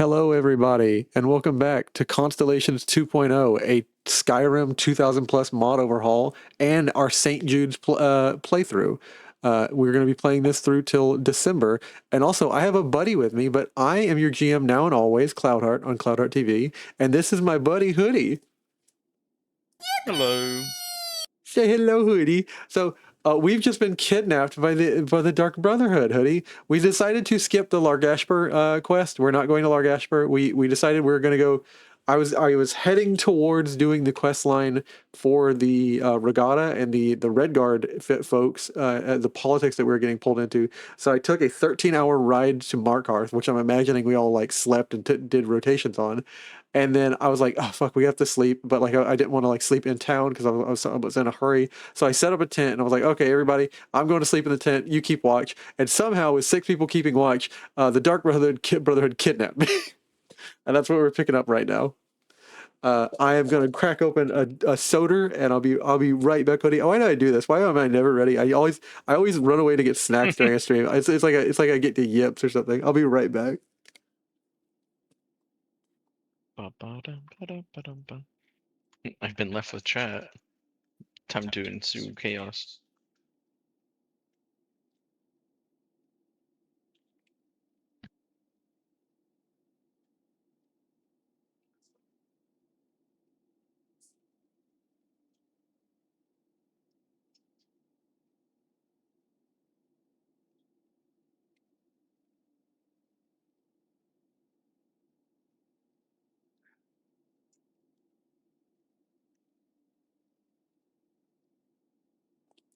Hello, everybody, and welcome back to Constellations 2.0, a Skyrim 2000 plus mod overhaul, and our St. Jude's playthrough. We're going to be playing this through till December. And also, I have a buddy with me, but I am your GM now and always, Cloudheart on Cloudheart TV, and this is my buddy Hoodie. Hello. Say hello, Hoodie. So, we've just been kidnapped by the Dark Brotherhood, Hoodie. We decided to skip the Largashper quest. We're not going to Largashper. We decided we were going to go. I was heading towards doing the quest line for the regatta and the Red Guard fit folks, the politics that we were getting pulled into. So I took a 13-hour ride to Markarth, which I'm imagining we all like slept and did rotations on. And then I was like, oh fuck, we have to sleep. But like I didn't want to like sleep in town because I was in a hurry. So I set up a tent and I was like, okay, everybody, I'm going to sleep in the tent. You keep watch. And somehow, with 6 people keeping watch, the Dark Brotherhood kidnapped me, and that's what we're picking up right now. I am gonna crack open a soda and I'll be right back, Cody. Oh, I know I do this. Why am I never ready? I always run away to get snacks during a stream. It's like I get to yips or something. I'll be right back. I've been left with chat. Time to ensue chaos.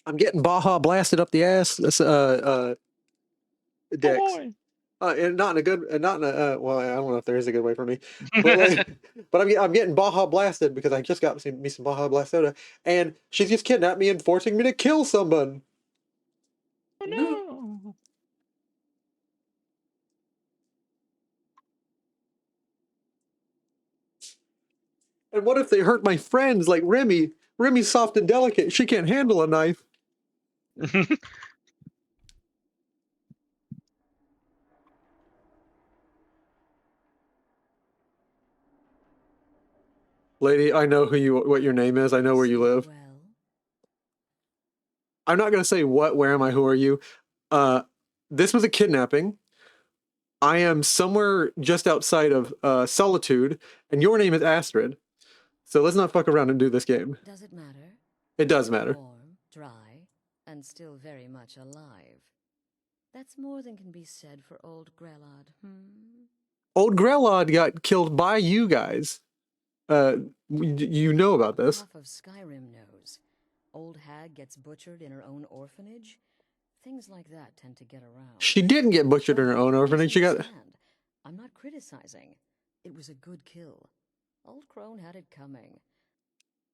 I'm getting Baja blasted up the ass. Dex. Oh boy. And not in a good, and not in a. Well, I don't know if there is a good way for me, but like, but I'm getting Baja blasted because I just got me some Baja Blast soda, and she's just kidnapped me and forcing me to kill someone. Oh no. And what if they hurt my friends like Remy? Remy's soft and delicate. She can't handle a knife. Lady, I know what your name is. I know where you live. Well, I'm not gonna say what, where am I, who are you? This was a kidnapping. I am somewhere just outside of Solitude, and your name is Astrid. So let's not fuck around and do this game. does it matter? It does matter. Warm, dry, and still very much alive. That's more than can be said for old Grelod, Old Grelod got killed by you guys. You know about this. Half of Skyrim knows. Old hag gets butchered in her own orphanage. Things like that tend to get around. She didn't get butchered in her own orphanage. She got. I'm not criticizing. It was a good kill. Old Crone had it coming.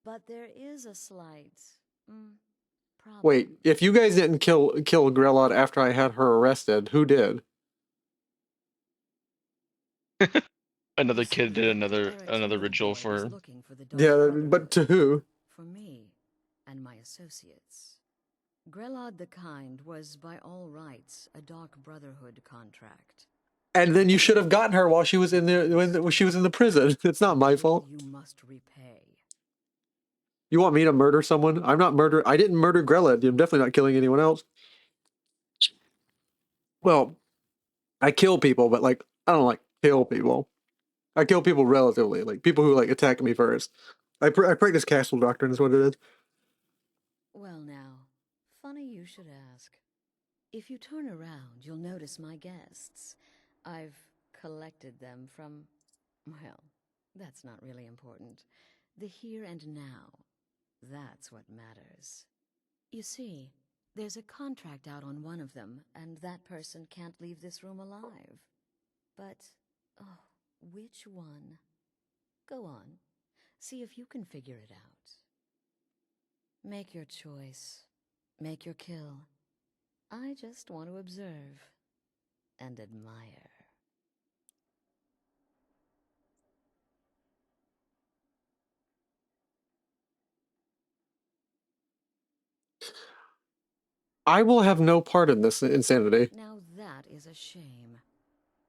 But there is a slight problem. Wait, if you guys didn't kill Grelod after I had her arrested, who did? Another kid did another ritual for her. Yeah, but to who? For me and my associates. Grelod the Kind was, by all rights, a Dark Brotherhood contract. And then you should have gotten her while she was in when she was in the prison. It's not my fault. You must repay. You want me to murder someone? I didn't murder Grelod. I'm definitely not killing anyone else. Well, I kill people, but like I don't like kill people. I kill people relatively, like people who like attack me first. I practice castle doctrine is what it is. Well now, funny you should ask. If you turn around, you'll notice my guests. I've collected them from, well, that's not really important. The here and now. That's what matters. You see, there's a contract out on one of them, and that person can't leave this room alive. But, oh, which one? Go on. See if you can figure it out. Make your choice. Make your kill. I just want to observe and admire. I will have no part in this insanity. Now that is a shame.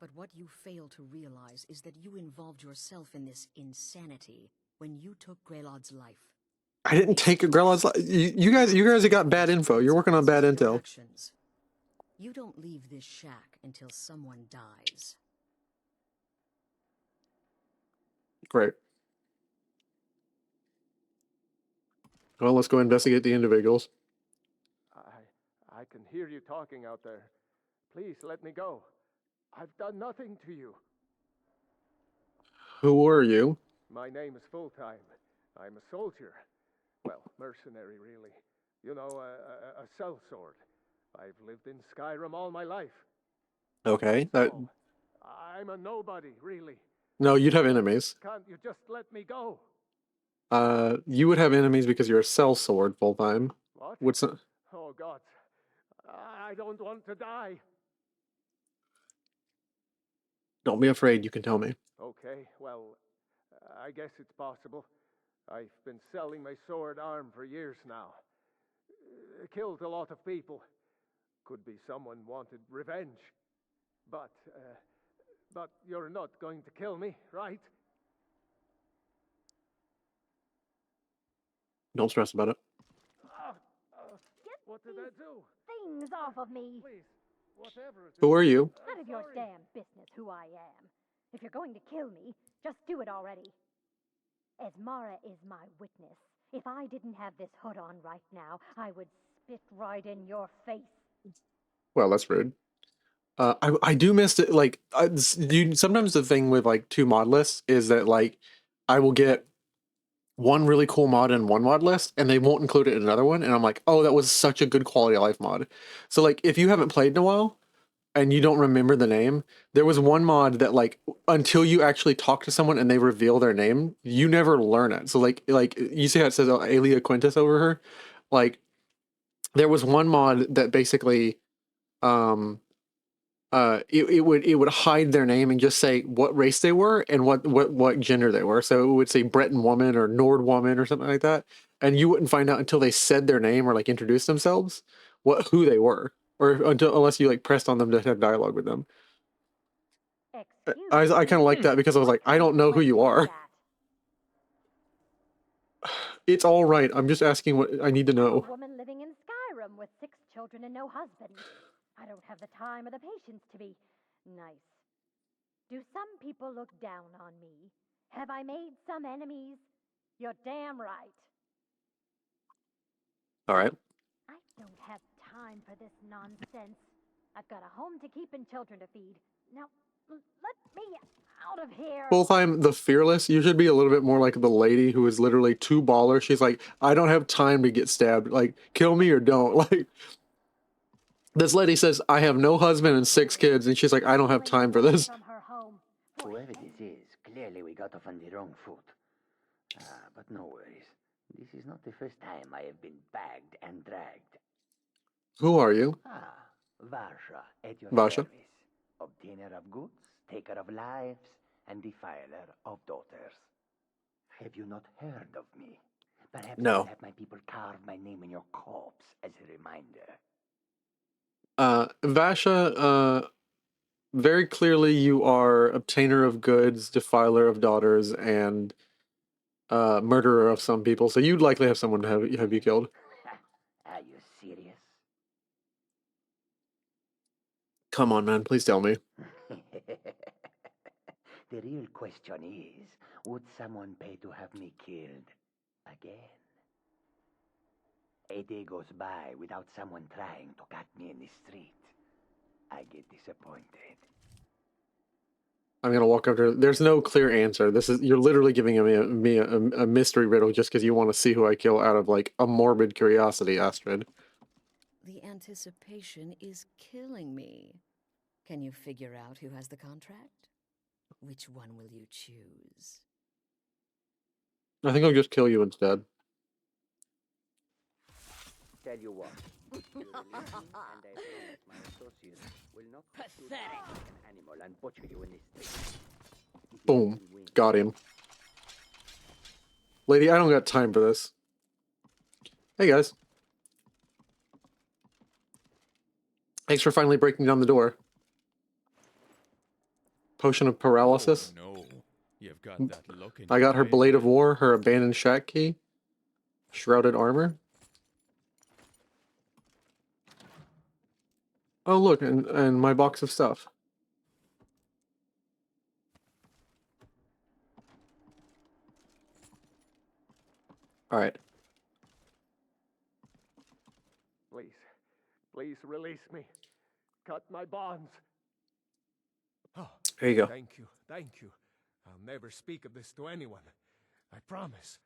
But what you fail to realize is that you involved yourself in this insanity when you took Greylaud's life. I didn't take Greylaud's life. You guys have got bad info. You're working on bad intel. Actions. You don't leave this shack until someone dies. Great. Well, let's go investigate the individuals. I can hear you talking out there. Please let me go. I've done nothing to you. Who are you? My name is Full-Time. I'm a soldier. Well, mercenary, really. You know, a sellsword. I've lived in Skyrim all my life. Okay. So, I'm a nobody, really. No, you'd have enemies. Can't you just let me go? You would have enemies because you're a sellsword Full-Time. What? What's that? Oh, God. I don't want to die. Don't be afraid. You can tell me. Okay, well, I guess it's possible. I've been selling my sword arm for years now. Killed a lot of people. Could be someone wanted revenge. But you're not going to kill me, right? Don't stress about it. What did I do? Things off of me. Please, whatever it is. Who are you? None of your damn business who I am. If you're going to kill me, just do it already. Esmara is my witness. If I didn't have this hood on right now, I would spit right in your face. Well, that's rude. I do miss it. Like, sometimes the thing with like 2 mod lists is that like I will get one really cool mod in one mod list and they won't include it in another one, and I'm like, oh, that was such a good quality of life mod. So like, if you haven't played in a while and you don't remember the name, there was one mod that like until you actually talk to someone and they reveal their name, you never learn it. So like you see how it says Aelia Quintus over her, like there was one mod that basically it would hide their name and just say what race they were and what gender they were. So it would say Breton woman or Nord woman or something like that, and you wouldn't find out until they said their name or like introduced themselves who they were, or unless you like pressed on them to have dialogue with them. I kind of like that because I was like, I don't know who you are. It's all right. I'm just asking what I need to know. A woman living in Skyrim with 6 children and no husband. I don't have the time or the patience to be nice. Do some people look down on me? Have I made some enemies? You're damn right. All right. I don't have time for this nonsense. I've got a home to keep and children to feed. Now, let me out of here. Full-Time, the fearless, you should be a little bit more like the lady who is literally too baller. She's like, I don't have time to get stabbed. Like, kill me or don't. Like, this lady says, I have no husband and 6 kids, and she's like, I don't have time for this. From her home. Whoever this is, clearly we got off on the wrong foot. But no worries. This is not the first time I have been bagged and dragged. Who are you? Varsha, at your Varsha. service. Obtainer of goods, taker of lives, and defiler of daughters. Have you not heard of me? Perhaps No. I'll have my people carve my name in your corpse as a reminder. Vasha, very clearly you are obtainer of goods, defiler of daughters, and murderer of some people. So you'd likely have someone to have you killed. Are you serious? Come on, man, please tell me. The real question is, would someone pay to have me killed again? A day goes by without someone trying to cut me in the street. I get disappointed. I'm gonna walk up to her. There's no clear answer. You're literally giving me a mystery riddle just because you want to see who I kill out of like a morbid curiosity, Astrid. The anticipation is killing me. Can you figure out who has the contract? Which one will you choose? I think I'll just kill you instead. Tell you what. You release me, and I promise my associates will not shoot you like an animal and butcher you in the street. Boom. Got him. Lady, I don't got time for this. Hey, guys. Thanks for finally breaking down the door. Potion of paralysis. Oh, no. You've got that look in I your got her eye Blade of again. War, her Abandoned Shack Key, Shrouded Armor. Oh look, and my box of stuff. Alright. Please, please release me. Cut my bonds. Oh, There you go. thank you, thank you. I'll never speak of this to anyone. I promise.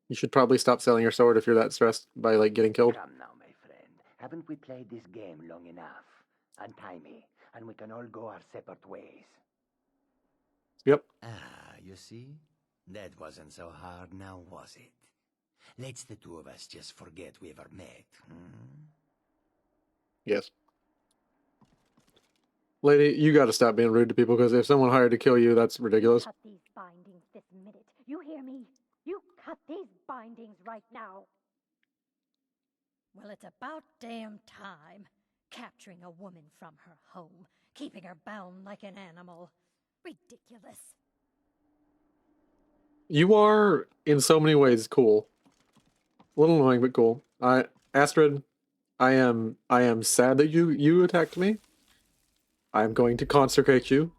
You should probably stop selling your sword if you're that stressed by like getting killed. Come now, my friend. Haven't we played this game long enough? Untie me, and we can all go our separate ways. Yep. Ah, you see? That wasn't so hard now, was it? Let's the two of us just forget we ever met, hmm? Yes. Lady, you gotta stop being rude to people, because if someone hired to kill you, that's ridiculous. Cut these bindings this minute. You hear me? You cut these bindings right now. Well, it's about damn time. Capturing a woman from her home, keeping her bound like an animal. Ridiculous. You are, in so many ways, cool. A little annoying, but cool. Astrid, I am sad that you attacked me. I'm going to consecrate you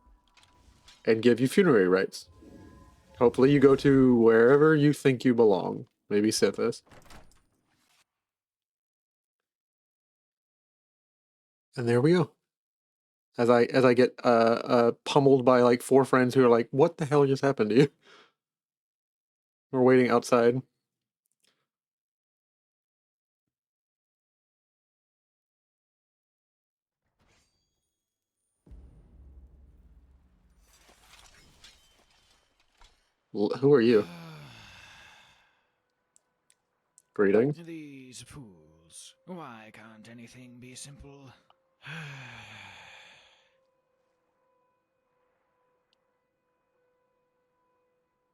and give you funerary rites. Hopefully you go to wherever you think you belong. Maybe Sithis. And there we go. As I get pummeled by like 4 friends who are like, "What the hell just happened to you?" We're waiting outside. Who are you? Greetings. These fools. Why can't anything be simple?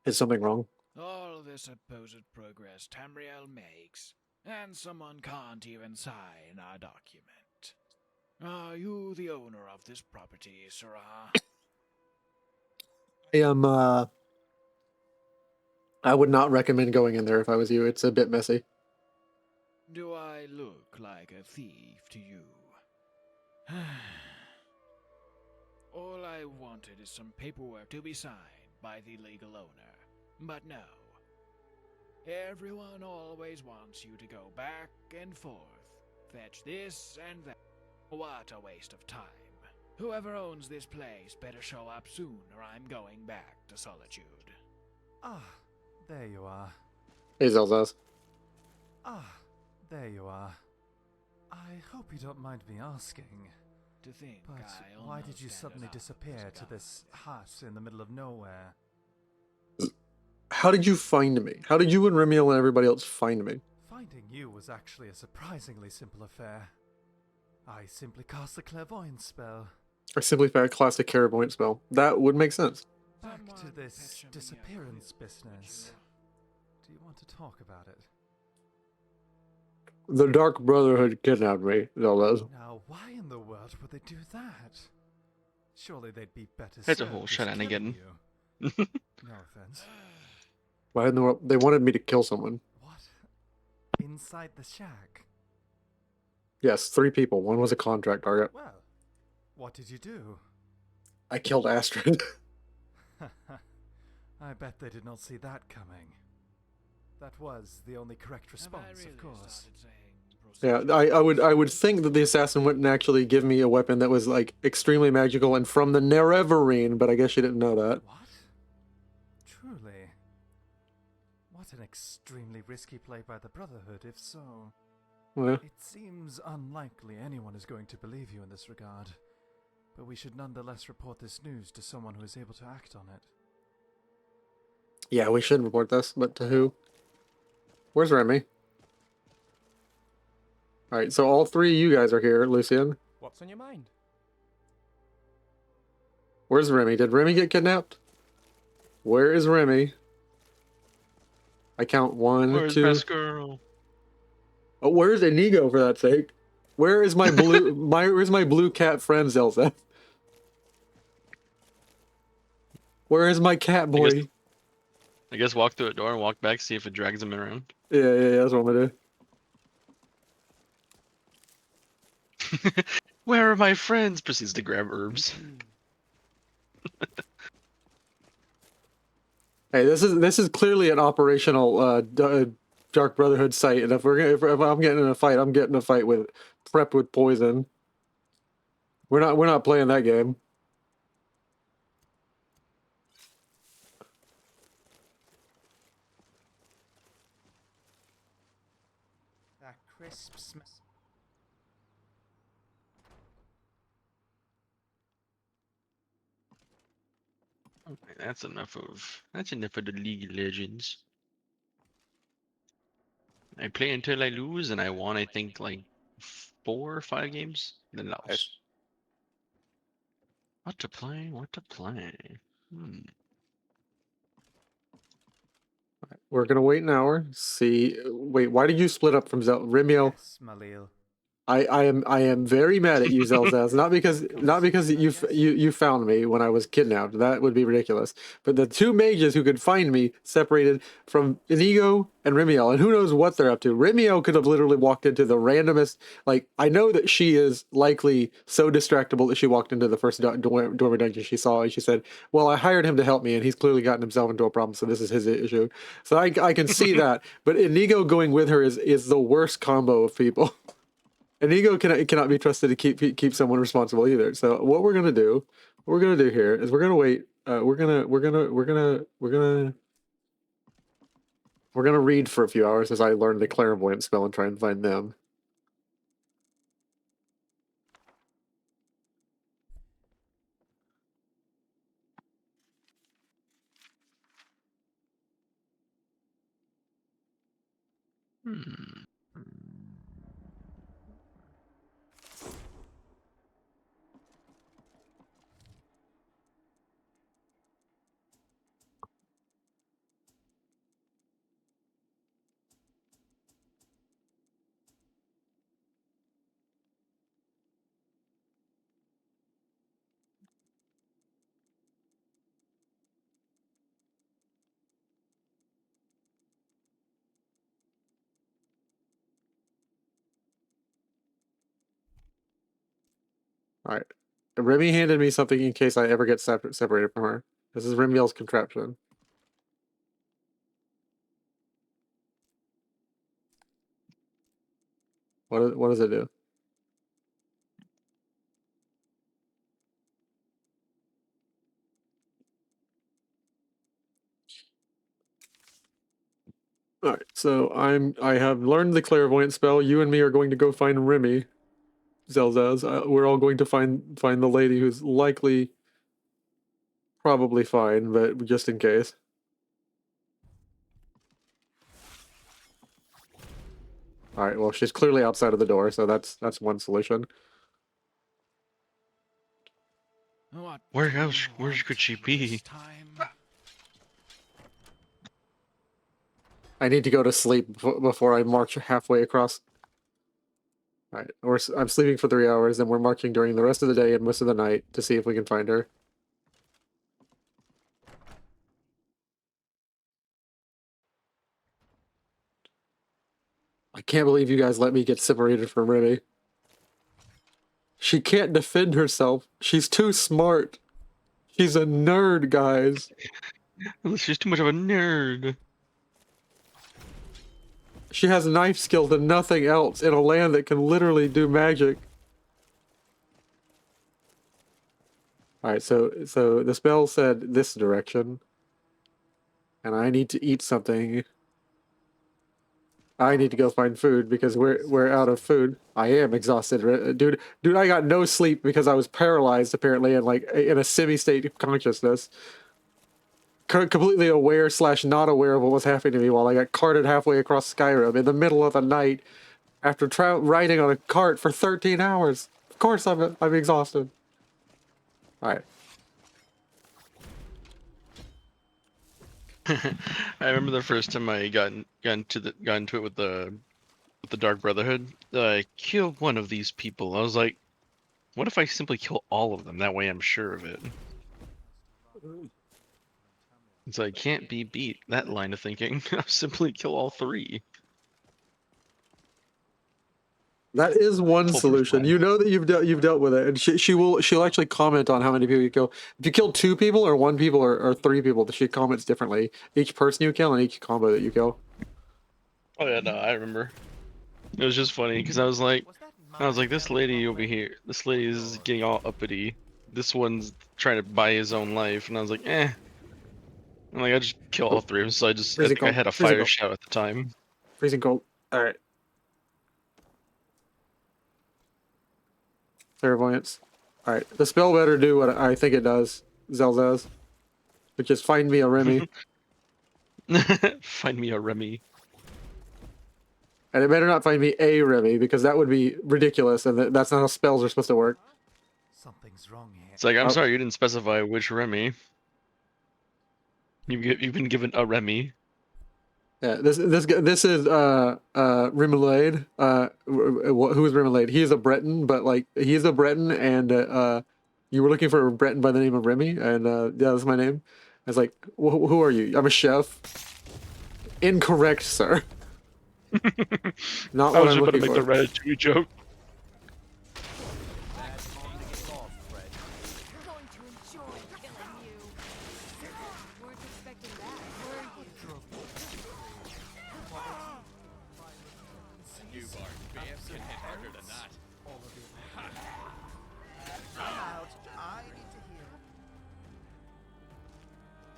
Is something wrong? All this supposed progress Tamriel makes, and someone can't even sign our document. Are you the owner of this property, Sirrah? I am, I would not recommend going in there if I was you. It's a bit messy. Do I look like a thief to you? All I wanted is some paperwork to be signed by the legal owner. But no. Everyone always wants you to go back and forth, fetch this and that. What a waste of time. Whoever owns this place better show up soon, or I'm going back to Solitude. Ah, there you are. Hey, Zelzaz. Ah, there you are. I hope you don't mind me asking, To think but I why almost did you ended suddenly up disappear as a to gun this officer. hut in the middle of nowhere? How did you find me? How did you and Remiel and everybody else find me? Finding you was actually a surprisingly simple affair. I simply cast a clairvoyance spell. Or simply a classic clairvoyant spell. That would make sense. Back to Someone this picture me a disappearance quilt, would business. you? Do you want to talk about it? The Dark Brotherhood kidnapped me, Zelzaz. Now, why in the world would they do that? Surely they'd be better That's a served whole just killing shenanigan. you. No offense. Why in the world? They wanted me to kill someone. What? Inside the shack? Yes, 3 people. One was a contract target. Well, what did you do? I killed Astrid. I bet they did not see that coming. That was the only correct response, of course. Yeah, I would think that the assassin wouldn't actually give me a weapon that was like extremely magical and from the Nerevarine, but I guess she didn't know that. What? Truly? What an extremely risky play by the Brotherhood, if so. Yeah. It seems unlikely anyone is going to believe you in this regard, but we should nonetheless report this news to someone who is able to act on it. Yeah, we should report this, but to who? Where's Remy? Alright, so all 3 of you guys are here, Lucian. What's on your mind? Where's Remy? Did Remy get kidnapped? Where is Remy? I count 1, Where's 2. best girl? Oh, where's Inigo for that sake? Where is my blue where's my blue cat friend Zelza? Where is my cat boy? I guess walk through a door and walk back, see if it drags him around. Yeah, that's what I'm gonna do. Where are my friends? Proceeds to grab herbs. Hey, this is clearly an operational Dark Brotherhood site, and if if I'm getting in a fight, I'm getting in a fight with prepped with poison. We're not playing that game. That crisp smell. Okay, that's enough of the League of Legends. I play until I lose, and I won, I think, like 4 or 5 games. Then Nice. lost. What to play? What to play? We're gonna wait an hour. See, wait, why did you split up from Rimiel? Yes, Malil. I am very mad at you, Zelzaz. Not because you found me when I was kidnapped. That would be ridiculous. But the two mages who could find me separated from Inigo and Rimiel, and who knows what they're up to. Rimiel could have literally walked into the randomest. Like, I know that she is likely so distractible that she walked into the first dormer dungeon she saw, and she said, "Well, I hired him to help me, and he's clearly gotten himself into a problem, so this is his issue." So I can see that. But Inigo going with her is the worst combo of people. And ego cannot be trusted to keep someone responsible either. So what we're gonna do here is we're gonna wait. We're gonna read for a few hours as I learn the clairvoyant spell and try and find them. All right. Remy handed me something in case I ever get separated from her. This is Remiel's contraption. What does it do? All right, so I have learned the clairvoyant spell. You and me are going to go find Remy, Zelzaz. We're all going to find the lady who's likely, probably fine, but just in case. All right, well, she's clearly outside of the door, so that's one solution. What Where do else? you Where want could she be? this time? I need to go to sleep before I march halfway across. All right, I'm sleeping for 3 hours, and we're marching during the rest of the day and most of the night to see if we can find her. I can't believe you guys let me get separated from Remy. She can't defend herself. She's too smart. She's a nerd, guys. She's too much of a nerd. She has knife skills and nothing else in a land that can literally do magic. Alright, so the spell said this direction. And I need to eat something. I need to go find food because we're out of food. I am exhausted, dude. I got no sleep because I was paralyzed apparently and like in a semi-state of consciousness. Completely aware / not aware of what was happening to me while I got carted halfway across Skyrim in the middle of the night after riding on a cart for 13 hours. Of course I'm exhausted. All right. I remember the first time I got into it with the Dark Brotherhood. Kill one of these people. I was like, what if I simply kill all of them? That way I'm sure of it. It's like, can't be beat. That line of thinking. Simply kill all 3. That is one Foolproof solution. plan. You know that you've dealt with it, and she'll actually comment on how many people you kill. If you kill 2 people or 1 people or 3 people, she comments differently. Each person you kill and each combo that you kill. Oh yeah, no, I remember. It was just funny because I was like, this lady over here, this lady is getting all uppity. This one's trying to buy his own life, and I was like, eh. I'm like, I just kill all 3 of them. So I Freezing think I cold. had a Freezing fire cold. shout at the time. Freezing cold. All right. Clairvoyance. All right. The spell better do what I think it does. Zell does, which is find me a Remy, Find me a Remy. and it better not find me a Remy because that would be ridiculous, and that's not how spells are supposed to work. Something's wrong here. It's like, I'm sorry, you didn't specify which Remy. You've been given a Remy. Yeah, this is Remoulade. Who is Remoulade? He is a Breton, but like he's a Breton, and you were looking for a Breton by the name of Remy, and yeah, that's my name. I was like, who are you? I'm a chef. Incorrect, sir. Not I what was I'm just about to looking make for. the Ratatouille joke. We're going to enjoy killing you. Weren't expecting that, were you? You are BF's hit harder than that.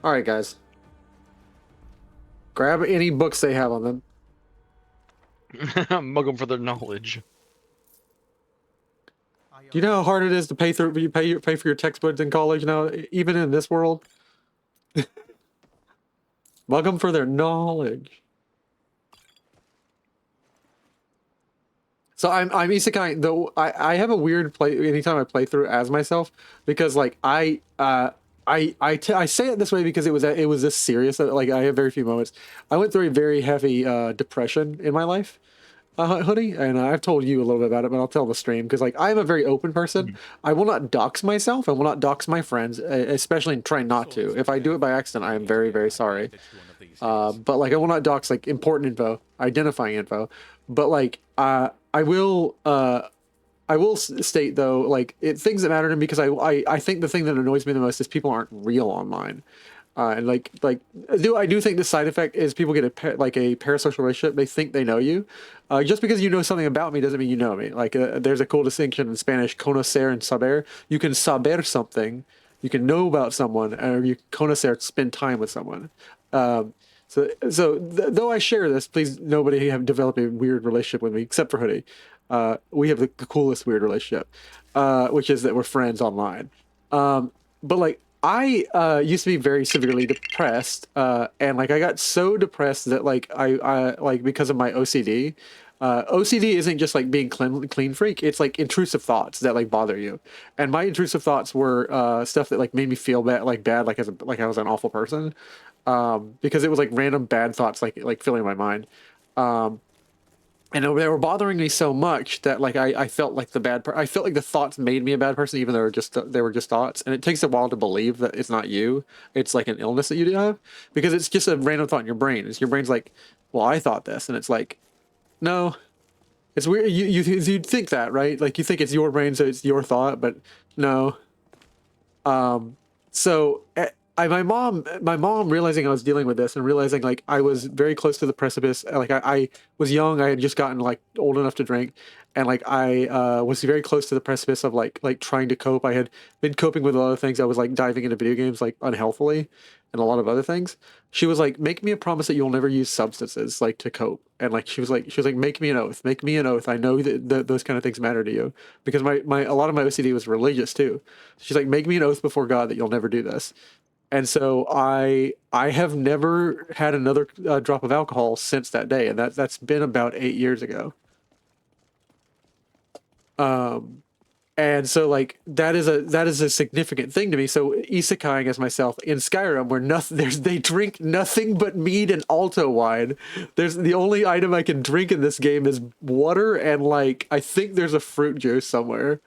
All right, guys. Grab any books they have on them. Mug them for their knowledge. Do you know how hard it is to pay for your textbooks in college now, even in this world? Mug them for their knowledge. So I'm isekai, though I have a weird play anytime I play through as myself, because like I say it this way because it was this serious that like I have very few moments. I went through a very heavy depression in my life, Hoodie, and I've told you a little bit about it, but I'll tell the stream because like I'm a very open person. I will not dox myself. I will not dox my friends, especially try not to. If I do it by accident, I am very, very sorry. But like I will not dox like important info, identifying info. But like I will state though, like things that matter to me because I think the thing that annoys me the most is people aren't real online. And like I do think the side effect is people get a parasocial relationship. They think they know you. Just because you know something about me doesn't mean you know me. Like there's a cool distinction in Spanish, conocer and saber. You can saber something, you can know about someone, or you conocer, spend time with someone. Though I share this, please nobody have developed a weird relationship with me except for Hoodie. We have the coolest weird relationship, which is that we're friends online. But like I used to be very severely depressed, and like I got so depressed that like I like because of my OCD. OCD isn't just like being clean freak. It's like intrusive thoughts that like bother you, and my intrusive thoughts were stuff that like made me feel bad, like I was an awful person, because it was like random bad thoughts like filling my mind. And they were bothering me so much that like I felt like I felt like the thoughts made me a bad person, even though they were just thoughts. And it takes a while to believe that it's not you. It's like an illness that you have, because it's just a random thought in your brain. Your brain's like, well, I thought this, and it's like, no, it's weird. You'd think that, right? Like you think it's your brain, so it's your thought, but no. So my mom realizing I was dealing with this and realizing like I was very close to the precipice. Like I was young. I had just gotten like old enough to drink, and like I was very close to the precipice of like trying to cope. I had been coping with a lot of things. I was like diving into video games like unhealthily and a lot of other things. She was like, make me a promise that you'll never use substances like to cope. And like she was like, make me an oath. Make me an oath. I know that those kind of things matter to you, because a lot of my OCD was religious too. She's like, make me an oath before God that you'll never do this. And so I have never had another drop of alcohol since that day, and that's been about 8 years ago. And so like that is a significant thing to me. So isekaiing as myself in Skyrim, where they drink nothing but mead and alto wine. There's the only item I can drink in this game is water, and like I think there's a fruit juice somewhere.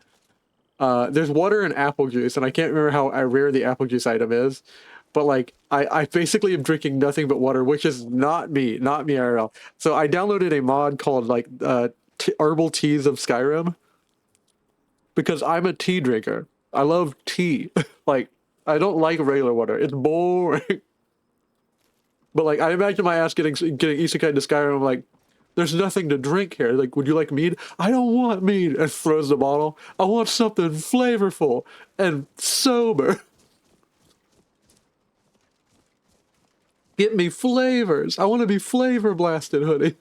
There's water and apple juice, and I can't remember how rare the apple juice item is. but like I basically am drinking nothing but water, which is not me IRL. So I downloaded a mod called like herbal teas of Skyrim because I'm a tea drinker. I love tea. Like I don't like regular water. It's boring. But like I imagine my ass getting isekai to Skyrim. I'm like, there's nothing to drink here. Like, would you like mead? I don't want mead. And throws the bottle. I want something flavorful and sober. Get me flavors. I want to be flavor blasted, hoodie.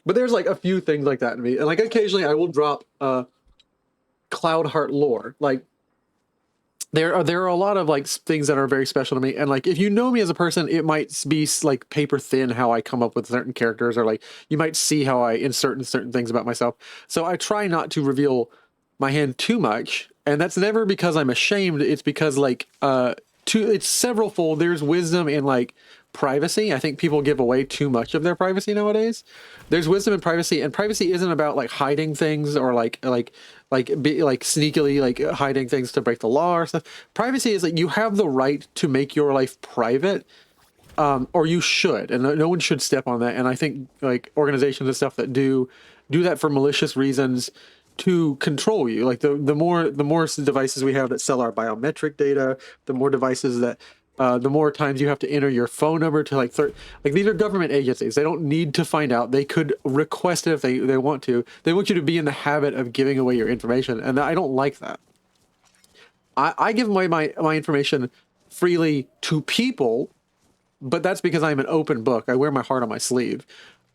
But there's like a few things like that in me. And like occasionally I will drop Cloud Heart lore. Like there are a lot of like things that are very special to me, and like if you know me as a person, it might be like paper thin how I come up with certain characters, or like you might see how I insert certain things about myself. So I try not to reveal my hand too much, and that's never because I'm ashamed. It's because like it's several fold. There's wisdom in like privacy. I think people give away too much of their privacy nowadays. There's wisdom in privacy, and privacy isn't about like hiding things or like sneakily like hiding things to break the law or stuff. Privacy is like you have the right to make your life private, or you should, and no one should step on that. And I think like organizations and stuff that do that for malicious reasons to control you. Like the more devices we have that sell our biometric data, the more devices that the more times you have to enter your phone number to like these are government agencies. They don't need to find out. They could request it if they want to. They want you to be in the habit of giving away your information, and I don't like that. I give away my information freely to people, but that's because I'm an open book. I wear my heart on my sleeve.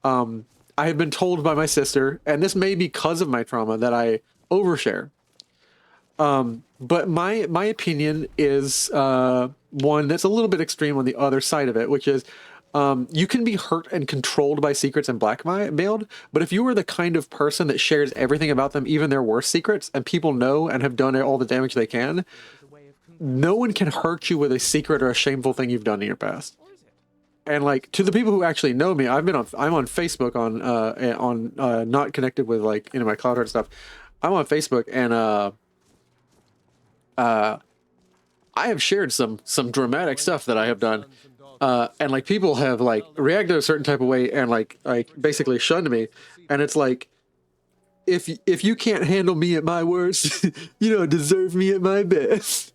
I have been told by my sister, and this may be because of my trauma, that I overshare. But my opinion is one that's a little bit extreme on the other side of it, which is you can be hurt and controlled by secrets and blackmailed, but if you are the kind of person that shares everything about them, even their worst secrets, and people know and have done all the damage they can, no one can hurt you with a secret or a shameful thing you've done in your past. And like to the people who actually know me, I'm on Facebook on not connected with like my Cloud Heart stuff. I'm on Facebook, and I have shared some dramatic stuff that I have done, and like people have like reacted a certain type of way and like basically shunned me, and it's like if you can't handle me at my worst, you don't deserve me at my best.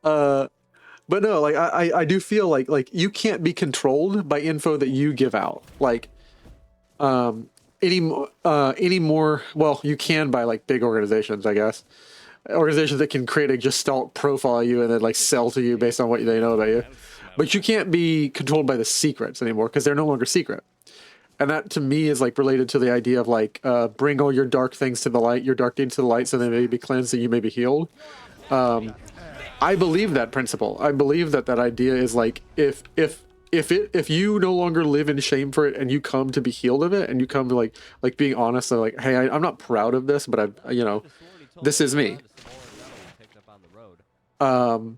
But no, like I do feel like you can't be controlled by info that you give out. Like any more, well, you can by like big organizations, I guess. Organizations that can create a gestalt profile of you and then like sell to you based on what they know about you. But you can't be controlled by the secrets anymore because they're no longer secret. And that to me is like related to the idea of like bring all your dark things to the light, your dark deeds to the light, so they may be cleansed and you may be healed. I believe that principle. I believe that idea is like if you no longer live in shame for it and you come to be healed of it and you come to like being honest and like, hey, I'm not proud of this, but this is me. No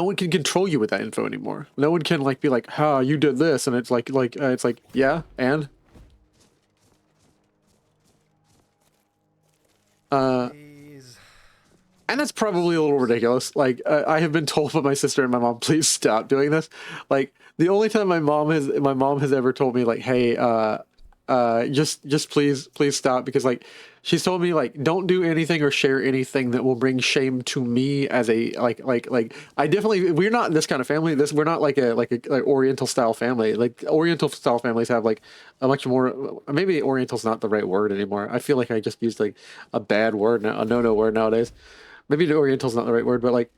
one can control you with that info anymore. No one can like be like, "Ha, you did this," and it's like yeah, and and that's probably a little ridiculous. Like I have been told by my sister and my mom, please stop doing this. Like the only time my mom has ever told me like, hey, just please stop, because like she's told me like don't do anything or share anything that will bring shame to me as a like I definitely, we're not this kind of family. We're not like a Oriental style family. Like Oriental style families have like a much more, maybe Oriental's not the right word anymore. I feel like I just used like a bad word now, a no word nowadays. Maybe the Oriental's not the right word, but like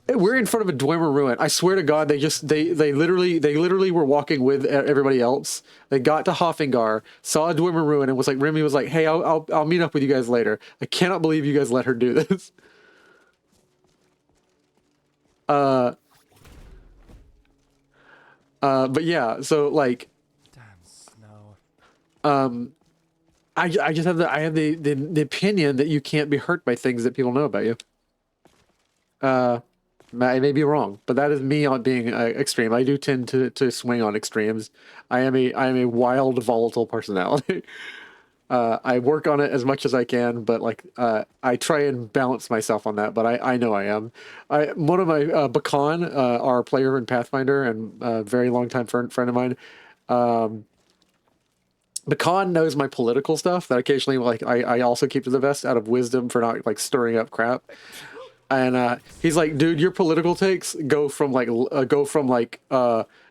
we're in front of a Dwemer ruin. I swear to God, they literally were walking with everybody else. They got to Hoffingar, saw a Dwemer ruin, and was like, Remy was like, "Hey, I'll meet up with you guys later." I cannot believe you guys let her do this. But yeah, so like, I just have the opinion that you can't be hurt by things that people know about you. I may be wrong, but that is me on being extreme. I do tend to swing on extremes. I am a wild, volatile personality. I work on it as much as I can, but like I try and balance myself on that. But I know I am. One of my Bakan, our player in Pathfinder and a very long time friend of mine. Bakan knows my political stuff. That occasionally, like I also keep to the vest out of wisdom for not like stirring up crap. And he's like, dude, your political takes go from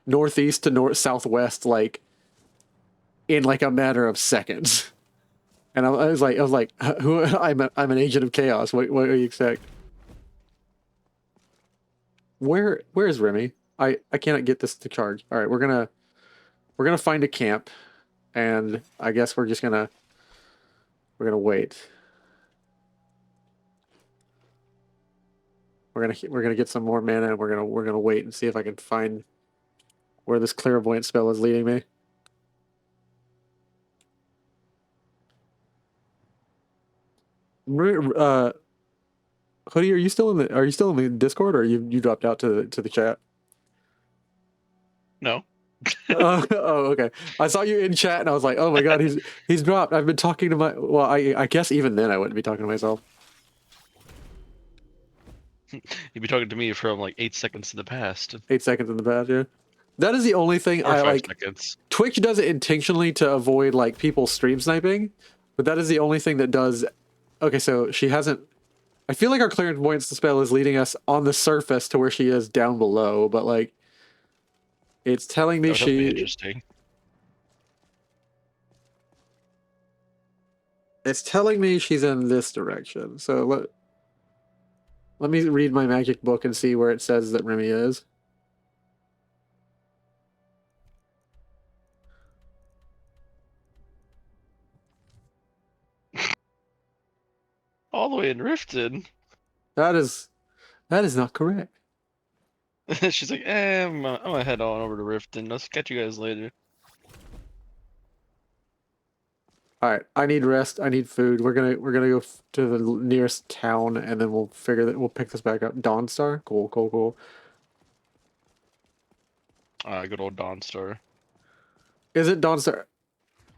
northeast to north southwest like in like a matter of seconds. And I was like, who? I'm an agent of chaos. What do you expect? Where is Remy? I cannot get this to charge. All right, we're gonna find a camp, and I guess we're gonna wait. We're gonna get some more mana, and we're gonna wait and see if I can find where this clairvoyant spell is leading me. Hoodie, are you still in the Discord, or you dropped out to the chat? No. Oh, okay. I saw you in chat, and I was like, oh my god, he's dropped. I've been talking to my. Well, I guess even then I wouldn't be talking to myself. You'd be talking to me from like 8 seconds in the past. 8 seconds in the past, yeah. That is the only thing Or I 5 like. seconds. Twitch does it intentionally to avoid like people stream sniping, but that is the only thing that does. Okay, so she hasn't. I feel like our clairvoyance spell is leading us on the surface to where she is down below, but like, it's telling me That would be she. interesting. It's telling me she's in this direction. So let me read my magic book and see where it says that Remy is. All the way in Riften. That is not correct. She's like, I'm gonna head on over to Riften. Let's catch you guys later. All right, I need rest. I need food. We're gonna go to the nearest town, and then we'll pick this back up. Dawnstar, cool. Good old Dawnstar. Is it Dawnstar?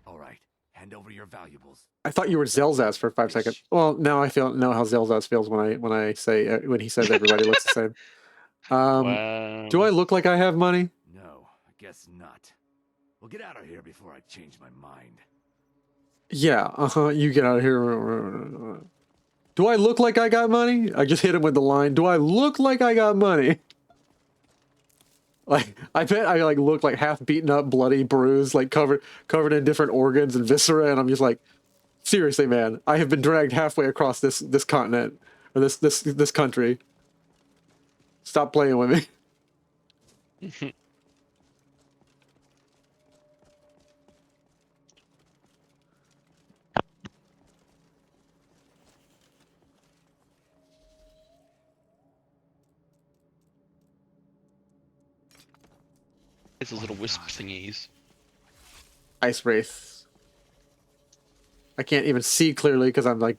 All right, hand over your valuables. I thought you were Zelzaz for 5 seconds. Well, now I know how Zelzaz feels when he says everybody looks the same. Wow. Do I look like I have money? No, I guess not. Well, get out of here before I change my mind. Yeah, you get out of here. Do I look like I got money? I just hit him with the line. Do I look like I got money? Like, I bet I like look like half beaten up, bloody, bruised, like covered in different organs and viscera, and I'm just like, seriously, man, I have been dragged halfway across this continent or this country. Stop playing with me. It's those little wisp thingies. Ice Wraith. I can't even see clearly because I'm like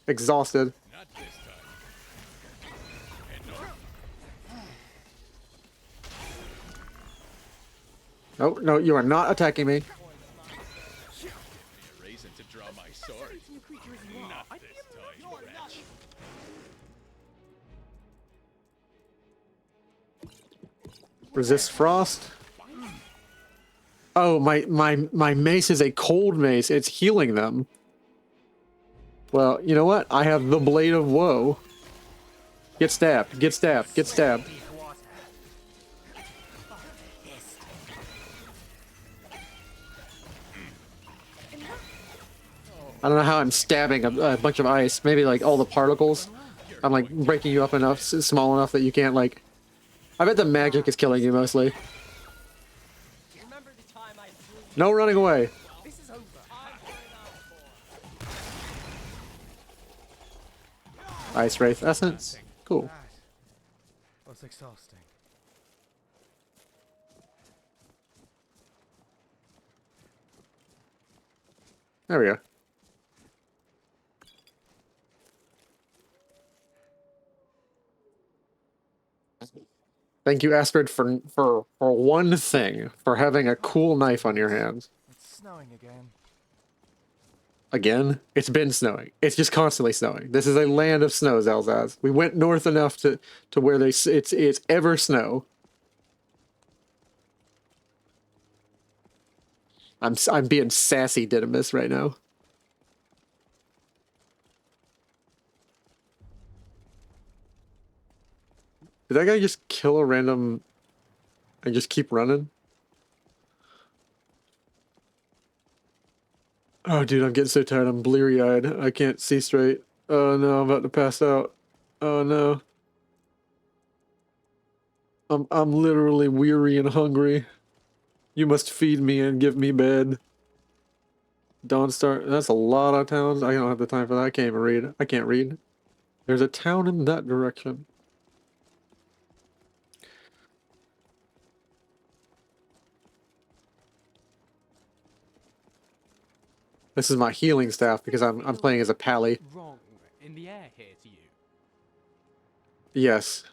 exhausted. Not this time. And No, you are not attacking me. be a reason to draw my sword. Not this time, wretch. Resist frost. Oh, my mace is a cold mace. It's healing them. Well, you know what? I have the Blade of Woe. Get stabbed. Get stabbed. Get stabbed. I don't know how I'm stabbing a bunch of ice. Maybe like all the particles. I'm like breaking you up enough, small enough that you can't like. I bet the magic is killing you mostly. No running away. Ice Wraith Essence. Cool. Was exhausting. There we go. Thank you, Astrid, for one thing, for having a cool knife on your hands. It's snowing again. Again? It's been snowing. It's just constantly snowing. This is a land of snow, Zelzaz. We went north enough to where it's ever snow. I'm being sassy, Didymus, right now. Did that guy just kill a random and just keep running? Oh, dude, I'm getting so tired. I'm bleary-eyed. I can't see straight. Oh, no, I'm about to pass out. Oh, no. I'm literally weary and hungry. You must feed me and give me bed. Dawnstar. That's a lot of towns. I don't have the time for that. I can't even read. I can't read. There's a town in that direction. This is my healing staff because I'm playing as a pally. Wrong in the air here to you. Yes.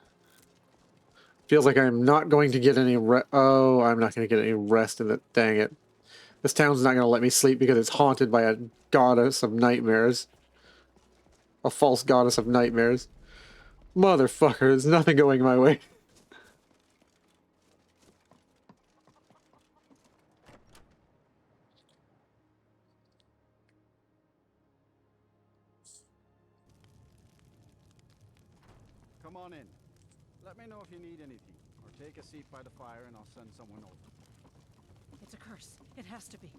Feels like I'm not going to get any oh, I'm not going to get any rest in it. Dang it. This town's not going to let me sleep because it's haunted by a goddess of nightmares. A false goddess of nightmares. Motherfucker, there's nothing going my way. Come on in. Let me know if you need anything, or take a seat by the fire and I'll send someone over. It's a curse. It has to be.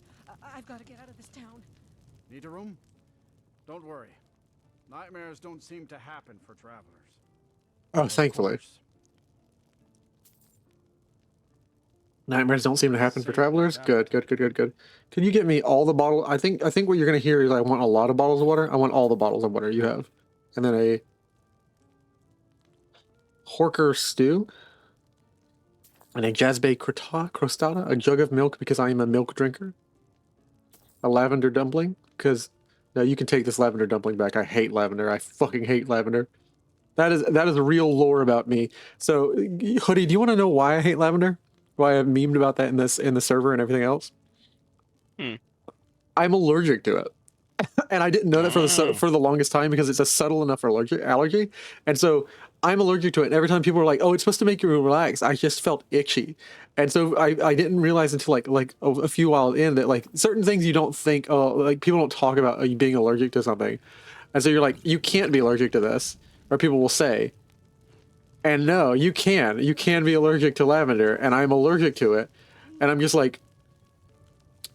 I've got to get out of this town. Need a room? Don't worry. Nightmares don't seem to happen for travelers. Oh, thankfully. Nightmares don't seem to happen for travelers? Good, good, good, good, good. Can you get me all the bottles? I think what you're going to hear is I want a lot of bottles of water. I want all the bottles of water you have. And then a Horker stew. And a Jazbay crostata. A jug of milk because I am a milk drinker. A lavender dumpling. Because, no, you can take this lavender dumpling back. I hate lavender. I fucking hate lavender. That is real lore about me. So, Hoodie, do you want to know why I hate lavender? Why I've memed about that in the server and everything else? I'm allergic to it. And I didn't know that for the longest time because it's a subtle enough allergy. And so I'm allergic to it. And every time people were like, oh, it's supposed to make you relax, I just felt itchy. And so I didn't realize until like a few while in that like certain things you don't think, oh, like people don't talk about you being allergic to something. And so you're like, you can't be allergic to this. Or people will say, and no, you can. You can be allergic to lavender. And I'm allergic to it. And I'm just like,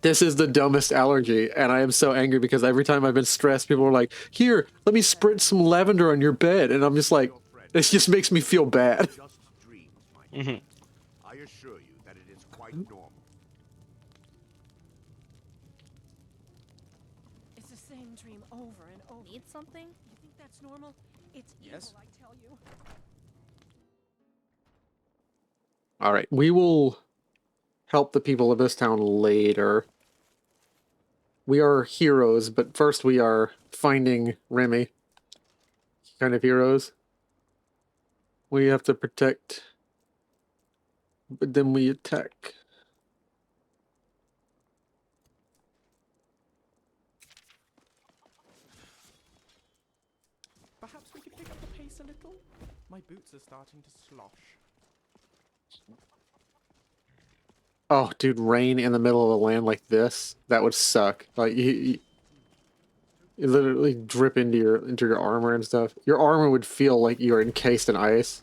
this is the dumbest allergy, and I am so angry because every time I've been stressed, people are like, here, let me spritz some lavender on your bed, and I'm just like, this just makes me feel bad. I assure you that it is quite normal. It's the same dream over and over. Need something? You think that's normal? It's evil, I tell you. All right, we will help the people of this town later. We are heroes, but first we are finding Remy. Kind of heroes. We have to protect, but then we attack. Perhaps we could pick up the pace a little? My boots are starting to slosh. Oh, dude, rain in the middle of the land like this, that would suck. Like you literally drip into your armor and stuff. Your armor would feel like you're encased in ice.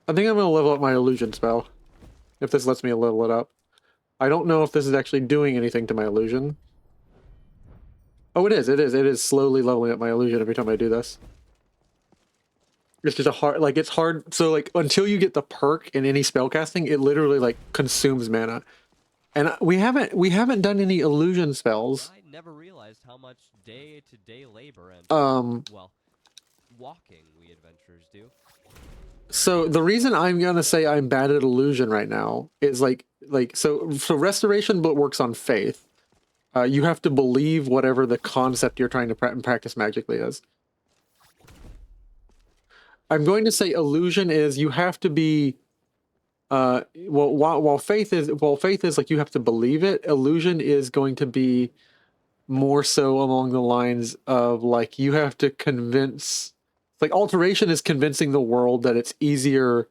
I think I'm gonna level up my illusion spell. If this lets me level it up. I don't know if this is actually doing anything to my illusion. Oh, it is. It is slowly leveling up my illusion every time I do this. It's just it's hard. So, like, until you get the perk in any spell casting, it literally, like, consumes mana. And we haven't done any illusion spells. I never realized how much day-to-day labor and, well, walking we adventurers do. So the reason I'm gonna say I'm bad at illusion right now is so restoration, but works on faith. You have to believe whatever the concept you're trying to practice magically is. I'm going to say illusion is you have to be. While faith is like you have to believe it. Illusion is going to be more so along the lines of like you have to convince. Like alteration is convincing the world that it's easier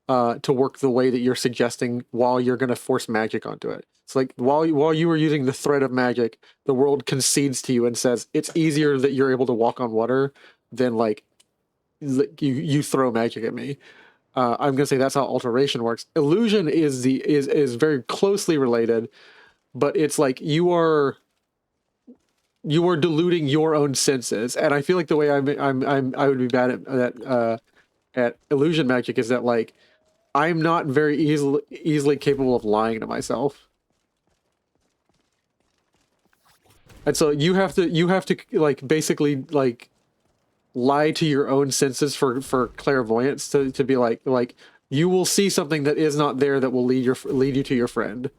to work the way that you're suggesting while you're going to force magic onto it. It's like while you are using the thread of magic, the world concedes to you and says it's easier that you're able to walk on water than like you throw magic at me. I'm going to say that's how alteration works. Illusion is very closely related, but it's like you are diluting your own senses, and I feel like the way I would be bad at illusion magic is that like I'm not very easily capable of lying to myself. And so you have to like basically like lie to your own senses for clairvoyance to be like you will see something that is not there that will lead you to your friend.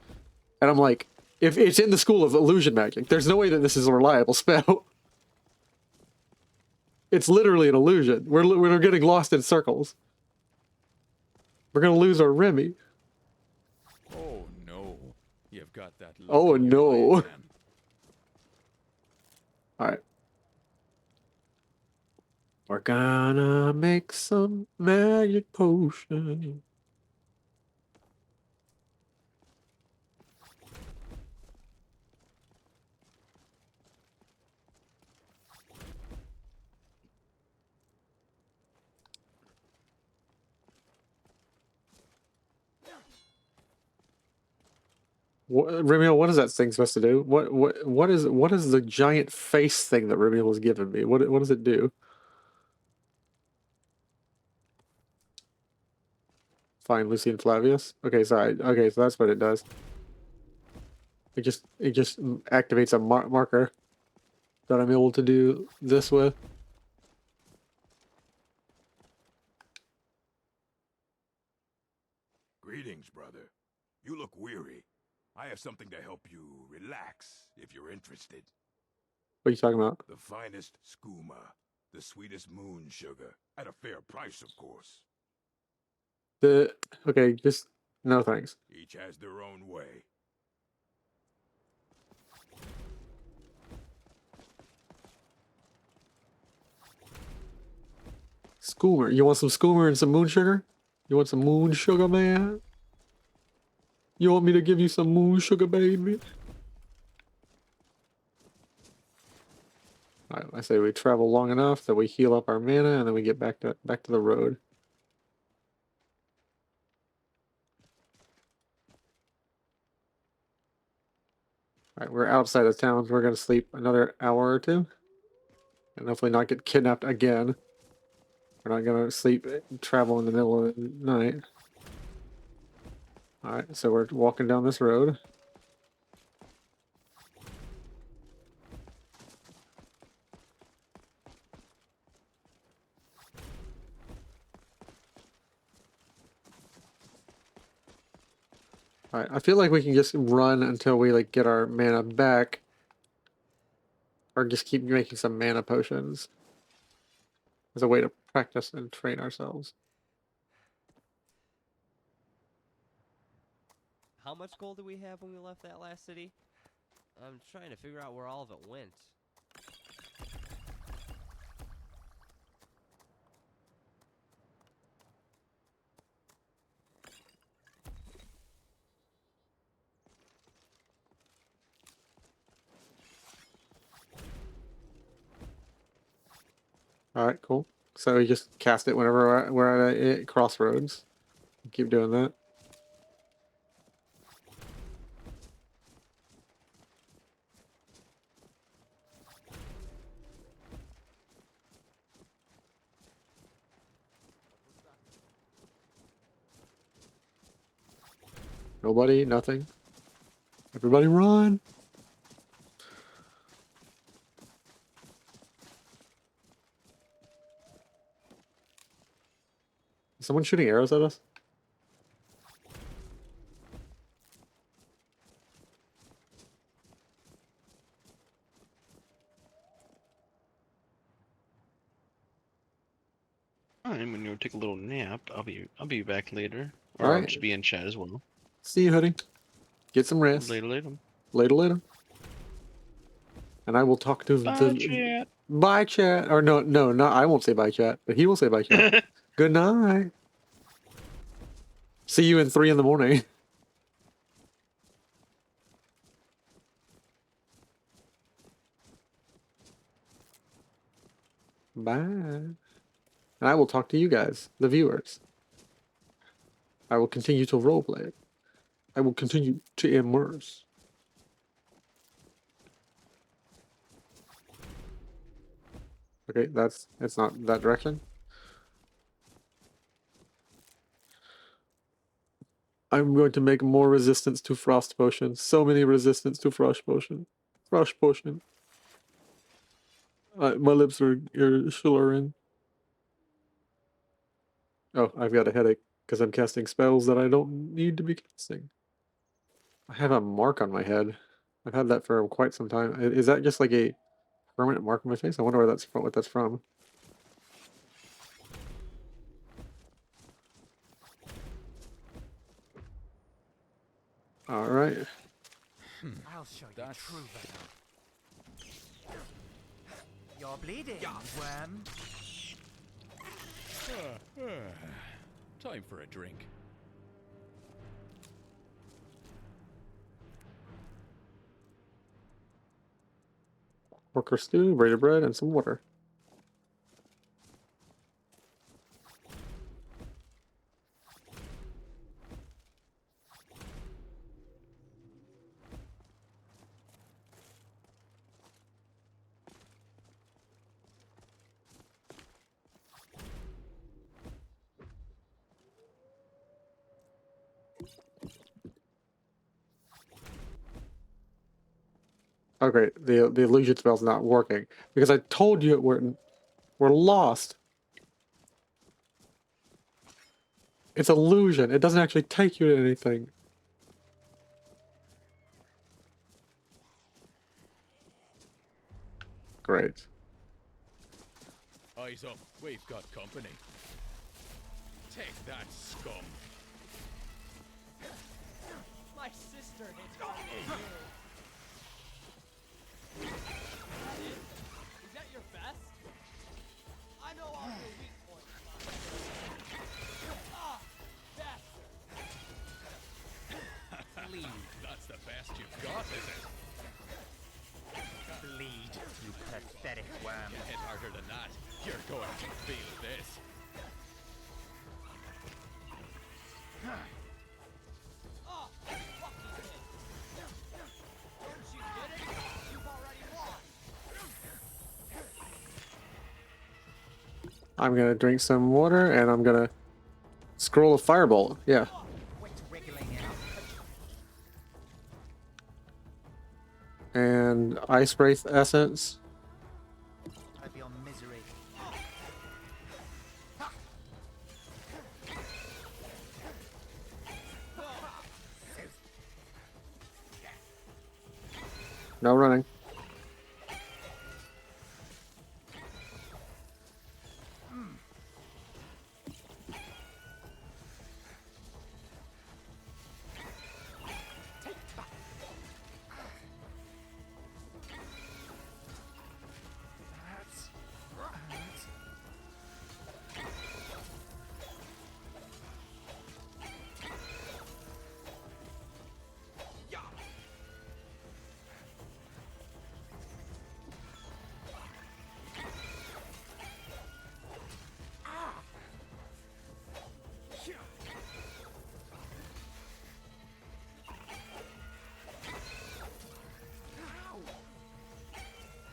And I'm like, if it's in the school of illusion magic, there's no way that this is a reliable spell. It's literally an illusion. We're getting lost in circles. We're gonna lose our Remy. Oh no, you've got that. Oh no. All right. We're gonna make some magic potion. Remiel, what is that thing supposed to do? What is the giant face thing that Remiel was giving me? What does it do? Find Lucy and Flavius. Okay, sorry. Okay, so that's what it does. It just activates a marker that I'm able to do this with. Greetings, brother. You look weary. I have something to help you relax, if you're interested. What are you talking about? The finest skooma, the sweetest moon sugar, at a fair price, of course. Okay, just no thanks. Each has their own way. Skoomer. You want some skoomer and some moon sugar? You want some moon sugar, man? You want me to give you some moon sugar, baby? Alright, I say we travel long enough that we heal up our mana and then we get back to the road. Alright, we're outside of town, so we're gonna sleep another hour or two. And hopefully not get kidnapped again. We're not gonna travel in the middle of the night. Alright, so we're walking down this road. Alright, I feel like we can just run until we like get our mana back. Or just keep making some mana potions. As a way to practice and train ourselves. How much gold did we have when we left that last city? I'm trying to figure out where all of it went. Alright, cool. So we just cast it whenever we're at a crossroads. Keep doing that. Nobody, nothing. Everybody run! Is someone shooting arrows at us? I'm gonna take a little nap. I'll be back later, or All I'll right. just be in chat as well. See you, hoodie. Get some rest. Later, later. Later, later. And I will talk to Bye, the chat. bye chat. Or no, I won't say bye chat, but he will say bye chat. Good night. See you in 3 in the morning. Bye. And I will talk to you guys, the viewers. I will continue to roleplay. I will continue to immerse. Okay, it's not that direction. I'm going to make more resistance to frost potions. So many resistance to frost potion. Frost potion. My lips are slurring. Oh, I've got a headache because I'm casting spells that I don't need to be casting. I have a mark on my head. I've had that for quite some time. Is that just like a permanent mark on my face? I wonder where that's from, what that's from. All right. I'll show you true venom. You're bleeding, worm. Time for a drink. Worker stew, braided bread, and some water. Okay, the illusion spell's not working because I told you we're lost. It's illusion. It doesn't actually take you to anything. Great. Eyes up, we've got company. Take that, scum. My sister hits harder than you. Is that your best? I know all your weak points. Ah, bastard. Bleed. That's the best you've got, is it? Bleed, you pathetic worm. You hit harder than that. You're going to feel this. Oh, fuck you, kid. Don't you get it? You've already won. I'm gonna drink some water and I'm gonna scroll a firebolt. Yeah. And ice wraith essence. Of your misery. No running.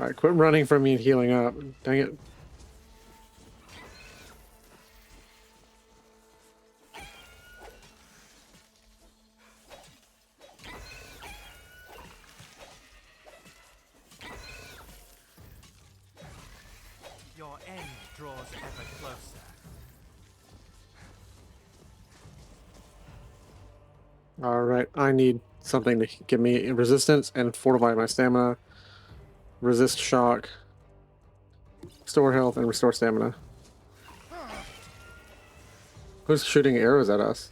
Alright, quit running from me and healing up. Dang it. Your end draws ever closer. Alright, I need something to give me resistance and fortify my stamina. Resist shock. Restore health and restore stamina. Who's shooting arrows at us?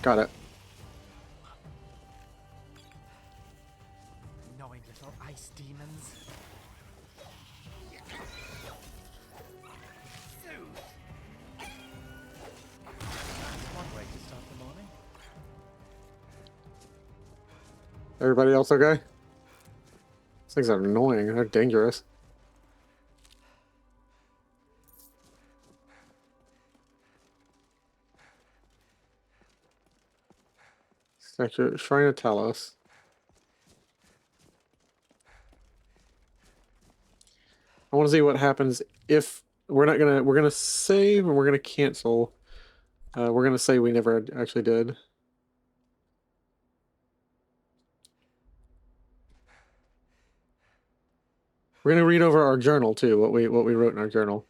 Got it. Knowing little ice demons. That's one way to start the morning. Everybody else okay? These things are annoying. They're dangerous. Statue, Shrine of Talos. I want to see what happens if we're gonna save and we're gonna cancel. We're gonna say we never actually did. We're gonna read over our journal too, what we wrote in our journal.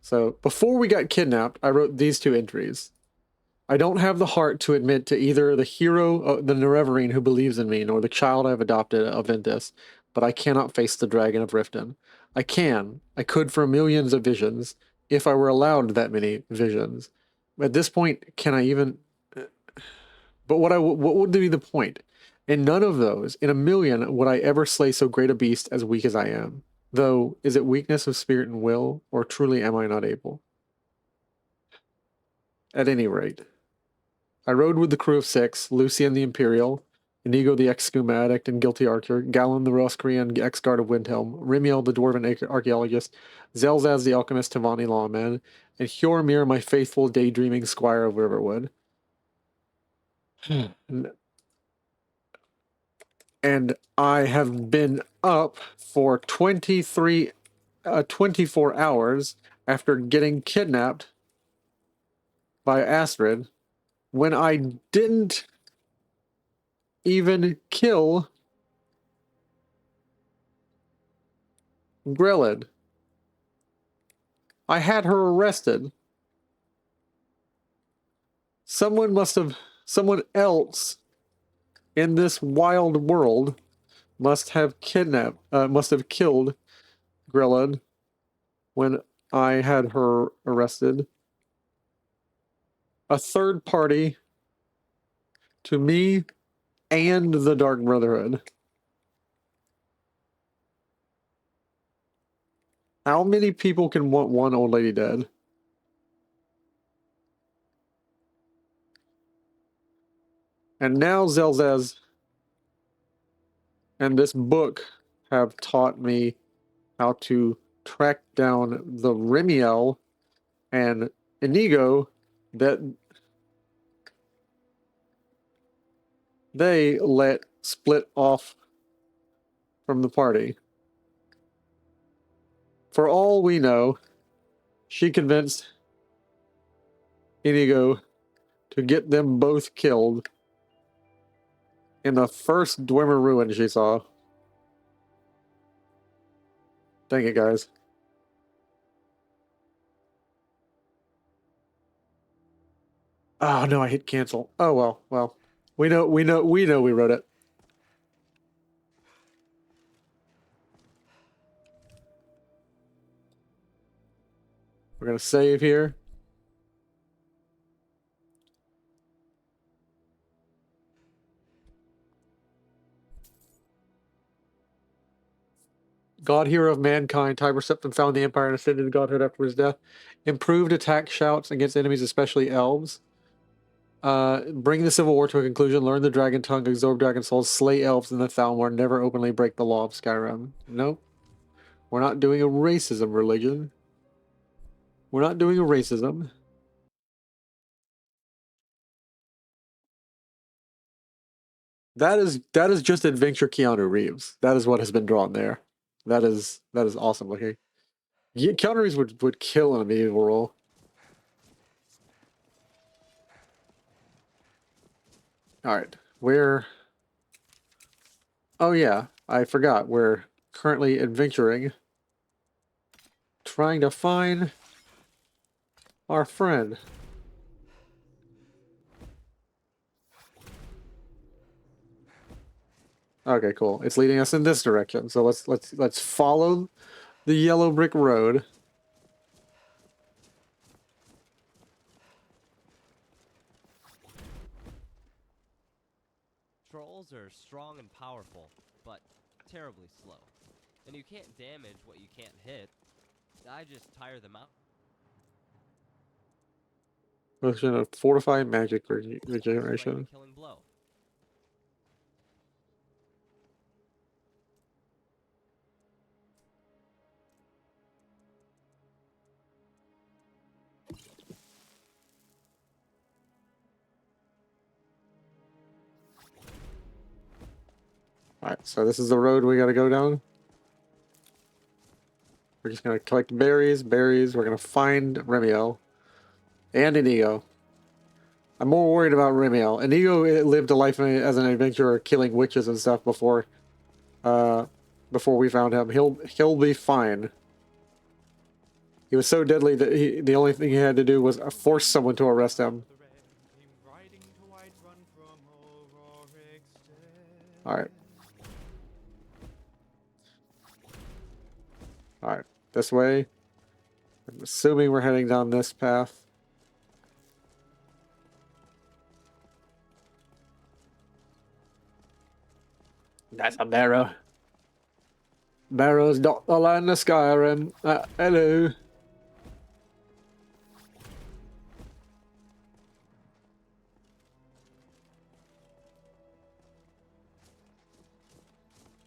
So before we got kidnapped, I wrote these 2 entries. I don't have the heart to admit to either the hero, the Nerevarine who believes in me, nor the child I've adopted, Aventus, but I cannot face the dragon of Riften. I could for millions of visions, if I were allowed that many visions. At this point, can I even... But what would be the point? In none of those, in a million, would I ever slay so great a beast as weak as I am. Though, is it weakness of spirit and will, or truly am I not able? At any rate, I rode with the crew of 6, Lucian the Imperial, Inigo the ex-skooma addict and guilty archer, Galen the Roscrean ex-guard of Windhelm, Rimiel the dwarven archaeologist, Zelzaz the alchemist Tavani lawman, and Hjormir my faithful daydreaming squire of Riverwood. And I have been up for 24 hours after getting kidnapped by Astrid when I didn't even kill Grilled. I had her arrested. Someone else in this wild world must have killed Grilled when I had her arrested. A third party to me and the Dark Brotherhood. How many people can want one old lady dead? And now Zelzaz and this book have taught me how to track down the Rimiel and Inigo that they let split off from the party. For all we know, she convinced Inigo to get them both killed in the first Dwemer ruin she saw. Dang it, guys. Oh no, I hit cancel. Oh well. We know we wrote it. We're gonna save here. God, hero of mankind, Tiber Septim found the Empire and ascended to godhood after his death. Improved attack shouts against enemies, especially elves. Bring the Civil War to a conclusion. Learn the Dragon Tongue, absorb Dragon Souls, slay elves in the Thalmor, never openly break the law of Skyrim. Nope. We're not doing a racism religion. We're not doing a racism. That is just adventure Keanu Reeves. That is what has been drawn there. That is awesome looking. Yeah, Keanu Reeves would kill in a medieval role. Alright, oh yeah, I forgot. We're currently adventuring. Trying to find our friend. Okay, cool. It's leading us in this direction. So let's follow the yellow brick road. Trolls are strong and powerful, but terribly slow. And you can't damage what you can't hit. I just tire them out. Motion of fortify magic Strike the regeneration. killing blow. Alright, so this is the road we gotta go down. We're just gonna collect berries. We're gonna find Remiel. And Inigo. I'm more worried about Remiel. Inigo lived a life as an adventurer, killing witches and stuff before we found him. He'll be fine. He was so deadly that the only thing he had to do was force someone to arrest him. Alright. Alright, this way. I'm assuming we're heading down this path. That's a barrow. Barrows dot the land of Skyrim. Hello.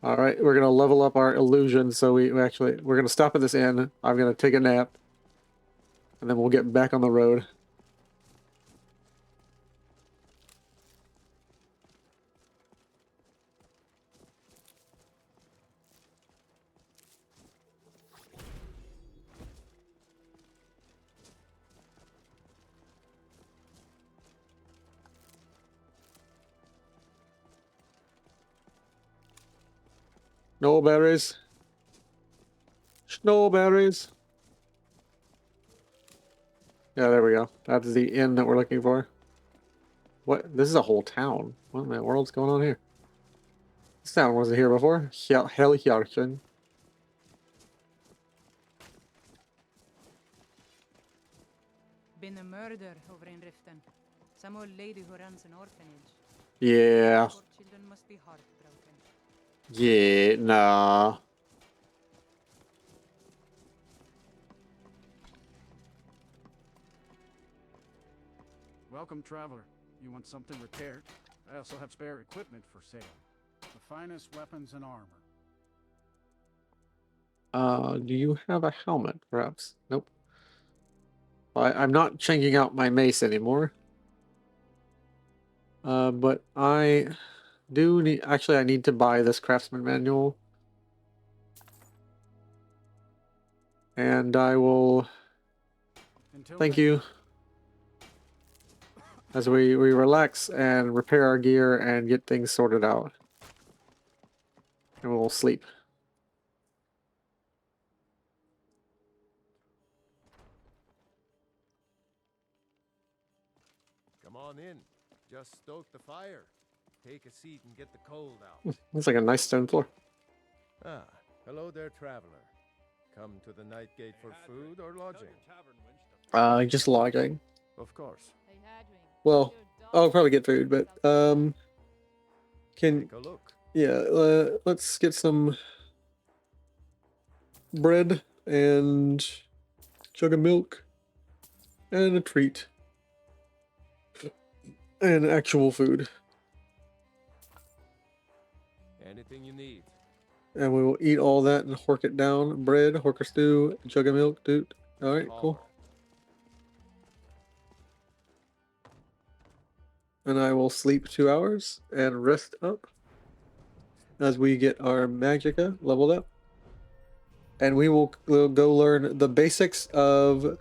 All right, we're gonna level up our illusion. So we're gonna stop at this inn. I'm gonna take a nap, and then we'll get back on the road. Snowberries. Snowberries. Yeah, there we go. That's the inn that we're looking for. What? This is a whole town. What in the world's going on here? This town wasn't here before. Helhjarten. Been a murder over in Riften. Some old lady who runs an orphanage. Yeah. Poor children must be heartbroken. Yeah, nah. Welcome, traveler. You want something repaired? I also have spare equipment for sale. The finest weapons and armor. Do you have a helmet, perhaps? Nope. I'm not changing out my mace anymore. But I do need... Actually, I need to buy this craftsman manual. And I will... Thank you. As we relax and repair our gear and get things sorted out. And we'll sleep. Come on in. Just stoke the fire. Take a seat and get the cold out. Looks like a nice stone floor. Ah, hello there, traveler. Come to the Night Gate for food or lodging? Just lodging. Of course. Well, I'll probably get food, but Take a look. Yeah, let's get some bread and jug of milk and a treat and actual food. Anything you need. And we will eat all that and hork it down. Bread, horker stew, jug of milk, dude. Alright, cool. And I will sleep 2 hours and rest up as we get our magicka leveled up. And we'll go learn the basics of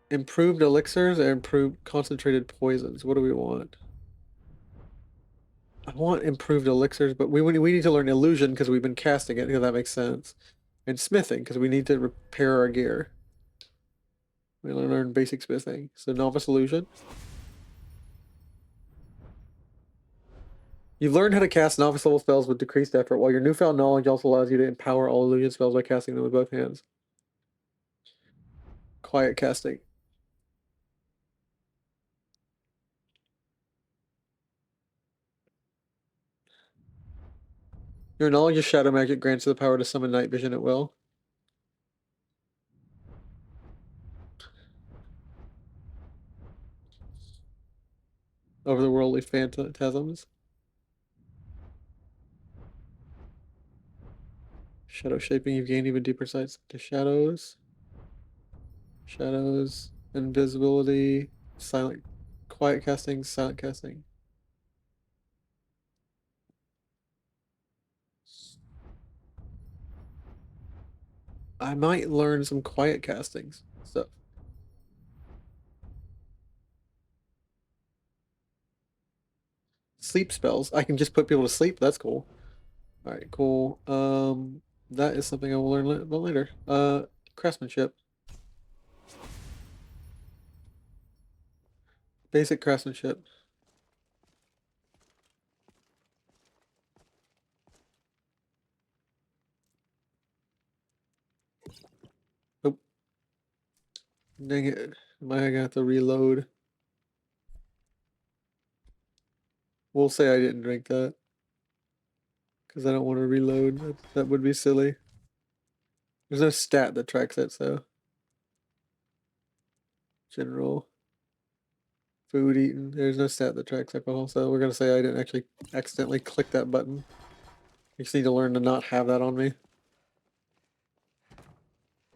improved elixirs and improved concentrated poisons. What do we want? I want improved elixirs, but we need to learn illusion because we've been casting it, if that makes sense. And smithing because we need to repair our gear. We learn basic smithing. So novice illusion. You've learned how to cast novice level spells with decreased effort, while your newfound knowledge also allows you to empower all illusion spells by casting them with both hands. Quiet casting. Your knowledge of shadow magic grants you the power to summon night vision at will. Over the worldly phantasms. Shadow shaping, you've gained even deeper sights to shadows. Shadows, invisibility, silent, quiet casting, silent casting. I might learn some quiet castings stuff. Sleep spells. I can just put people to sleep. That's cool. All right, cool. That is something I will learn about later. Craftsmanship. Basic craftsmanship. Oh. Dang it. Am I gonna have to reload? We'll say I didn't drink that. Because I don't want to reload. That would be silly. There's no stat that tracks it, so. General. Food eaten. There's no stat that tracks alcohol, so we're gonna say I didn't actually accidentally click that button. I just need to learn to not have that on me.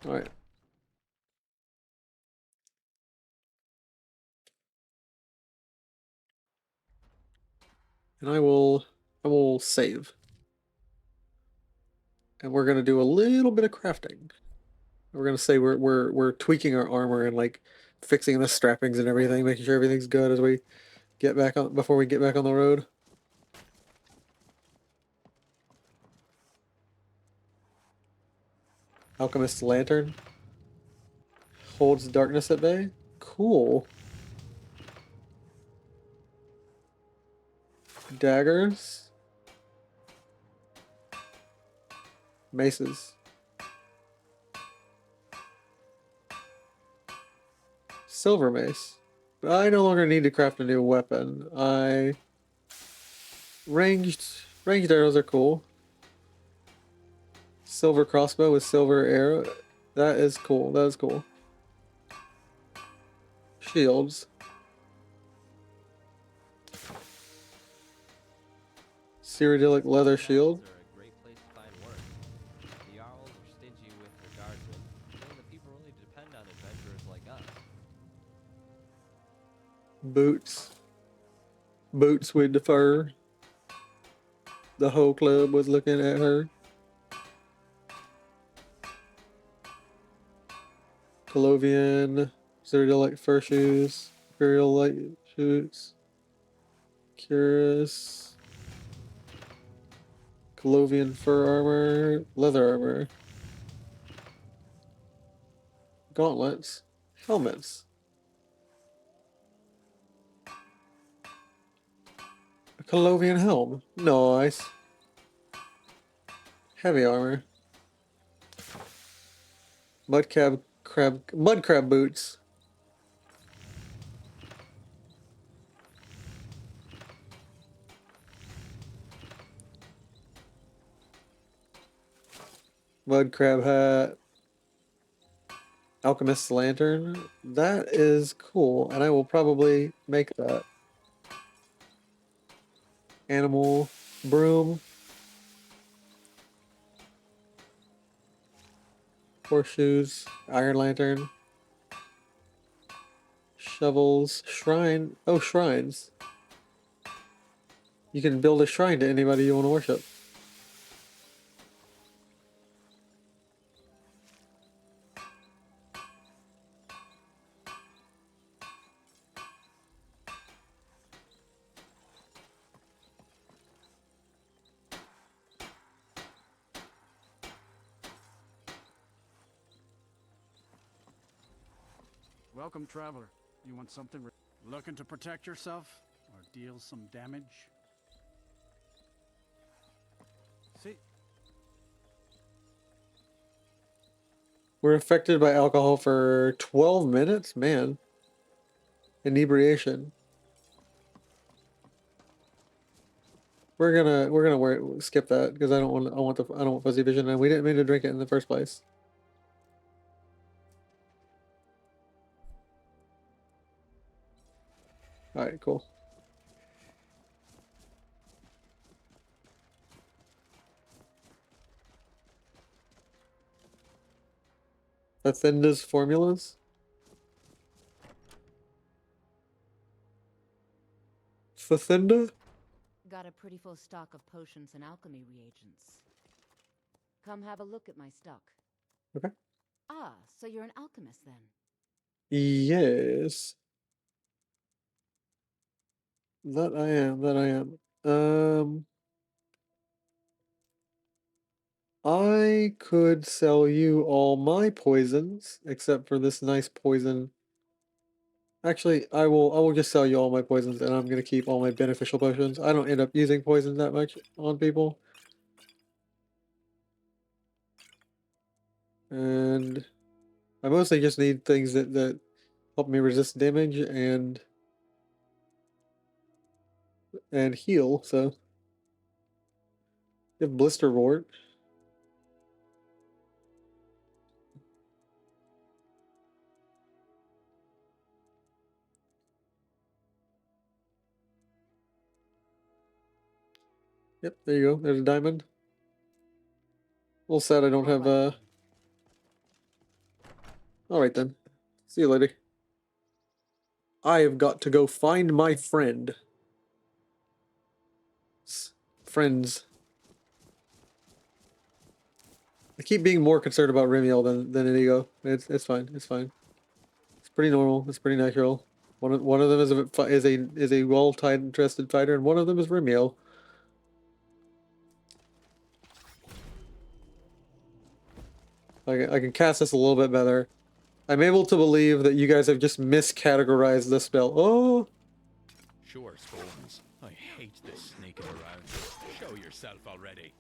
Alright. And I will save. And we're gonna do a little bit of crafting. We're gonna say we're tweaking our armor and like fixing the strappings and everything, making sure everything's good as we get back on before we get back on the road. Alchemist's lantern holds darkness at bay. Cool. Daggers. Maces. Silver mace. But I no longer need to craft a new weapon. Ranged arrows are cool. Silver crossbow with silver arrow. That is cool. That is cool. Shields. Cyrodiilic leather shield. Are a great place to find work. The Jarls are stingy with their guardsmen, saying the people really depend on adventurers like us. Boots. Boots with the fur. The whole club was looking at her. Colovian. Cyrodiilic fur shoes. Imperial light shoes. Curious. Colovian fur armor. Leather armor. Gauntlets. Helmets. A Colovian helm. Nice. Heavy armor. Mud crab boots. Mud crab hat. Alchemist's lantern. That is cool, and I will probably make that. Animal broom. Horseshoes. Iron lantern. Shovels. Shrine. Oh, shrines. You can build a shrine to anybody you want to worship. Welcome, traveler. You want something? Looking to protect yourself or deal some damage? See, We're affected by alcohol for 12 minutes? Man. Inebriation. We're gonna skip that because I don't want fuzzy vision, and we didn't mean to drink it in the first place. Alright, cool. Athenda's formulas? Fathenda? Got a pretty full stock of potions and alchemy reagents. Come have a look at my stock. Okay. Ah, so you're an alchemist then? Yes. That I am. I could sell you all my poisons, except for this nice poison. Actually, I will just sell you all my poisons, and I'm gonna keep all my beneficial potions. I don't end up using poison that much on people. And I mostly just need things that help me resist damage and heal, so you have blister wart. Yep, there you go. There's a diamond. A little sad I don't have Alright then. See you later. I have got to go find my friend. Friends. I keep being more concerned about Remiel than Inigo. It's fine. It's fine. It's pretty normal. It's pretty natural. One of them is a well-tied, trusted fighter, and one of them is Remiel. I can cast this a little bit better. I'm able to believe that you guys have just miscategorized the spell. Oh! Sure, Spoons. I hate this sneaking around. Show yourself already.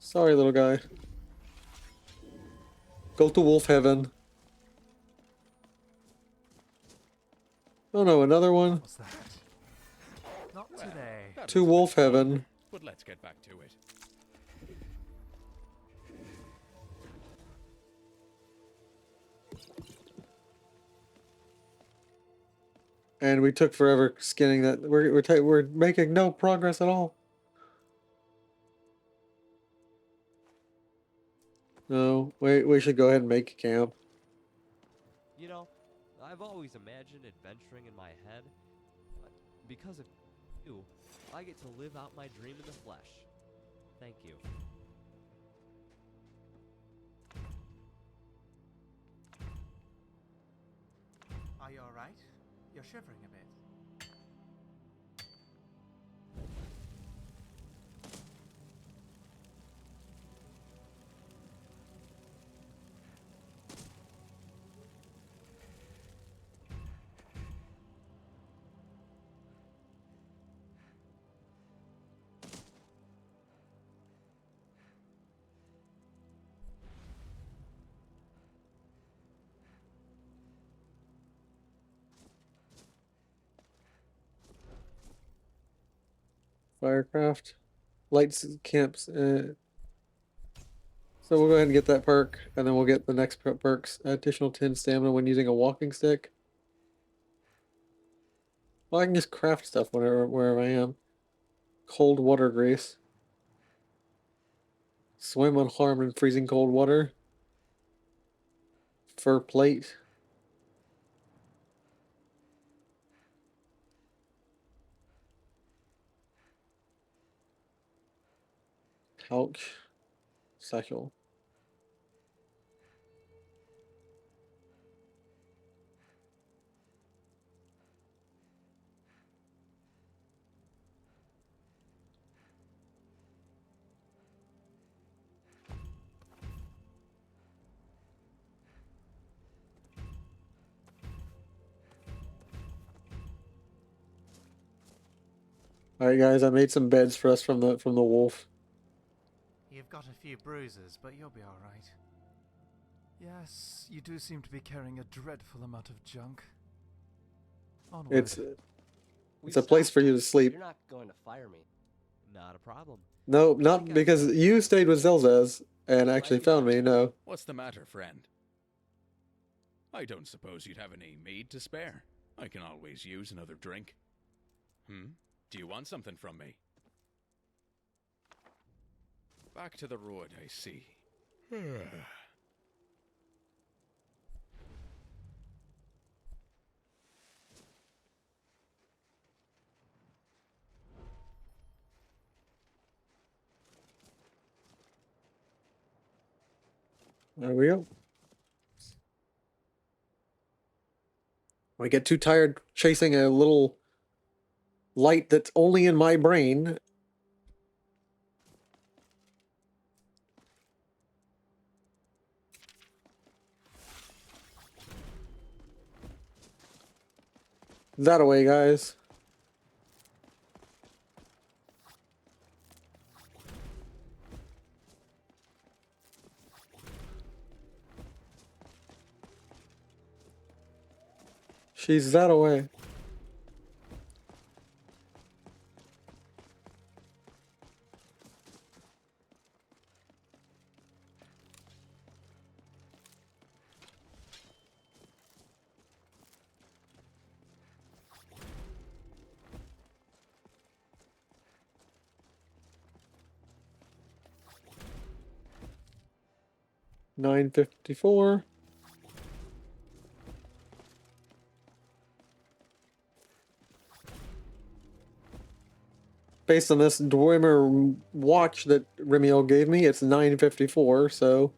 Sorry, little guy. Go to Wolf Heaven. Oh no, another one? What's that? Not today. To Wolf Heaven. But let's get back to it. And we took forever skinning that. We're making no progress at all. No, we should go ahead and make camp. You know, I've always imagined adventuring in my head, but because of you, I get to live out my dream in the flesh. Thank you. Are you alright? You're shivering a bit. Firecraft. Lights camps. So we'll go ahead and get that perk, and then we'll get the next perks. Additional 10 stamina when using a walking stick. Well, I can just craft stuff wherever I am. Cold water grace. Swim unharmed in freezing cold water. Fur plate. Pouch. Satchel. All right, guys, I made some beds for us from the wolf. You've got a few bruises, but you'll be all right. Yes, you do seem to be carrying a dreadful amount of junk. Onward. It's a place for you to sleep. You're not going to fire me. Not a problem. No, not because you stayed with Zelzaz and actually found me. No. What's the matter, friend? I don't suppose you'd have any mead to spare. I can always use another drink. Do you want something from me? Back to the road, I see. There we go. I get too tired chasing a little light that's only in my brain. That away, guys. She's that away. $9.54. Based on this Dwemer watch that Remiel gave me, it's $9.54, so...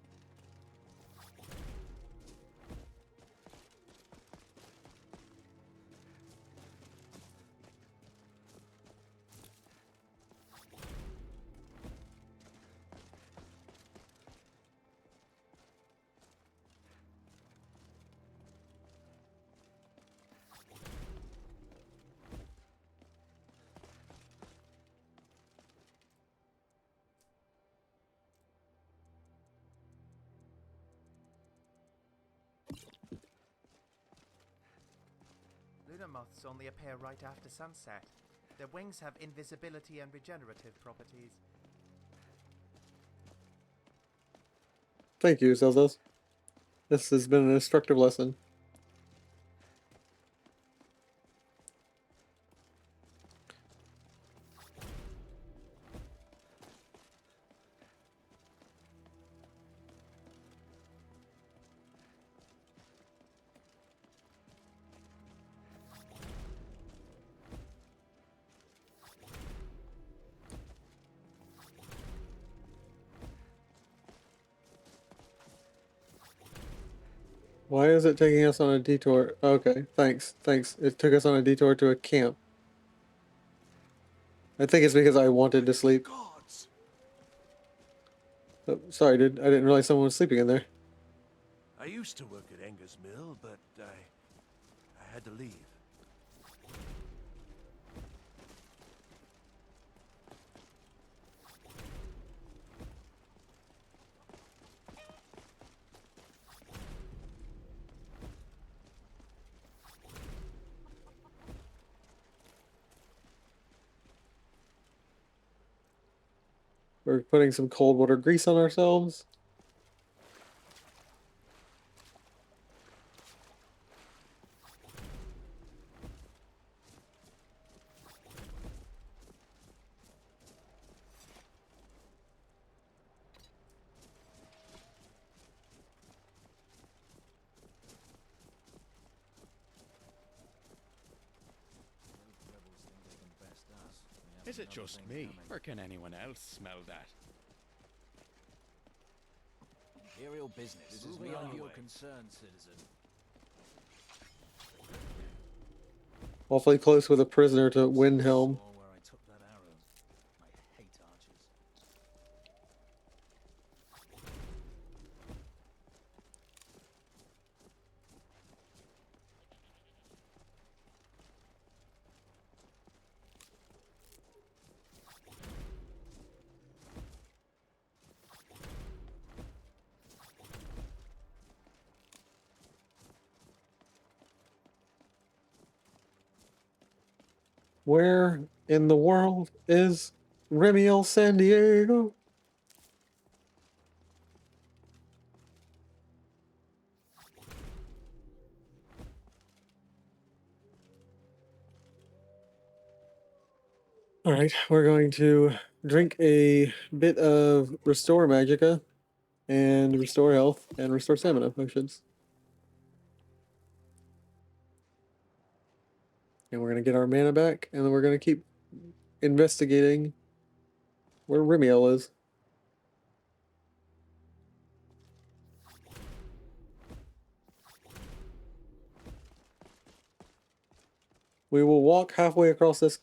Lunar moths only appear right after sunset. Their wings have invisibility and regenerative properties. Thank you, Zelzas. This has been an instructive lesson. Why is it taking us on a detour? Okay, thanks. It took us on a detour to a camp. I think it's because I wanted to sleep. Oh, sorry, dude. I didn't realize someone was sleeping in there. I used to work at Enger's Mill, but I had to leave. We're putting some cold water grease on ourselves. Is it just me, or can anyone else smell that? Imperial business. This is beyond your concern, citizen. Awfully close with a prisoner to Windhelm. Where I took that arrow. I hate archers. Where in the world is Remiel San Diego? All right, we're going to drink a bit of Restore Magica and Restore Health and Restore Stamina potions. And we're going to get our mana back, and then we're going to keep investigating where Remiel is. We will walk halfway across this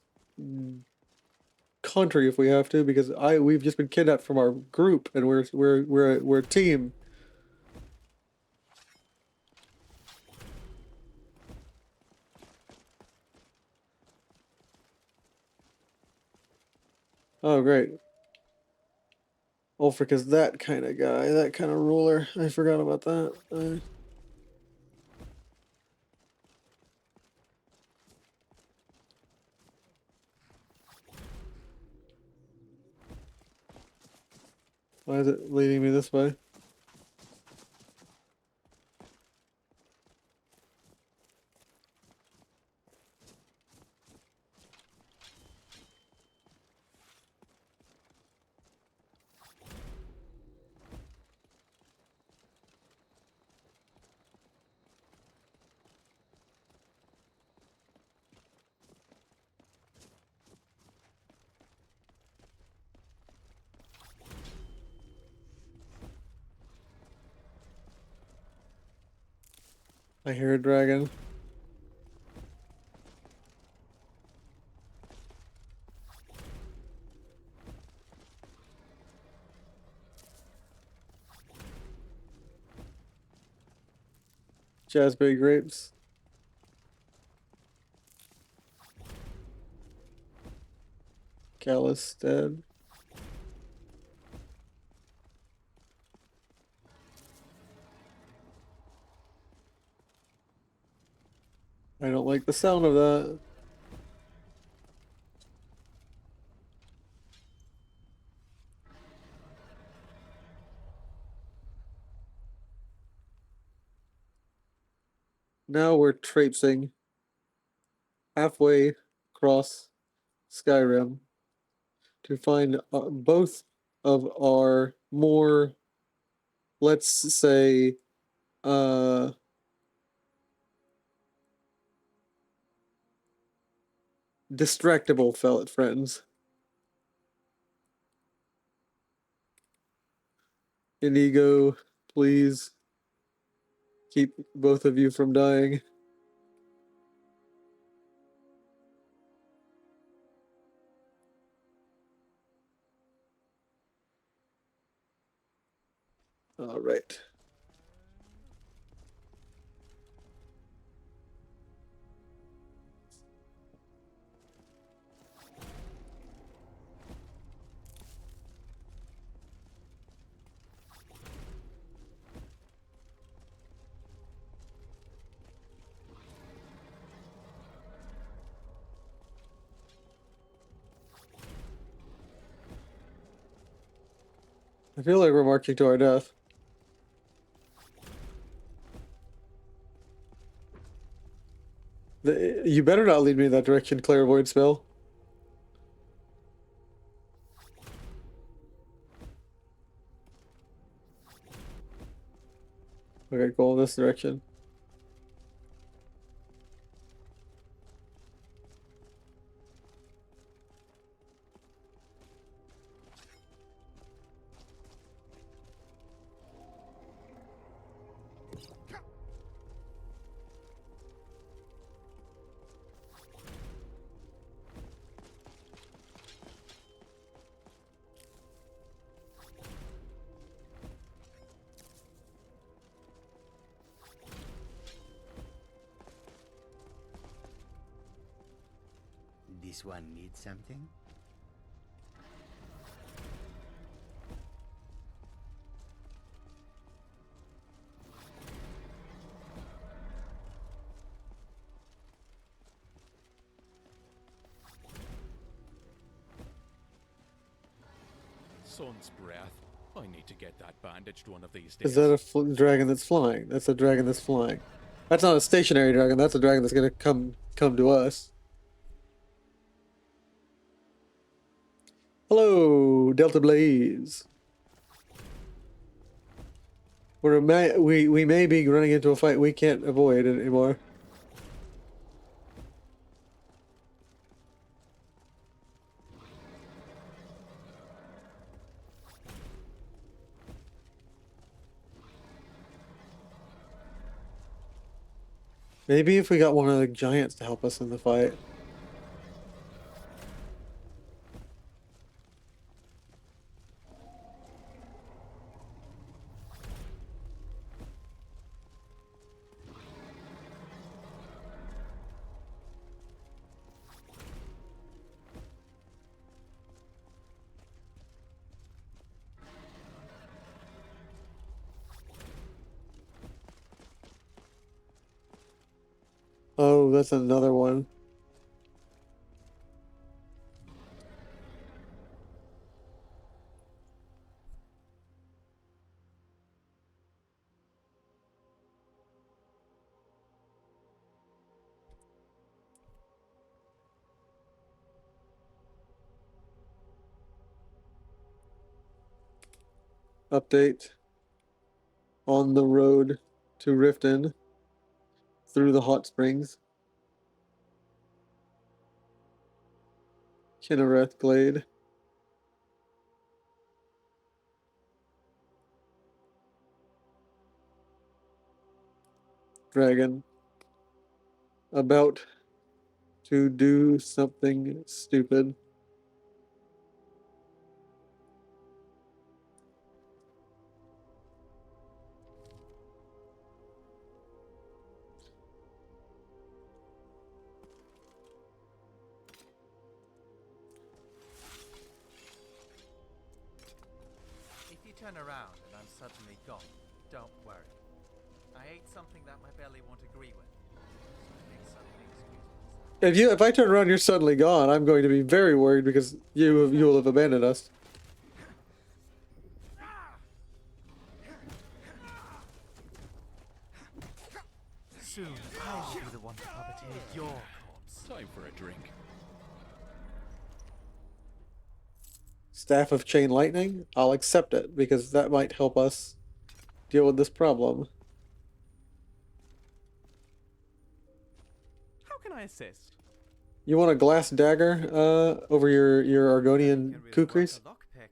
country if we have to, because we've just been kidnapped from our group, and we're a team. Oh, great. Ulfric is that kind of guy, that kind of ruler. I forgot about that. Why is it leading me this way? I hear a dragon. Jazzberry grapes. Callus dead. I don't like the sound of that. Now we're traipsing halfway across Skyrim to find both of our more, let's say, distractible friends. Inigo, please keep both of you from dying. All right. I feel like we're marching to our death. You better not lead me in that direction, clairvoyant spell. Okay, go in this direction. This one needs something? Sun's breath. I need to get that bandaged one of these Is days. that a dragon that's flying? That's a dragon that's flying. That's not a stationary dragon. That's a dragon that's gonna come to us. Hello, Delta Blaze. We may be running into a fight we can't avoid anymore. Maybe if we got one of the giants to help us in the fight. Oh, that's another one. Update. On the road to Riften through the hot springs. Kinnereth Glade. Dragon. About to do something stupid. If you turn around and I'm suddenly gone, don't worry. I ate something that my belly won't agree with. So I make suddenly excuses. If I turn around, you're suddenly gone. I'm going to be very worried because you will have abandoned us. Soon I will be the one to puppeteer your corpse. Time for a drink. Staff of Chain Lightning? I'll accept it because that might help us deal with this problem. How can I assist? You want a glass dagger over your Argonian kukris? A lockpick.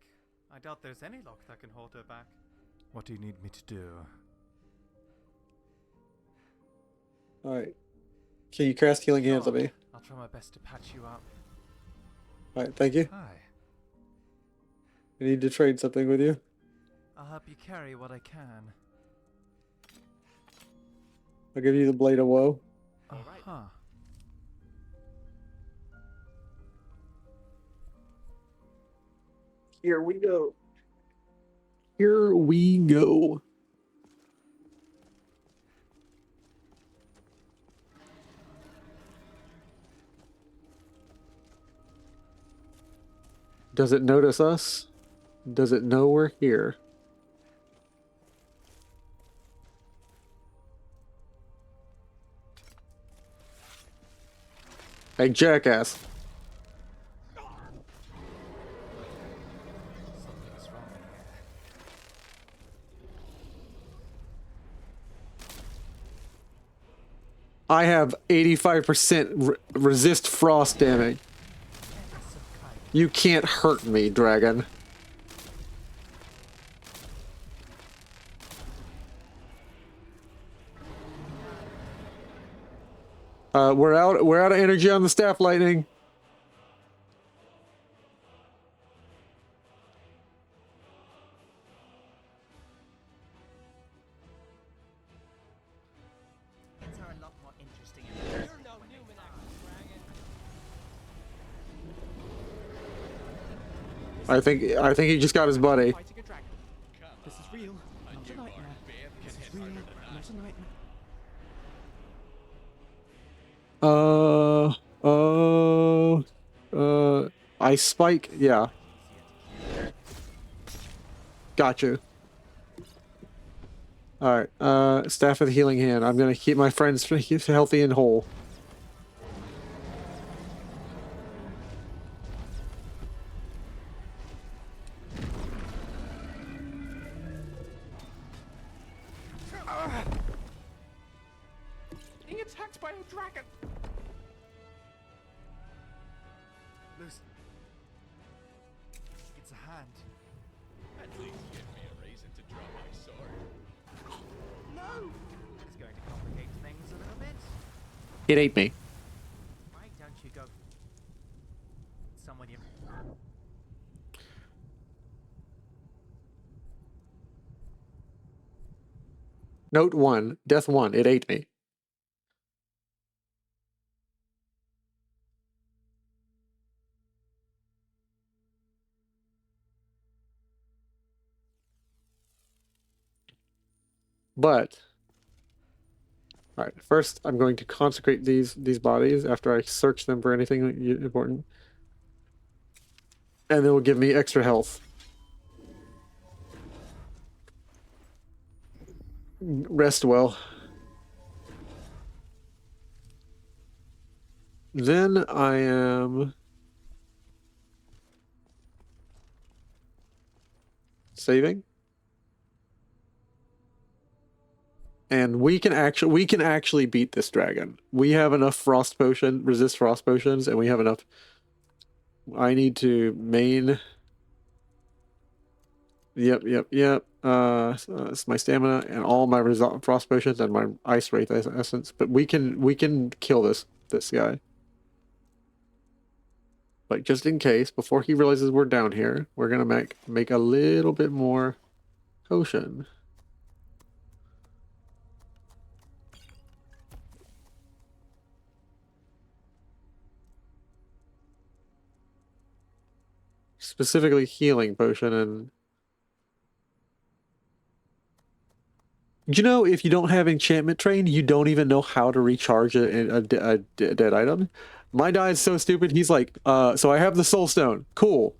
I doubt there's any lock that can hold her back. What do you need me to do? Alright. Can you cast Healing Hands on me? I'll try my best to patch you up. Alright, thank you. Hi. I need to trade something with you. I'll help you carry what I can. I'll give you the Blade of Woe. Uh-huh. Here we go. Here we go. Does it notice us? Does it know we're here? Hey, jackass. Something's wrong in here. I have 85% resist frost damage. You can't hurt me, dragon. We're out of energy on the staff lightning. Things are a lot more interesting. You're no Numenax, dragon. I think he just got his buddy. This is real, not a nightmare. This is real, not a nightmare. I spike, yeah. Got you. Alright, Staff of the Healing Hand. I'm gonna keep my friends healthy and whole. Being attacked by a dragon. Lucy. It's a hand. At least give me a reason to draw my sword. No! It's going to complicate things a little bit. It ate me. Why don't you go... someone you... Note 1. Death 1. It ate me. But, alright, first I'm going to consecrate these bodies after I search them for anything important. And it will give me extra health. Rest well. Then I am saving. And we can actually beat this dragon. We have enough resist frost potions, and we have enough. I need to main. Yep. It's my stamina and all my frost potions and my ice wraith essence. But we can kill this guy. Like, just in case, before he realizes we're down here, we're gonna make a little bit more potion. Specifically healing potion. And you know, if you don't have enchantment train, you don't even know how to recharge a dead item. My guy is so stupid. He's like, so I have the soul stone. Cool.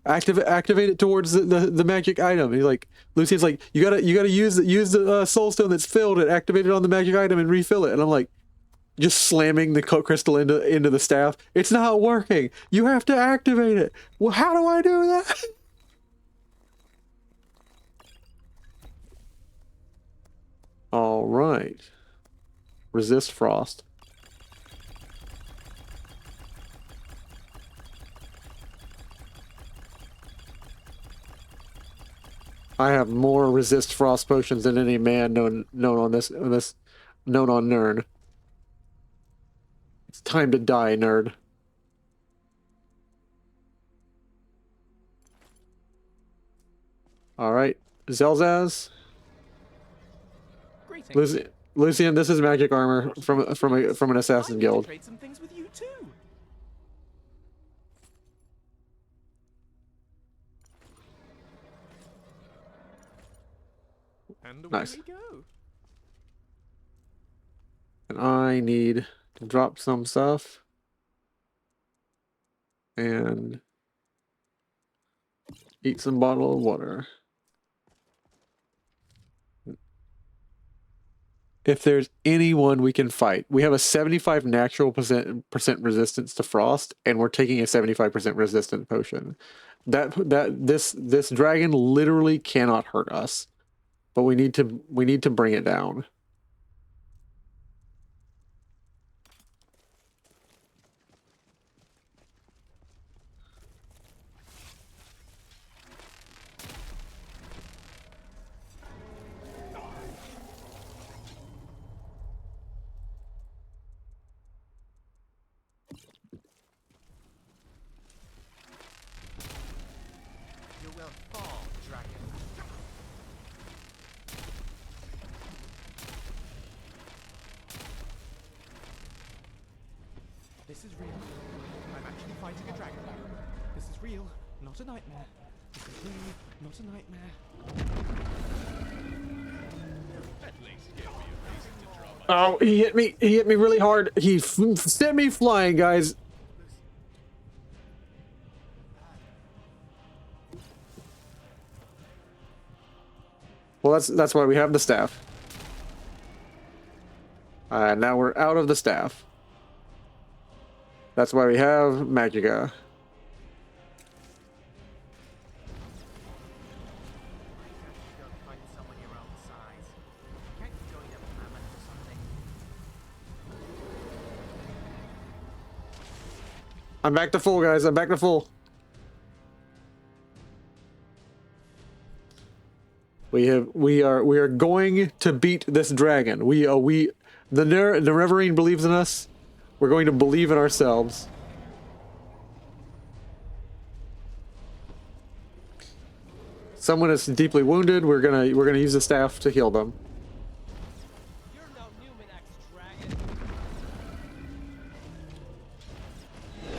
Activate it towards the magic item. He's like, Lucian's like, you gotta use the soul stone that's filled and activate it on the magic item and refill it. And I'm like, just slamming the crystal into the staff. It's not working. You have to activate it. Well, how do I do that? All right. Resist frost. I have more resist frost potions than any man known on Nern. It's time to die, nerd. All right, Zelzaz. Lucian, this is magic armor from an assassin guild. Trade some things with you too. And away Nice. we go. And I need to drop some stuff. And eat some bottle of water. If there's anyone we can fight, we have a 75 natural percent resistance to frost, and we're taking a 75% resistant potion. This dragon literally cannot hurt us, but we need to bring it down. You will fall, dragon. This is real. I'm actually fighting a dragon. This is real, not a nightmare. This is real, not a nightmare. At least give me a reason to draw my Oh, he hit me! He hit me really hard. He sent me flying, guys. Well, that's why we have the staff. Now we're out of the staff. That's why we have Magica. I'm back to full, guys. I'm back to full. We are going to beat this dragon. The Reverend believes in us. We're going to believe in ourselves. Someone is deeply wounded. We're gonna use the staff to heal them.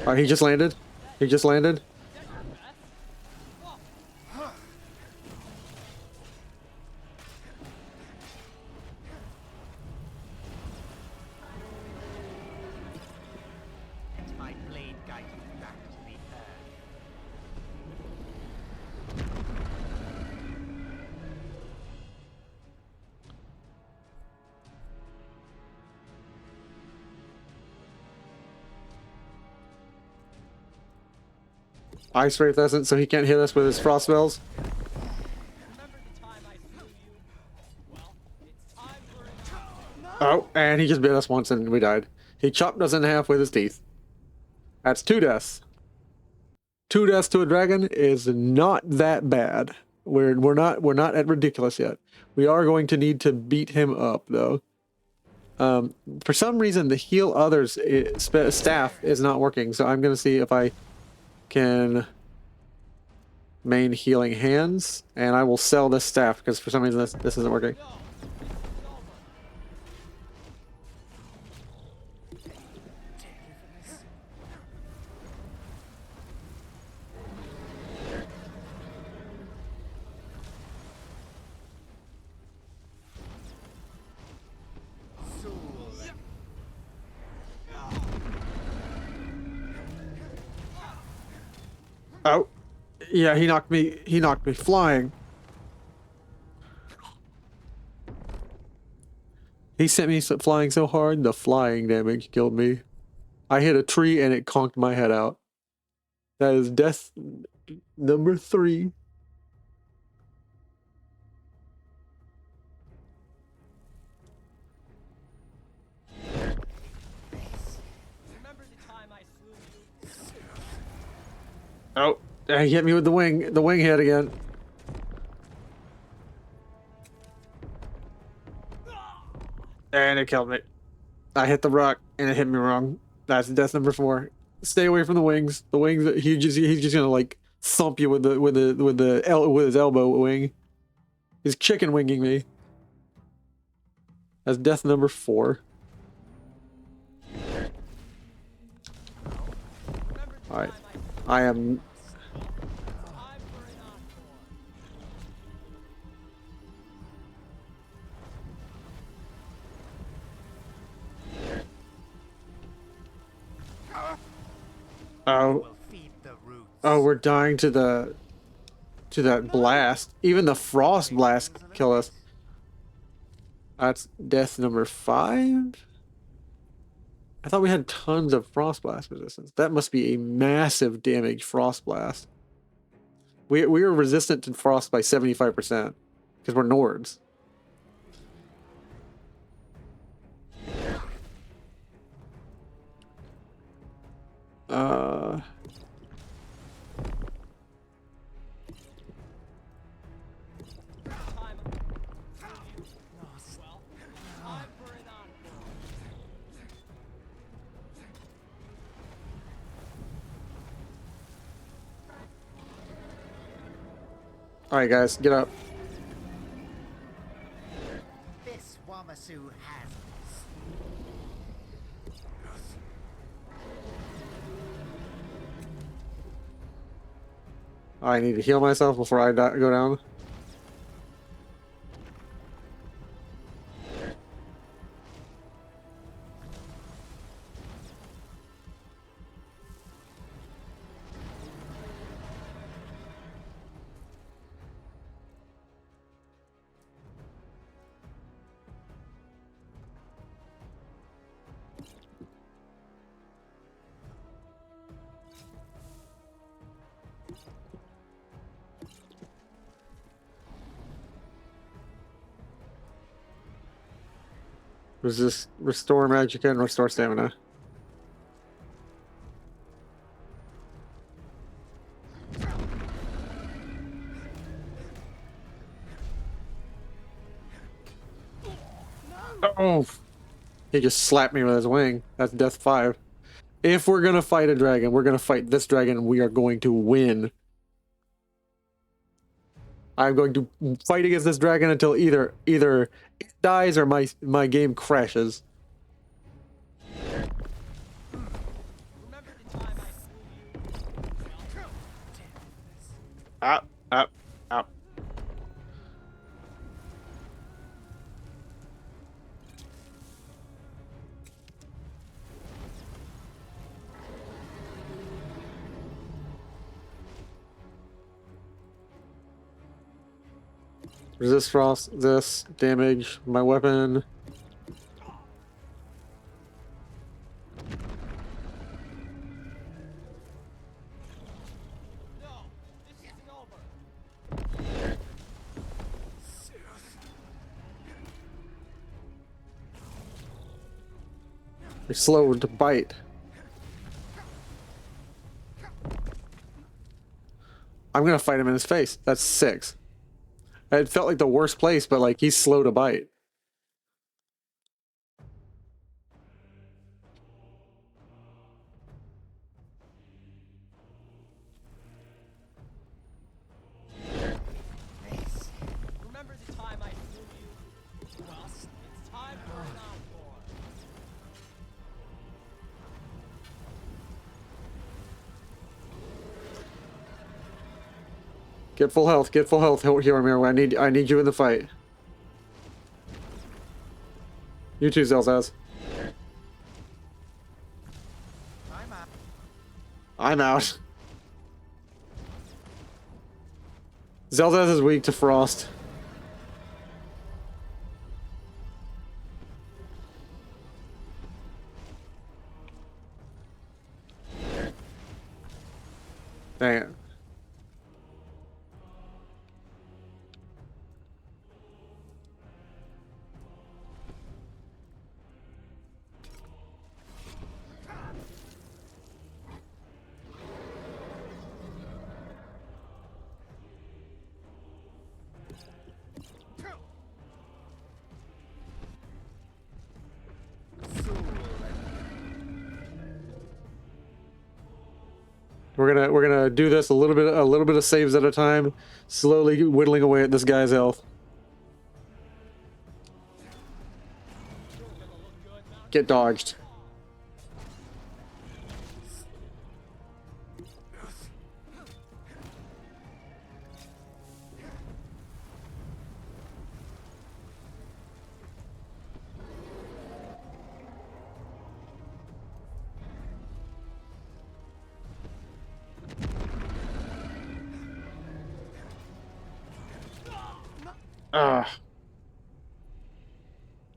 Alright, he just landed. He just landed. My blade guide you back to the earth. Ice Wraith doesn't, so he can't hit us with his frost spells. Oh, and he just bit us once and we died. He chopped us in half with his teeth. That's 2 deaths. 2 deaths to a dragon is not that bad. We're not at ridiculous yet. We are going to need to beat him up though. For some reason, the heal others staff is not working, so I'm going to see if I can main healing hands, and I will sell this staff because for some reason this isn't working. Oh, yeah, he knocked me flying. He sent me flying so hard, the flying damage killed me. I hit a tree and it conked my head out. That is death number 3. Oh, he hit me with the wing hit again. And it killed me. I hit the rock and it hit me wrong. That's death number 4. Stay away from the wings. The wings, he's just gonna like thump you with his elbow wing. He's chicken winging me. That's death number 4. Alright. I am... Oh, we're dying to that blast. Even the frost blast kill us. That's death number 5? I thought we had tons of frost blast resistance. That must be a massive damage frost blast. We are resistant to frost by 75% because we're Nords. Alright guys, get up. This Wamasu has I need to heal myself before I go down. Resist, restore magic and restore stamina. Oh, he just slapped me with his wing. That's death 5. If we're gonna fight a dragon, we're gonna fight this dragon and we are going to win. I'm going to fight against this dragon until either it dies or my game crashes. Up, up, up. Resist frost, this, damage, my weapon. You're slow to bite. I'm gonna fight him in his face. That's 6. It felt like the worst place, but like he's slow to bite. Remember the time I flew you? Well, it's time for an encore. Get full health. Get full health, Hiramir. I need you in the fight. You too, Zelzaz. I'm out. Zelzaz is weak to frost. Dang it. We're gonna do this a little bit of saves at a time, slowly whittling away at this guy's health. Get dodged.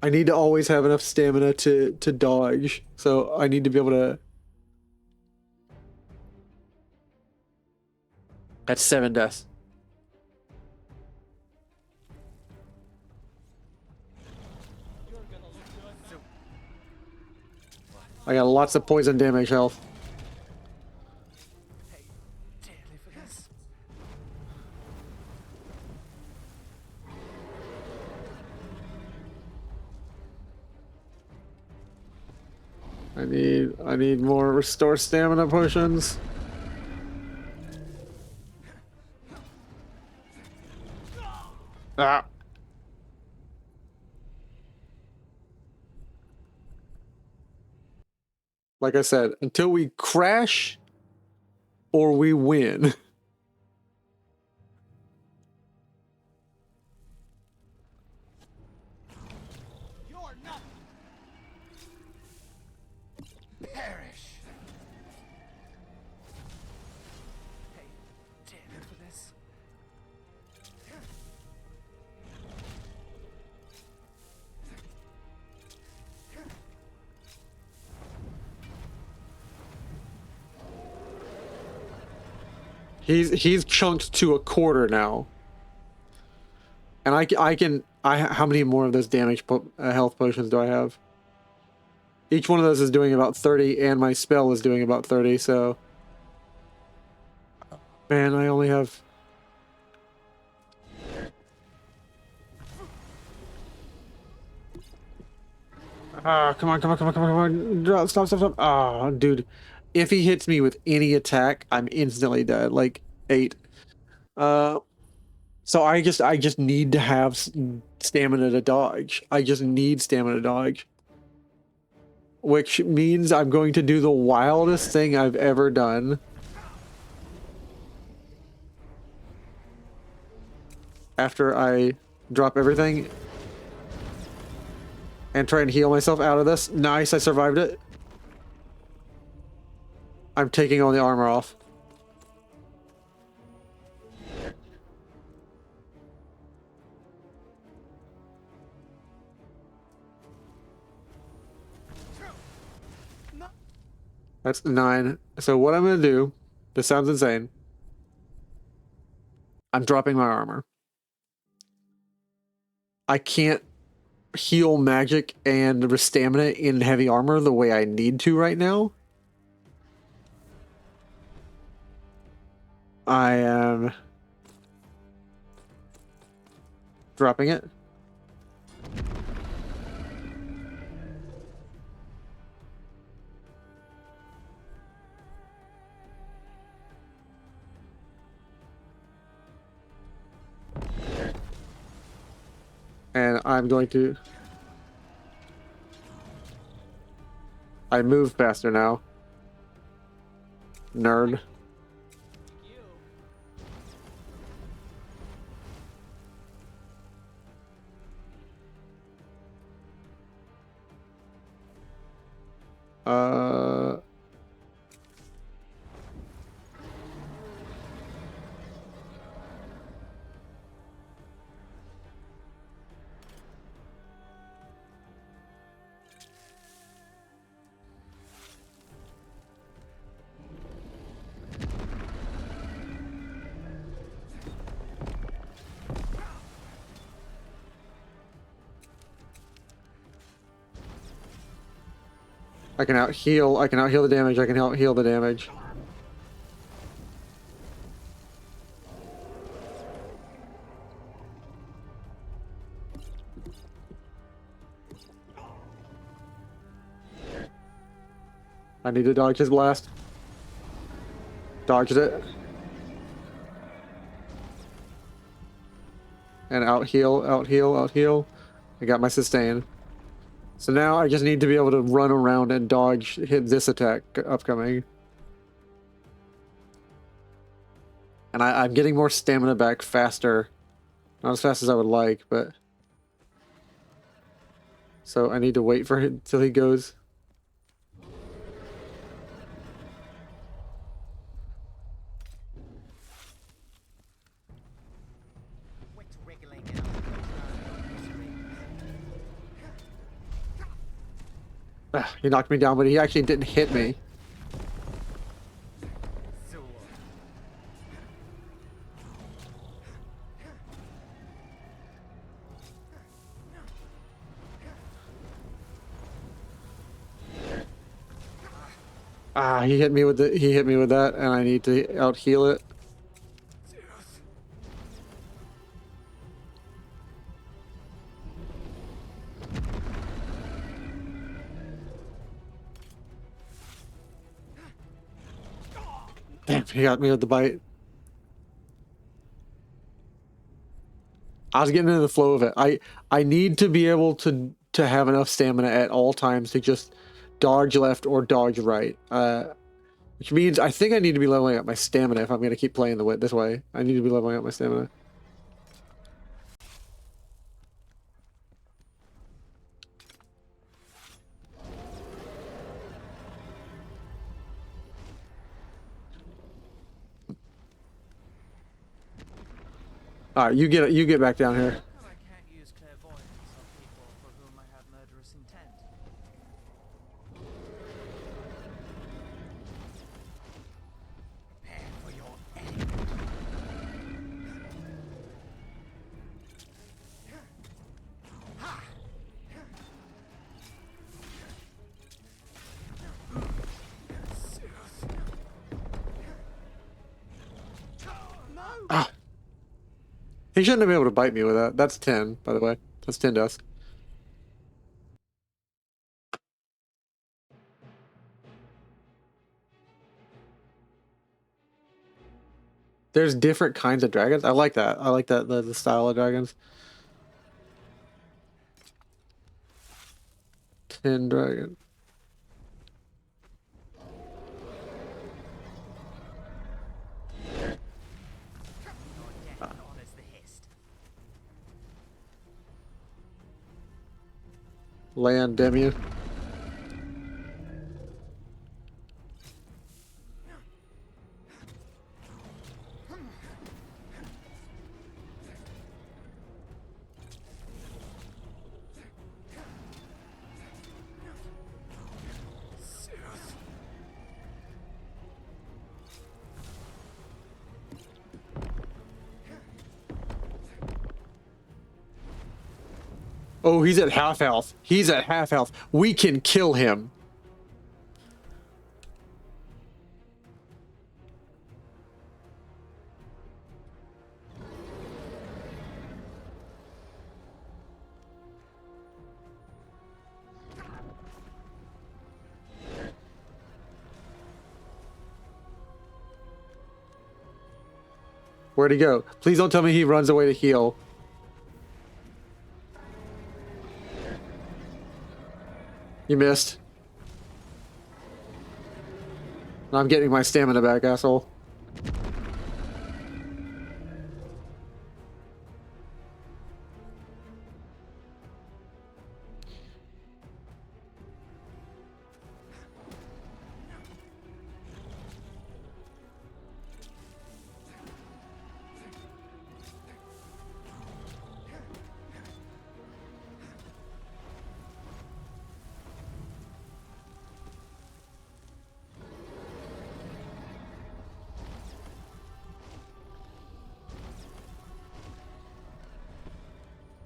I need to always have enough stamina to dodge, so I need to be able to. That's 7 deaths. I got lots of poison damage health. I need more restore stamina potions. Ah. Like I said, until we crash or we win. He's chunked to a quarter now, and I How many more of those health potions do I have? Each one of those is doing about 30, and my spell is doing about 30, so... Man, I only have... Ah, come on, come on, come on, come on, come on. Stop, stop, stop. Ah, dude. If he hits me with any attack, I'm instantly dead. Like, 8. So I just need to have stamina to dodge. I just need stamina to dodge. Which means I'm going to do the wildest thing I've ever done. After I drop everything and try and heal myself out of this. Nice, I survived it. I'm taking all the armor off. That's 9. So what I'm going to do, this sounds insane. I'm dropping my armor. I can't heal magic and stamina in heavy armor the way I need to right now. I am dropping it. And I'm going to... I move faster now. Nerd. I can out heal the damage, I can out heal the damage. I need to dodge his blast. Dodged it. And out heal, out heal, out heal. I got my sustain. So now I just need to be able to run around and dodge hit this attack upcoming. And I'm getting more stamina back faster. Not as fast as I would like, but... So I need to wait for him till he goes. He knocked me down, but he actually didn't hit me. He hit me with that, and I need to out heal it. Damn, he got me with the bite. I was getting into the flow of it. I need to be able to have enough stamina at all times to just dodge left or dodge right. Which means I think I need to be leveling up my stamina if I'm going to keep playing this way. I need to be leveling up my stamina. All right, you get back down here. I can't use clairvoyance on people for whom I have murderous intent. Prepare for your end. He shouldn't have been able to bite me with that. That's 10, by the way. That's 10 dust. There's different kinds of dragons. I like that. I like that the style of dragons. 10 dragon. Land Demu. Oh, he's at half health. He's at half health. We can kill him. Where'd he go? Please don't tell me he runs away to heal. You missed. I'm getting my stamina back, asshole.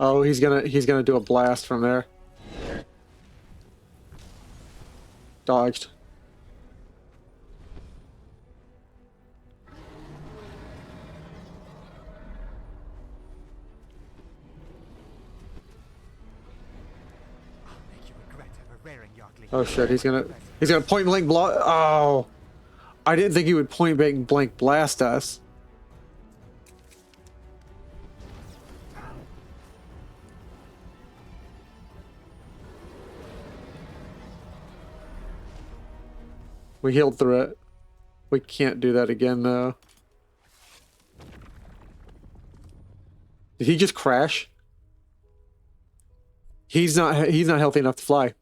Oh, he's gonna do a blast from there. Dodged. Oh shit, he's gonna point blank block. Oh, I didn't think he would point blank blast us. We healed through it. We can't do that again though. Did he just crash? He's not healthy enough to fly.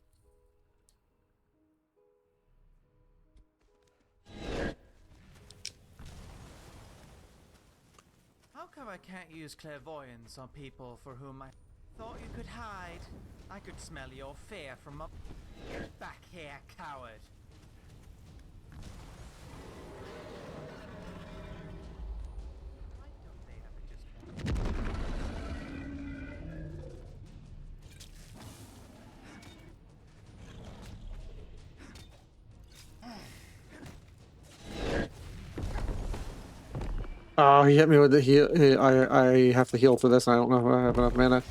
How come I can't use clairvoyance on people for whom I thought you could hide? I could smell your fear from up. Get back here, coward. Oh, he hit me with the heal. I have to heal for this. And I don't know if I have enough mana.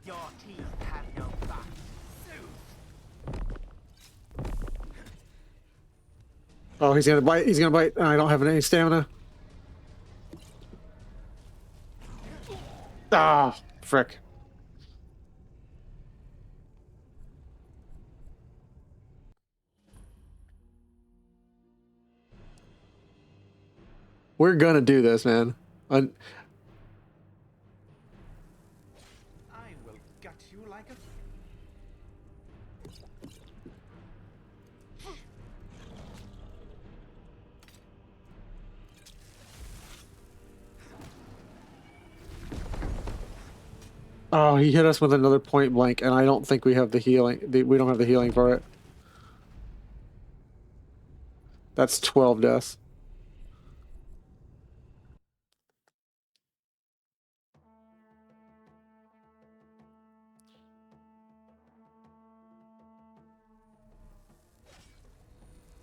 Your teeth have no back. Oh, he's gonna bite. He's gonna bite. I don't have any stamina. Ah, frick. We're gonna do this, man. I will gut you like a. Oh, he hit us with another point blank, and I don't think we have the healing. We don't have the healing for it. That's 12 deaths.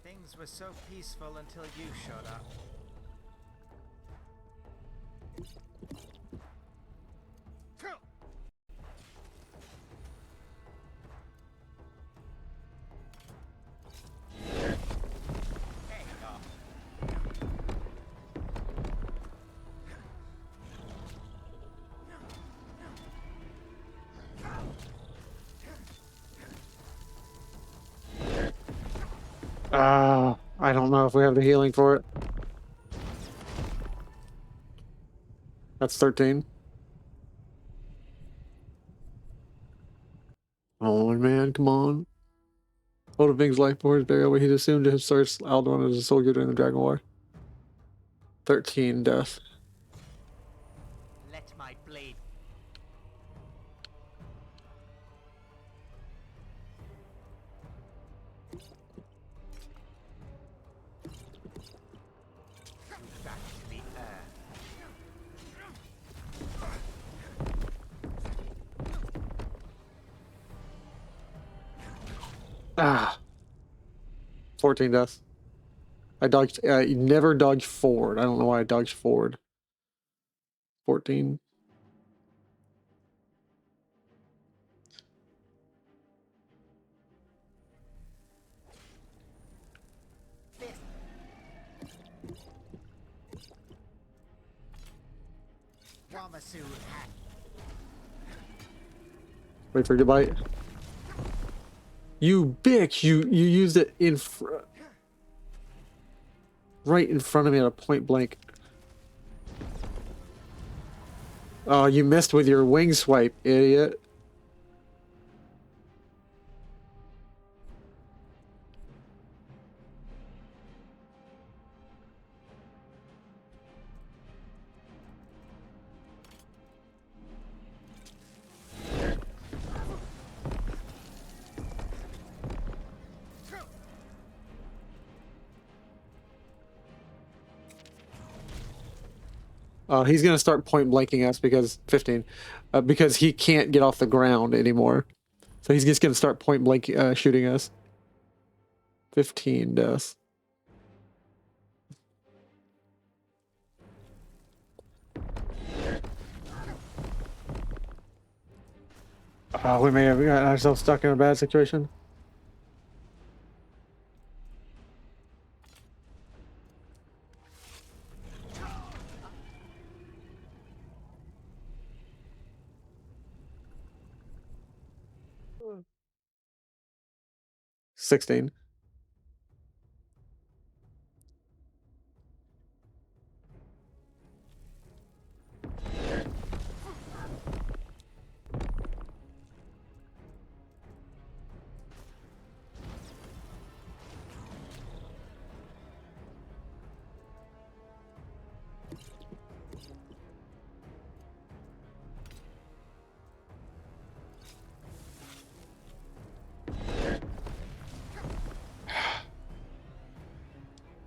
Things were so peaceful until you showed up. I don't know if we have the healing for it. That's 13. Oh man, come on. Odoving's life before his burial, where he's assumed to have served Alduin as a soldier during the Dragon War. 13 death. Let my blade. Back to the earth. Ah. 14 deaths. I dodged, never dodged forward. I don't know why I dodged forward. 14. Wait for your bite. You bitch! You used it in right in front of me at a point blank. Oh, you missed with your wing swipe, idiot. He's gonna start point blanking us because 15, because he can't get off the ground anymore. So he's just gonna start point blank shooting us. 15 deaths. We may have gotten ourselves stuck in a bad situation. Hmm. 16.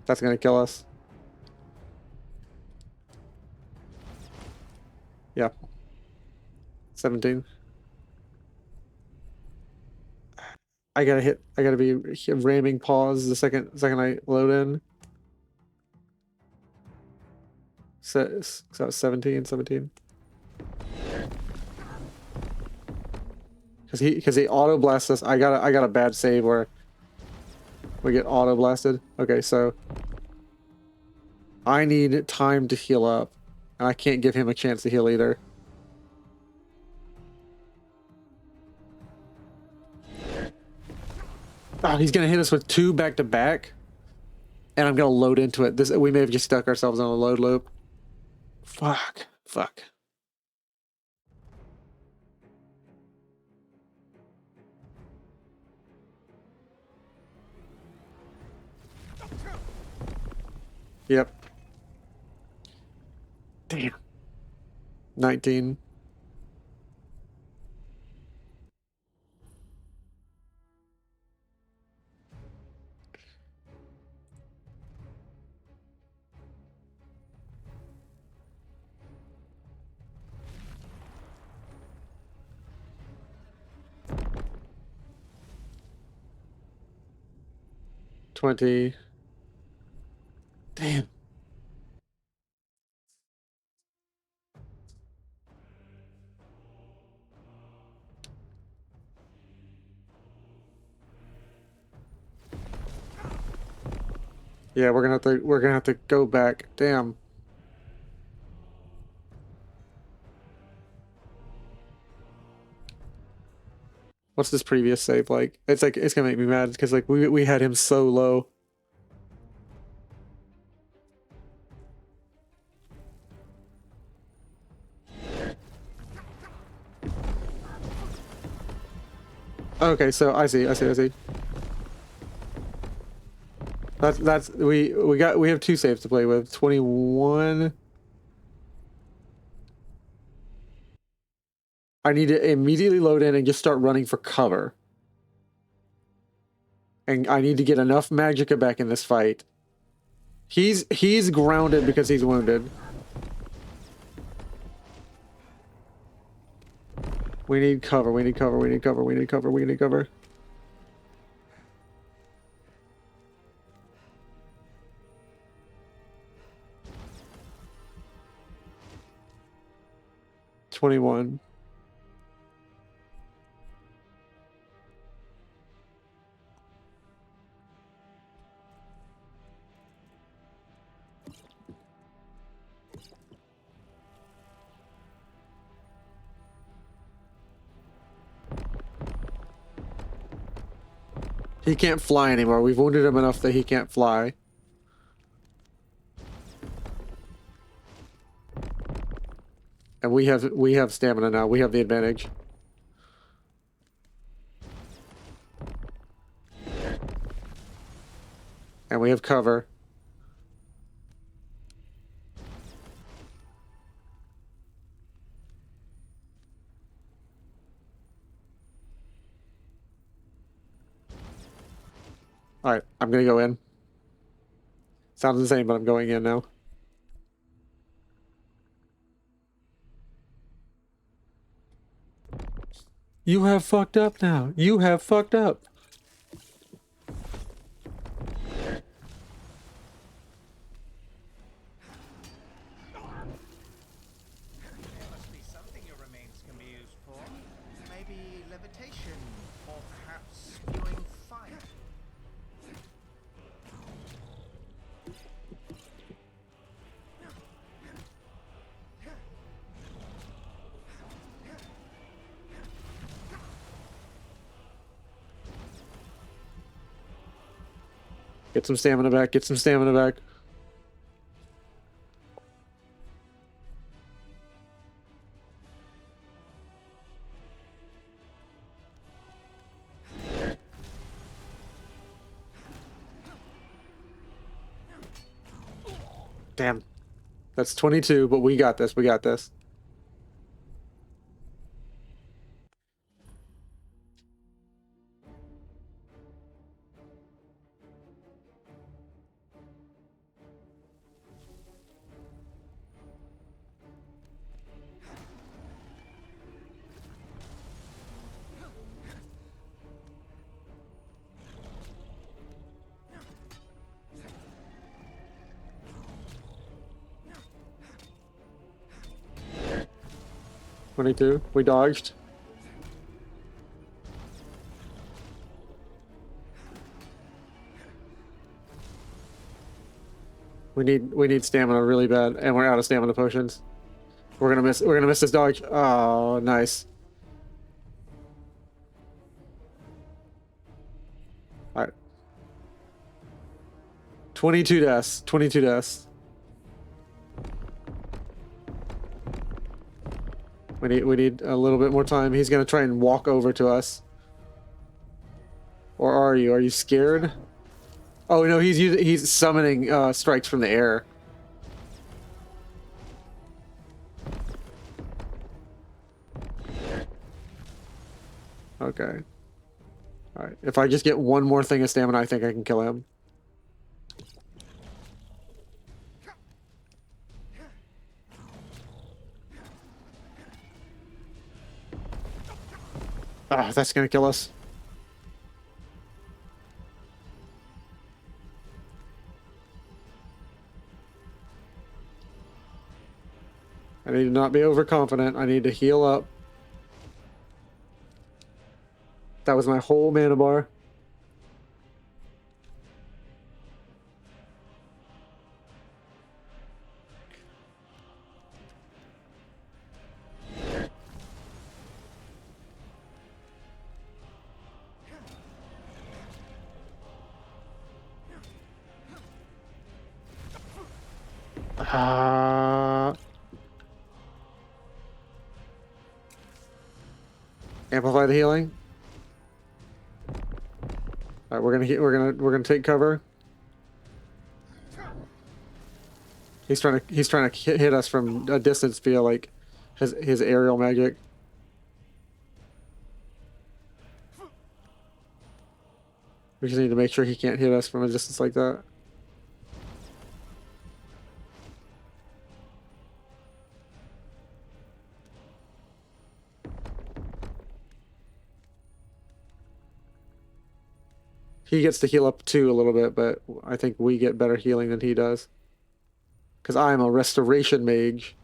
That's gonna kill us. Yep. 17. I gotta be ramming pause the second I load in. So 17. Because he auto blasts us. I got a bad save where we get auto blasted. Okay, so I need time to heal up, and I can't give him a chance to heal either. Oh, he's gonna hit us with 2 back to back, and I'm gonna load into it. We may have just stuck ourselves on a load loop. Fuck. Yep. Damn. 19. 20. Damn. Yeah, we're gonna have to go back. Damn. What's this previous save like? It's gonna make me mad because like we had him so low. Okay, so I see. We have 2 saves to play with. 21. I need to immediately load in and just start running for cover. And I need to get enough magicka back in this fight. He's grounded because he's wounded. We need cover. 21. He can't fly anymore. We've wounded him enough that he can't fly. And we have stamina now. We have the advantage. And we have cover. Alright, I'm gonna go in. Sounds the same, but I'm going in now. You have fucked up now. You have fucked up. There must be something your remains can be used for. Maybe levitation, or perhaps spewing fire. Get some stamina back. Get some stamina back. Damn. That's 22, but we got this. We got this. $22. We dodged. We need stamina really bad, and we're out of stamina potions. We're gonna miss this dodge. Oh, nice. Alright. 22 deaths. 22 deaths. We need a little bit more time. He's gonna try and walk over to us. Or are you? Are you scared? Oh no, he's summoning strikes from the air. Okay. Alright. If I just get one more thing of stamina, I think I can kill him. Ah, that's gonna kill us. I need to not be overconfident. I need to heal up. That was my whole mana bar. Amplify the healing. All right, we're gonna take cover. He's trying to hit us from a distance via like his aerial magic. We just need to make sure he can't hit us from a distance like that. He gets to heal up too a little bit, but I think we get better healing than he does. Because I'm a restoration mage.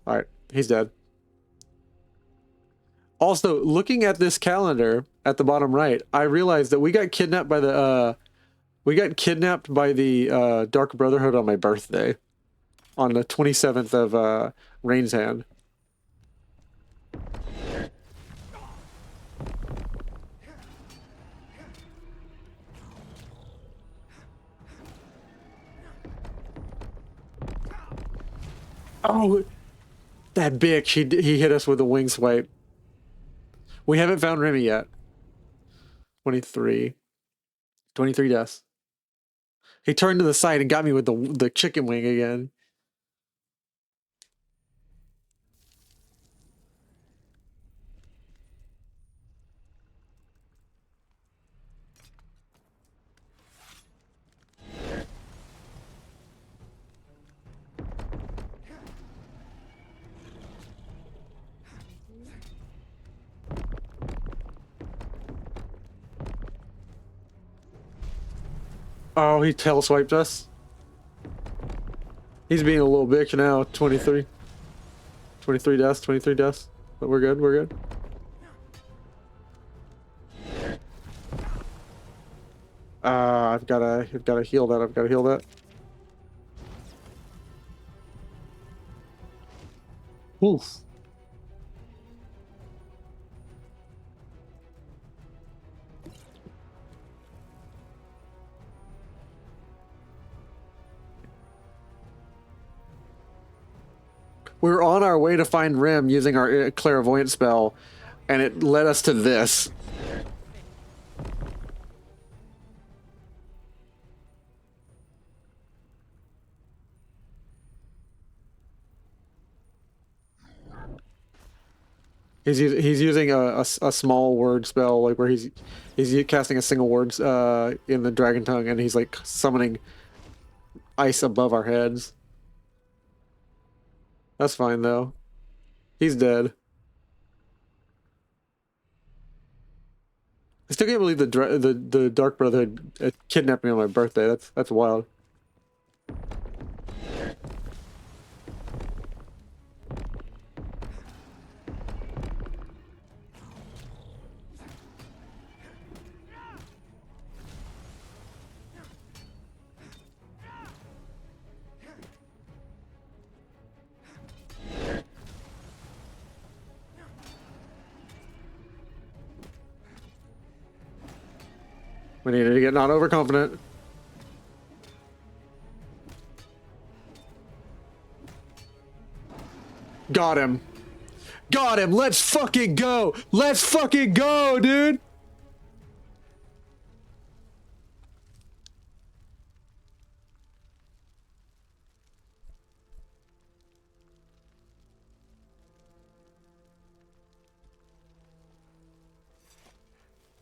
Alright, he's dead. Also, looking at this calendar at the bottom right, I realized that we got kidnapped by the Dark Brotherhood on my birthday. On the 27th of Rain's Hand. Oh, that bitch! He hit us with a wing swipe. We haven't found Remy yet. 23 deaths. He turned to the side and got me with the chicken wing again. Oh, he tail swiped us. He's being a little bitch now. 23 deaths. But we're good. We're good. I've gotta heal that. I've gotta heal that. Oof. We were on our way to find Rim using our clairvoyant spell, and it led us to this. He's using a small word spell, like where he's casting a single word in the dragon tongue, and he's like summoning ice above our heads. That's fine though. He's dead. I still can't believe the Dark Brotherhood kidnapped me on my birthday. That's wild. We needed to get not overconfident. Got him. Got him. Let's fucking go. Let's fucking go, dude.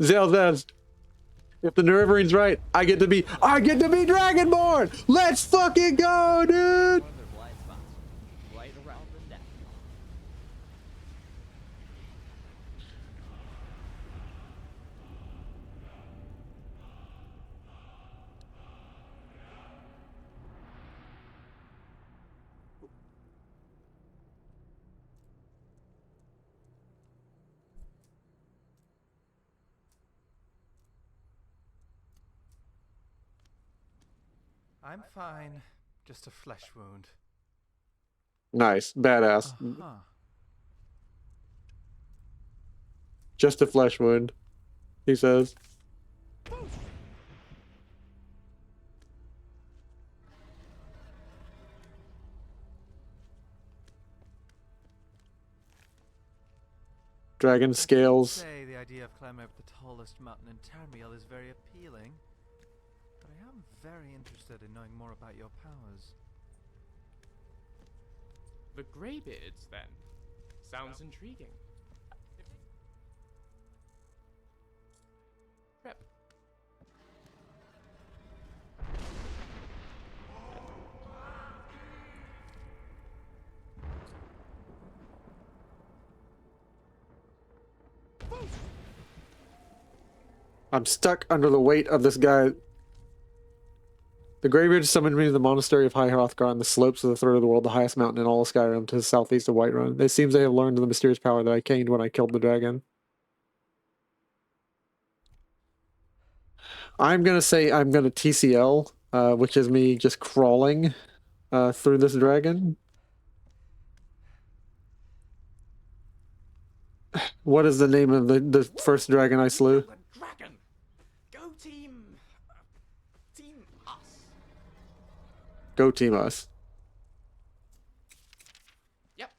Zale says, if the Nerivarine's right, I get to be Dragonborn! Let's fucking go, dude! Right around the neck. I'm fine. Just a flesh wound. Nice. Badass. Uh-huh. Just a flesh wound, he says. Dragon scales. Say the idea of climbing up the tallest mountain in Tamriel is very appealing, but I am very interested in knowing more about your powers. The Greybeards, then. Sounds intriguing. Prep. I'm stuck under the weight of this guy. The Greybeard summoned me to the monastery of High Hrothgar on the slopes of the third of the world, the highest mountain in all of Skyrim, to the southeast of Whiterun. It seems they have learned the mysterious power that I gained when I killed the dragon. I'm gonna say I'm gonna TCL, which is me just crawling through this dragon. What is the name of the first dragon I slew? Dragon! Go team... Team us. Go team us. Yep.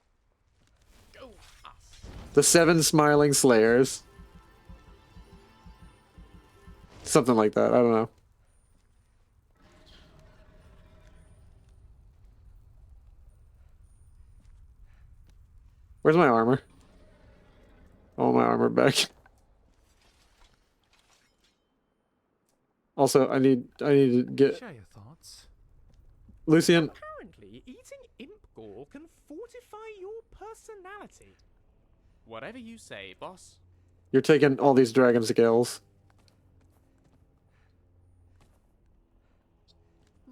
Go us. The 7 Smiling Slayers. Something like that, I don't know. Where's my armor? I want my armor back. Also, I need to get... Share your thoughts. Lucian. Apparently, eating imp gore can fortify your personality. Whatever you say, boss. You're taking all these dragon scales.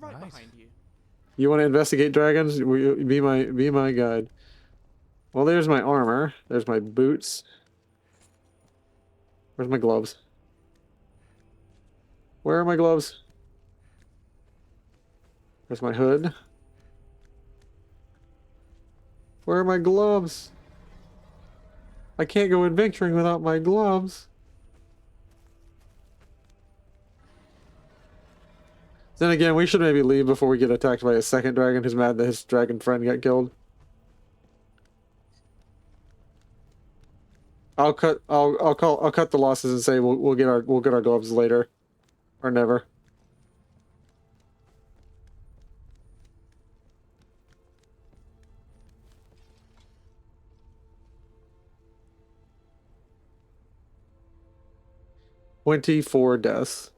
Right behind you. You want to investigate dragons? Be my guide. Well, there's my armor. There's my boots. Where's my gloves? Where are my gloves? Where's my hood? Where are my gloves? I can't go adventuring without my gloves. Then again, we should maybe leave before we get attacked by a second dragon who's mad that his dragon friend got killed. I'll cut the losses and say we'll get our gloves later, or never. $24 deaths.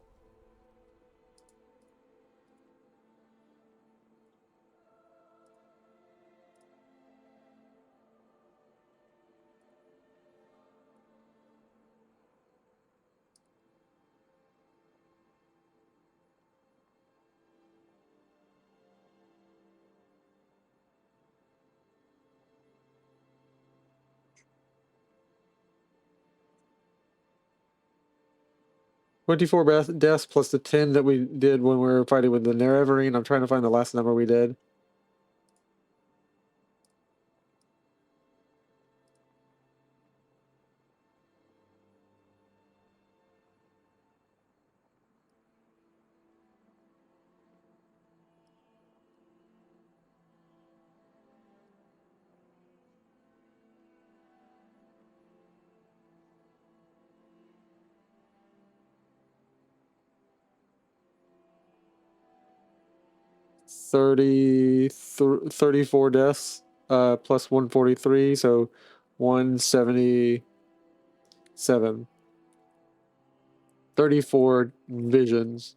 Deaths plus the 10 that we did when we were fighting with the Nerevarine. I'm trying to find the last number we did. $34 deaths, plus 143, so 177. 34 visions.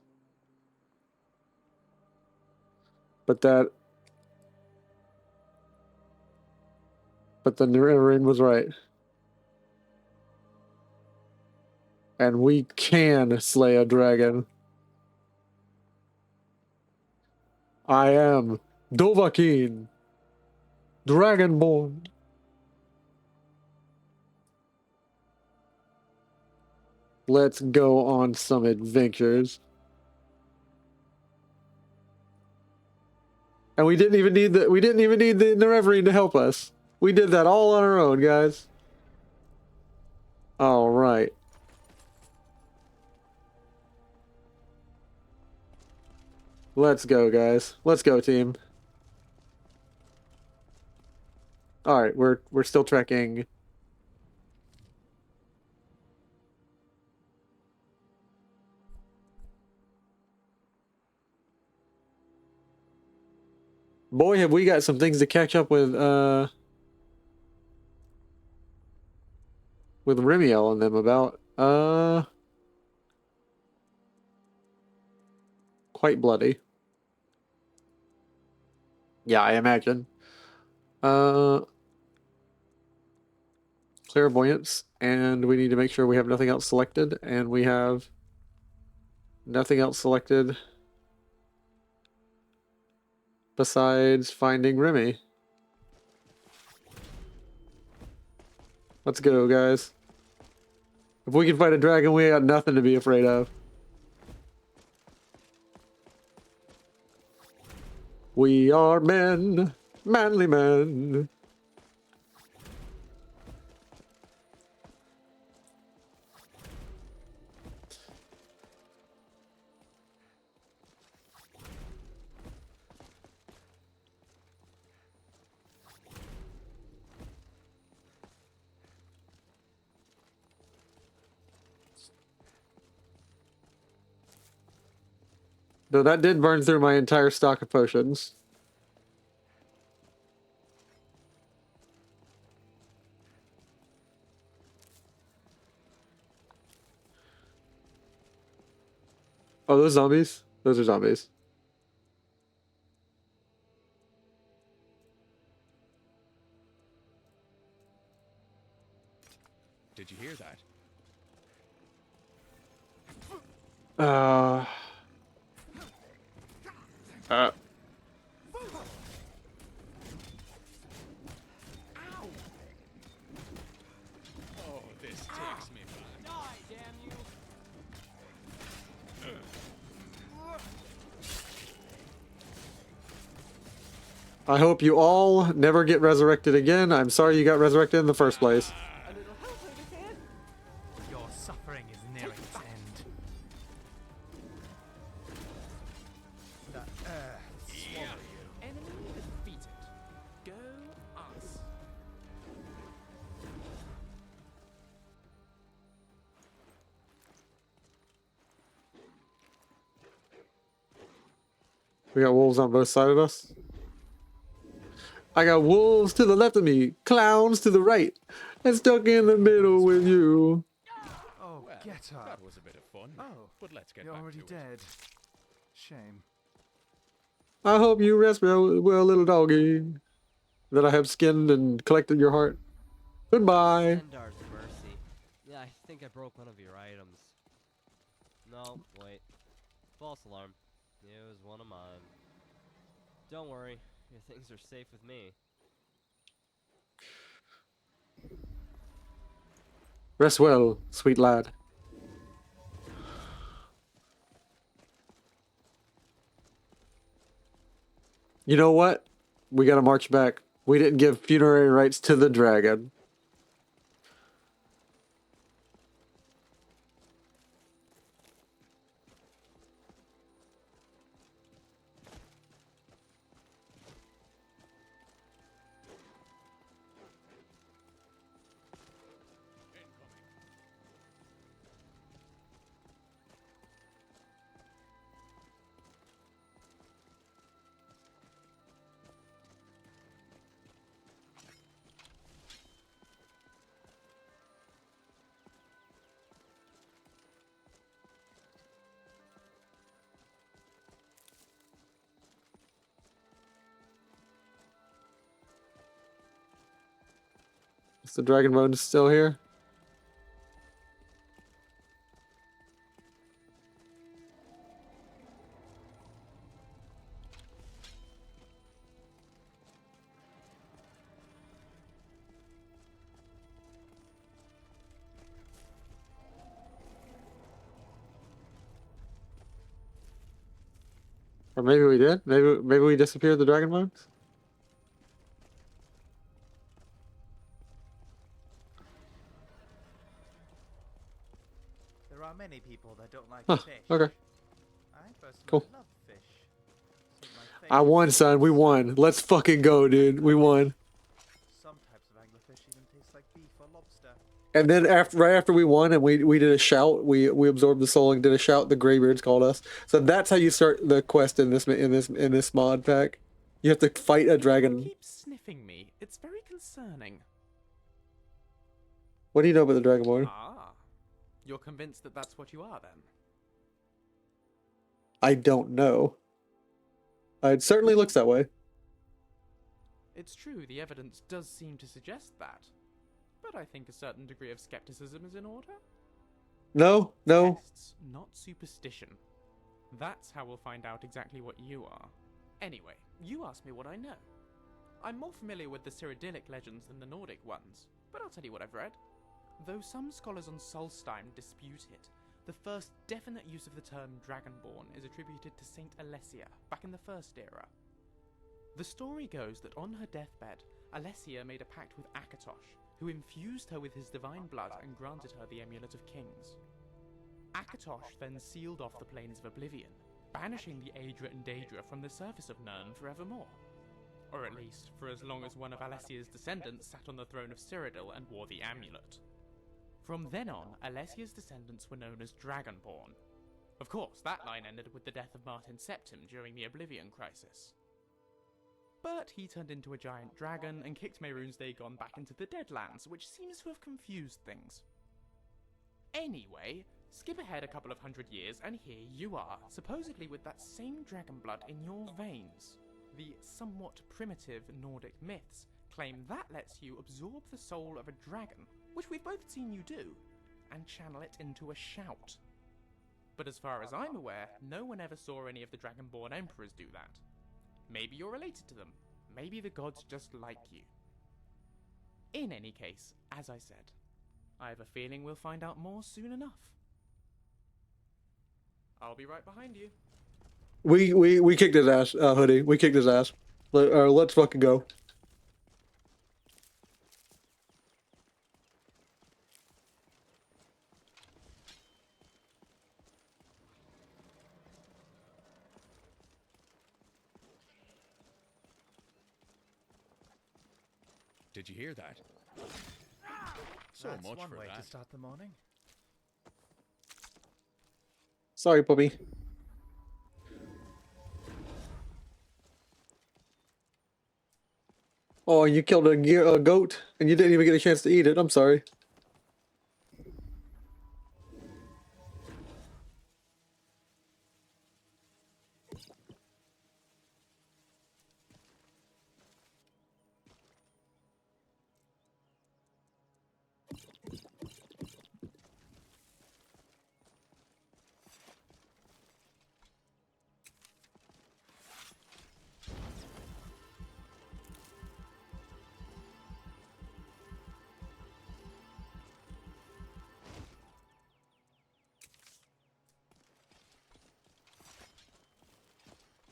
But the Reverend was right. And we can slay a dragon. I am Dovahkiin, Dragonborn. Let's go on some adventures. And we didn't even need the Reverend to help us. We did that all on our own, guys. All right. Let's go, guys. Let's go, team. All right, we're still trekking. Boy, have we got some things to catch up with Remiel and them about. Quite bloody. Yeah, I imagine. Clairvoyance, and we need to make sure we have nothing else selected, and we have nothing else selected besides finding Remy. Let's go, guys. If we can fight a dragon, we got nothing to be afraid of. We are men, manly men. Though that did burn through my entire stock of potions. Oh, those zombies? Those are zombies. Did you hear that? Oh, this takes me back. Die, damn you! I hope you all never get resurrected again. I'm sorry you got resurrected in the first place. Your suffering is nearing its end. The earth swallow you. Enemy defeated. Go us. We got wolves on both sides of us. I got wolves to the left of me, clowns to the right, and stuck in the middle with you. Oh, Well, get up. that was a bit of fun. Oh, but let's get you're back already to it. dead. Shame. I hope you rest well, little doggy, that I have skinned and collected your heart. Goodbye. Sendar's mercy. Yeah, I think I broke one of your items. No, wait. False alarm. It was one of mine. Don't worry, your things are safe with me. Rest well, sweet lad. You know what? We gotta march back. We didn't give funerary rites to the dragon. Is the dragon bone still here? Or maybe we did. Maybe we disappeared the dragon bones. There are many people that don't like Huh, fish. okay. I personally Cool. love fish. It's my I favorite won, son. We won. Let's fucking go, dude. We won. Some types of anglerfish even taste like beef or lobster. And then right after we won and we did a shout, we absorbed the soul and did a shout. The Greybeards called us. So that's how you start the quest in this mod pack. You have to fight a You dragon. keep sniffing me. It's very concerning. What do you know about the Dragonborn? Ah, you're convinced that that's what you are then? I don't know. It certainly looks that way. It's true, the evidence does seem to suggest that. But I think a certain degree of skepticism is in order. No, no. Tests, not superstition. That's how we'll find out exactly what you are. Anyway, you asked me what I know. I'm more familiar with the Cyrodiilic legends than the Nordic ones, but I'll tell you what I've read. Though some scholars on Solstheim dispute it, the first definite use of the term Dragonborn is attributed to Saint Alessia, back in the First Era. The story goes that on her deathbed, Alessia made a pact with Akatosh, who infused her with his divine blood and granted her the Amulet of Kings. Akatosh then sealed off the Plains of Oblivion, banishing the Aedra and Daedra from the surface of Nirn forevermore. Or at least, for as long as one of Alessia's descendants sat on the throne of Cyrodiil and wore the amulet. From then on, Alessia's descendants were known as Dragonborn. Of course, that line ended with the death of Martin Septim during the Oblivion Crisis. But he turned into a giant dragon and kicked Mehrunes Dagon back into the Deadlands, which seems to have confused things. Anyway, skip ahead a couple of hundred years and here you are, supposedly with that same dragon blood in your veins. The somewhat primitive Nordic myths claim that lets you absorb the soul of a dragon, which we've both seen you do, and channel it into a shout. But as far as I'm aware, no one ever saw any of the Dragonborn Emperors do that. Maybe you're related to them. Maybe the gods just like you. In any case, as I said, I have a feeling we'll find out more soon enough. I'll be right behind you. We kicked his ass, Hoodie. We kicked his ass. Let's fucking go. Did you hear that? So That's much one for way that. to start the morning. Sorry, puppy. Oh, you killed a goat and you didn't even get a chance to eat it. I'm sorry.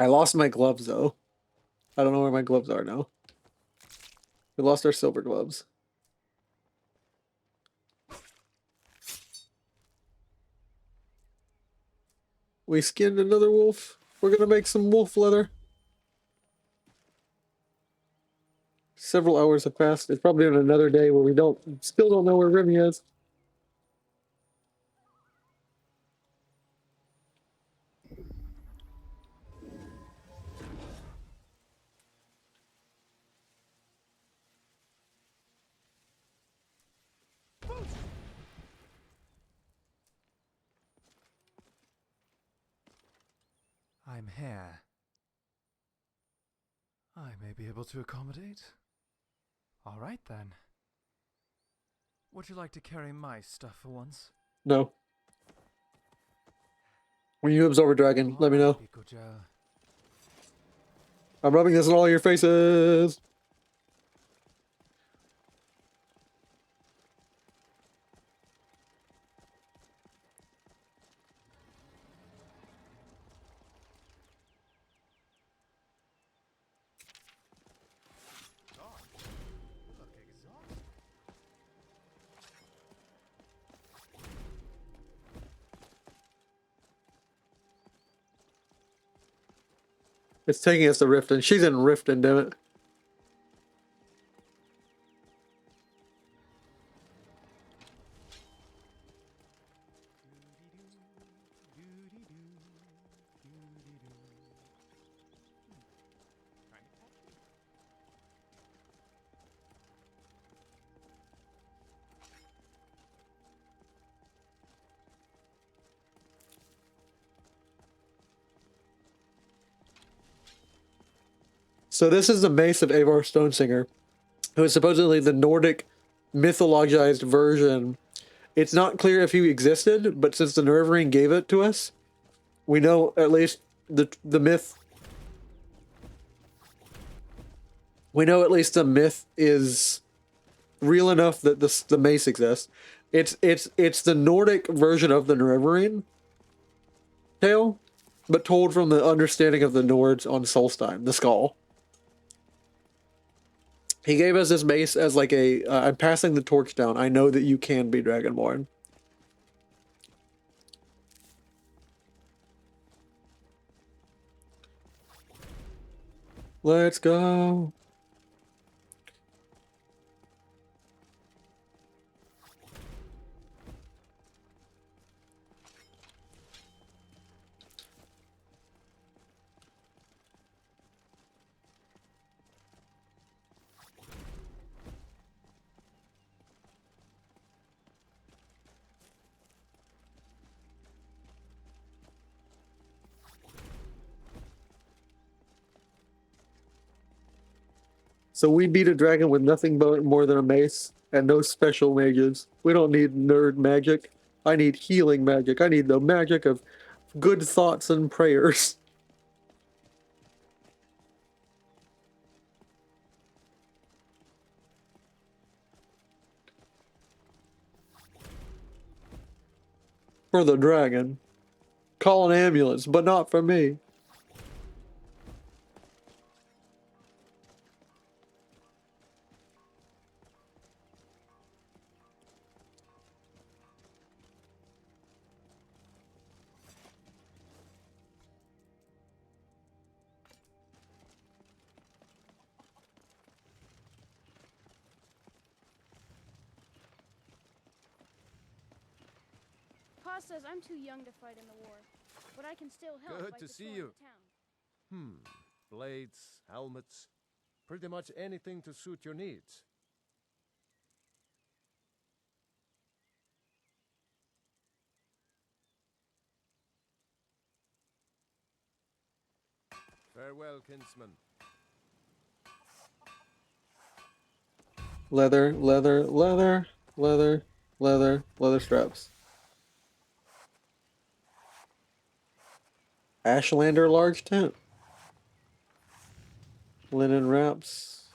I lost my gloves though. I don't know where my gloves are now. We lost our silver gloves. We skinned another wolf. We're gonna make some wolf leather. Several hours have passed. It's probably on another day where we still don't know where Remy is. I'm here. I may be able to accommodate. All right then. Would you like to carry my stuff for once? No. When you absorb a dragon, let me know. I'm rubbing this in all your faces. It's taking us to Riften. She's in Riften, damn it. So this is the mace of Avar Stonesinger, who is supposedly the Nordic mythologized version. It's not clear if he existed, but since the Nerve Ring gave it to us, we know at least the myth. We know at least the myth is real enough that the mace exists. It's the Nordic version of the Nerve Ring tale, but told from the understanding of the Nords on Solstheim, the skull. He gave us this mace as like a, I'm passing the torch down. I know that you can be Dragonborn. Let's go. So we beat a dragon with nothing but more than a mace and no special mages. We don't need nerd magic. I need healing magic. I need the magic of good thoughts and prayers. For the dragon. Call an ambulance, but not for me. Pa says I'm too young to fight in the war, but I can still help Good by to see patrolling you. the town. Blades, helmets, pretty much anything to suit your needs. Farewell, kinsman. Leather, leather, leather, leather, leather, leather straps. Ashlander large tent. Linen wraps.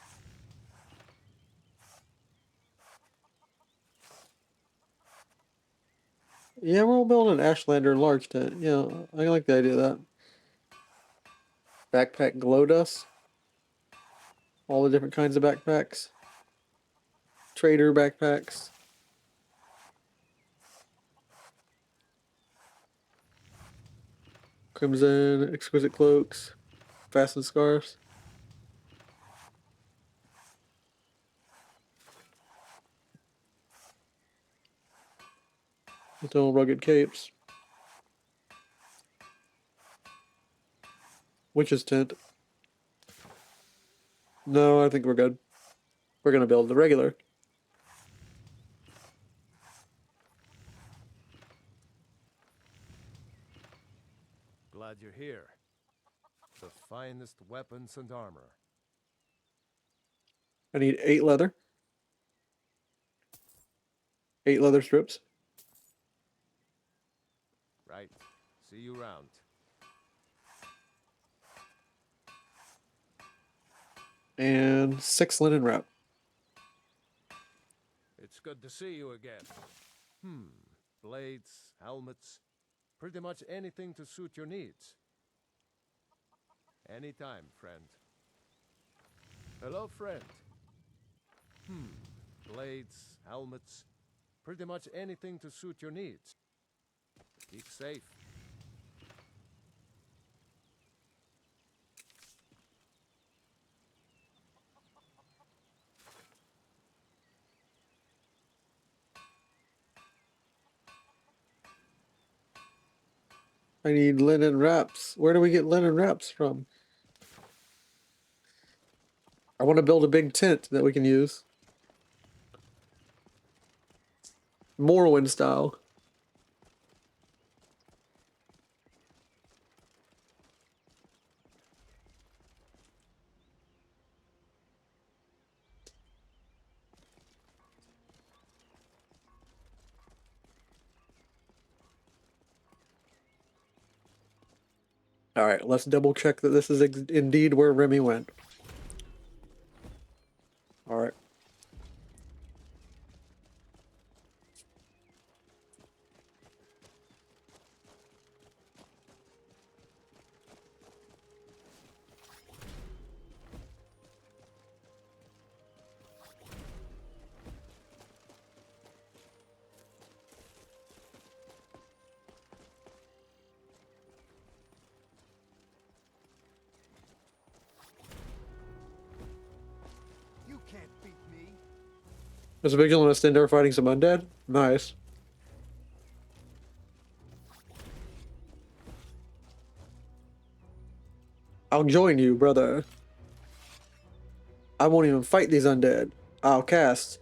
Yeah, we're all building an Ashlander large tent. Yeah, I like the idea of that. Backpack glow dust. All the different kinds of backpacks. Trader backpacks. Crimson, exquisite cloaks. Fastened scarves. Little rugged capes. Witch's tent. No, I think we're good. We're gonna build the regular. Glad you're here. The finest weapons and armor. I need 8 leather. 8 leather strips. Right. See you round. And 6 linen wrap. It's good to see you again. Blades, helmets, pretty much anything to suit your needs. Anytime, friend. Hello, friend. Blades, helmets, pretty much anything to suit your needs. Keep safe. I need linen wraps. Where do we get linen wraps from? I want to build a big tent that we can use. Morrowind style. Alright, let's double check that this is indeed where Remy went. Alright. You can't beat me. Is Vigilantist in there fighting some undead? Nice. I'll join you, brother. I won't even fight these undead. I'll cast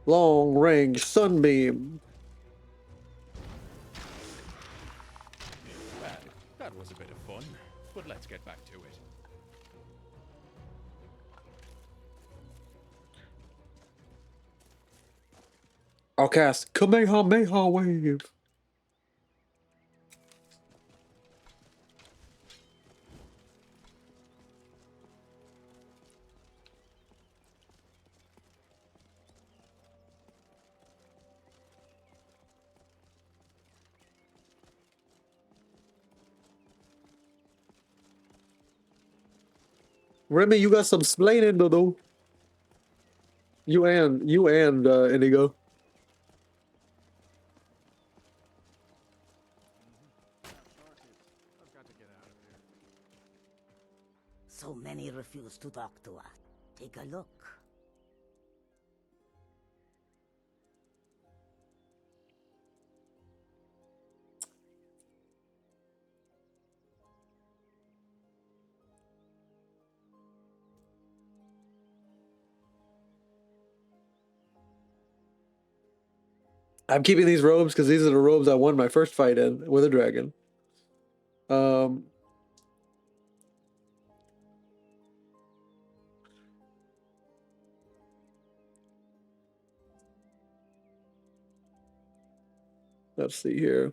long range sunbeam. Well, that was a bit of fun, but let's get back to it. I'll cast Kamehameha wave. Remy, you got some splaining to do. You and Indigo. So many refuse to talk to us. Take a look. I'm keeping these robes because these are the robes I won my first fight in with a dragon. Let's see here.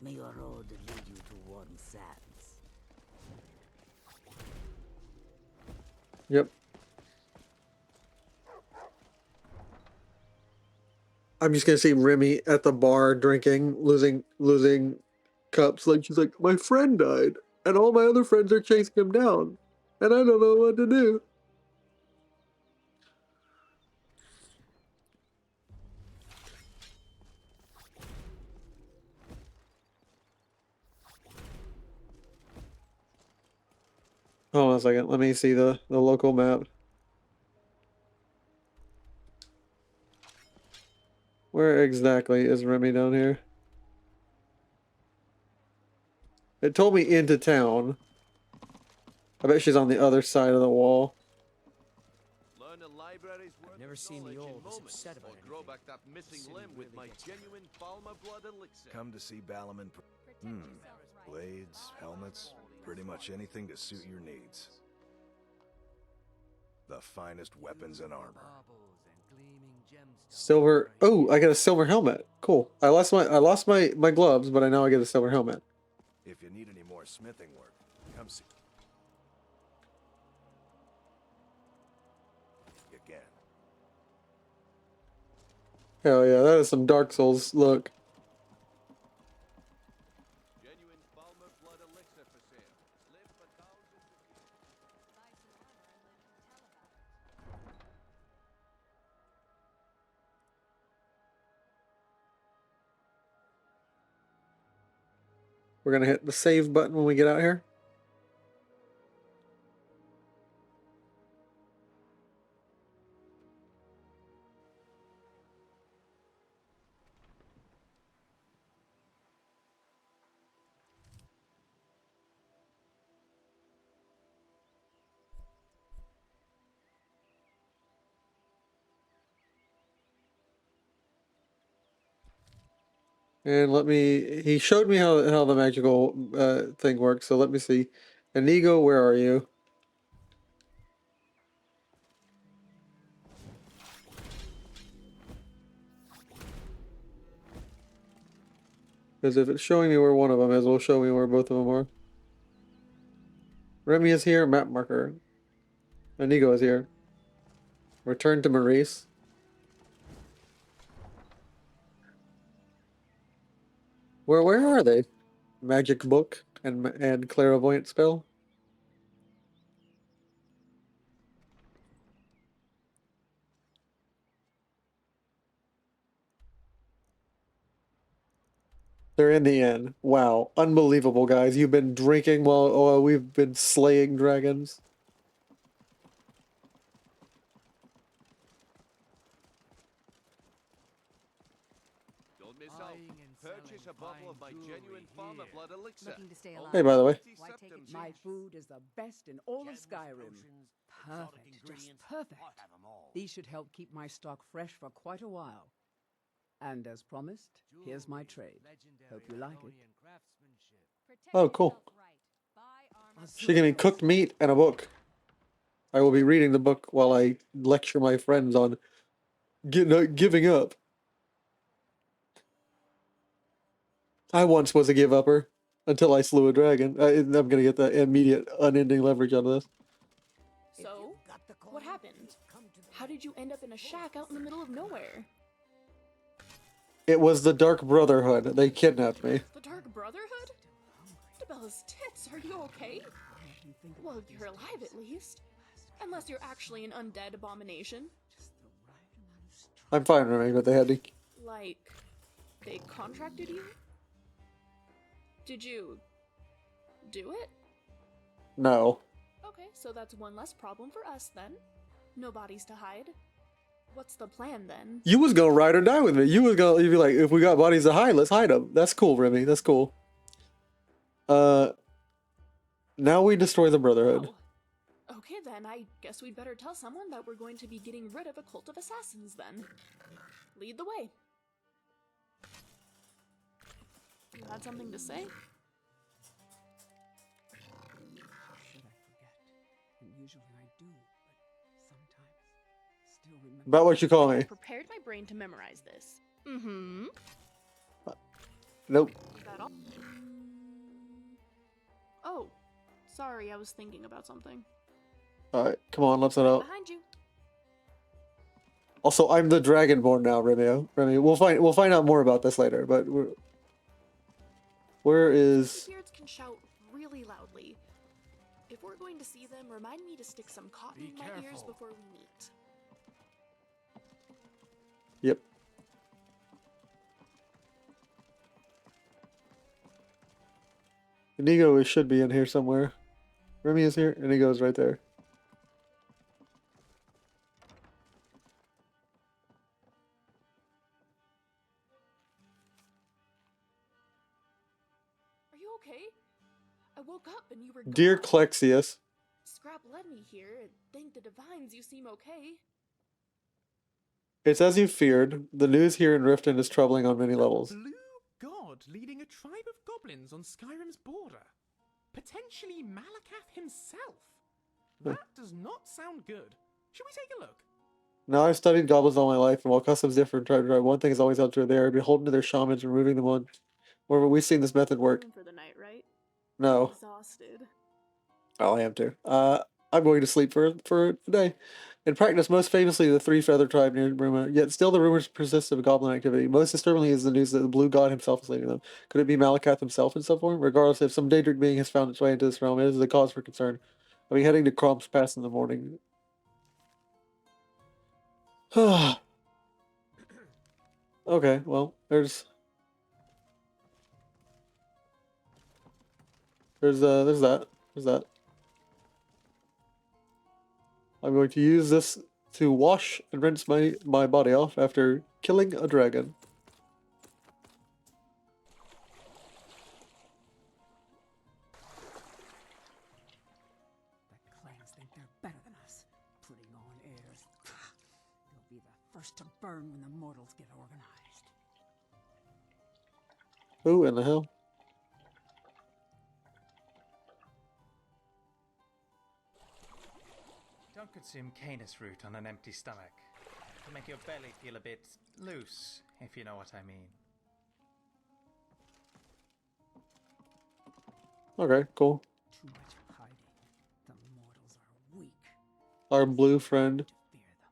May your road lead you to warm sands. Yep. I'm just gonna see Remy at the bar drinking, losing cups. Like she's like, my friend died, and all my other friends are chasing him down, and I don't know what to do. Hold on a second. Let me see the local map. Where exactly is Remy down here? It told me into town. I bet she's on the other side of the wall. Learn the library's worth I've never seen the old as upset about grow anything. back that missing limb with my genuine Falma blood elixir. Come to see Balaman. Blades, helmets, pretty much anything to suit your needs. The finest weapons and armor. Silver. Oh, I got a silver helmet. Cool. I lost my gloves, but I know I get a silver helmet. If you need any more smithing work, come see. Again. Hell yeah, that is some Dark Souls look. Genuine Falma blood elixir for sale. Live for thousands of We're gonna hit the save button when we get out here. And he showed me how the magical thing works, so let me see. Inigo, where are you? Because if it's showing me where one of them is, it'll show me where both of them are. Remy is here, map marker. Inigo is here. Return to Maurice. Where are they? Magic book and clairvoyant spell. They're in the inn. Wow, unbelievable, guys! You've been drinking while we've been slaying dragons. Don't miss out. Purchase a bottle of my genuine Falma blood elixir. Looking to stay alive. Hey, by the way. Why take it? My food is the best in all of Skyrim. Perfect, just perfect. These should help keep my stock fresh for quite a while. And as promised, here's my trade. Hope you like it. Oh, cool. She gave me cooked meat and a book. I will be reading the book while I lecture my friends on giving up. I once was a give-upper until I slew a dragon. I'm gonna get the immediate, unending leverage out of this. So, what happened? How did you end up in a shack out in the middle of nowhere? It was the Dark Brotherhood. They kidnapped me. The Dark Brotherhood? Debella's tits, are you okay? Well, you're alive at least. Unless you're actually an undead abomination. I'm fine, Remy, but they had to. Like, they contracted you? Did you do it? No. Okay, so that's one less problem for us then. No bodies to hide. What's the plan then? You was gonna ride or die with me. You'd be like, if we got bodies to hide, let's hide them. That's cool, Remy. That's cool. Now we destroy the Brotherhood. Oh. Okay then, I guess we'd better tell someone that we're going to be getting rid of a cult of assassins then. Lead the way. You had something to say? Should I forget? And usually I do, but sometimes still remember. About what you call me. I prepared my brain to memorize this. Mm-hmm. Nope. Is that all? Oh, sorry, I was thinking about something. Alright, come on, let's head out. Behind you. Also, I'm the Dragonborn now, Remy. We'll find out more about this later, but where is... Beards can shout really loudly. If we're going to see them, remind me to stick some cotton in my ears before we meet. Yep. Inigo should be in here somewhere. Remy is here, Inigo's right there. Are you okay? I woke up and you were gone. Dear Clexius. Scrap led me here. Thank the divines you seem okay. It's as you feared. The news here in Riften is troubling on many levels. Blue god leading a tribe of goblins on Skyrim's border. Potentially Malakath himself. That does not sound good. Should we take a look? Now I've studied goblins all my life, and while customs differ from tribe to tribe, one thing is always out there. They are beholden to their shamans, removing them on. Moreover, we've seen this method work. For the night, right? No. Exhausted. I'll have to. I'm going to sleep for today. In practice, most famously the three-feather tribe near Bruma, yet still the rumors persist of goblin activity. Most disturbingly is the news that the blue god himself is leading them. Could it be Malakath himself in some form? Regardless, if some daedric being has found its way into this realm, it is a cause for concern. I'll be heading to Crom's Pass in the morning. Okay, well, there's that. There's that. I'm going to use this to wash and rinse my body off after killing a dragon. The clans think they're better than us, putting on airs. They'll be the first to burn when the mortals get organized. Who in the hell? Don't consume canis root on an empty stomach. It'll make your belly feel a bit loose, if you know what I mean. Okay, cool. Too much hiding. The mortals are weak. Our blue friend.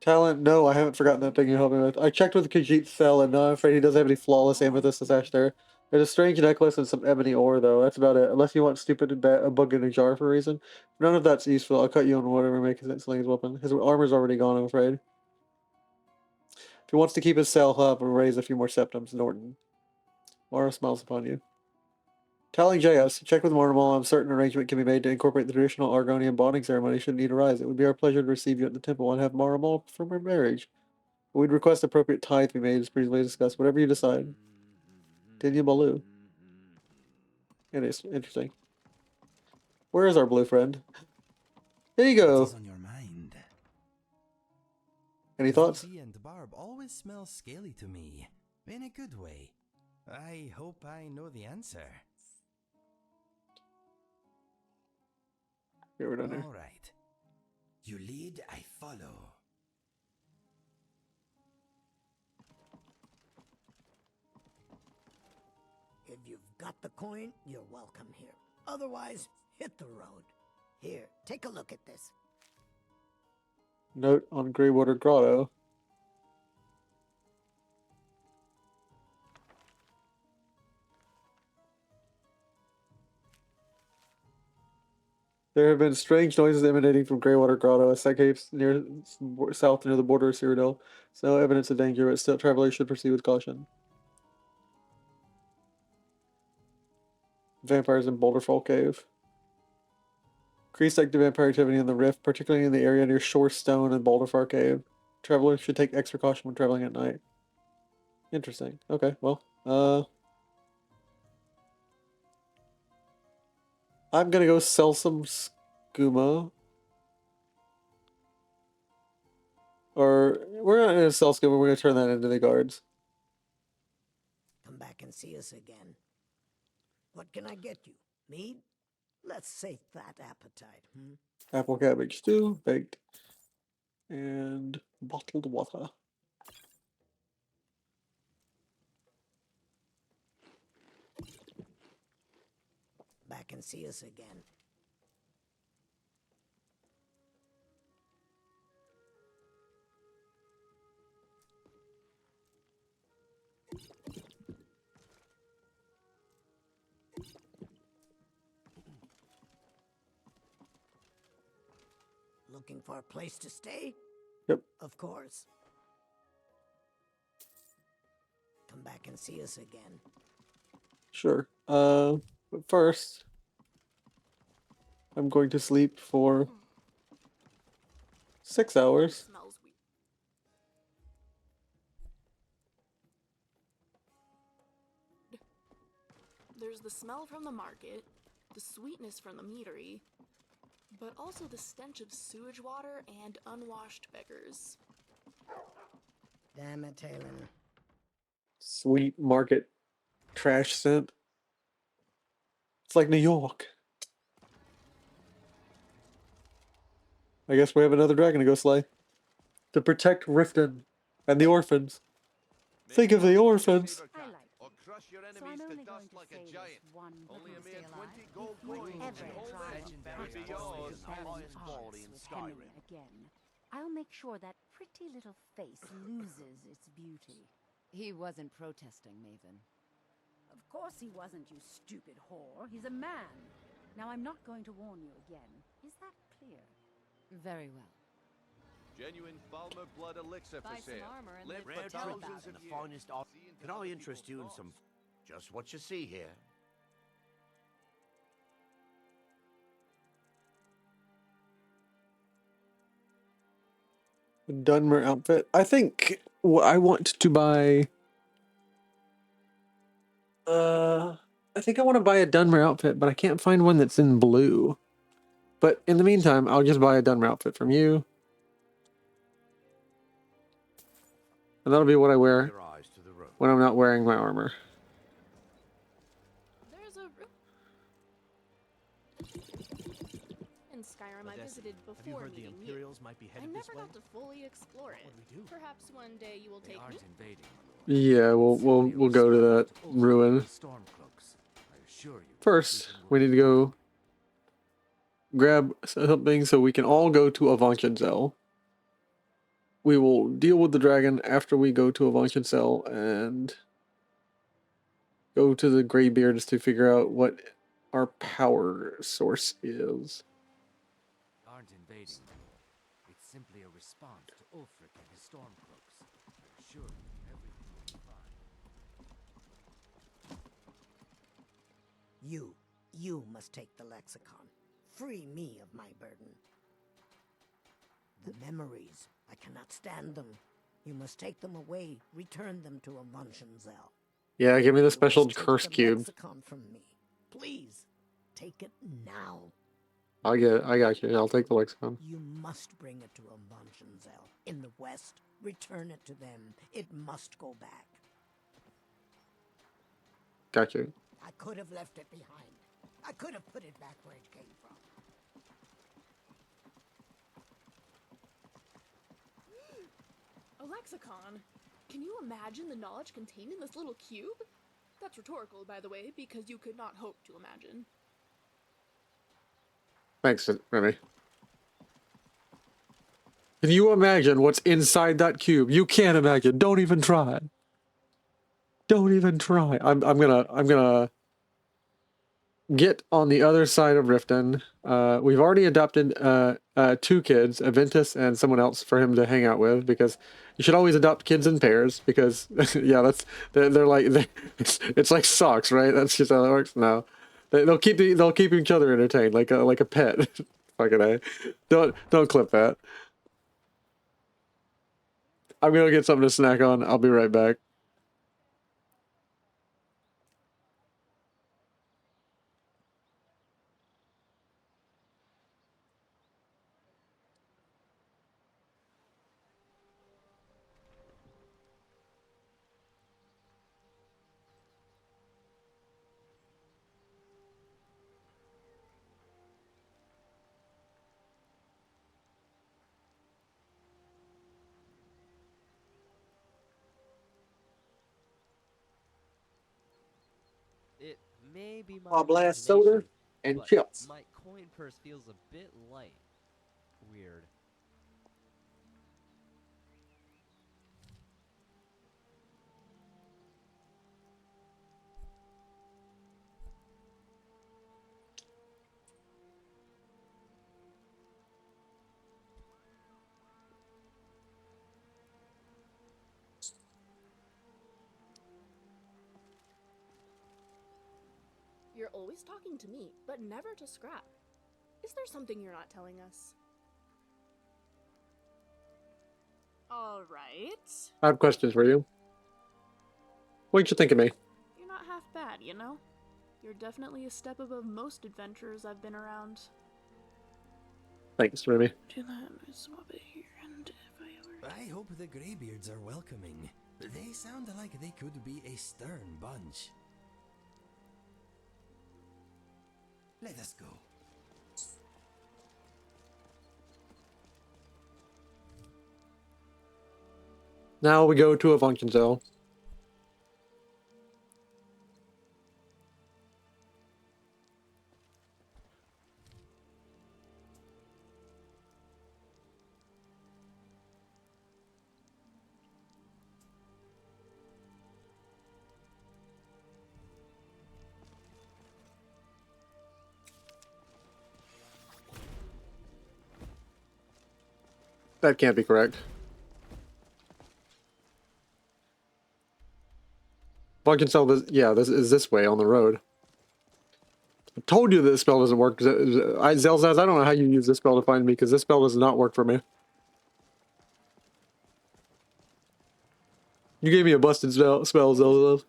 Talent, no, I haven't forgotten that thing you helped me with. I checked with Khajiit's cell, and no, I'm afraid he doesn't have any flawless amethyst ash there. There's a strange necklace and some ebony ore, though. That's about it. Unless you want stupid a bug in a jar for a reason. None of that's useful. I'll cut you on whatever makes it sling his weapon. His armor's already gone, I'm afraid. If he wants to keep his cell up and raise a few more septums, Norton. Mara smiles upon you. Telling JS, check with Mortimal. I'm certain arrangement can be made to incorporate the traditional Argonian bonding ceremony should need arise. It would be our pleasure to receive you at the temple and have Mortimal perform our marriage. We'd request appropriate tithe be made as previously discussed. Whatever you decide. Dinya Baloo. It is interesting. Where is our blue friend? There you go. What is on your mind? Any thoughts? Ruby and Barb always smell scaly to me. In a good way. I hope I know the answer. Here we're done here. All right. You lead, I follow. If you've got the coin, you're welcome here. Otherwise, hit the road. Here, take a look at this. Note on Greywater Grotto. There have been strange noises emanating from Greywater Grotto, a caves near south near the border of Cyrodiil. There's no evidence of danger, but still travelers should proceed with caution. Vampires in Boulderfall Cave. Increased active vampire activity in the rift, particularly in the area near Shore Stone and Boulderfall Cave. Travelers should take extra caution when traveling at night. Interesting. Okay, well, I'm gonna go sell some skooma. Or, we're not gonna sell skooma, we're gonna turn that into the guards. Come back and see us again. What can I get you? Mead? Let's sate that appetite, Apple cabbage stew, baked, and bottled water. Back and see us again. Looking for a place to stay? Yep. Of course. Come back and see us again. Sure. But first, I'm going to sleep for 6 hours. Smells weird. There's the smell from the market, the sweetness from the meadery, but also the stench of sewage water and unwashed beggars. Damn it, Talon. Sweet market trash scent. It's like New York. I guess we have another dragon to go slay. To protect Riften and the orphans. Think of the orphans. Or crush your enemies to dust like a giant. Only a mere 20 gold coins and all this would be yours. Again, I'll make sure that pretty little face loses its beauty. He wasn't protesting, Maven. Of course he wasn't, you stupid whore. He's a man. Now I'm not going to warn you again. Is that clear? Very well. Genuine Falmer blood elixir for Buy some sale. armor and Live let's for tell thousands about of it. years. The finest art. Can I interest you in some... Just what you see here. Dunmer outfit. I think I want to buy. I think I want to buy a Dunmer outfit, but I can't find one that's in blue. But in the meantime, I'll just buy a Dunmer outfit from you. And that'll be what I wear when I'm not wearing my armor. There's a in Skyrim I visited before meeting you. might be I never got to fully explore it. Perhaps one day you will take me. Yeah, we'll go to that ruin. First, we need to go grab something so we can all go to Avanchanzel. We will deal with the dragon after we go to Avanchanzel and go to the Greybeards to figure out what our power source is. Aren't invading. It's simply a response to Ulfric and his stormcloaks. I assure you, everything will be fine. You must take the lexicon. Free me of my burden. The memories, I cannot stand them. You must take them away, return them to Avanchanzel. Yeah, give me the special curse The cube. lexicon from me. Please, take it now. I got you. I'll take the lexicon. You must bring it to Avanchanzel. In the west, return it to them. It must go back. Got you. I could have left it behind. I could have put it back where it came from. A lexicon? Can you imagine the knowledge contained in this little cube? That's rhetorical, by the way, because you could not hope to imagine. Thanks, Remy. Can you imagine what's inside that cube? You can't imagine. Don't even try. Don't even try. I'm gonna get on the other side of Riften. We've already adopted 2 kids, Aventus and someone else, for him to hang out with, because you should always adopt kids in pairs, because yeah, they're like it's like socks, right? That's just how that works now. They'll keep each other entertained like a pet. Fucking A. Don't clip that. I'm gonna get something to snack on. I'll be right back. It may be my I'll blast soda imagination, and but chips. my coin purse feels a bit light. Weird. You're always talking to me, but never to Scrap. Is there something you're not telling us? Alright. I have questions for you. What'd you think of me? You're not half bad, you know? You're definitely a step above most adventurers I've been around. Thanks, Remy. Do that, I swap it here, and if I ever I hope the Greybeards are welcoming. They sound like they could be a stern bunch. Let us go. Now we go to a function cell. That can't be correct. Function cell, yeah, this is this way on the road. I told you that this spell doesn't work. Zell says, I don't know how you use this spell to find me, because this spell does not work for me. You gave me a busted spell, Zell says.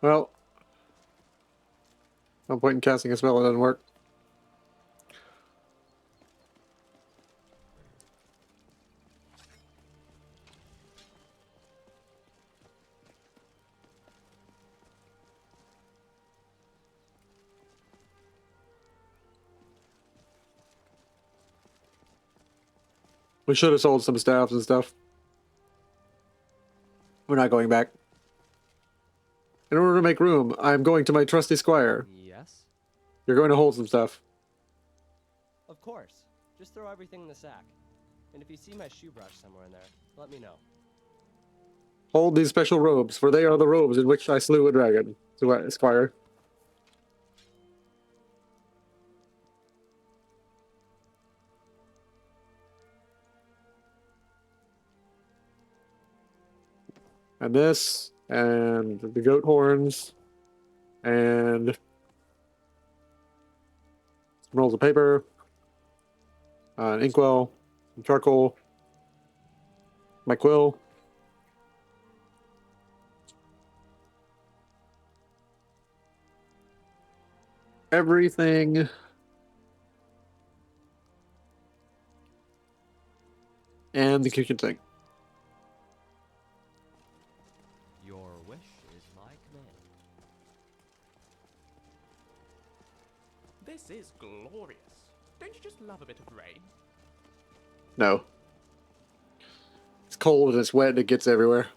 Well, no point in casting a spell, it doesn't work. We should have sold some staffs and stuff. We're not going back. In order to make room, I'm going to my trusty squire. Yes? You're going to hold some stuff. Of course. Just throw everything in the sack. And if you see my shoe brush somewhere in there, let me know. Hold these special robes, for they are the robes in which I slew a dragon, squire. And this, and the goat horns, and some rolls of paper, an inkwell, some charcoal, my quill. Everything. And the kitchen sink. Your wish is my command. This is glorious. Don't you just love a bit of rain? No. It's cold and it's wet and it gets everywhere.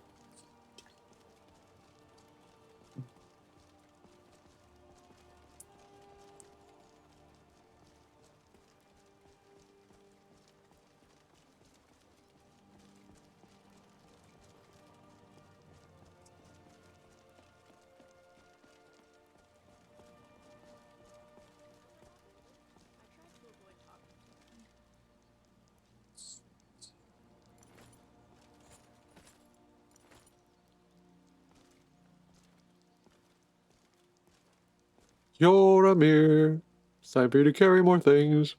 You're a mirror. It's time for you to carry more things.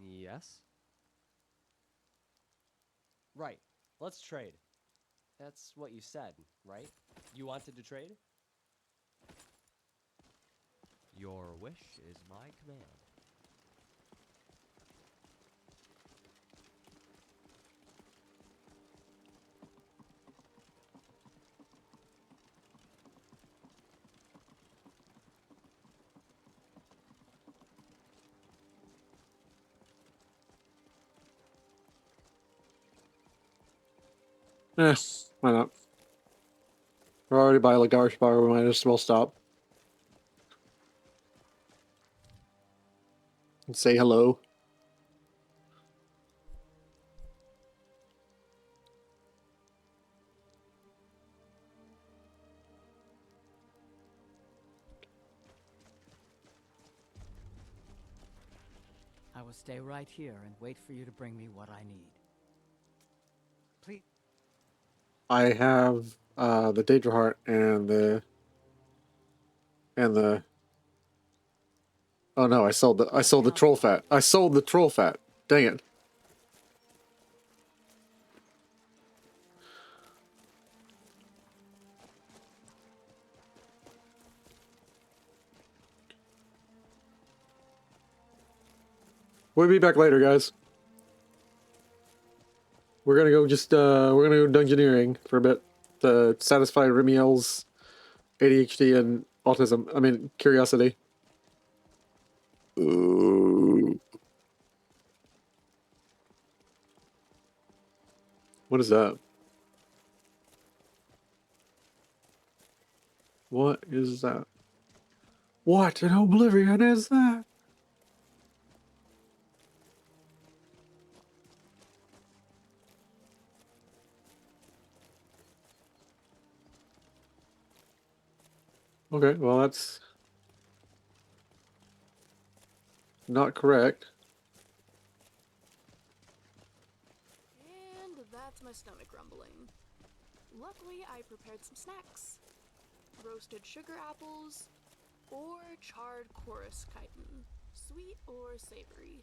Yes? Right. Let's trade. That's what you said, right? You wanted to trade? Your wish is my command. Why not? We're already by Lagarsh Bar, we might as well stop. And say hello. I will stay right here and wait for you to bring me what I need. Please. I have the Daedra Heart and the oh no, I sold the troll fat. I sold the troll fat. Dang it. We'll be back later, guys. We're gonna go dungeoneering for a bit to satisfy Remiel's ADHD and autism. I mean, curiosity. Ooh. What is that? What is that? What in oblivion is that? Okay, well that's not correct. And that's my stomach rumbling. Luckily, I prepared some snacks. Roasted sugar apples, or charred chorus chitin. Sweet or savory?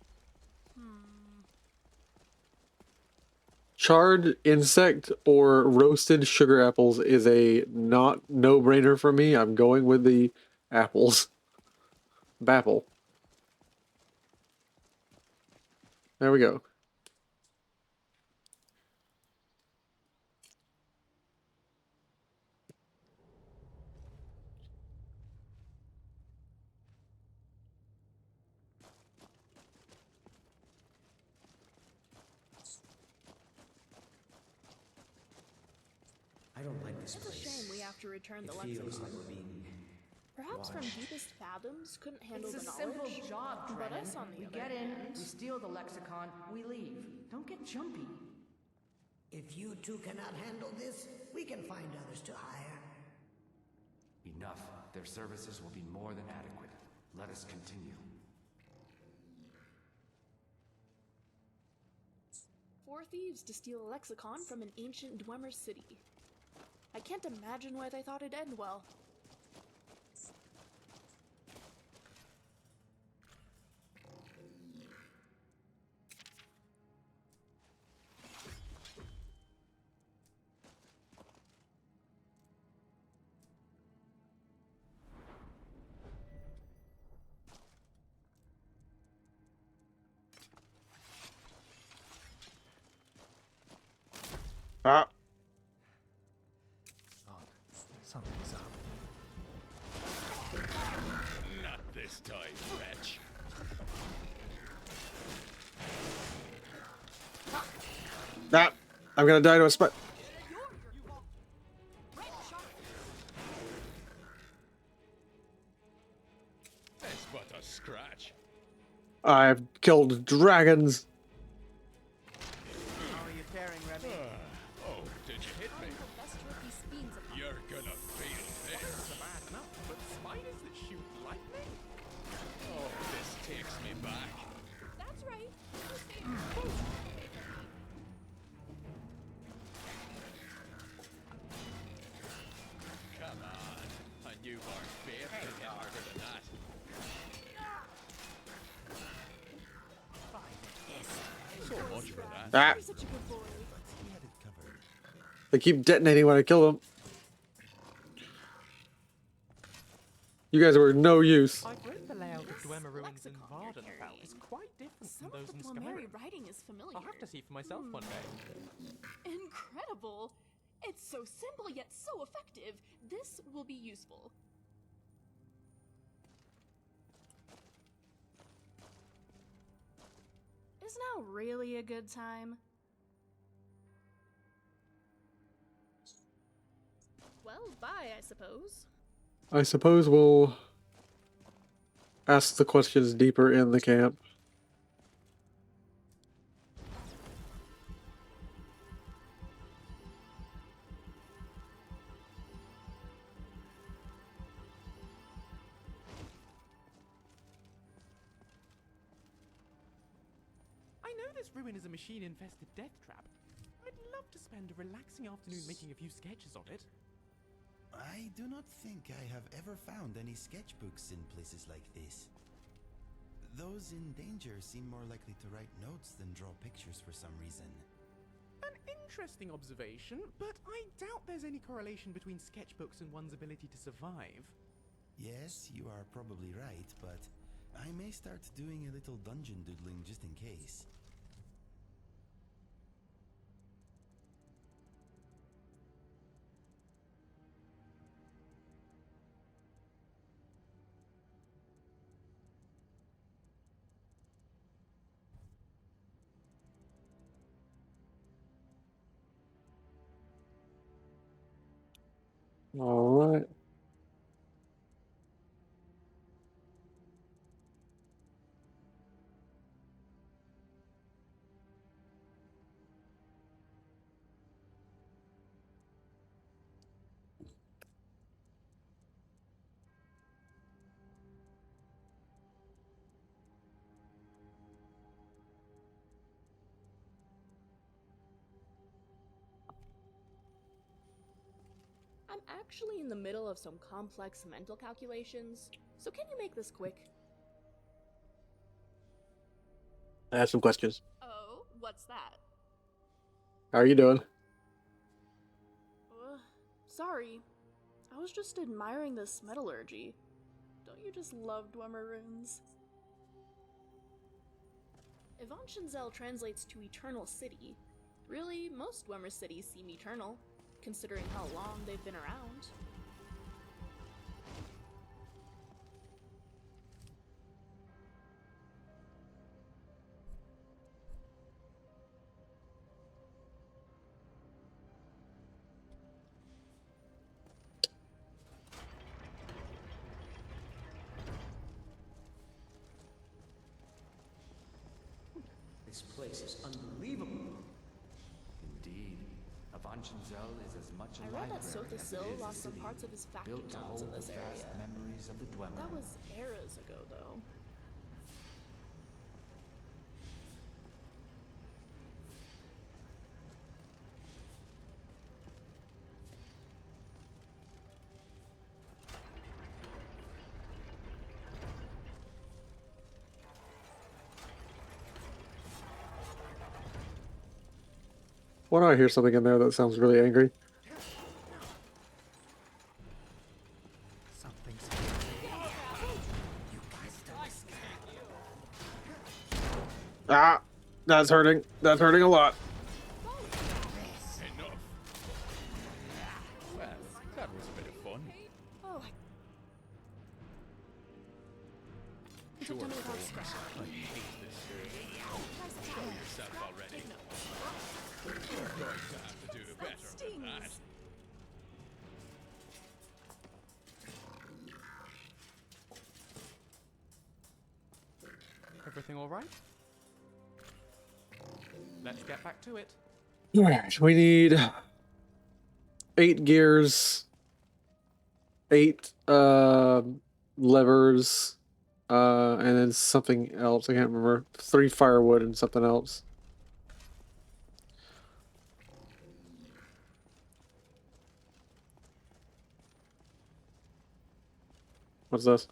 Charred insect or roasted sugar apples is a no-brainer for me. I'm going with the apples. Bapple. There we go. I don't like this It's place. a shame we have to return the It feels lexicon. like we're being Perhaps from watched. deepest fathoms couldn't handle It's the a simple knowledge. job, But Drennan. us on the We other get in, hand, we steal the lexicon, we leave. Don't get jumpy. If you two cannot handle this, we can find others to hire. Enough. Their services will be more than adequate. Let us continue. 4 thieves to steal a lexicon from an ancient Dwemer city. I can't imagine why they thought it'd end well. Ah. Something's up. Not this time, wretch. Ah, I'm gonna die to a spot. That's but a scratch. I've killed dragons. How are you faring, Remy? Oh, did you hit me? You're gonna feel this. Spiders are bad enough, but spiders that shoot lightning? Oh, this takes me back. That's right. Come on. A newborn babe can get harder than that. So much for that. Ah. You're such a good boy. They keep detonating when I kill them. You guys were no use. I've read the layout of Dwemer ruins in Vardenfell is quite different Some from of those the in Dwemeri Skyrim. writing is familiar. I'll have to see for myself one day. Incredible! It's so simple yet so effective. This will be useful. Is now really a good time? Well, bye, I suppose. I suppose we'll ask the questions deeper in the camp. I know this ruin is a machine-infested death trap. I'd love to spend a relaxing afternoon making a few sketches of it. I do not think I have ever found any sketchbooks in places like this. Those in danger seem more likely to write notes than draw pictures for some reason. An interesting observation, but I doubt there's any correlation between sketchbooks and one's ability to survive. Yes, you are probably right, but I may start doing a little dungeon doodling just in case. All right. I'm actually in the middle of some complex mental calculations, so can you make this quick? I have some questions. Oh, what's that? How are you doing? Sorry. I was just admiring this metallurgy. Don't you just love Dwemer runes? Evanshenzel translates to Eternal City. Really, most Dwemer cities seem eternal, considering how long they've been around. This place is unbelievable. Indeed, Avanchenzel is as much a I read that library as it Sothasil is a lost some city, parts of his factory built to towns hold in the this vast area. memories of the Dwemer. That was eras ago, though. Why do I hear something in there that sounds really angry? Something's Ah, that's hurting. That's hurting a lot. Enough. Well, that was a bit of fun. Oh, Sure, I hate this. Show yourself already. You're going to have to do better than that. Everything all right? Let's get back to it. All right, we need 8 gears, 8 levers, and then something else. I can't remember. 3 firewood and something else. What's this?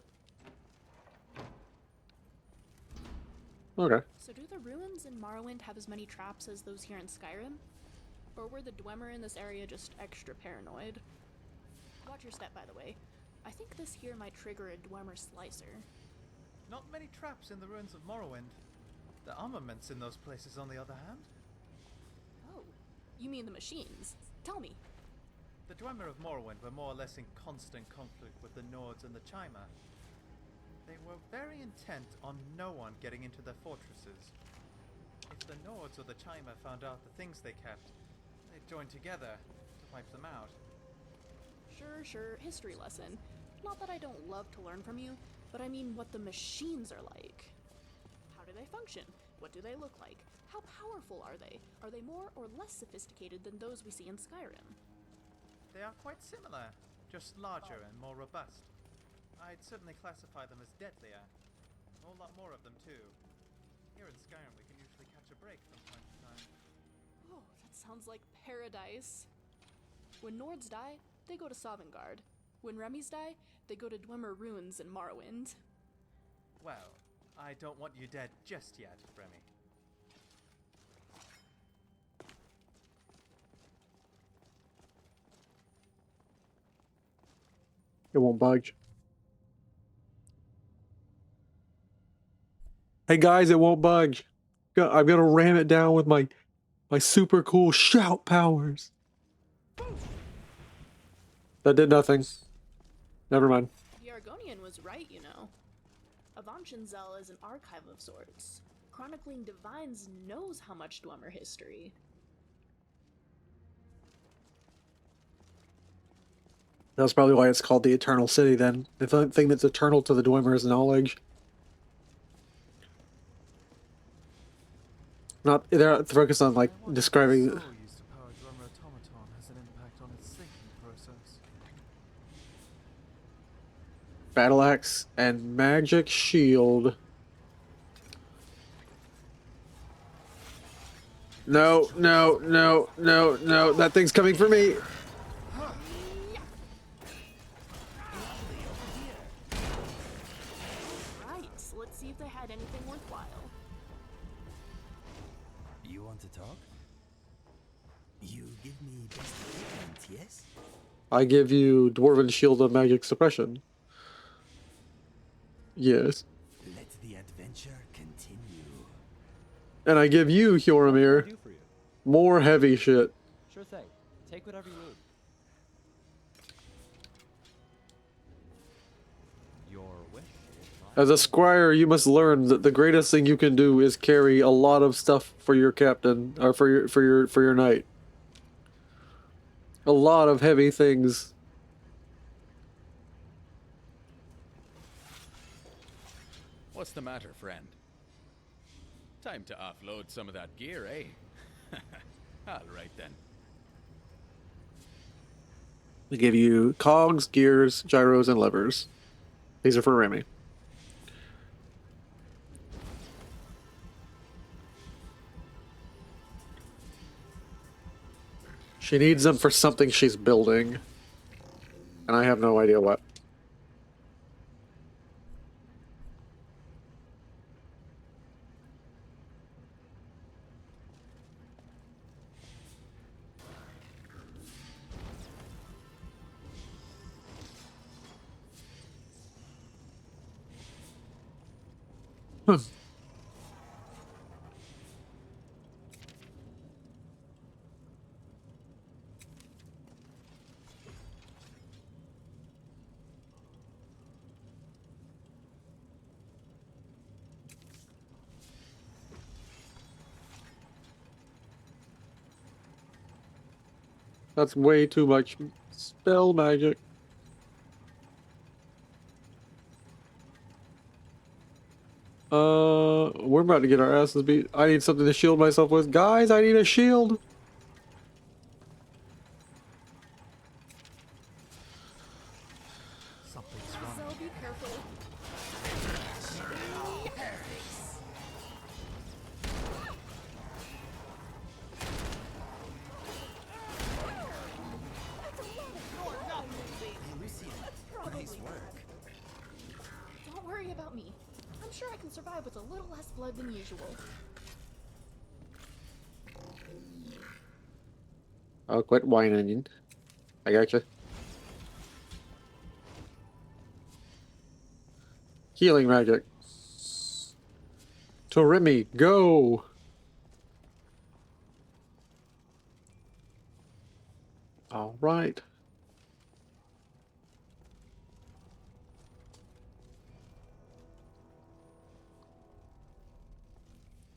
Okay. so do the ruins in Morrowind have as many traps as those here in Skyrim? Or were the Dwemer in this area just extra paranoid? Watch your step, by the way. I think this here might trigger a Dwemer slicer. Not many traps in the ruins of Morrowind. The armaments in those places, on the other hand. Oh, you mean the machines? Tell me. The Dwemer of Morrowind were more or less in constant conflict with the Nords and the Chima. They were very intent on no one getting into their fortresses. If the Nords or the Chima found out the things they kept, they'd join together to wipe them out. Sure, history lesson. Not that I don't love to learn from you, but I mean what the machines are like. How do they function? What do they look like? How powerful are they? Are they more or less sophisticated than those we see in Skyrim? They are quite similar, just larger and more robust. I'd certainly classify them as deadlier. A whole lot more of them, too. Here in Skyrim, we can usually catch a break from time to time. Oh, that sounds like paradise. When Nords die, they go to Sovngarde. When Remys die, they go to Dwemer Ruins in Morrowind. Well, I don't want you dead just yet, Remy. It won't budge. Hey guys, it won't budge. I'm gonna ram it down with my super cool shout powers. That did nothing. Never mind. The Argonian was right, you know. Avanchanzel is an archive of sorts. Chronicling Divines knows how much Dwemer history. That's probably why it's called the Eternal City then. The thing that's eternal to the Dwemer is knowledge. They're not focused on like describing. Used to power Dwemer automaton has an impact on its thinking process. Battle axe and magic shield. No, no, no, no, no. That thing's coming for me. Right, so let's see if they had anything worthwhile. You want to talk? You give me best equipment, yes? I give you Dwarven Shield of Magic Suppression. Yes. Let the adventure continue. And I give you, Hyoromir, more heavy shit. Sure thing. Take whatever you need. Your wish is mine. As a squire, you must learn that the greatest thing you can do is carry a lot of stuff for your captain, or for your knight. A lot of heavy things. What's the matter, friend? Time to offload some of that gear, eh? All right then. They give you cogs, gears, gyros, and levers. These are for Remy. She needs them for something she's building. And I have no idea what. That's way too much spell magic. We're about to get our asses beat. I need something to shield myself with. Guys, I need a shield. Something's wrong. So be careful. Nice work. Don't worry about me. I'm sure I can survive with a little less blood than usual. Oh, quit whining. I gotcha. Healing magic. To Remy, go! Alright.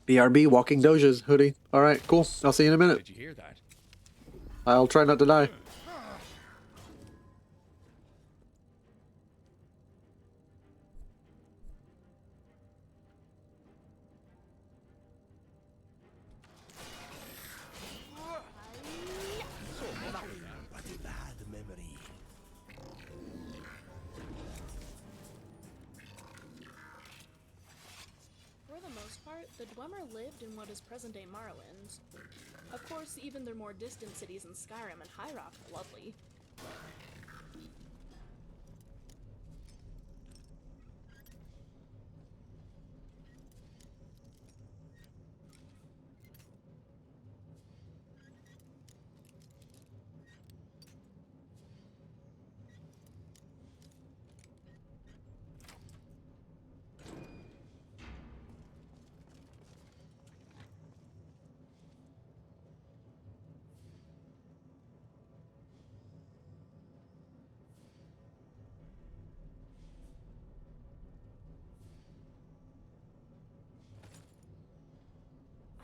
BRB, walking dojas, hoodie. Alright, cool. I'll see you in a minute. Did you hear that? I'll try not to die. What a bad memory. For the most part, the Dwemer lived in what is present-day Morrowind. Of course, even their more distant cities in Skyrim and High Rock are lovely.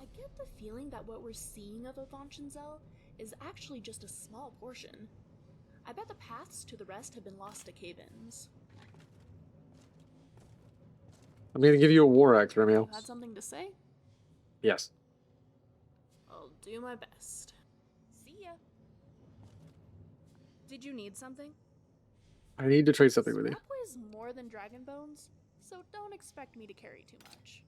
I get the feeling that what we're seeing of Avonshenzell is actually just a small portion. I bet the paths to the rest have been lost to cave-ins. I'm gonna give you a war axe, Romeo. You had something to say? Yes. I'll do my best. See ya. Did you need something? I need to trade something with you. Scrap weighs more than dragon bones, so don't expect me to carry too much.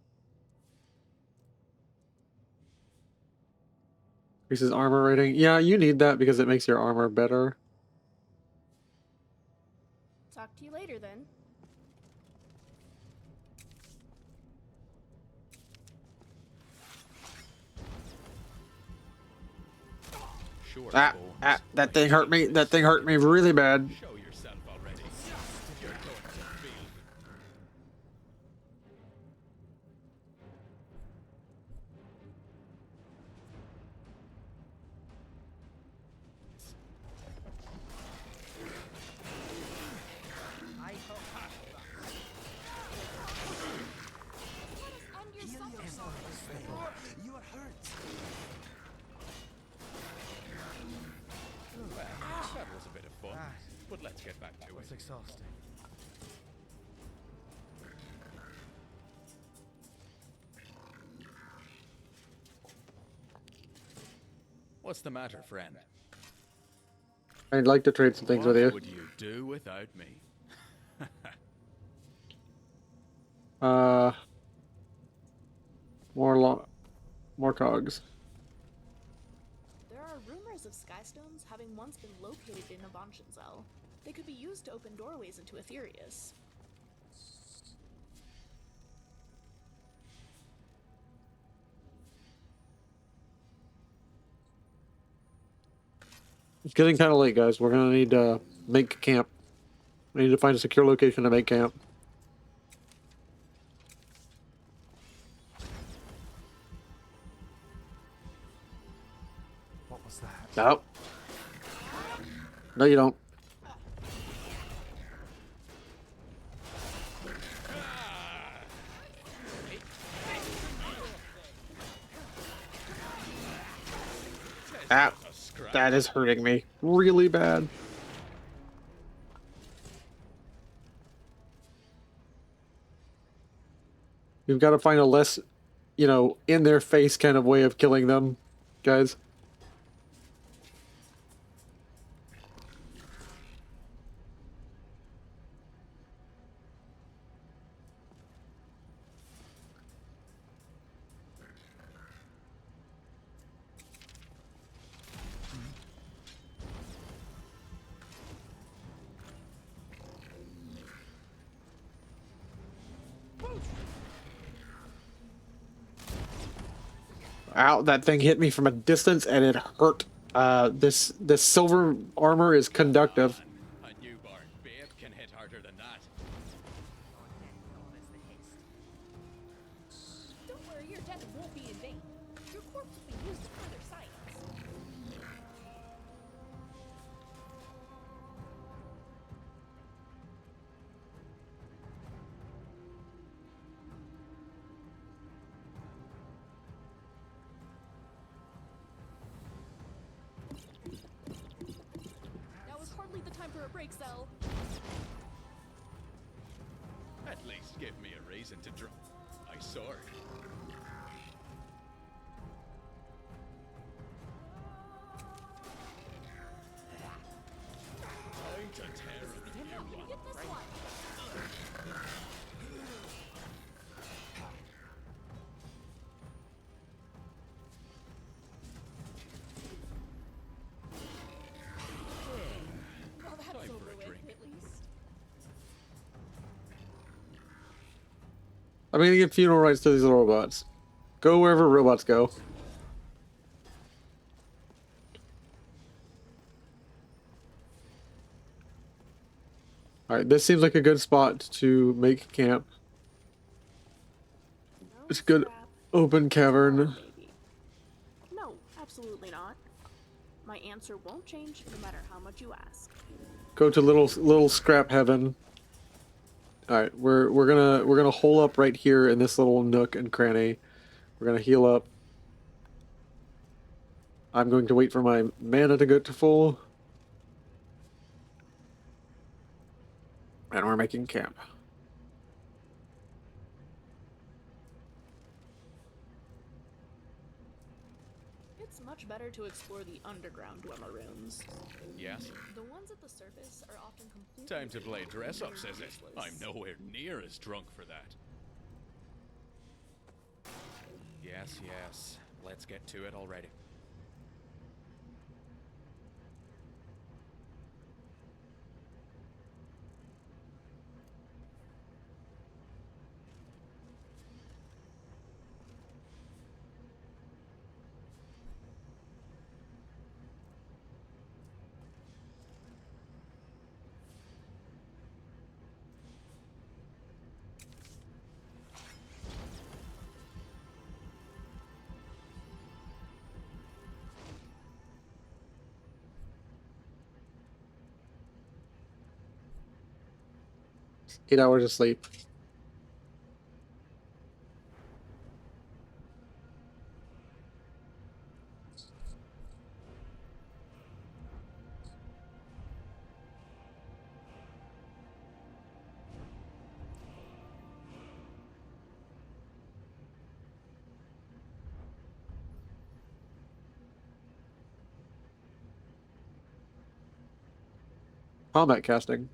Increases armor rating. Yeah, you need that because it makes your armor better. Talk to you later then. Sure, That thing hurt me. That thing hurt me really bad. Show yourself already. You're going to feel. You are hurt. That was a bit of fun, but let's get back to it. It's exhausting. What's the matter, friend? I'd like to trade some things with you. What would you do without me? More cogs. There are rumors of skystones having once been located in Avonshenzell. They could be used to open doorways into Aetherius. It's getting kind of late, guys. We're gonna need to make camp. We need to find a secure location to make camp. What was that? No. No, you don't. That is hurting me really bad. We've got to find a less, in their face kind of way of killing them, guys. Ow, that thing hit me from a distance and it hurt. This silver armor is conductive. A newborn babe can hit harder than that. Don't worry, your death won't be in vain. Your corpse will be used to further science. Now is hardly the time for a break, Zell. At least give me a reason to drop my sword. Time to tear a new one. Get this one. I'm gonna give funeral rites to these robots. Go wherever robots go. Alright, this seems like a good spot to make camp. It's a good open cavern. No, absolutely not. My answer won't change no matter how much you ask. Go to little scrap heaven. Alright, we're gonna hole up right here in this little nook and cranny. We're gonna heal up. I'm going to wait for my mana to get to full. And we're making camp. It's much better to explore the underground Dwemer rooms. Yes? The ones at the surface are often completely Time to play hidden dress up, and says it. useless. I'm nowhere near as drunk for that. Yes, yes. Let's get to it already. Eight hours of sleep. Combat casting.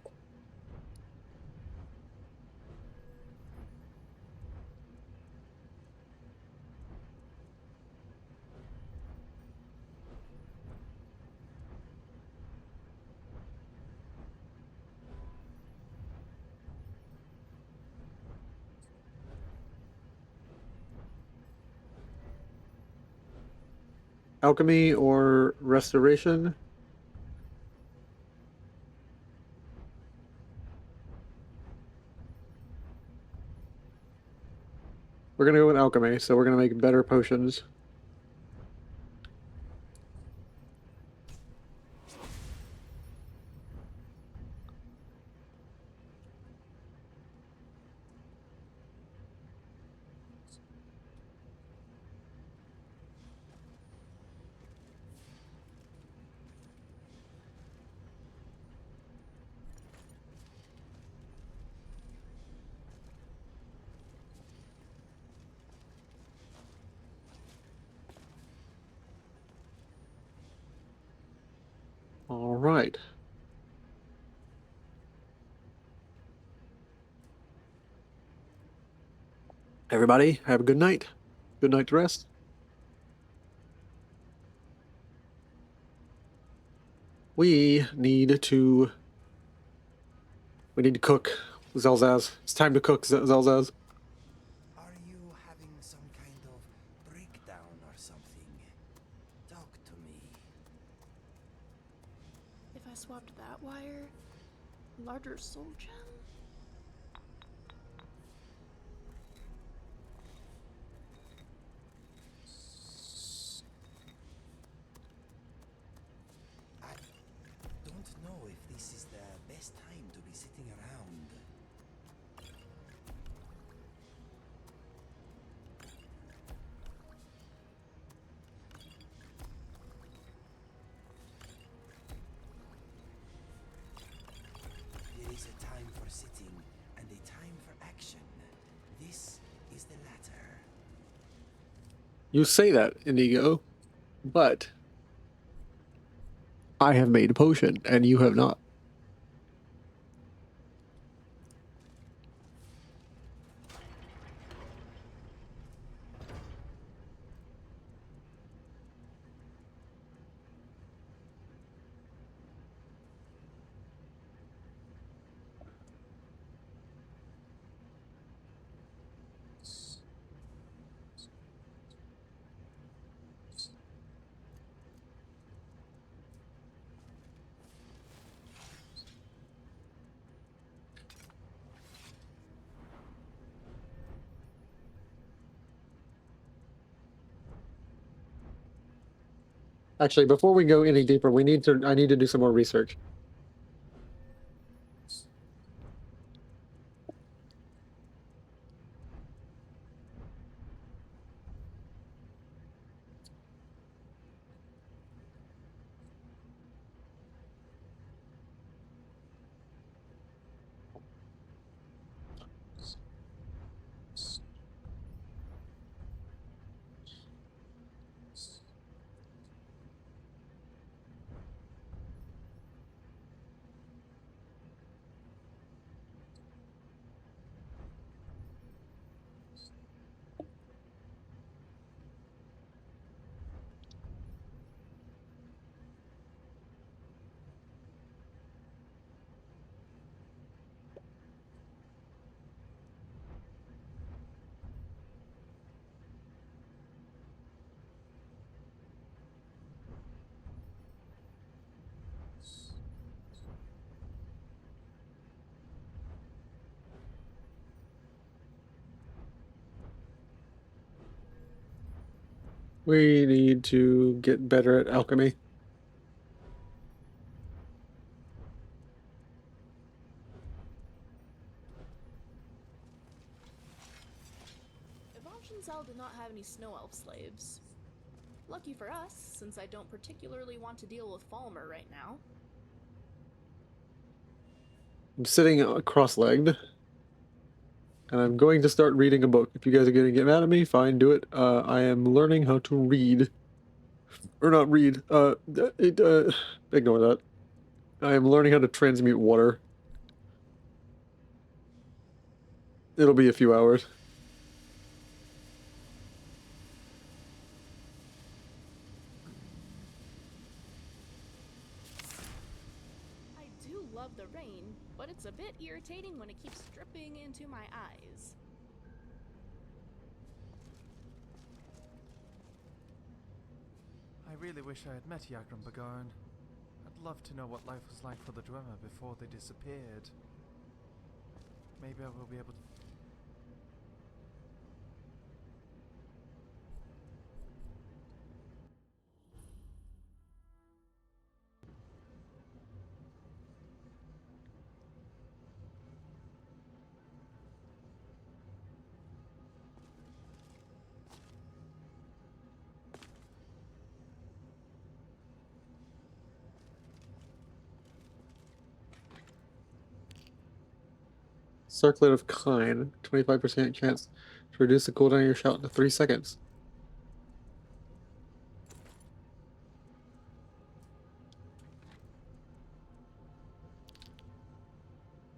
Alchemy or restoration. We're gonna go with alchemy, so we're gonna make better potions. All right. Everybody, have a good night. Good night to rest. We need to cook, Zelzaz. It's time to cook, Zelzaz. Are you having some kind of breakdown or something? Talk to me. If I swapped that wire, larger soul gem? I don't know if this is the best time to be sitting around. There is a time for sitting and a time for action. This is the latter. You say that, Indigo, but I have made a potion and you have not. Actually, before we go any deeper, I need to do some more research. We need to get better at alchemy. Cell did not have any snow elf slaves. Lucky for us, since I don't particularly want to deal with Falmer right now. I'm sitting cross-legged, and I'm going to start reading a book. If you guys are going to get mad at me, fine, do it. I am learning how to read. Or not read. Ignore that. I am learning how to transmute water. It'll be a few hours. I do love the rain, but it's a bit irritating when it keeps dripping into my eyes. I really wish I had met Yagran Bagarn. I'd love to know what life was like for the Dwemer before they disappeared. Maybe I will be able to... Circlet of Kine. 25% chance to reduce the cooldown of your shout to 3 seconds.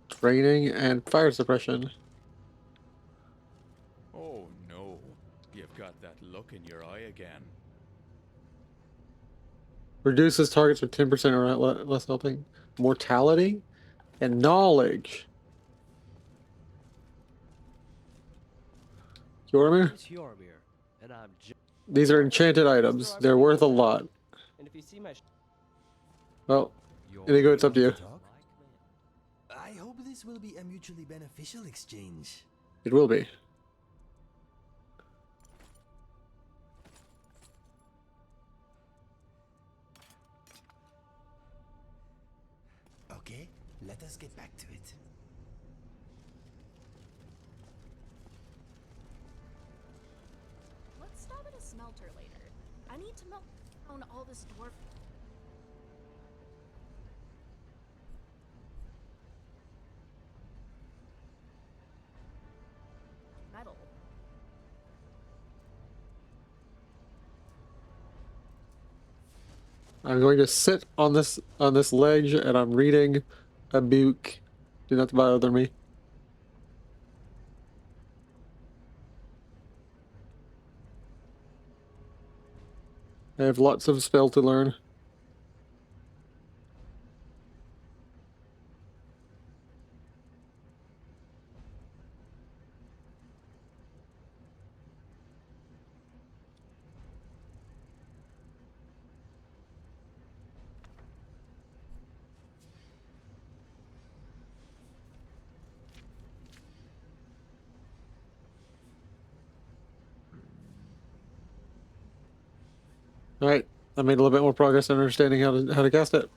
Training and fire suppression. Oh no, you've got that look in your eye again. Reduces targets with 10% or less helping. Mortality and knowledge. Yormir? It's Yormir, and I'm These are enchanted items. They're worth a lot. And if you see my Well, Inigo, it's up to you. I hope this will be a mutually beneficial exchange. It will be. Okay, let us get back to it. Let's stop at a smelter later. I need to melt down all this dwarf metal. I'm going to sit on this ledge and I'm reading a book. Do not bother me. I have lots of spell to learn. Alright, I made a little bit more progress in understanding how to cast it.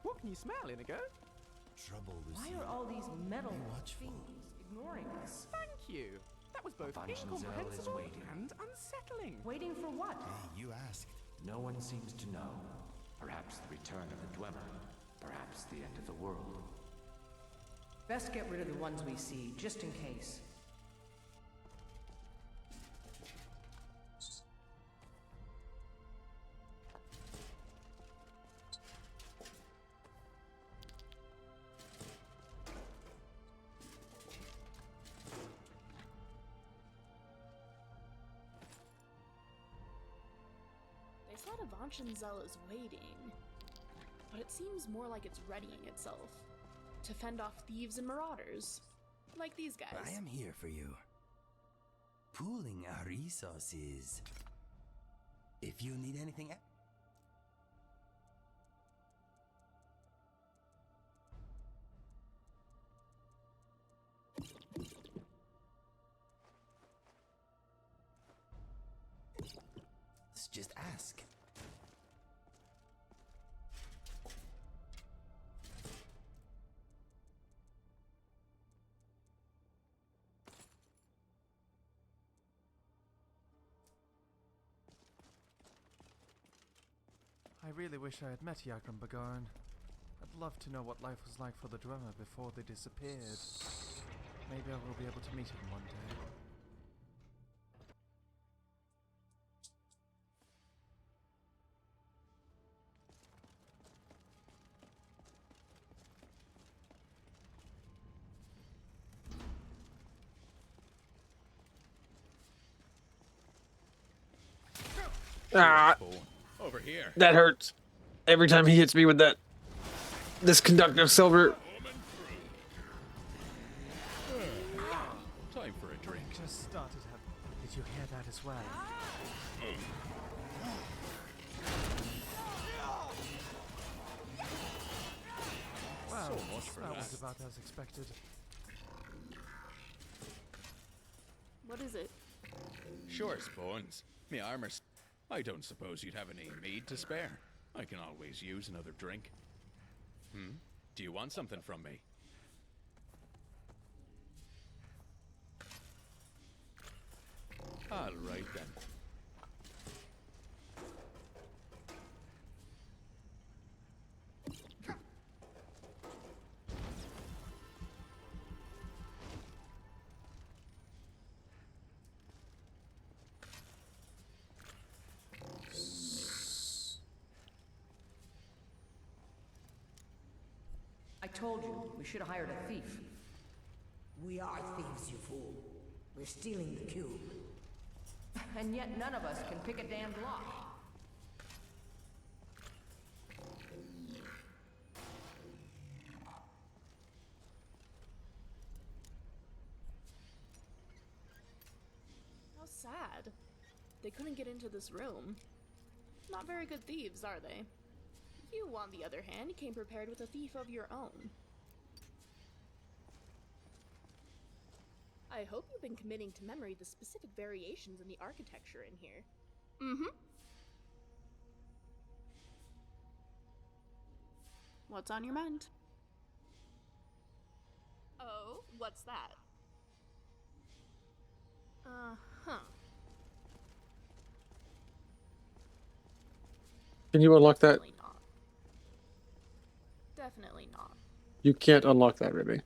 What can you smell, Inigo? Trouble, Why Lucy. are all these metal Be watchful. fiends ignoring us? Thank you. That was both incomprehensible and unsettling. Waiting for what? Hey, you asked. No one seems to know. Perhaps the return of the Dwemer. Perhaps the end of the world. Best get rid of the ones we see, just in case. They said Avanchanzel is waiting, but it seems more like it's readying itself to fend off thieves and marauders, like these guys. I am here for you. Pooling our resources. If you need anything else. Just ask. I really wish I had met Yagram Bagarn. I'd love to know what life was like for the Dwemer before they disappeared. Maybe I will be able to meet him one day. Ah, over here. That hurts. Every time he hits me with this conductive silver. Time for a drink. Just started. Did you hear that as well? Wow, So much for that was that. about as expected. What is it? Sure, Spoons. Me armor's... I don't suppose you'd have any mead to spare. I can always use another drink. Do you want something from me? All right then. I told you, we should have hired a thief. We are thieves, you fool. We're stealing the cube. And yet none of us can pick a damned lock. How sad. They couldn't get into this room. Not very good thieves, are they? You, on the other hand, came prepared with a thief of your own. I hope you've been committing to memory the specific variations in the architecture in here. Mm-hmm. What's on your mind? Oh, what's that? Uh-huh. Can you unlock that? Definitely not. Definitely not. You can't unlock that, Ruby.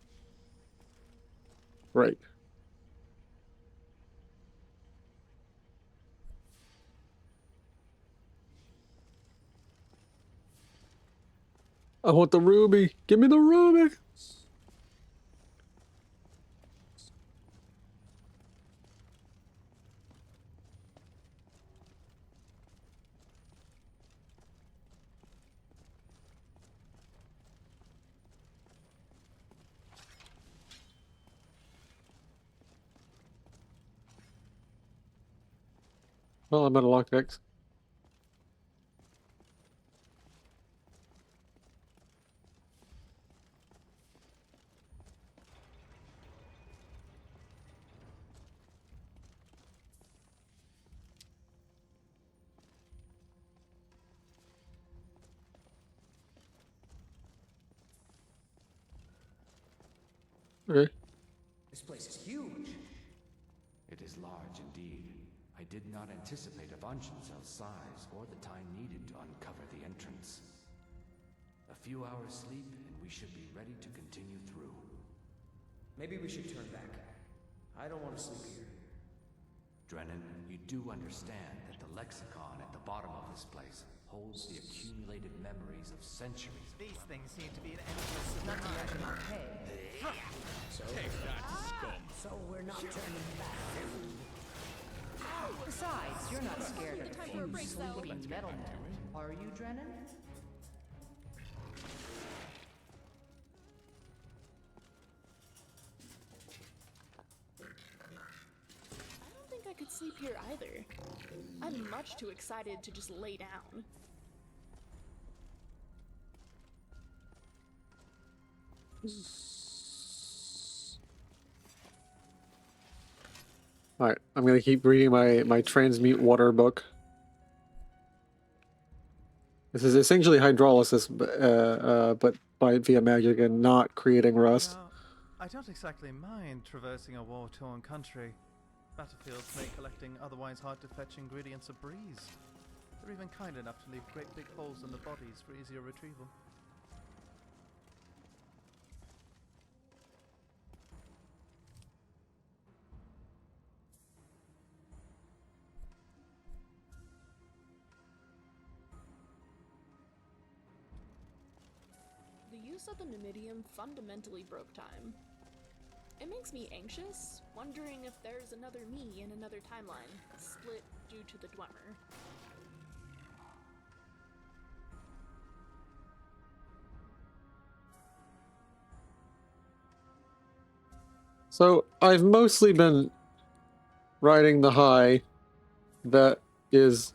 Right. I want the ruby. Give me the ruby. Well, I'm at a lockpicks. did not anticipate a dungeon cell size or the time needed to uncover the entrance. A few hours sleep and we should be ready to continue through. Maybe we should turn back. I don't want to sleep here. Drennan, you do understand that the lexicon at the bottom of this place holds the accumulated memories of centuries. These things seem to be an endless supply. So, Take that, scum. so we're not turning back. Besides, you're not scared of a few sleeping metal men, are you, Drennan? I don't think I could sleep here either. I'm much too excited to just lay down. Alright, I'm gonna keep reading my transmute water book. This is essentially hydrolysis, but via magic and not creating rust. Now, I don't exactly mind traversing a war-torn country. Battlefields make collecting otherwise hard-to-fetch ingredients a breeze. They're even kind enough to leave great big holes in the bodies for easier retrieval. The use of the Numidium fundamentally broke time. It makes me anxious, wondering if there's another me in another timeline, split due to the Dwemer. So I've mostly been riding the high that is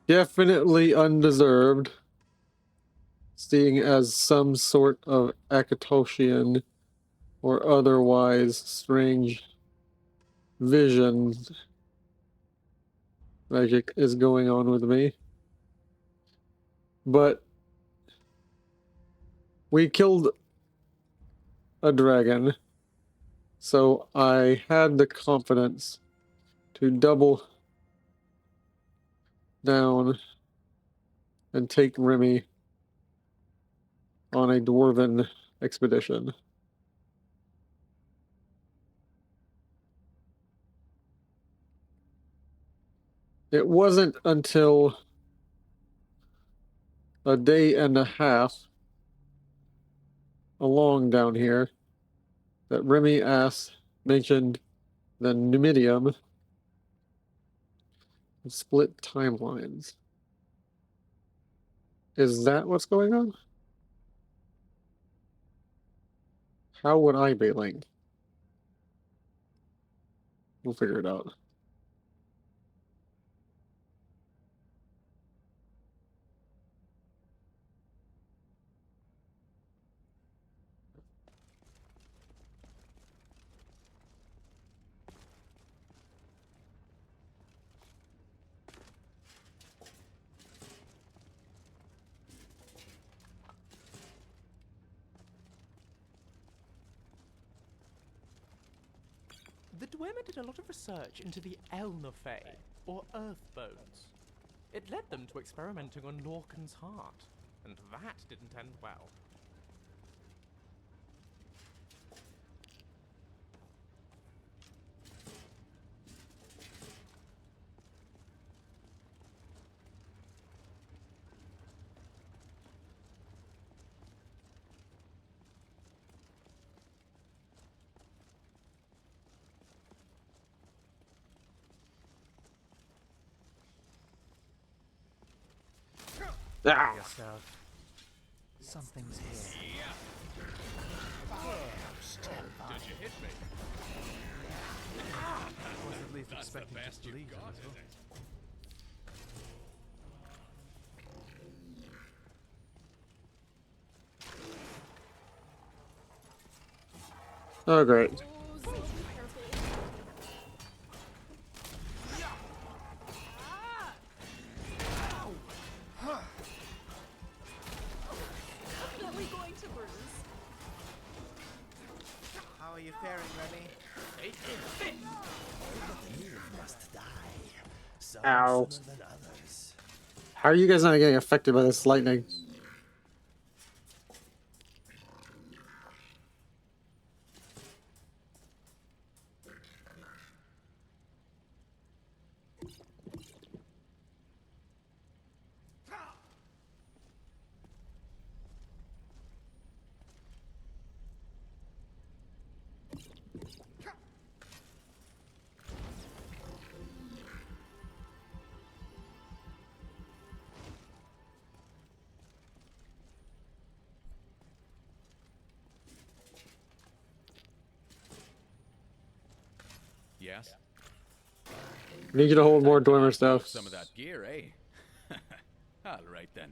definitely undeserved, seeing as some sort of Akatoshian or otherwise strange vision magic is going on with me. But we killed a dragon, so I had the confidence to double down and take Remy on a dwarven expedition. It wasn't until a day and a half along down here that Remy mentioned the Numidium and split timelines. Is that what's going on? How would I be linked? We'll figure it out. The Dwemer did a lot of research into the Elnafey, or Earth Bones. It led them to experimenting on Lorcan's heart, and that didn't end well. Ah. Yourself. Something's here. Did you hit me? I was at least That's the expecting best to you believe got, it. is it? Oh, great. How are you faring, Remy? You must die. some Ow. sooner than others. How are you guys not getting affected by this lightning? Yes? Need you to hold more Dwemer stuff. Some of that gear, eh? All right then.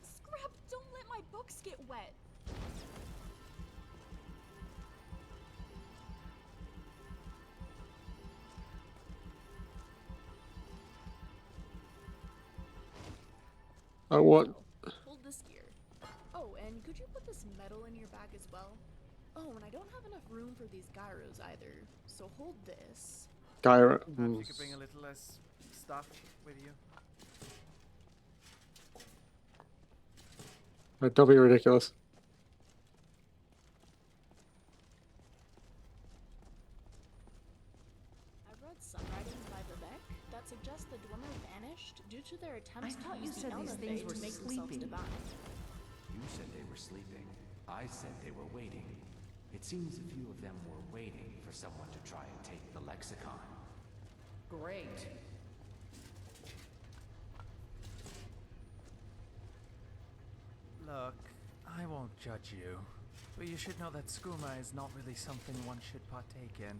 Scrap, don't let my books get wet. What? Hold this gear. Oh, and could you put this metal in your bag as well? Oh, and I don't have enough room for these gyros either, so hold this. Gyro. Perhaps you could bring a little less stuff with you. Don't be ridiculous. I've read some writings by Vivek that suggest the Dwemer vanished due to their attempts to use the Elnathay to make themselves divine. You said they were sleeping. I said they were waiting. It seems a few of them were waiting for someone to try and take the lexicon. Great. Look, I won't judge you, but you should know that skooma is not really something one should partake in.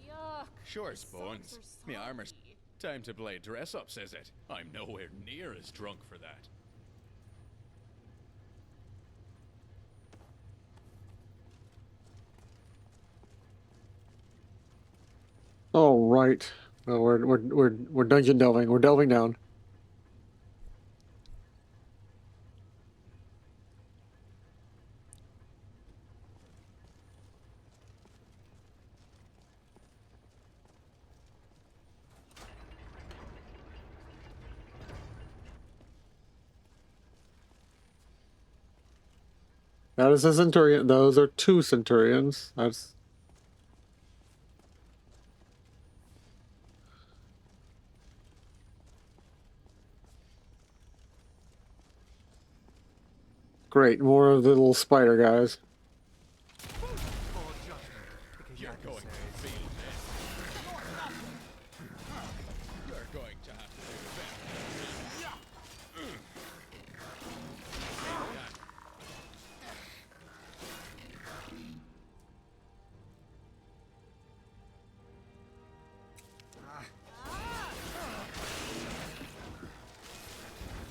Yuck. Sure, Spoons. Me armor's time to play dress-up, says it. I'm nowhere near as drunk for that. All right. Well, we're dungeon delving. We're delving down. That is a centurion. Those are 2 centurions. That's great. More of the little spider guys. You're going to feel this. You're going to have to do that.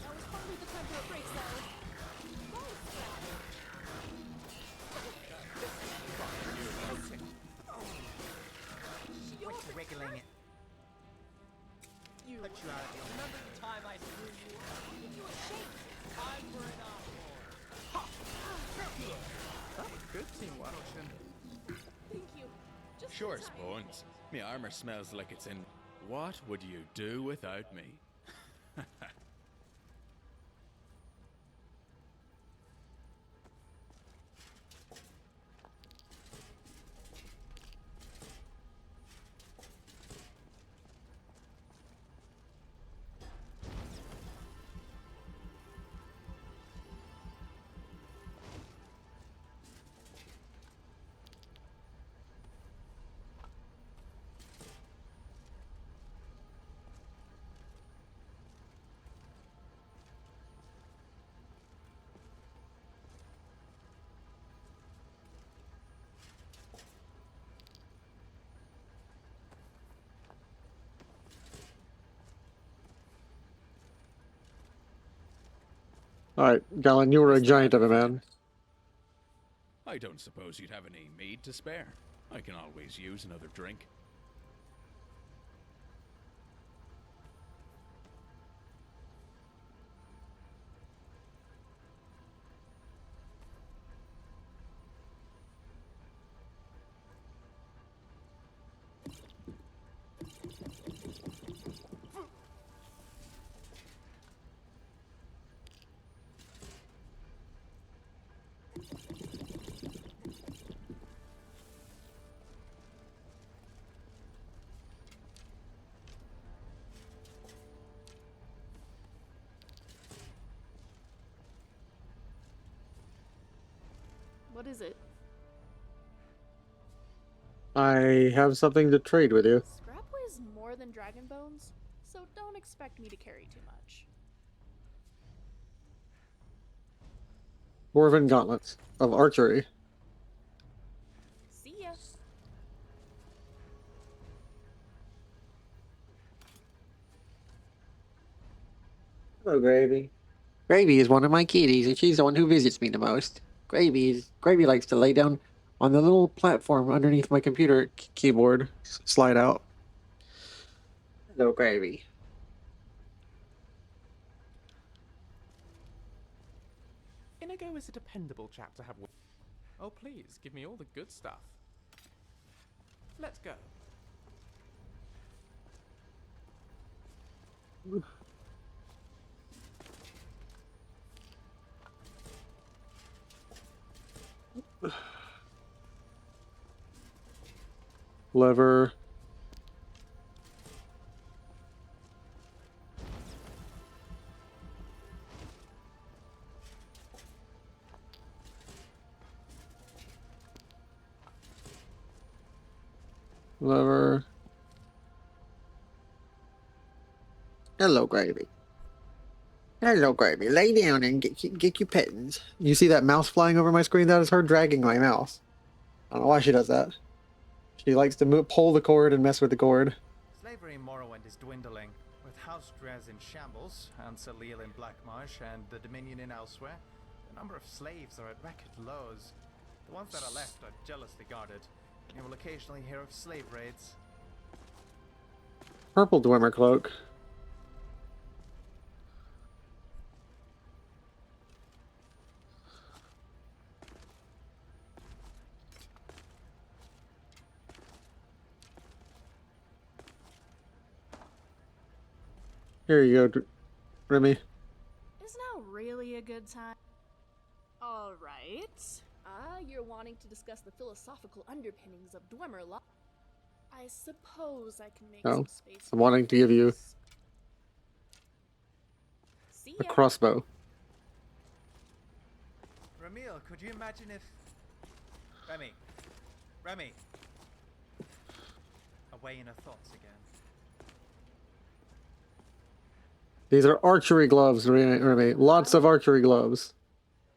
That was probably the time for a break, though. Quit wriggling it. You Put you out of your Remember the time I threw you? give you a shake. Time for an encore. That was good teamwork. Thank you. Just Sure, in time. Spoons. Me armor smells like it's in. What would you do without me? All right, Galen, you were a giant of a man. I don't suppose you'd have any mead to spare. I can always use another drink. What is it? I have something to trade with you. Scrap weighs more than dragon bones, so don't expect me to carry too much. Dwarven gauntlets of archery. See ya. Hello, Gravy. Gravy is one of my kitties, and she's the one who visits me the most. Gravy likes to lay down on the little platform underneath my computer keyboard. Slide out. Hello, Gravy. Inigo is a dependable chap to have with. Oh, please, give me all the good stuff. Let's go. Lever. Lever. Hello, Gravy. Hello, Gravy. Lay down and get your pettings. You see that mouse flying over my screen? That is her dragging my mouse. I don't know why she does that. She likes to pull the cord and mess with the cord. Slavery in Morrowind is dwindling, with House Drez in shambles, and Salil in Blackmarsh, and the Dominion in elsewhere. The number of slaves are at record lows. The ones that are left are jealously guarded. You will occasionally hear of slave raids. Purple Dwemer cloak. Here you go, Remy. Is now really a good time? Alright. You're wanting to discuss the philosophical underpinnings of Dwemer law. I suppose I can make some space. I'm wanting to give you a crossbow. Ramil, could you imagine if... Remy. Away in her thoughts again. These are archery gloves, Remy. Lots of archery gloves.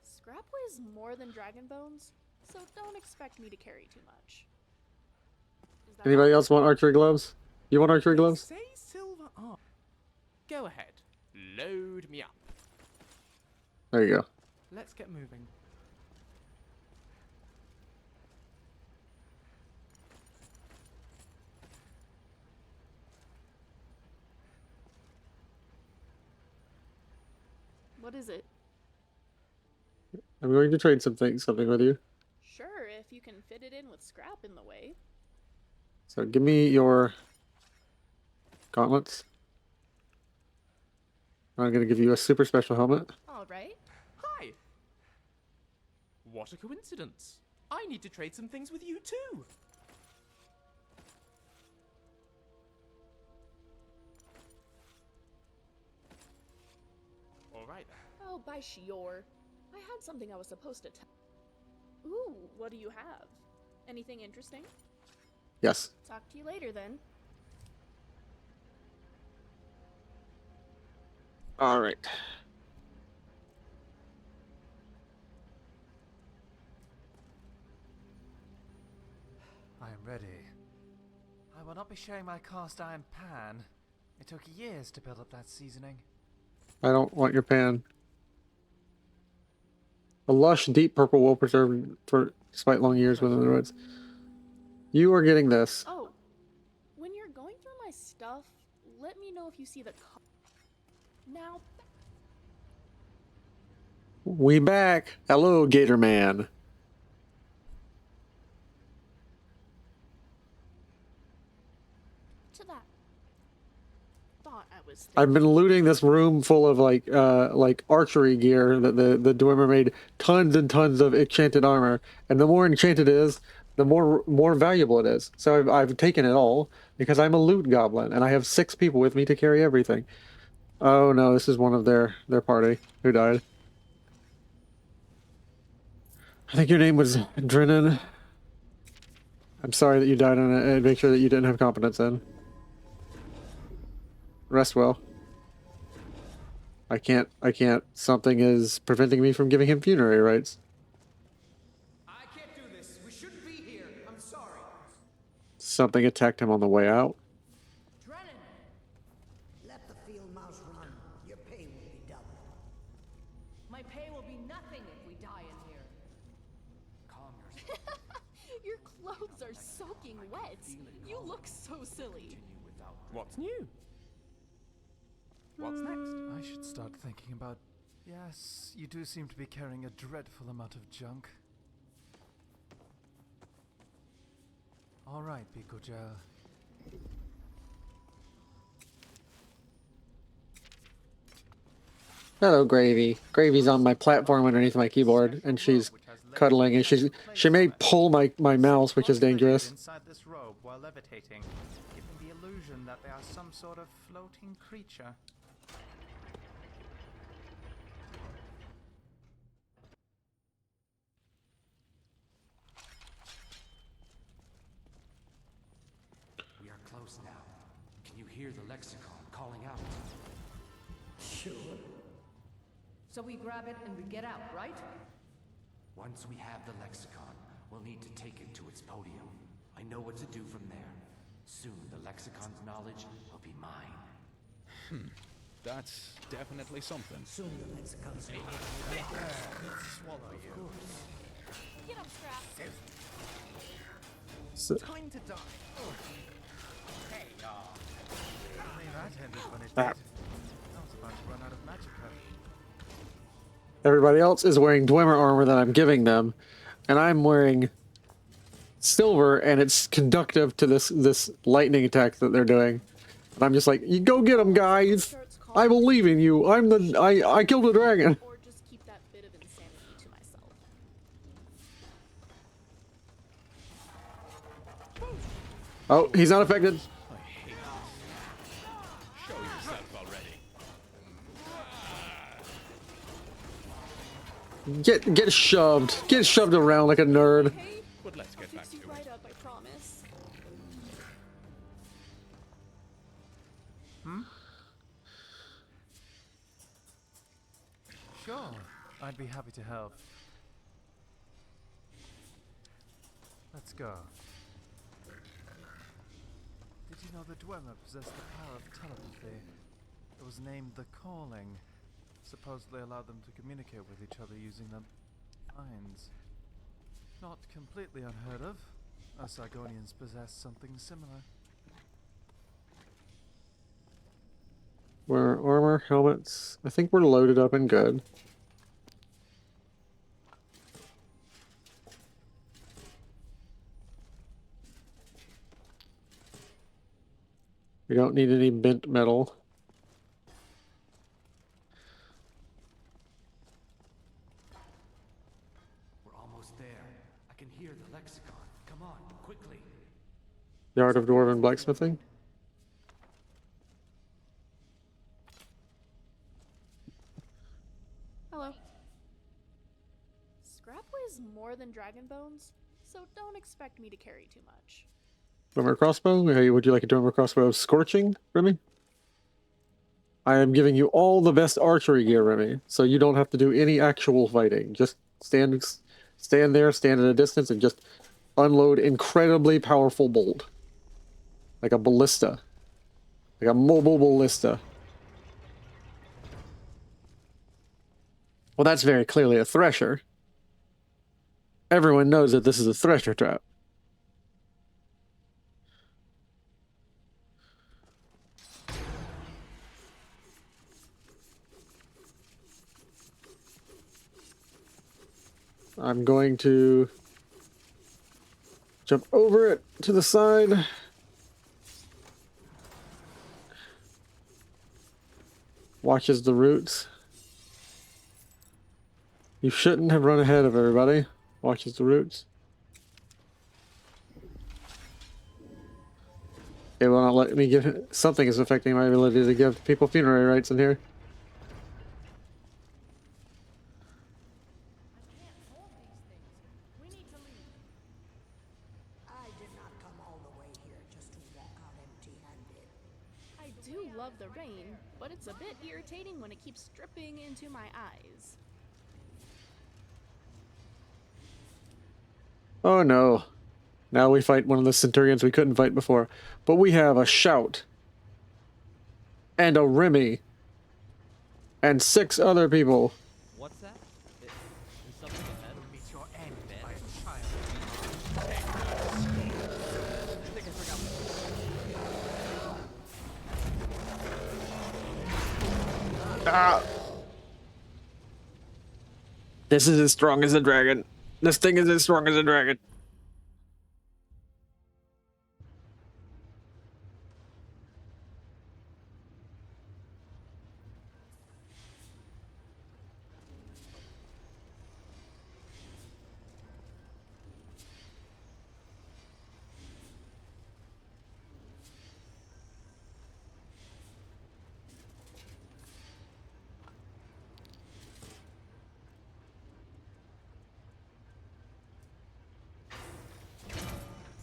Scrap weighs more than dragon bones, so don't expect me to carry too much. Anybody else want archery gloves? You want archery gloves? Say silver arm. Go ahead. Load me up. There you go. Let's get moving. What is it? I'm going to trade something with you. Sure, if you can fit it in with scrap in the way. So give me your gauntlets. I'm going to give you a super special helmet. Alright. Hi. What a coincidence. I need to trade some things with you too. Alright. Oh, by Shior. I had something I was supposed to tell. Ooh, what do you have? Anything interesting? Yes. Talk to you later then. All right. I am ready. I will not be sharing my cast iron pan. It took years to build up that seasoning. I don't want your pan. A lush, deep purple will preserve for despite long years within the woods. You are getting this. Oh, when you're going through my stuff, let me know if you see the now. We back. Hello, Gator Man. To that thought I was I've been looting this room full of like archery gear that the Dwemer made tons and tons of enchanted armor, and the more enchanted it is, the more valuable it is. So I've taken it all because I'm a loot goblin and I have 6 people with me to carry everything. Oh no, this is one of their party who died. I think your name was Drennan. I'm sorry that you died on an adventure that you didn't have competence in. Rest well. I can't. Something is preventing me from giving him funerary rites. I can't do this. We shouldn't be here. I'm sorry. Something attacked him on the way out. Drennan! Let the field mouse run. Your pay will be doubled. My pay will be nothing if we die in here. Calm yourself. Your clothes are soaking wet. You look so silly. What's new? What's next? I should start thinking about... Yes, you do seem to be carrying a dreadful amount of junk. Alright, Pikojel. Hello, Gravy. Gravy's on my platform underneath my keyboard, and she's cuddling, and she may pull my mouse, which is dangerous. Inside this robe while levitating, giving the illusion that they are some sort of floating creature. We are close now. Can you hear the lexicon calling out? Sure. So we grab it and we get out, right? Once we have the lexicon, we'll need to take it to its podium. I know what to do from there. Soon the lexicon's knowledge will be mine. That's definitely something. Soon the lexicon's Swallow you. Get up, Scrap. So, Time to die. Hey, only that ended when it Ah. did. I was about to run out of magicka. everybody else is wearing Dwemer armor that I'm giving them, and I'm wearing silver, and it's conductive to this lightning attack that they're doing. And I'm just like, you go get them, guys. I believe in you. I killed a dragon. Or just keep that bit of insanity to myself. Oh, he's not affected. I hate this. Show yourself already. Get shoved. Get shoved around like a nerd. But let's get back Fix you to right it. up, I promise. Sure, I'd be happy to help. Let's go. Did you know the Dwemer possessed the power of telepathy? It was named the Calling. Supposedly allowed them to communicate with each other using their minds. Not completely unheard of. Us Argonians possess something similar. We're armor, helmets. I think we're loaded up and good. We don't need any bent metal. We're almost there. I can hear the lexicon. Come on, quickly. The art of dwarven blacksmithing. Hello. Scrap weighs more than dragon bones, so don't expect me to carry too much. Dwemer crossbow? Hey, would you like a Dwemer crossbow scorching, Remy? I am giving you all the best archery gear, Remy, so you don't have to do any actual fighting. Just stand there, stand at a distance, and just unload incredibly powerful bolt. Like a ballista. Like a mobile ballista. Well, that's very clearly a thresher. Everyone knows that this is a thresher trap. I'm going to jump over it to the side. Watches the roots. You shouldn't have run ahead of everybody. Watches the roots. It will not let me give... Something is affecting my ability to give people funerary rites in here. I did not come all the way here just to walk out empty-handed. I do love the rain, but it's a bit irritating when it keeps dripping into my eyes. Oh no. Now we fight one of the centurions we couldn't fight before. But we have a shout. And a Remy. And 6 other people. What's that? Is something ahead? Meet your end, my child. I think I forgot. Ah! This is as strong as a dragon. This thing is as strong as a dragon.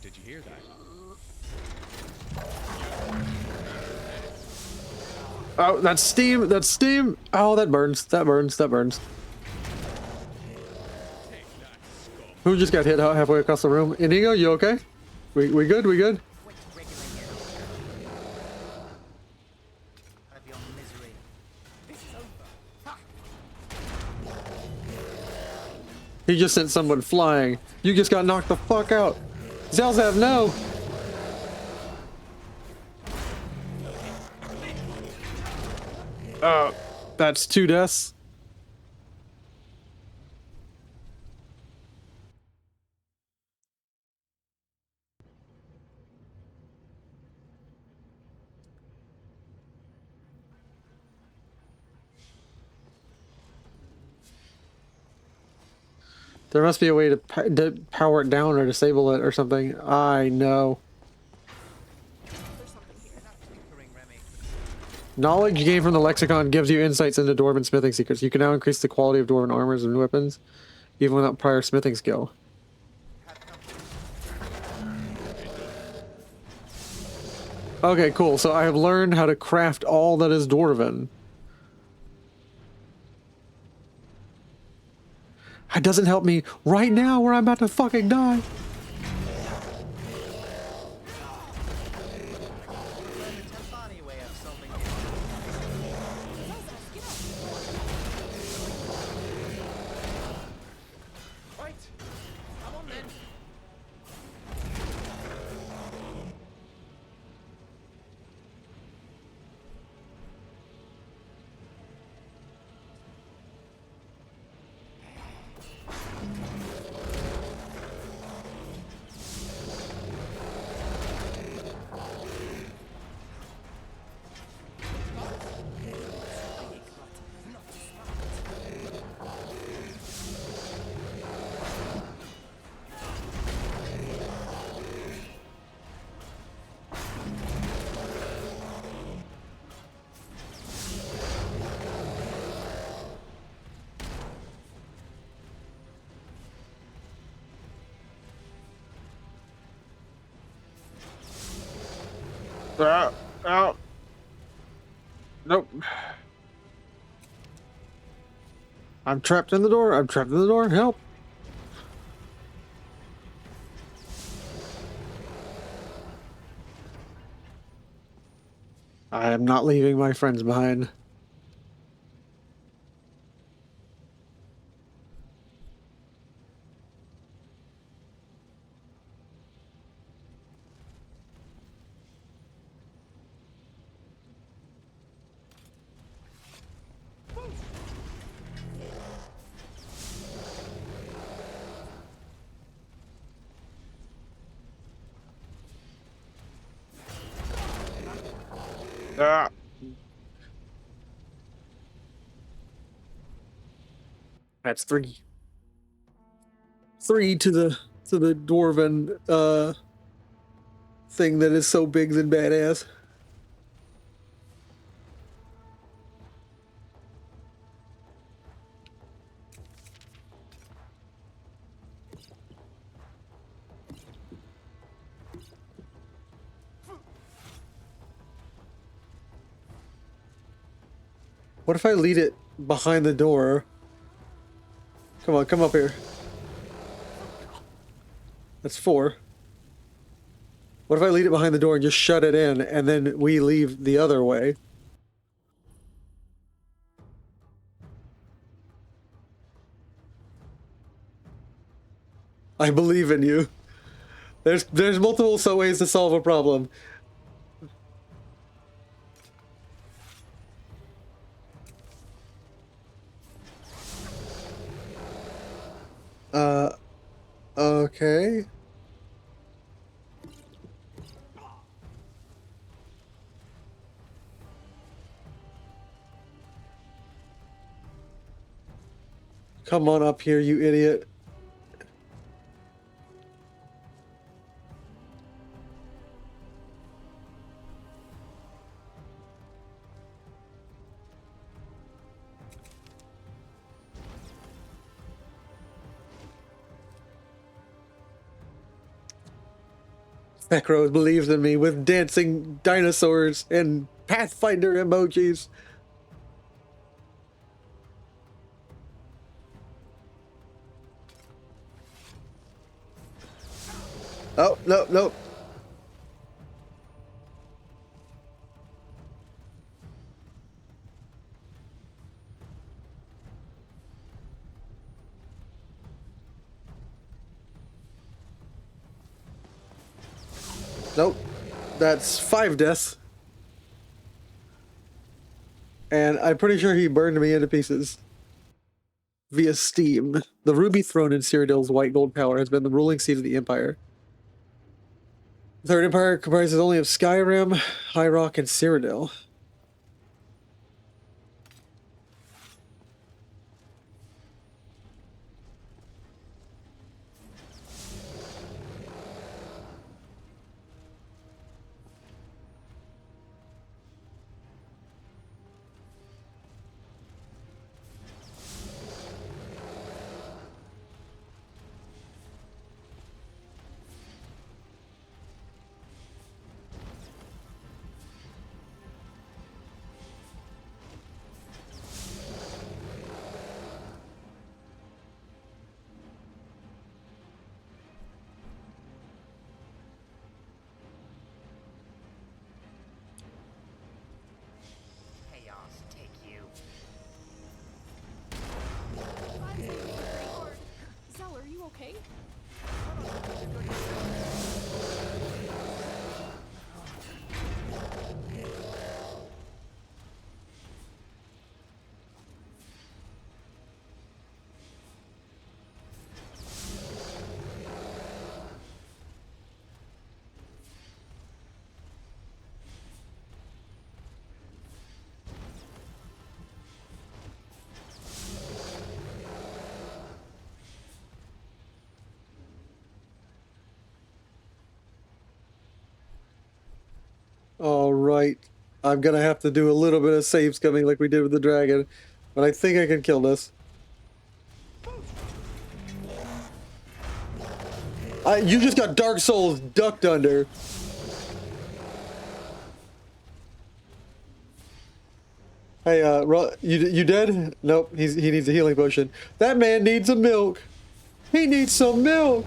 Did you hear that? Oh, that's steam! That's steam! Oh, that burns. That burns. That burns. Who just got hit halfway across the room? Inigo, you okay? We good? We good? Have your misery. This is over. He just sent someone flying. You just got knocked the fuck out. Zelzav, no! That's 2 deaths. There must be a way to power it down or disable it or something. I know. Knowledge gained from the lexicon gives you insights into dwarven smithing secrets. You can now increase the quality of dwarven armors and weapons, even without prior smithing skill. Okay, cool. So I have learned how to craft all that is dwarven. It doesn't help me right now where I'm about to fucking die. Out. Nope. I'm trapped in the door. I'm trapped in the door. Help. I am not leaving my friends behind. Ah. That's 3. 3 to the dwarven thing that is so big and badass. What if I lead it behind the door? Come on, come up here. That's 4. What if I lead it behind the door and just shut it in, and then we leave the other way? I believe in you. There's multiple ways to solve a problem. Okay. Come on up here, you idiot. Necro believes in me with dancing dinosaurs and Pathfinder emojis. Oh, no, no. Nope. That's 5 deaths. And I'm pretty sure he burned me into pieces. Via Steam. The ruby throne in Cyrodiil's white gold power has been the ruling seat of the Empire. The Third Empire comprises only of Skyrim, High Rock, and Cyrodiil. Zell, are you okay? All right. I'm gonna have to do a little bit of save scumming like we did with the dragon, but I think I can kill this. You just got Dark Souls ducked under. Hey, you dead? Nope, he needs a healing potion. That man needs some milk. He needs some milk.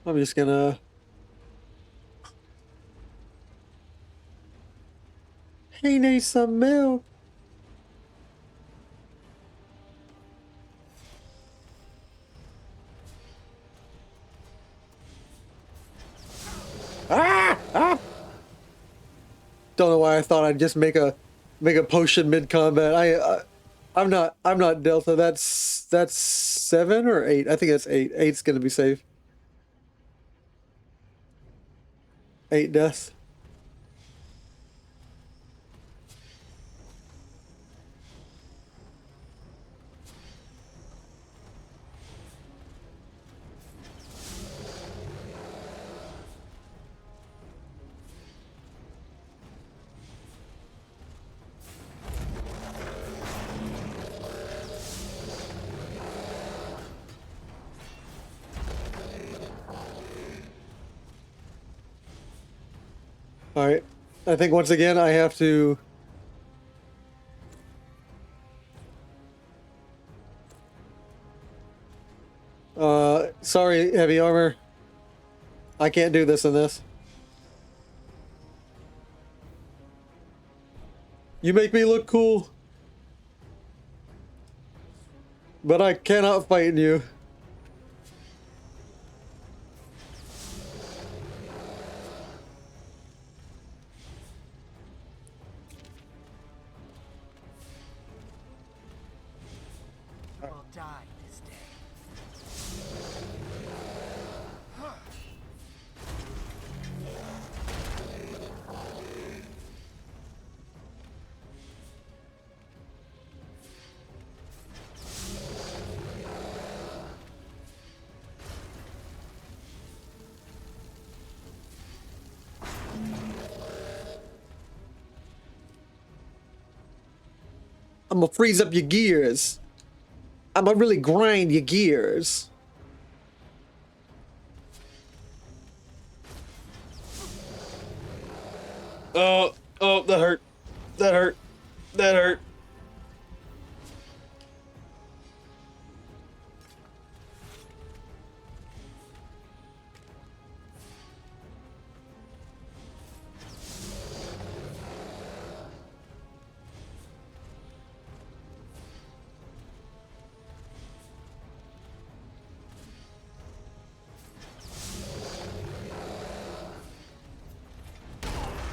I'm just gonna... He needs some milk. Ah! Ah! Don't know why I thought I'd just make a potion mid combat. I'm not Delta. That's 7 or 8. I think that's 8. 8's gonna be safe. 8 deaths. Alright. I think once again I have to... sorry, heavy armor. I can't do this in this. You make me look cool. But I cannot fight you. Will die this day. I'm gonna freeze up your gears. I'm gonna really grind your gears. Oh, that hurt. That hurt. That hurt.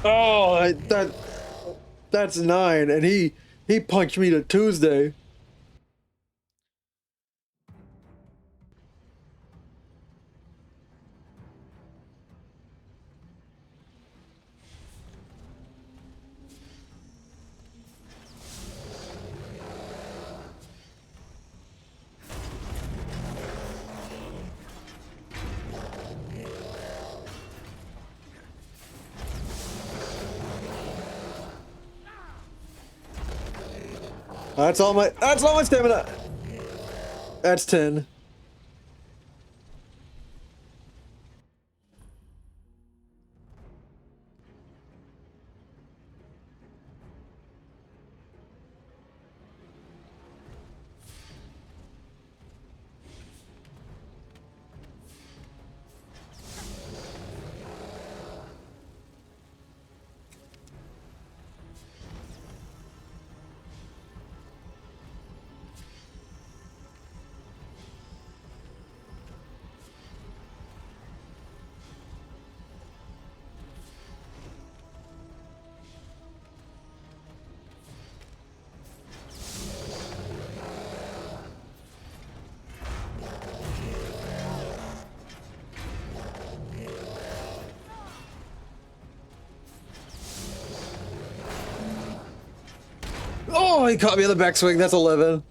Oh, that's 9, and he punched me to Tuesday. That's all my stamina. That's 10. Oh, he caught me on the backswing. That's 11.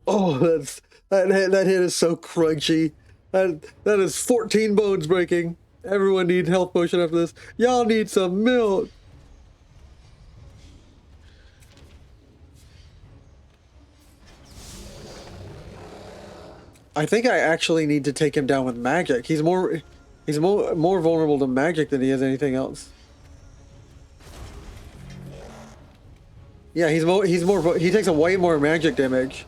Oh, that hit is so crunchy. That is 14 bones breaking. Everyone needs health potion after this. Y'all need some milk. I think I actually need to take him down with magic. He's more vulnerable to magic than he is anything else. Yeah, he takes a way more magic damage.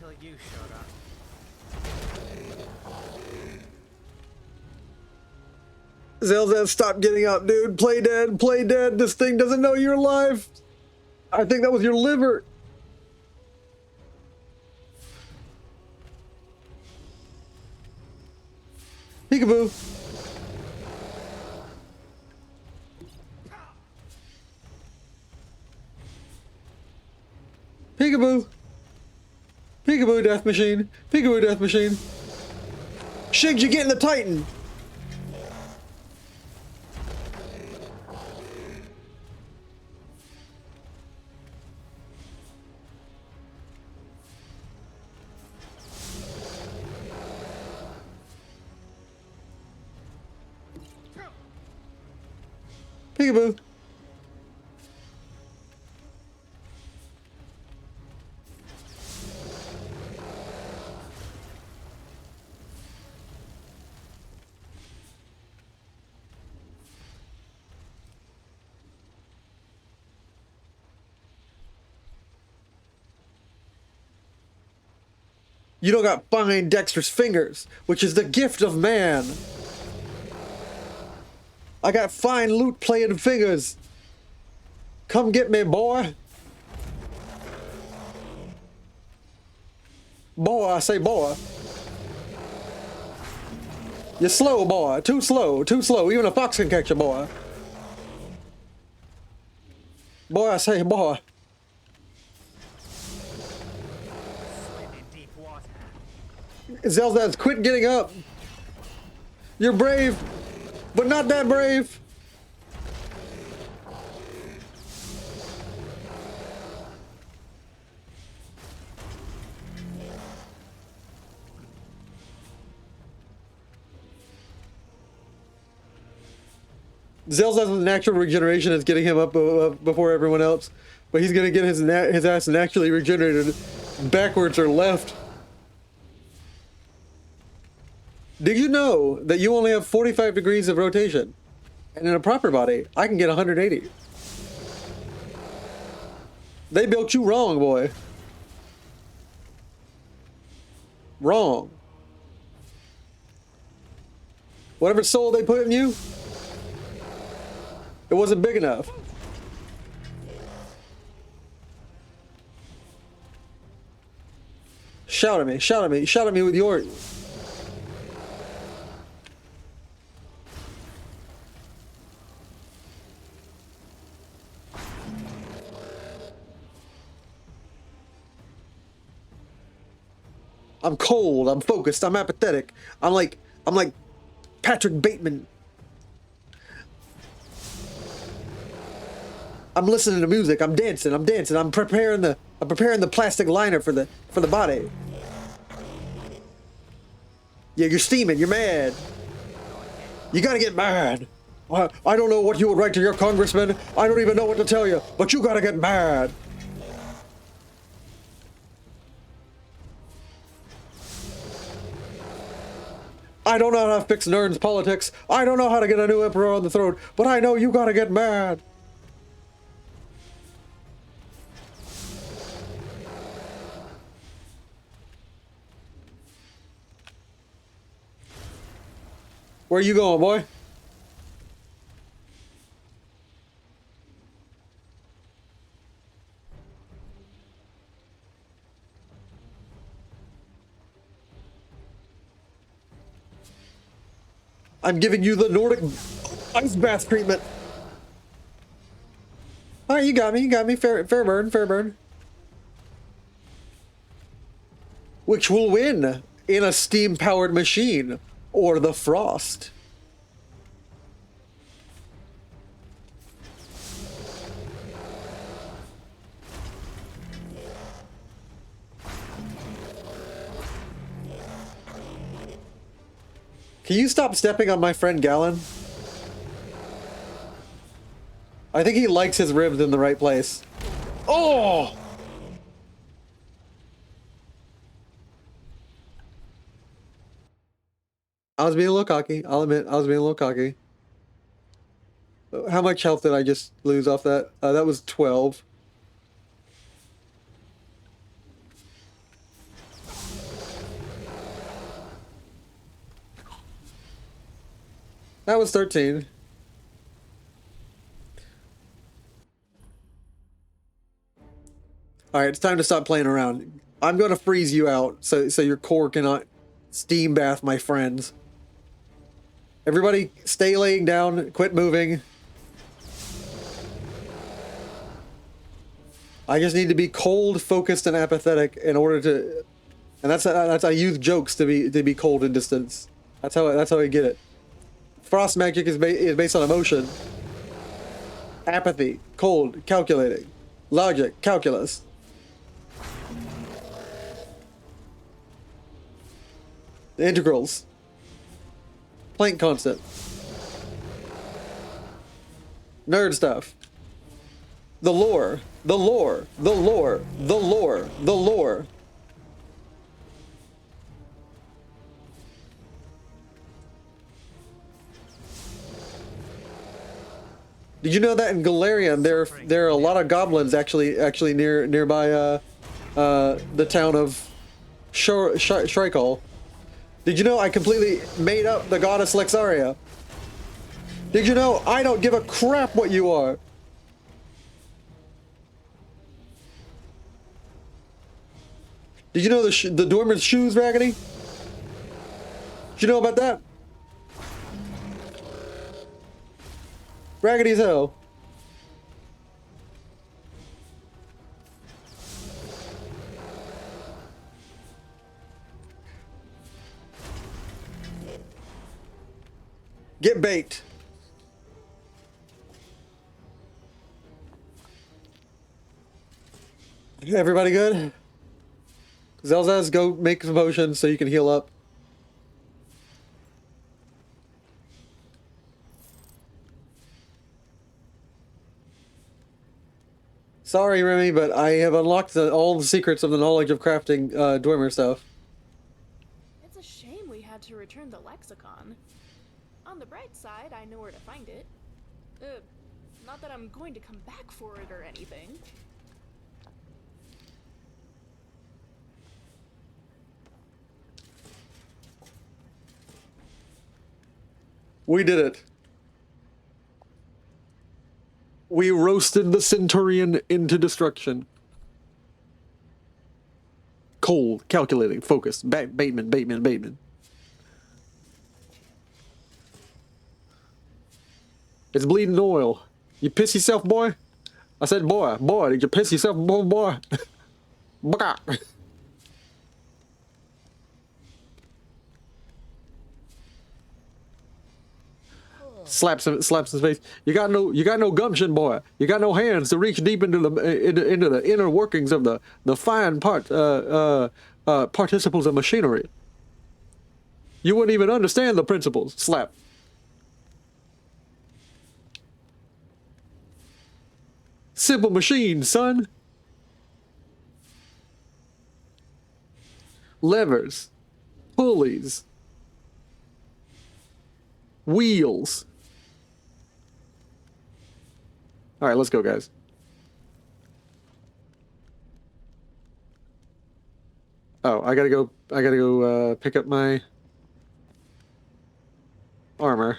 until you showed up. Zelda, stop getting up, dude. Play dead, play dead. This thing doesn't know you're alive. I think that was your liver. Peekaboo. Peekaboo. Peekaboo, death machine. Peekaboo, death machine. Shigs, you're getting the Titan. Peekaboo. You don't got fine dexterous fingers, which is the gift of man. I got fine lute playing fingers. Come get me, boy. Boy, I say boy. You're slow, boy. Too slow, too slow. Even a fox can catch you, boy. Boy, I say boy. Zelda, quit getting up. You're brave, but not that brave. Zelda's natural regeneration is getting him up before everyone else, but he's gonna get his ass naturally regenerated backwards or left. Did you know that you only have 45 degrees of rotation? And in a proper body, I can get 180. They built you wrong, boy. Wrong. Whatever soul they put in you, it wasn't big enough. Shout at me, shout at me, shout at me with your... I'm cold, I'm focused, I'm apathetic. I'm like Patrick Bateman. I'm listening to music, I'm dancing, I'm preparing the plastic liner for the body. Yeah, you're steaming, you're mad. You gotta get mad. I don't know what you would write to your congressman. I don't even know what to tell you, but you gotta get mad. I don't know how to fix Nern's politics. I don't know how to get a new emperor on the throne, but I know you gotta get mad. Where you going, boy? I'm giving you the Nordic ice bath treatment. All right, you got me, fair burn, fair burn. Which will win in a steam-powered machine or the frost? Can you stop stepping on my friend Gallon? I think he likes his ribs in the right place. Oh! I was being a little cocky. I'll admit, I was being a little cocky. How much health did I just lose off that? That was 12. That was 13. Alright, it's time to stop playing around. I'm gonna freeze you out so your core cannot steam bath my friends. Everybody stay laying down, quit moving. I just need to be cold, focused, and apathetic in order to, and that's I use jokes to be cold and distant. That's how I get it. Frost magic is based on emotion. Apathy, cold, calculating. Logic, calculus. The integrals. Planck constant. Nerd stuff. The lore. The lore. The lore. The lore. The lore. Did you know that in Galarian there are a lot of goblins actually nearby the town of Shrikal? Did you know I completely made up the goddess Lexaria? Did you know I don't give a crap what you are? Did you know the Dormer's shoes, Raggedy? Did you know about that? Raggedy as hell. Get baked. Everybody good? Zelzaz, go make some potions so you can heal up. Sorry, Remy, but I have unlocked all the secrets of the knowledge of crafting Dwemer stuff. It's a shame we had to return the lexicon. On the bright side, I know where to find it. Not that I'm going to come back for it or anything. We did it. We roasted the Centurion into destruction. Cold, calculating, focused. Bateman. It's bleeding oil. You piss yourself, boy? I said, boy, did you piss yourself, boy? Slaps his face. You got no gumption, boy. You got no hands to reach deep into the inner workings of the fine participles of machinery. You wouldn't even understand the principles. Slap. Simple machines, son. Levers, pulleys, wheels. All right, let's go, guys. Oh, I gotta go pick up my armor.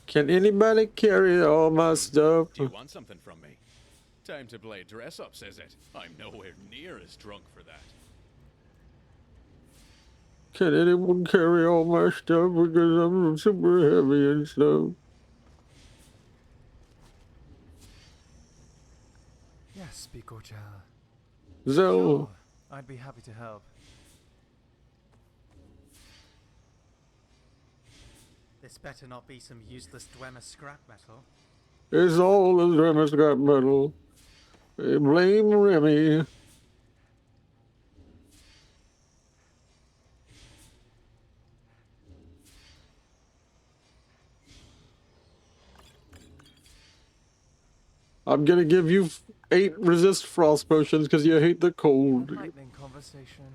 Can anybody carry all my stuff? Do you want something from me? Time to play dress up, says it. I'm nowhere near as drunk for that. Can anyone carry all my stuff because I'm super heavy and stuff? Yes, Bikocha. Zo. Sure, I'd be happy to help. This better not be some useless Dwemer scrap metal. It's all the Dwemer scrap metal. Blame Remy. I'm gonna give you 8 resist frost potions because you hate the cold. Enlightening conversation.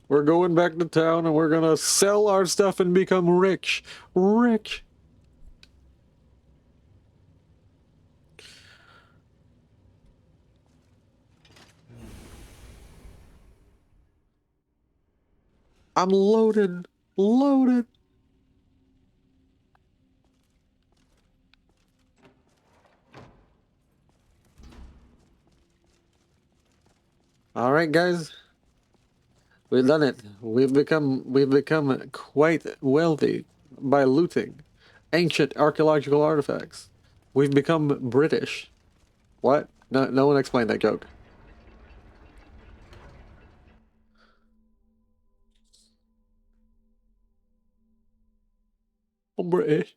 We're going back to town and we're gonna sell our stuff and become rich. Rich. I'm loaded. Loaded. All right, guys. We've done it. We've become quite wealthy by looting ancient archaeological artifacts. We've become British. What? No one explained that joke. I'm British.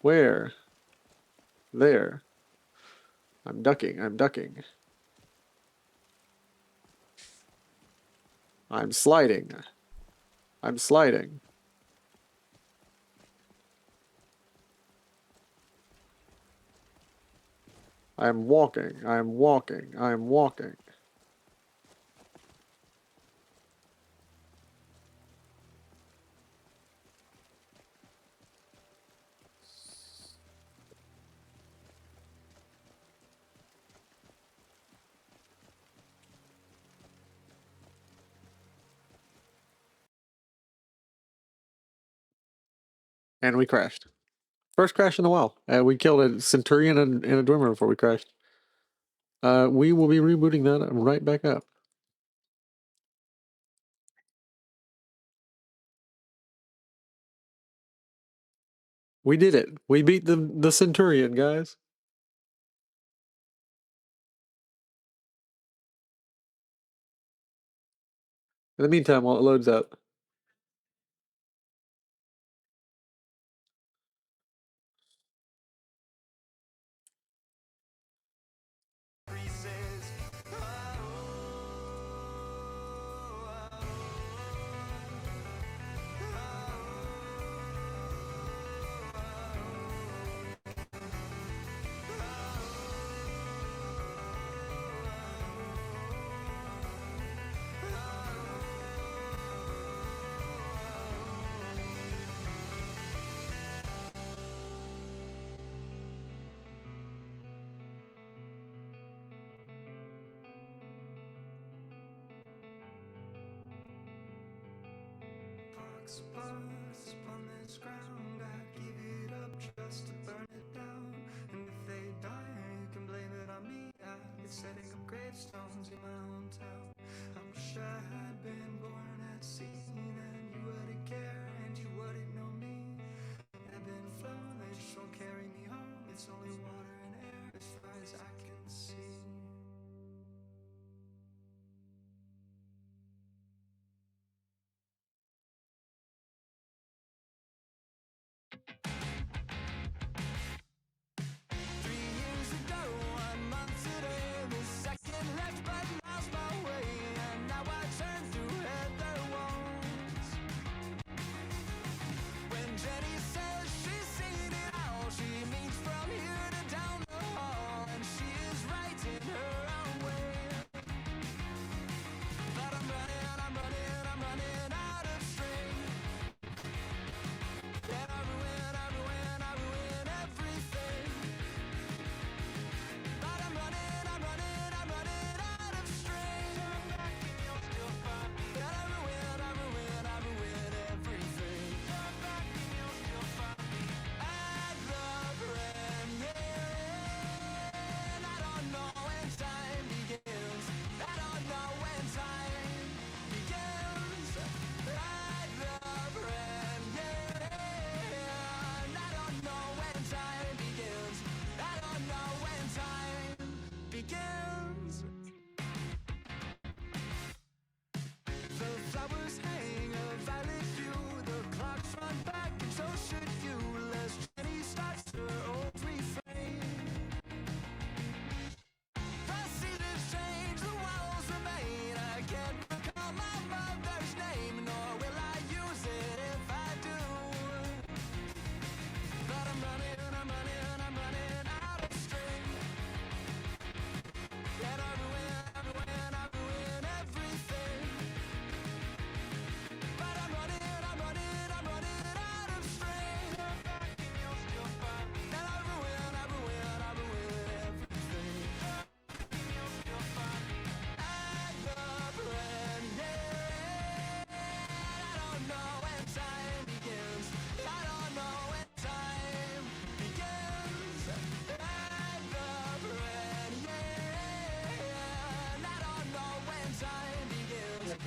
Where? There. I'm ducking. I'm ducking. I'm sliding. I'm sliding. I'm walking. I'm walking. I'm walking. And we crashed. First crash in a while. We killed a centurion and a dwemer before we crashed. We will be rebooting that right back up. We did it. We beat the centurion, guys. In the meantime, while it loads up. Sparks upon this ground, I'd give it up just to burn it down. And if they die, you can blame it on me. I'd be setting up gravestones in my hometown. I wish I had been born at sea, then you wouldn't care and you wouldn't know me. I've been flown, they just won't carry me home. It's only water and air as far as I can see.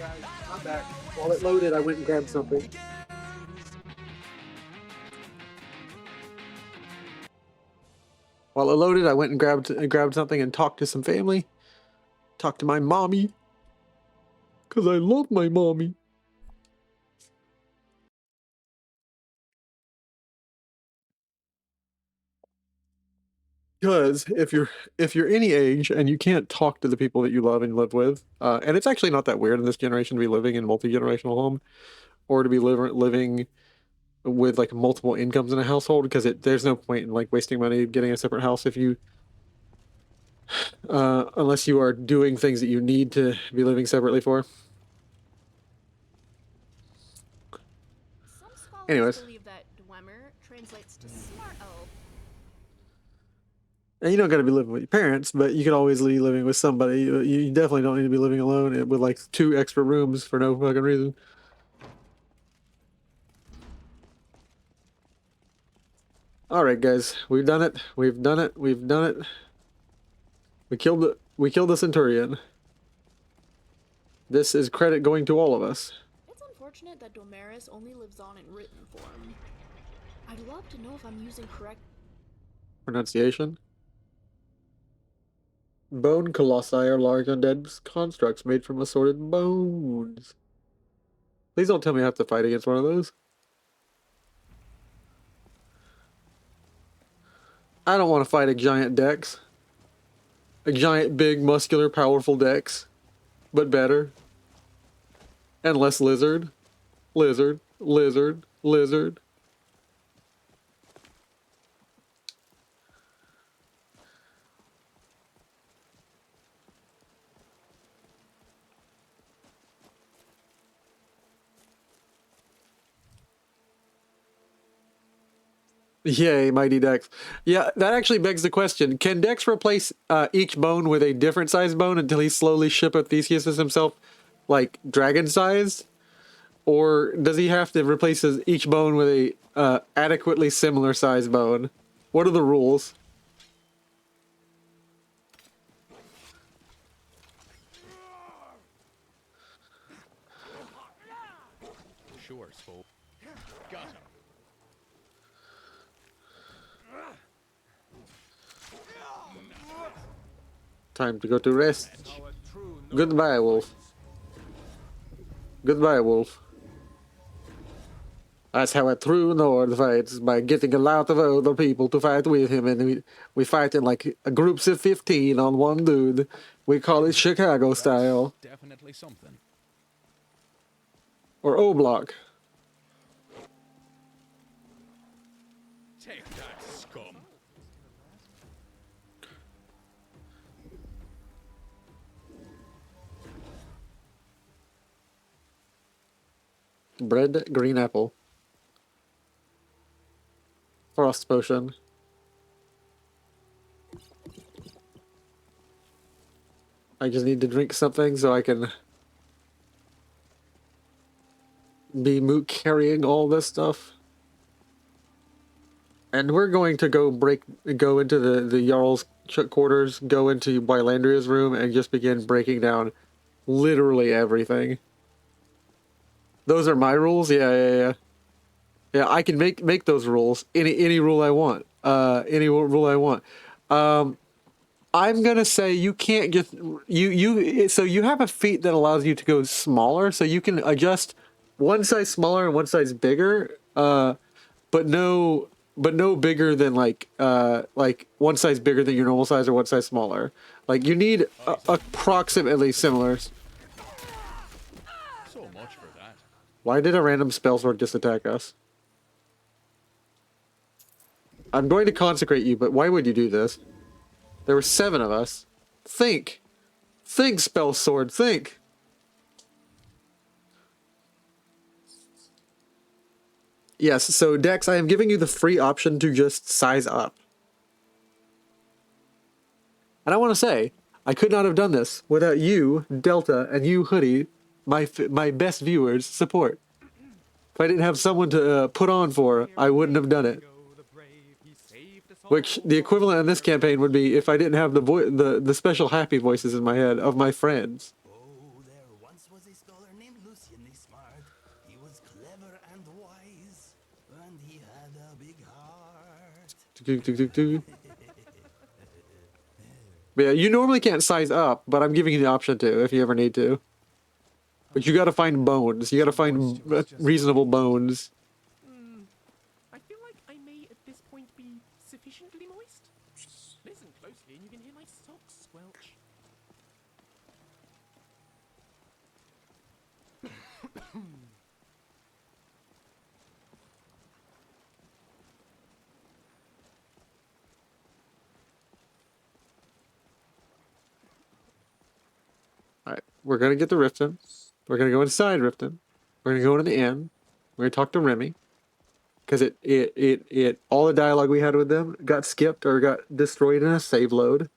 Guys, I'm back. While it loaded, I went and grabbed something. While it loaded, I went and grabbed something and talked to some family. Talked to my mommy. Because I love my mommy. Because if you're any age and you can't talk to the people that you love and live with, and it's actually not that weird in this generation to be living in a multi-generational home, or to be living with like multiple incomes in a household, because there's no point in like wasting money getting a separate house if you, unless you are doing things that you need to be living separately for. Some scholars Anyways. believe that Dwemer translates to smart elf. And you don't got to be living with your parents, but you could always be living with somebody. You definitely don't need to be living alone with like 2 extra rooms for no fucking reason. All right, guys, we've done it. We've done it. We've done it. We killed the Centurion. This is credit going to all of us. It's unfortunate that Domaris only lives on in written form. I'd love to know if I'm using correct Pronunciation. Bone colossi are large undead constructs made from assorted bones. Please don't tell me I have to fight against one of those. I don't want to fight a giant Dex. A giant, big, muscular, powerful Dex. But better. And less lizard. Lizard. Lizard. Lizard. Yay, mighty Dex. Yeah, that actually begs the question. Can Dex replace each bone with a different sized bone until he slowly Theseus himself, like, dragon-sized? Or does he have to replace each bone with a adequately similar sized bone? What are the rules? Sure, Spole. Got him. Time to go to rest. Goodbye, Wolf. Goodbye, Wolf. That's how a true Nord fights, by getting a lot of other people to fight with him, and we fight in like groups of 15 on one dude. We call it Chicago style. Definitely something. Or O-Block. Take that, scum. Bread, green apple. Frost potion. I just need to drink something so I can be moot carrying all this stuff. And we're going to go into the Jarl's quarters, go into Wylandria's room, and just begin breaking down literally everything. Those are my rules? Yeah. Yeah, I can make those rules. Any rule I want. Any rule I want. I'm gonna say you can't just so you have a feat that allows you to go smaller, so you can adjust one size smaller and one size bigger, but no bigger than like one size bigger than your normal size or one size smaller. Like you need approximately similar. So much for that. Why did a random spell sword just attack us? I'm going to consecrate you, but why would you do this? There were 7 of us. Think! Think, spell sword, think! Yes, so Dex, I am giving you the free option to just size up. And I want to say, I could not have done this without you, Delta, and you, Hoodie, my best viewers' support. If I didn't have someone to put on for, I wouldn't have done it. Which, the equivalent in this campaign would be if I didn't have the special happy voices in my head of my friends. Oh, there once was a scholar But yeah, you normally can't size up, but I'm giving you the option to if you ever need to. But you gotta find bones. You gotta find reasonable bones. I feel like I may at this point be sufficiently moist. Listen closely and you can hear my socks squelch. Alright, we're gonna get the Riften. We're gonna go inside Riften. We're gonna go into the inn. We're gonna talk to Remy. Because all the dialogue we had with them got skipped or got destroyed in a save load.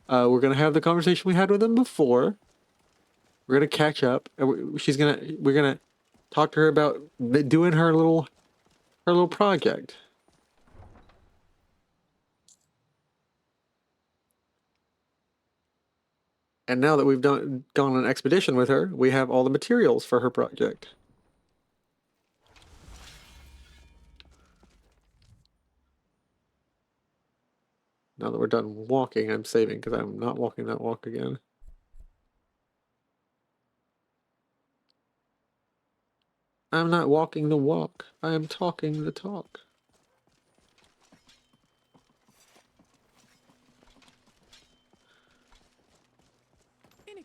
We're gonna have the conversation we had with them before. We're gonna catch up, and we're gonna talk to her about doing her little project. And now that we've gone on an expedition with her, we have all the materials for her project. Now that we're done walking, I'm saving because I'm not walking that walk again. I'm not walking the walk. I am talking the talk.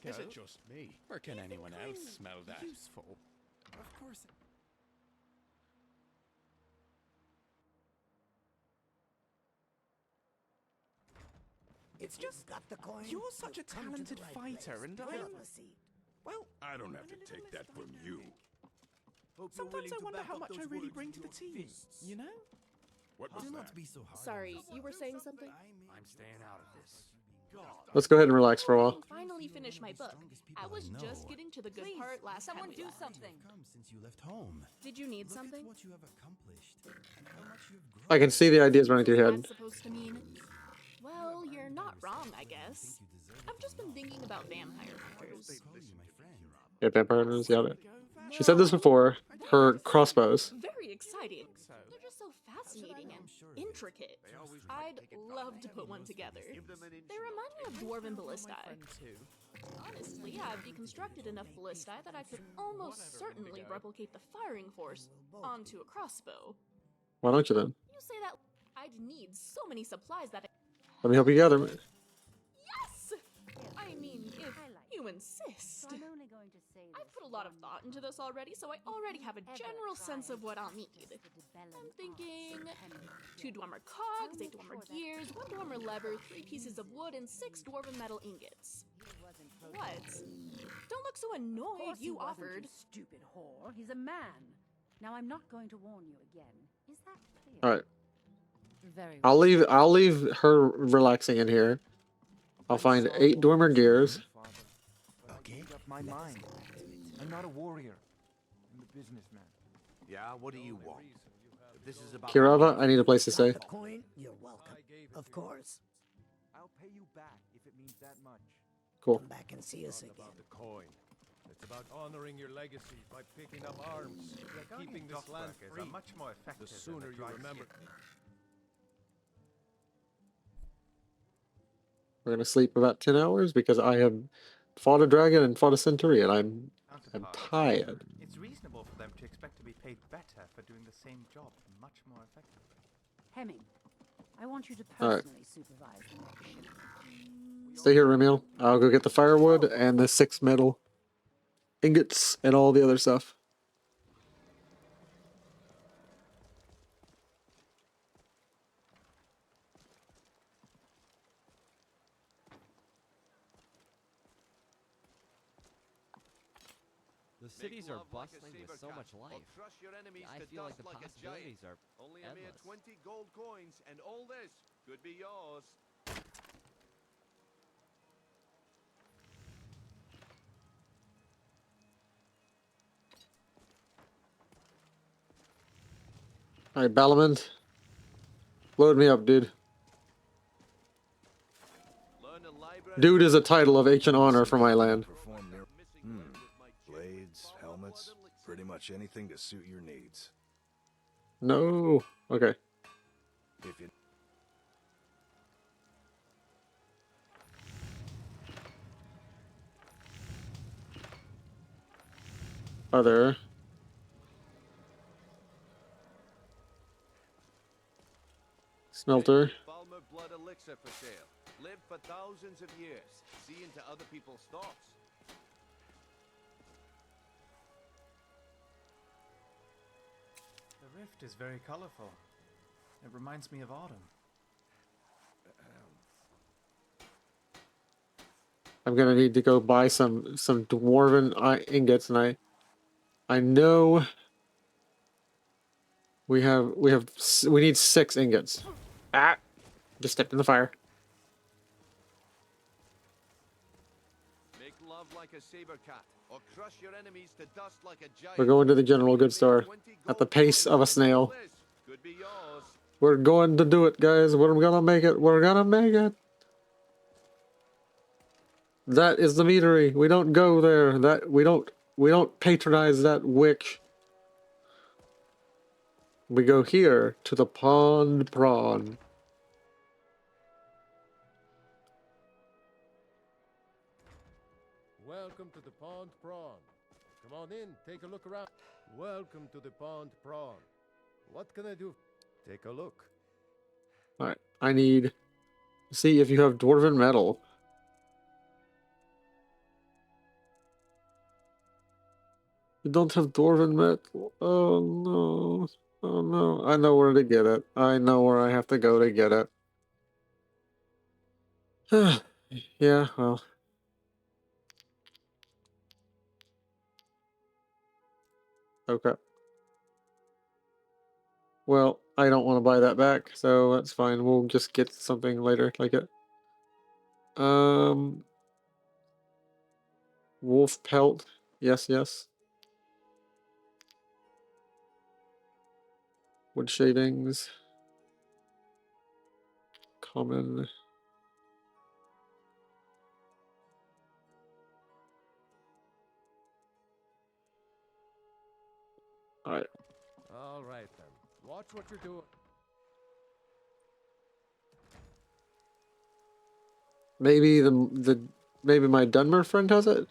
Is it just me, or can anyone else smell that? Useful. Of course. It's just got the coin. You're such a talented fighter, and well, I don't have to take that from you. sometimes I wonder how much I really bring to the team. You know? What was Do that? not be so hard. Sorry, you were saying something? I'm staying out of this. Let's go ahead and relax for a while. Finally finish my book. I was just getting to the good part last time we left. something. Since you left home. Did you need Look something? at what you have accomplished and how much you have grown. I can see the ideas running through your head. That's supposed to mean? Well, you're not wrong, I guess. I've just been thinking about vampire hunters. Yeah, vampire hunters, yeah. She said this before. Her crossbows. Very exciting. They're just so fascinating and intricate. I'd love to put one together. They remind me of dwarven ballistae. Honestly, I've deconstructed enough ballistae that I could almost certainly replicate the firing force onto a crossbow. Why don't you then? You say that I'd need so many supplies that Let me help you gather. Yes! I mean, if you insist. I've put a lot of thought into this already, so I already have a general sense of what I'll need. I'm thinking 2 dwarmer cogs, 8 dwarmer gears, 1 dwarmer lever, 3 pieces of wood, and 6 dwarven metal ingots. What? Don't look so annoyed. You offered. You stupid whore. He's a man. Now I'm not going to warn you again. Is that clear? All right. Very I'll leave her relaxing in here. I'll find 8 Dormer gears. Okay. My mind. I'm not a warrior. I'm a businessman. Yeah, what do you want? If this is about Kirava, I need a place to stay. The coin? You're welcome. Of course. I'll pay you back if it means that much. Cool. Come back and see us again. About the coin. It's about honoring your legacy by picking up arms, keeping this land free. Much more effective The sooner you remember. We're gonna sleep about 10 hours because I have fought a dragon and fought a centurion. I'm tired. It's reasonable for them to expect to be paid better for doing the same job much more effectively. Hemming, I want you to All right. personally supervise the next ship. Stay here, Remiel. I'll go get the firewood and the 6 metal ingots and all the other stuff. The cities are bustling with so much life. I feel like the possibilities are only a mere endless. 20 gold coins, and all this could be yours. Alright, Balamand. Load me up, dude. Dude is a title of ancient honor for my land. Blades, helmets, pretty much anything to suit your needs. No. Okay. If you... Other. Smelter. Falmer blood elixir for sale. Live for thousands of years. See into other people's thoughts. The rift is very colorful. It reminds me of autumn. I'm gonna need to go buy some dwarven ingots, and I know we need 6 ingots. Ah, just stepped in the fire. Make love like a saber cat, or crush your enemies to dust like a giant. We're going to the general goods store at the pace of a snail. Could be yours. We're going to do it, guys. We're gonna make it. We're gonna make it. That is the meadery. We don't go there. We don't patronize that witch. We go here to the pond prawn. Welcome to the Pond Prawn. Come on in, take a look around. Welcome to the Pond Prawn. What can I do? Take a look. Alright, I need to see if you have dwarven metal. You don't have dwarven metal? Oh no. Oh no. I know where to get it. I know where I have to go to get it. Yeah, well. Okay. Well, I don't want to buy that back, so that's fine. We'll just get something later like it. Wolf pelt. Yes, yes. Wood shavings. Common. Alright. All right then. Watch what you're doing. Maybe maybe my Dunmer friend has it?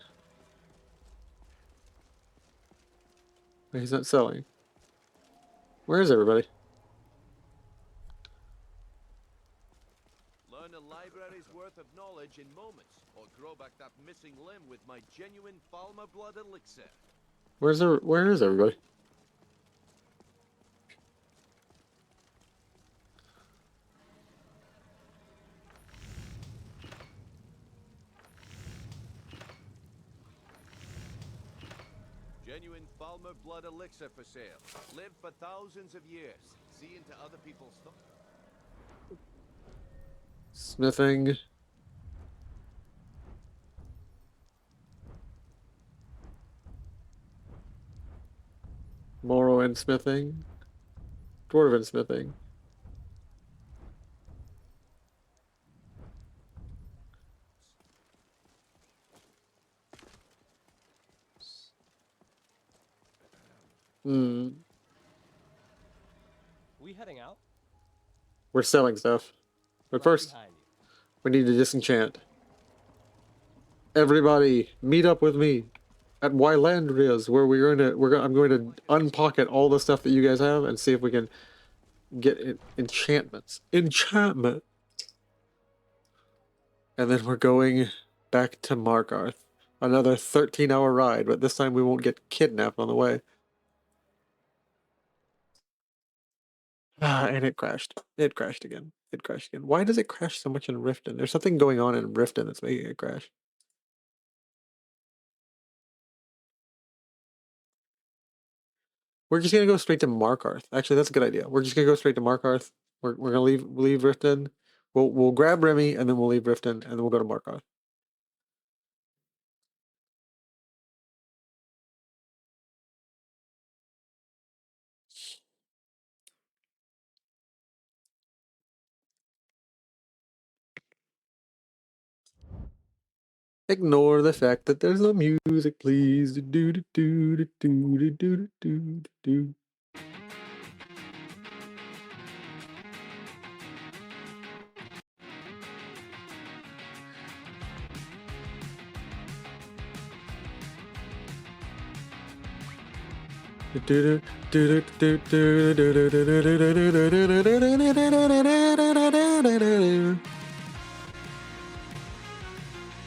He's not selling. Where is everybody? Learn a library's worth of knowledge in moments, or grow back that missing limb with my genuine Falmer blood elixir. Where is everybody? Genuine Falmer blood elixir for sale. Live for thousands of years. See into other people's thoughts. Smithing. Morrowind smithing. Dwarven smithing. Hmm. We heading out? We're selling stuff. But first, we need to disenchant. Everybody, meet up with me at Wylandria's, where I'm going to unpocket all the stuff that you guys have and see if we can get enchantments. Enchantment! And then we're going back to Markarth. Another 13-hour ride, but this time we won't get kidnapped on the way. And it crashed. It crashed again. It crashed again. Why does it crash so much in Riften? There's something going on in Riften that's making it crash. We're just gonna go straight to Markarth. Actually, that's a good idea. We're just gonna go straight to Markarth. We're gonna leave Riften. We'll grab Remy and then we'll leave Riften and then we'll go to Markarth. Ignore the fact that there's no music, please. Do do do do do do do do do.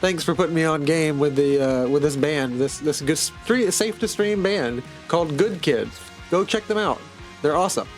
Thanks for putting me on game with the with this band, this good safe to stream band called Good Kids. Go check them out. They're awesome.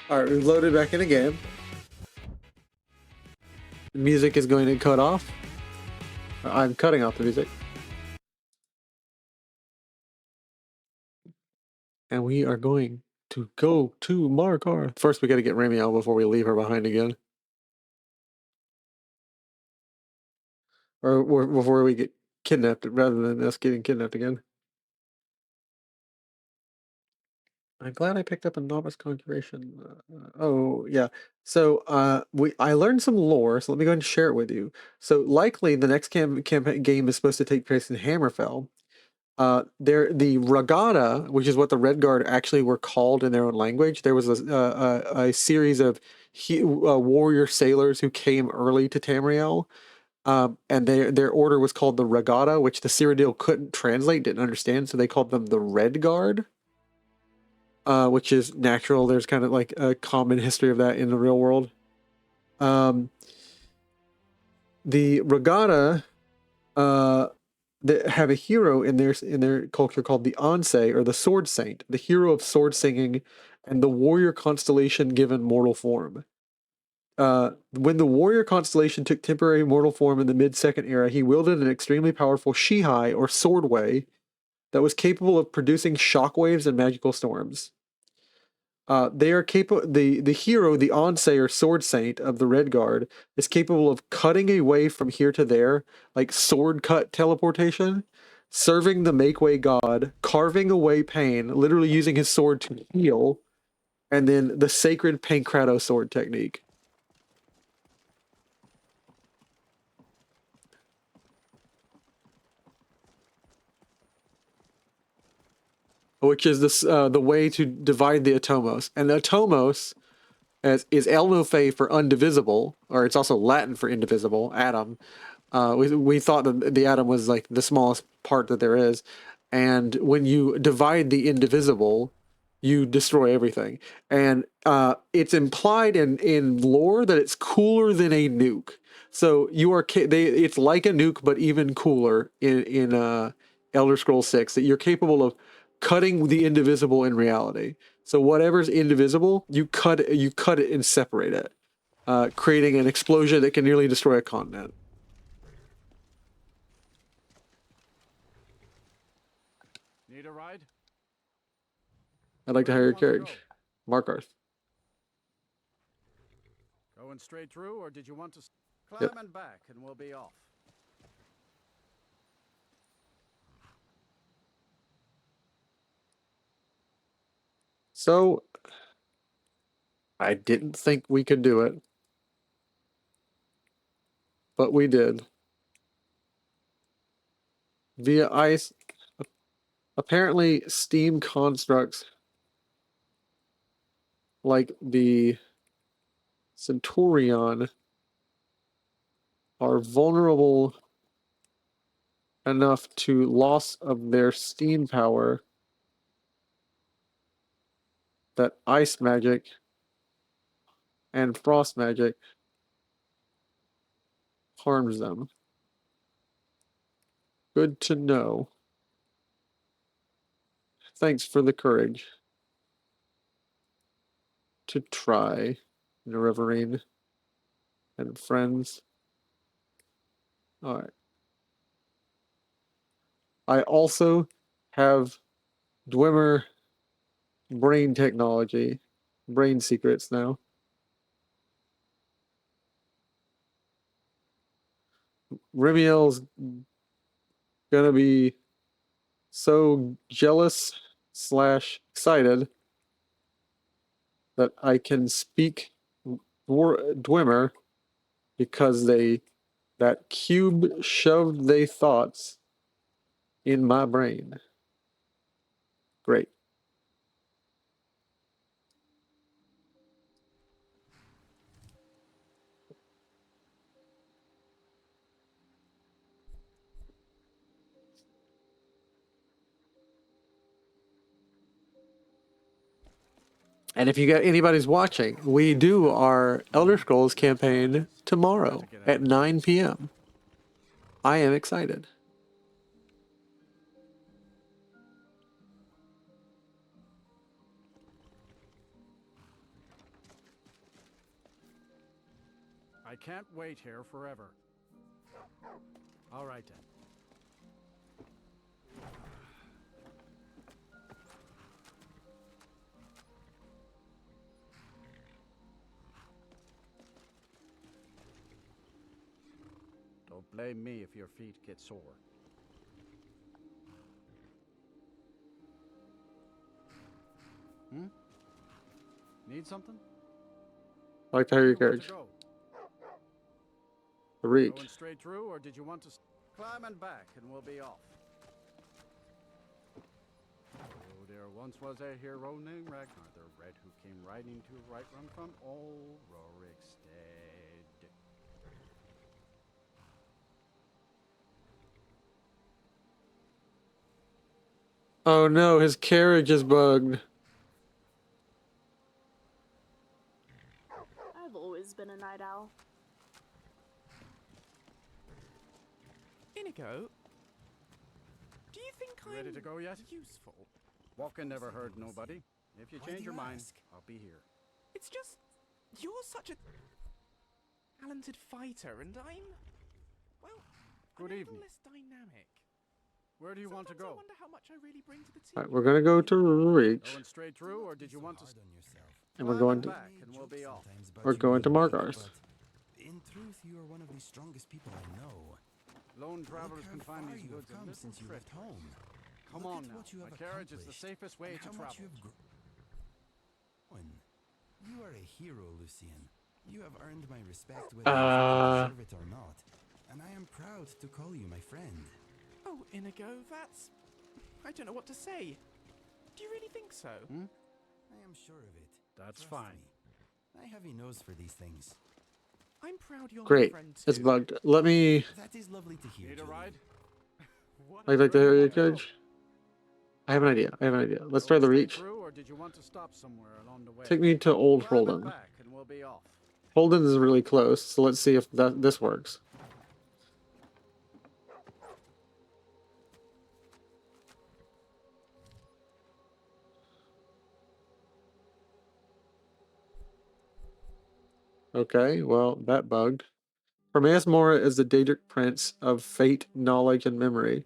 All right, we've loaded back in a game. The music is going to cut off. I'm cutting off the music. And we are going to go to Markarth. First, we got to get Ramiel before we leave her behind again. Or before we get kidnapped, rather than us getting kidnapped again. I'm glad I picked up a novice conjuration. Oh yeah. So I learned some lore. So let me go ahead and share it with you. So likely the next campaign game is supposed to take place in Hammerfell. The Regatta, which is what the Red Guard actually were called in their own language. There was a series of warrior sailors who came early to Tamriel. And their order was called the Regatta, which the Cyrodiil couldn't translate, didn't understand, so they called them the Red Guard. Which is natural. There's kind of like a common history of that in the real world. The Regatta they have a hero in their culture called the Onse, or the Sword Saint, the hero of sword singing and the warrior constellation given mortal form. When the warrior constellation took temporary mortal form in the mid-second era, he wielded an extremely powerful Shihai, or swordway, that was capable of producing shockwaves and magical storms. They are capable. The hero, the Onse or Sword Saint of the Red Guard, is capable of cutting a way from here to there, like sword cut teleportation, serving the Make Way God, carving away pain, literally using his sword to heal, and then the sacred Pancrato sword technique. Which is the way to divide the Atomos. And the Atomos is El Nofe for undivisible, or it's also Latin for indivisible, atom. We thought that the atom was like the smallest part that there is. And when you divide the indivisible, you destroy everything. And it's implied in lore that it's cooler than a nuke. So it's like a nuke, but even cooler in Elder Scrolls 6, that you're capable of cutting the indivisible in reality. So whatever's indivisible, you cut it and separate it, creating an explosion that can nearly destroy a continent. Need a ride? I'd like to hire your carriage, Markarth. Going straight through, or did you want to climb Yep. and back, and we'll be off? So, I didn't think we could do it, but we did. Via ice, apparently steam constructs like the Centurion are vulnerable enough to loss of their steam power that ice magic and frost magic harms them. Good to know. Thanks for the courage to try, Nerevarine. and friends. All right. I also have Dwemer brain technology, brain secrets now. Remiel's gonna be so jealous slash excited that I can speak Dwemer because that cube shoved they thoughts in my brain. Great. And if you got anybody's watching, we do our Elder Scrolls campaign tomorrow at 9 p.m. I am excited. I can't wait here forever. All right then. Don't blame me if your feet get sore. Hmm? Need something? I like to hear your courage. The reach. Going straight through, or did you want to climb and back, and we'll be off? Oh, there once was a hero named Ragnar the Red, who came riding to right run from old Rorikstead. Oh no, his carriage is bugged. I've always been a night owl. Inigo, do you think I'm ready to go yet? Useful? Walking never hurt nobody. If you change your mind, I'll be here. It's just you're such a talented fighter, and I'm Good a evening. little less dynamic. Where do you want to go? I wonder how much I really bring to the team. All right, we're gonna go to reach, Going straight through, or did you want to and we're going to back, and we'll be off. Margarth. In truth, you are one of the strongest people I know. Lone travelers can find these you goods have a come little since you left tricky. home. Come Look on at now. what you My have carriage is the accomplished, safest way and to how much travel. You are a hero, Lucien. You have earned my respect whether you deserve it or not. And I am proud to call you my friend. Oh, Inigo, that's... I don't know what to say. Do you really think so? I am sure of it. That's Trust fine. me. I have a nose for these things. I'm proud you're my Great. friend too. It's bugged. Let me. That is lovely to hear. Need a ride? I'd like to hear your courage. I have an idea. Let's try the Straight reach. through, or did you want to stop somewhere along the way? Take me to Old Climb and Holden. back, and we'll be off. Holden is really close, so let's see if this works. Okay, well, that bugged. Hermaeus Mora is the Daedric Prince of fate, knowledge, and memory.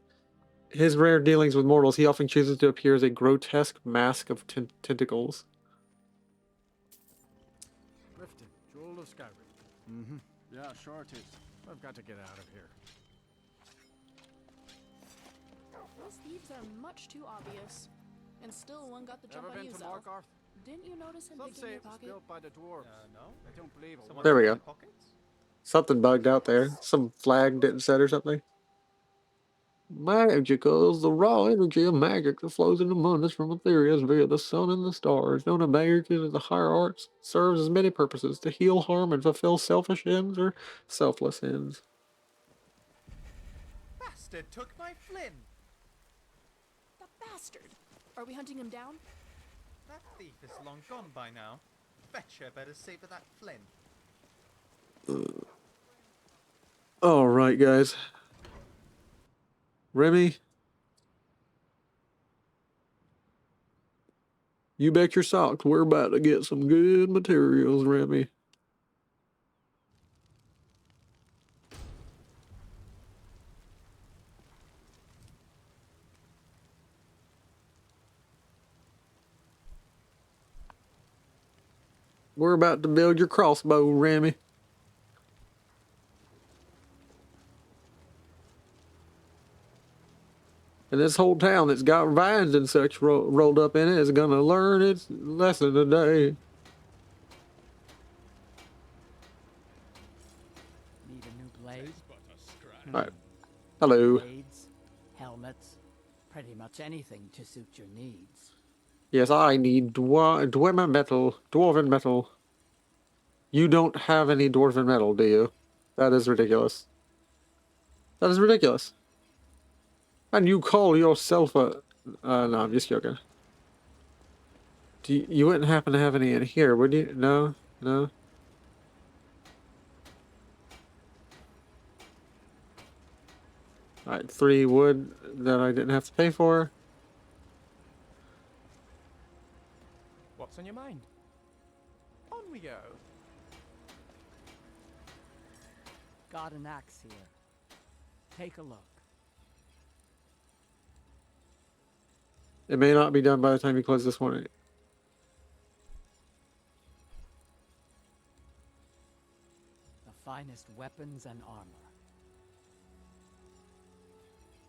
His rare dealings with mortals, he often chooses to appear as a grotesque mask of tentacles. Riften, Jewel of Skyrim. Yeah, sure it is. I've got to get out of here. Those thieves are much too obvious. And still one got the jump Ever on been you, to Zelf. Markarth? Didn't you notice him Some digging say your it was pocket? built by the dwarves. No. I don't believe a word. There we go. Pockets? Something bugged out there. Some flag didn't set or something. Magical is the raw energy of magic that flows into abundance from Aetherius via the sun and the stars. Known as magic in the higher arts, serves as many purposes: to heal harm and fulfill selfish ends or selfless ends. Bastard took my Flynn! That bastard! Are we hunting him down? That thief is long gone by now. Betcha better savor that Flynn. All right, guys. Remy, you bet your socks we're about to get some good materials, Remy. We're about to build your crossbow, Remy. And this whole town that's got vines and such rolled up in it is gonna learn its lesson today. Need a new blade? Alright. Hello. Blades, helmets, pretty much anything to suit your needs. Yes, I need dwarven metal. You don't have any dwarven metal, do you? That is ridiculous. That is ridiculous. And you call yourself a... no, I'm just joking. You wouldn't happen to have any in here, would you? No? No? Alright, 3 wood that I didn't have to pay for. What's on your mind? On we go. Got an axe here. Take a look. It may not be done by the time you close this morning. The finest weapons and armor.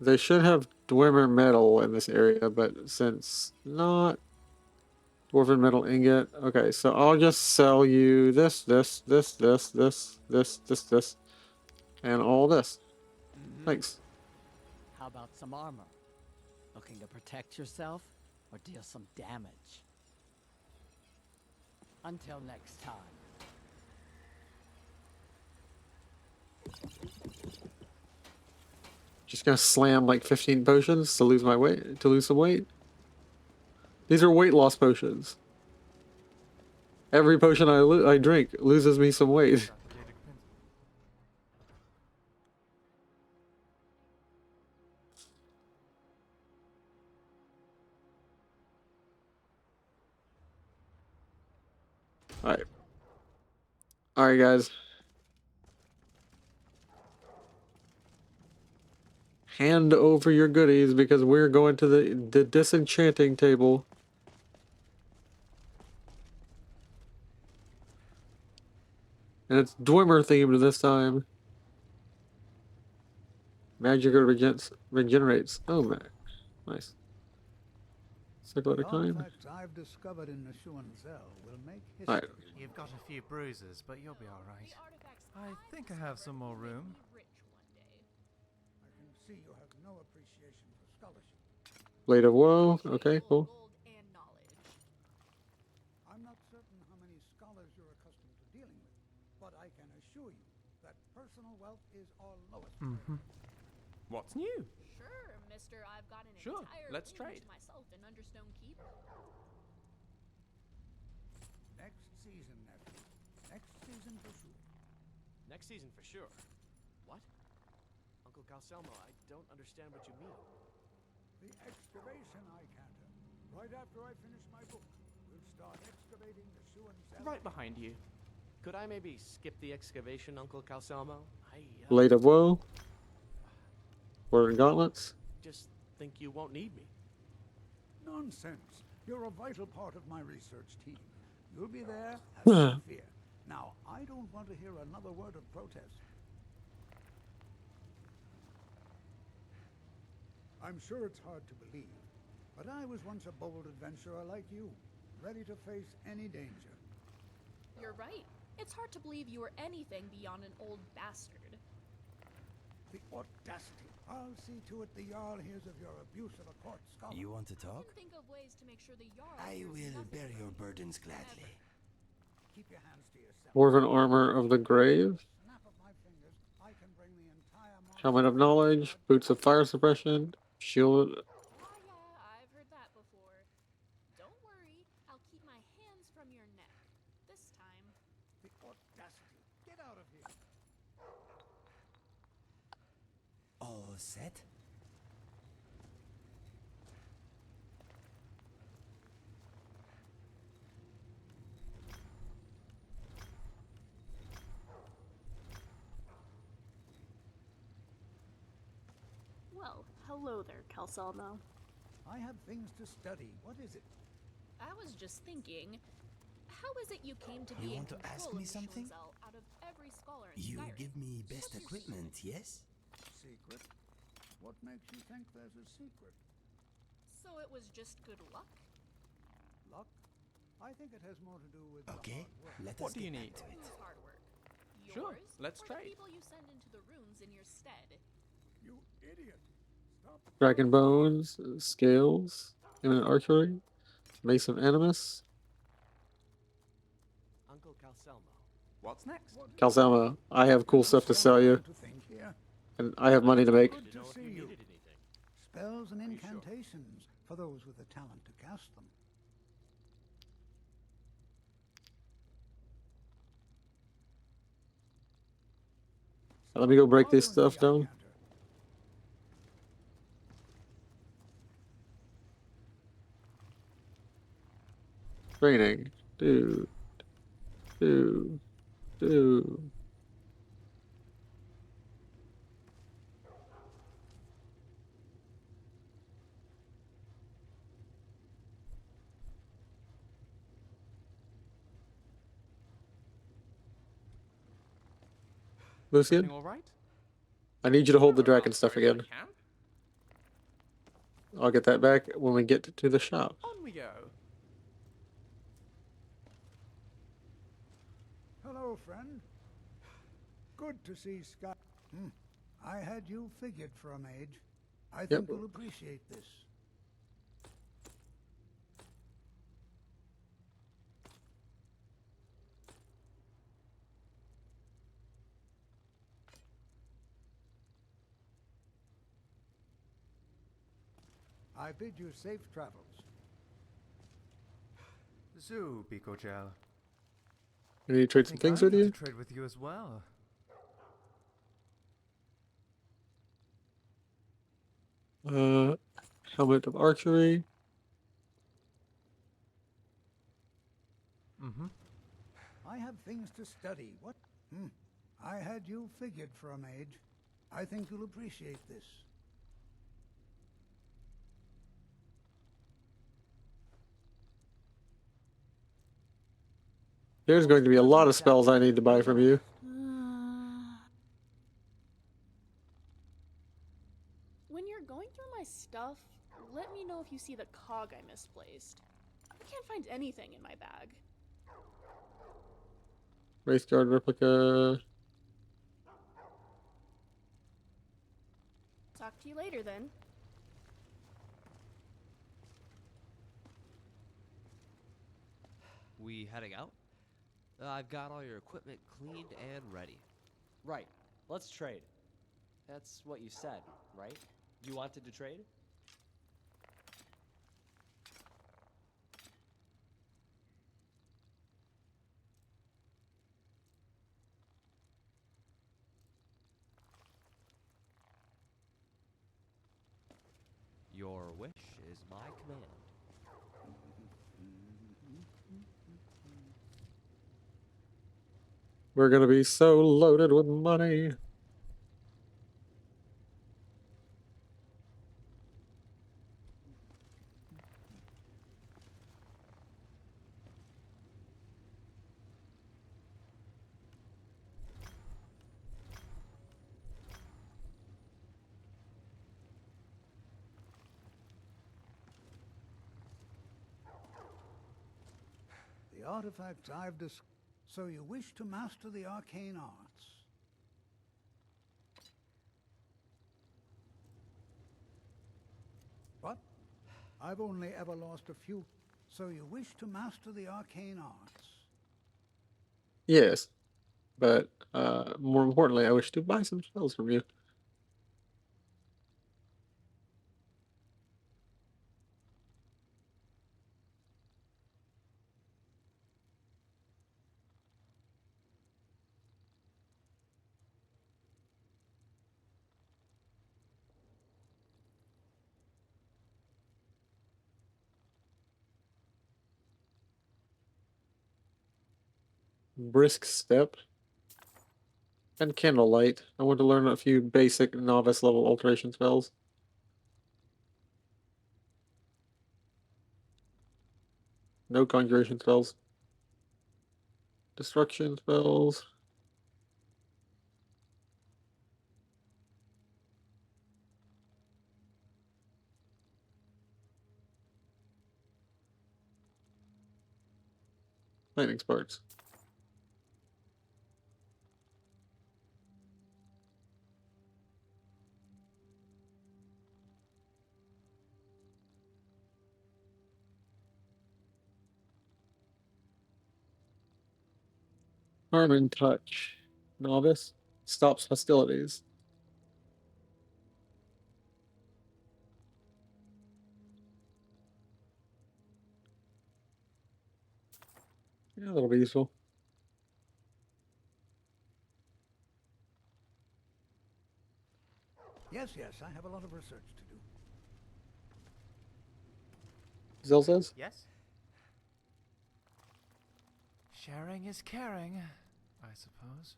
They should have dwarven metal in this area, but since not... Dwarven metal ingot. Okay, so I'll just sell you this, and all this. Thanks. How about some armor? Looking to protect yourself or deal some damage? Until next time. Just gonna slam like 15 potions to lose my weight, to lose some weight. These are weight loss potions. Every potion I drink loses me some weight. Alright. Alright, guys. Hand over your goodies because we're going to the disenchanting table. And it's Dwemer themed this time. Magic regenerates. Oh, man. Nice. Circle at a time. Artifacts I've discovered in the Zell will make history. Alright. You've got a few bruises, but you'll be alright. I think I have some more room. I can see you have no appreciation for scholarship. Blade of Woe. Okay, cool. I'm not certain how many scholars you're accustomed to dealing with, but I can assure you that personal wealth is our lowest. What's new? Sure, mister. I've got an Sure, entire let's room trade. to myself in Understone Keep. Next season, nephew. Next season for sure. Next season for sure. What? Uncle Calcelmo, I don't understand what you mean. The excavation I canter. Right after I finish my book, we'll start excavating the Zell. Right behind you. Could I maybe skip the excavation, Uncle Calcelmo? Blade of Woe. Sword and Gauntlets. Just think you won't need me. Nonsense. You're a vital part of my research team. You'll be there, have no fear. Now, I don't want to hear another word of protest. I'm sure it's hard to believe, but I was once a bold adventurer like you, ready to face any danger. You're right. It's hard to believe you were anything beyond an old bastard. The audacity. I'll see to it the Jarl hears of your abuse of a court scholar. You want to talk? Think of ways to make sure the Jarl I hears will nothing bear but your you burdens gladly. Keep your hands to yourself. Dwarven Armor of the Grave. Snap of my fingers, I can bring the entire Helmet of Knowledge. Boots of Fire Suppression. Shield. I've heard that before. Don't worry, I'll keep my hands from your neck. This time. The audacity. Get out of here. All set? Well, hello there, Calcelmo. I have things to study. What is it? I was just thinking, How is it you came to be You in want to control ask of me the something? Schlinzel out of every scholar in You Skyrim? give me best equipment, yes? Secret? What makes you think there's a secret? So it was just good luck? Luck? I think it has more to do with Okay, let What us do you get need? back to it. Whose hard work? Sure, Yours? let's or trade. the people you send into the runes in your stead? You idiot! Stop. Dragon bones, scales, and an archery, mace of animus. Uncle Calselmo. What's next? Calzama, I have cool stuff to sell you, To think here. and I have money to make. Good to see you. Spells and incantations for those with the talent to cast them. Let me go break this stuff down. Training. Do. Lucian? Everything all right? I need you to hold the dragon stuff again. Can? I'll get that back when we get to the shop. On we go. Hello, friend. Good to see Sky. I had you figured for a mage. I think you'll appreciate this. I bid you safe travels. Zoo, Pico Gel. I need to trade some things with I need you. to trade with you as well. Helmet of archery. I have things to study. What? I had you figured for a mage. I think you'll appreciate this. There's going to be a lot of spells I need to buy from you. When you're going through my stuff, let me know if you see the cog I misplaced. I can't find anything in my bag. Race guard replica. Talk to you later then. We heading out? I've got all your equipment cleaned and ready. Right. Let's trade. That's what you said, right? You wanted to trade? Your wish is my command. We're gonna be so loaded with money. The artifacts I've discovered. So you wish to master the arcane arts? What? I've only ever lost a few. So you wish to master the arcane arts? Yes, but more importantly, I wish to buy some spells from you. Brisk step and candlelight. I want to learn a few basic novice level alteration spells. No conjuration spells. Destruction spells. Lightning sparks. Harm and touch. Novice. Stops hostilities. Yeah, that'll be useful. Yes, yes, I have a lot of research to do. Zell says? Yes? Sharing is caring, I suppose.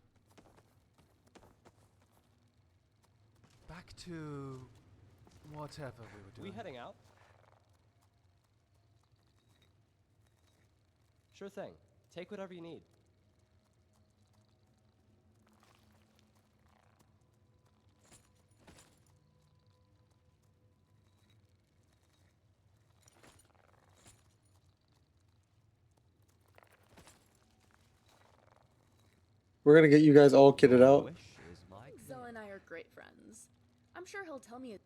Back to whatever we were doing. We heading out? Sure thing. Take whatever you need. We're gonna get you guys all kitted out. Zell and I are great friends. I'm sure he'll tell me.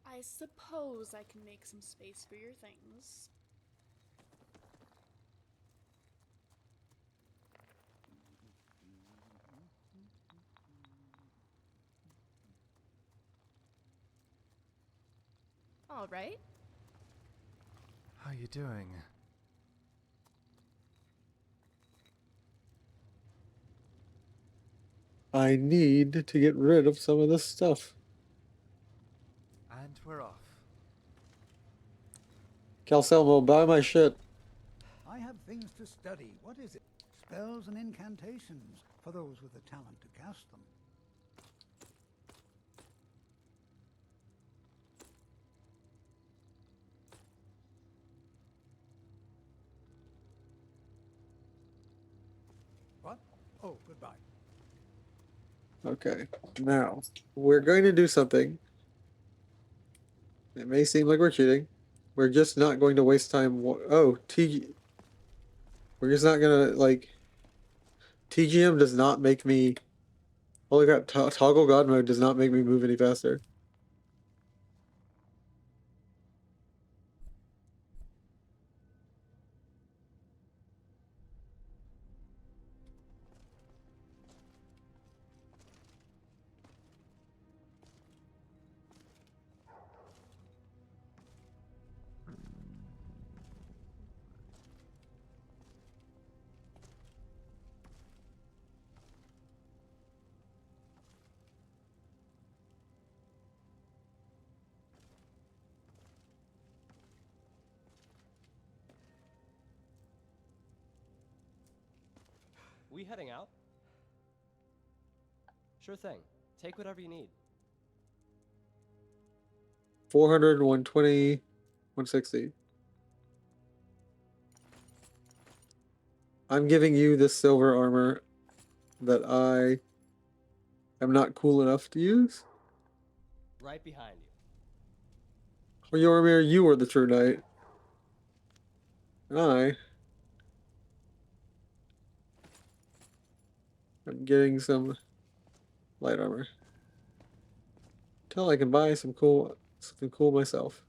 I suppose I can make some space for your things. All right. How you doing? I need to get rid of some of this stuff. And we're off. Calcelmo, buy my shit. I have things to study. What is it? Spells and incantations for those with the talent to cast them. What? Oh, goodbye. Okay, now we're going to do something. It may seem like we're cheating. We're just not going to waste time. Oh, we're just not gonna like. TGM does not make me. Holy crap! Toggle God mode does not make me move any faster. We heading out? Sure thing. Take whatever you need. 400, 120, 160. I'm giving you this silver armor that I am not cool enough to use. Right behind you. Yormir, you are the true knight. And I'm getting some light armor. Until I can buy something cool myself.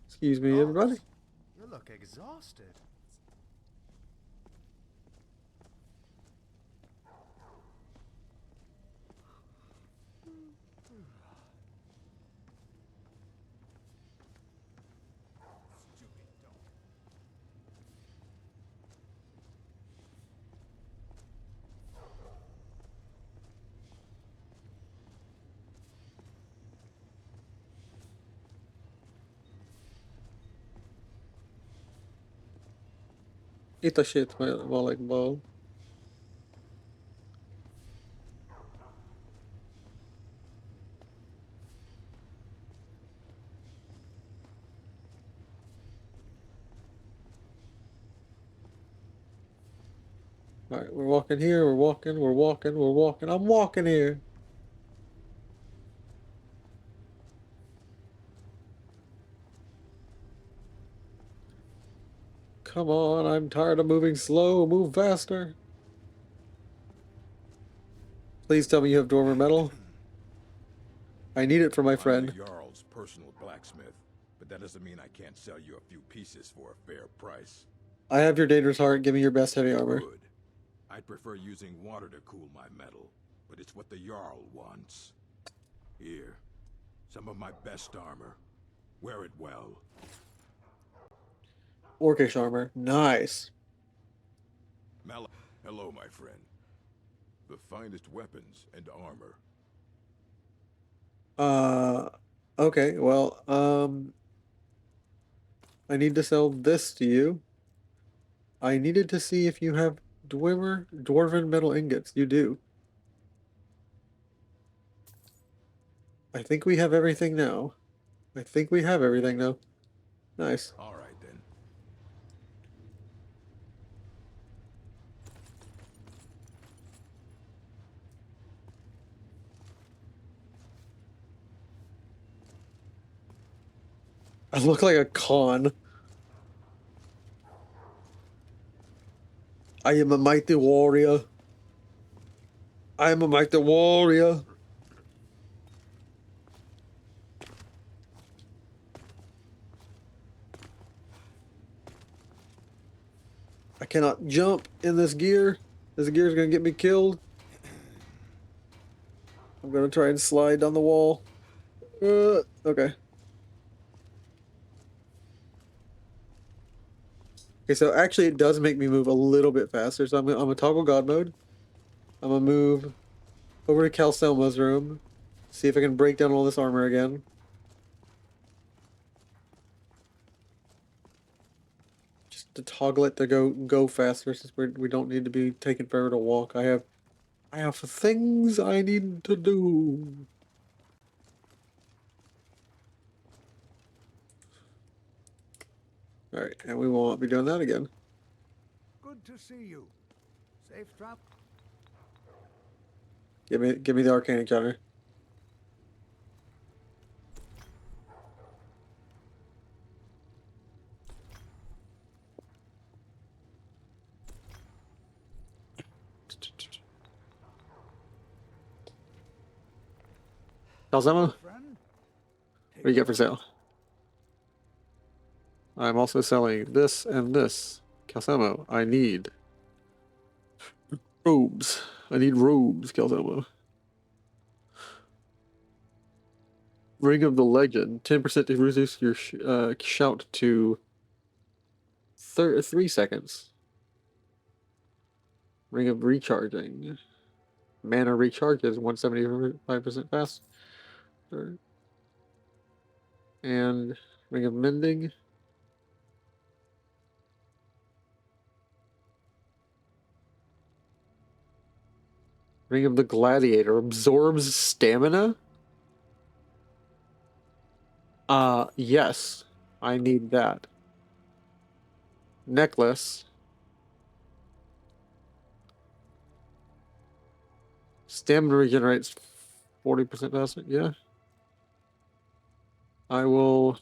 Excuse me, everybody. You look exhausted. Eat the shit, more like bow. Alright, we're walking here, we're walking, we're walking, we're walking. I'm walking here. Come on, I'm tired of moving slow. Move faster. Please tell me you have Dwarven metal. I need it for my friend. I'm the Jarl's personal blacksmith, but that doesn't mean I can't sell you a few pieces for a fair price. I have your Dangerous Heart. Give me your best heavy armor. Good. I'd prefer using water to cool my metal, but it's what the Jarl wants. Here, some of my best armor. Wear it well. Orcish armor. Nice. Hello, my friend. The finest weapons and armor. Okay, well, I need to sell this to you. I needed to see if you have Dwarven metal ingots. You do. I think we have everything now. I think we have everything now. Nice. All right, then. I look like a con. I am a mighty warrior. I am a mighty warrior. I cannot jump in this gear. This gear is going to get me killed. I'm going to try and slide down the wall. Okay. Okay, so actually it does make me move a little bit faster. So I'm gonna toggle God mode. I'm going to move over to Calselma's room. See if I can break down all this armor again. Just to toggle it to go faster since we don't need to be taking forever to walk. I have things I need to do. Alright, and we won't be doing that again. Good to see you. Safe trap. Give me the arcane encounter. Calzemo? What do you get for sale? I'm also selling this and this. Calzemo, I need robes. I need robes, Calzemo. Ring of the Legend. 10% to reduce your shout to 3 seconds. Ring of Recharging. Mana recharge is 175% faster. And Ring of Mending. Ring of the Gladiator. Absorbs stamina? Yes. I need that. Necklace. Stamina regenerates 40% faster. Yeah. I will...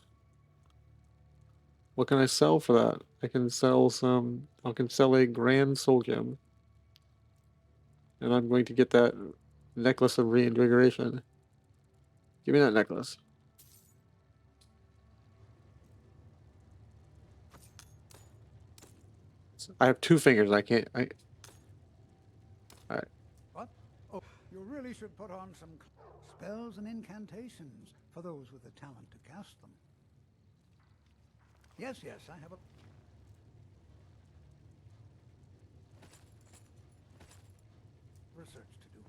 What can I sell for that? I can sell a Grand Soul Gem. And I'm going to get that necklace of reinvigoration. Give me that necklace. I have 2 fingers. I can't. Alright. What? Oh, you really should put on some spells and incantations for those with the talent to cast them. Yes, I have a... research to do.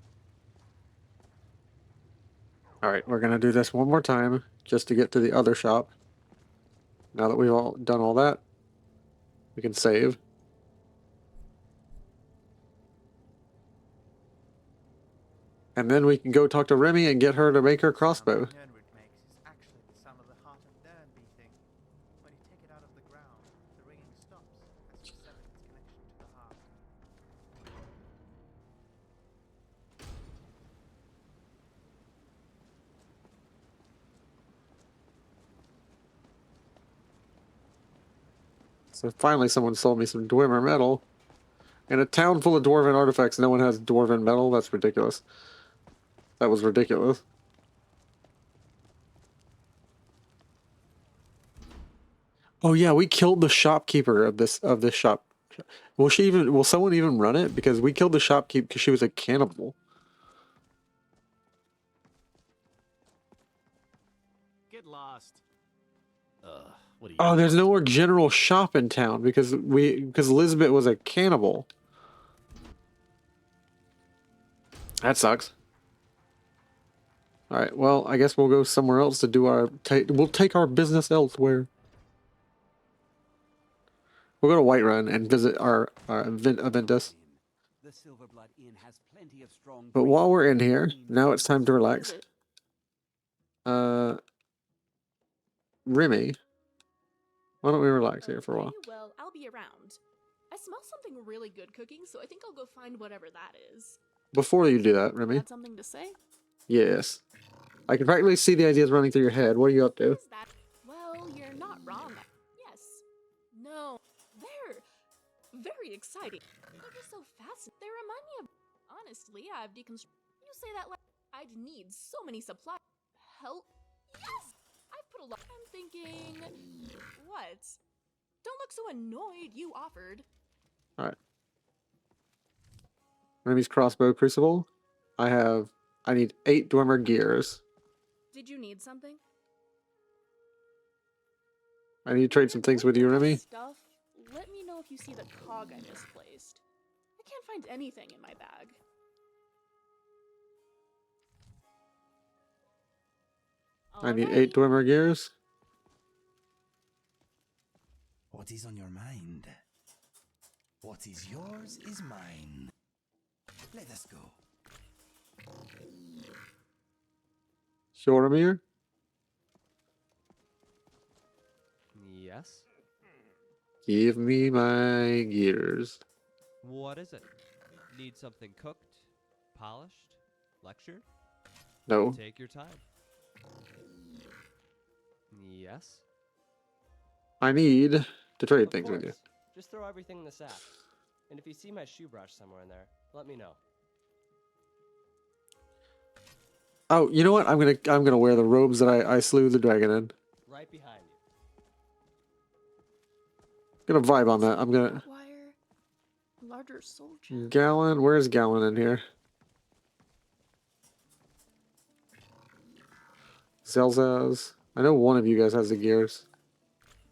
Alright, we're going to do this one more time just to get to the other shop. Now that we've all done all that, we can save. And then we can go talk to Remy and get her to make her crossbow. So finally someone sold me some Dwemer metal. In a town full of dwarven artifacts, no one has dwarven metal? That's ridiculous. That was ridiculous. Oh yeah, we killed the shopkeeper of this shop. Will someone even run it? Because we killed the shopkeeper because she was a cannibal. Get lost. What do you Oh, there's no more general shop in town because Elizabeth was a cannibal. That sucks. All right, well, I guess we'll go somewhere else to do we'll take our business elsewhere. We'll go to Whiterun and visit our Aventus. The Silverblood Inn has plenty of strong. But while we're in here, now it's time to relax. Remy, why don't we relax here for a while? Well, I'll be around. I smell something really good cooking, so I think I'll go find whatever that is. Before you do that, Remy. Got something to say? Yes. I can practically see the ideas running through your head. What are you up to? Well, you're not wrong. Yes. No. They're very exciting. They're just so fascinating. They remind me of... Honestly, I've deconstructed... You say that like... I'd need so many supplies. Help? Yes! I've put a lot... I'm thinking... What? Don't look so annoyed. You offered. Alright. Remy's crossbow crucible. I need 8 Dwemer gears. Did you need something? I need to trade some things with you, Remy. Stuff. Let me know if you see the cog I misplaced. I can't find anything in my bag. I need 8 Dwemer gears. What is on your mind? What is yours is mine. Let us go. Shoremir? Yes? Give me my gears. What is it? Need something cooked? Polished? Lectured? No. Take your time. Yes? I need to trade things with you. Just throw everything in the sack. And if you see my shoe brush somewhere in there, let me know. Oh, you know what? I'm gonna wear the robes that I slew the dragon in. Right behind you. Gonna vibe on that. I'm gonna. Larger soldier. Gallon, where's Gallon in here? Zelzaz. I know one of you guys has the gears.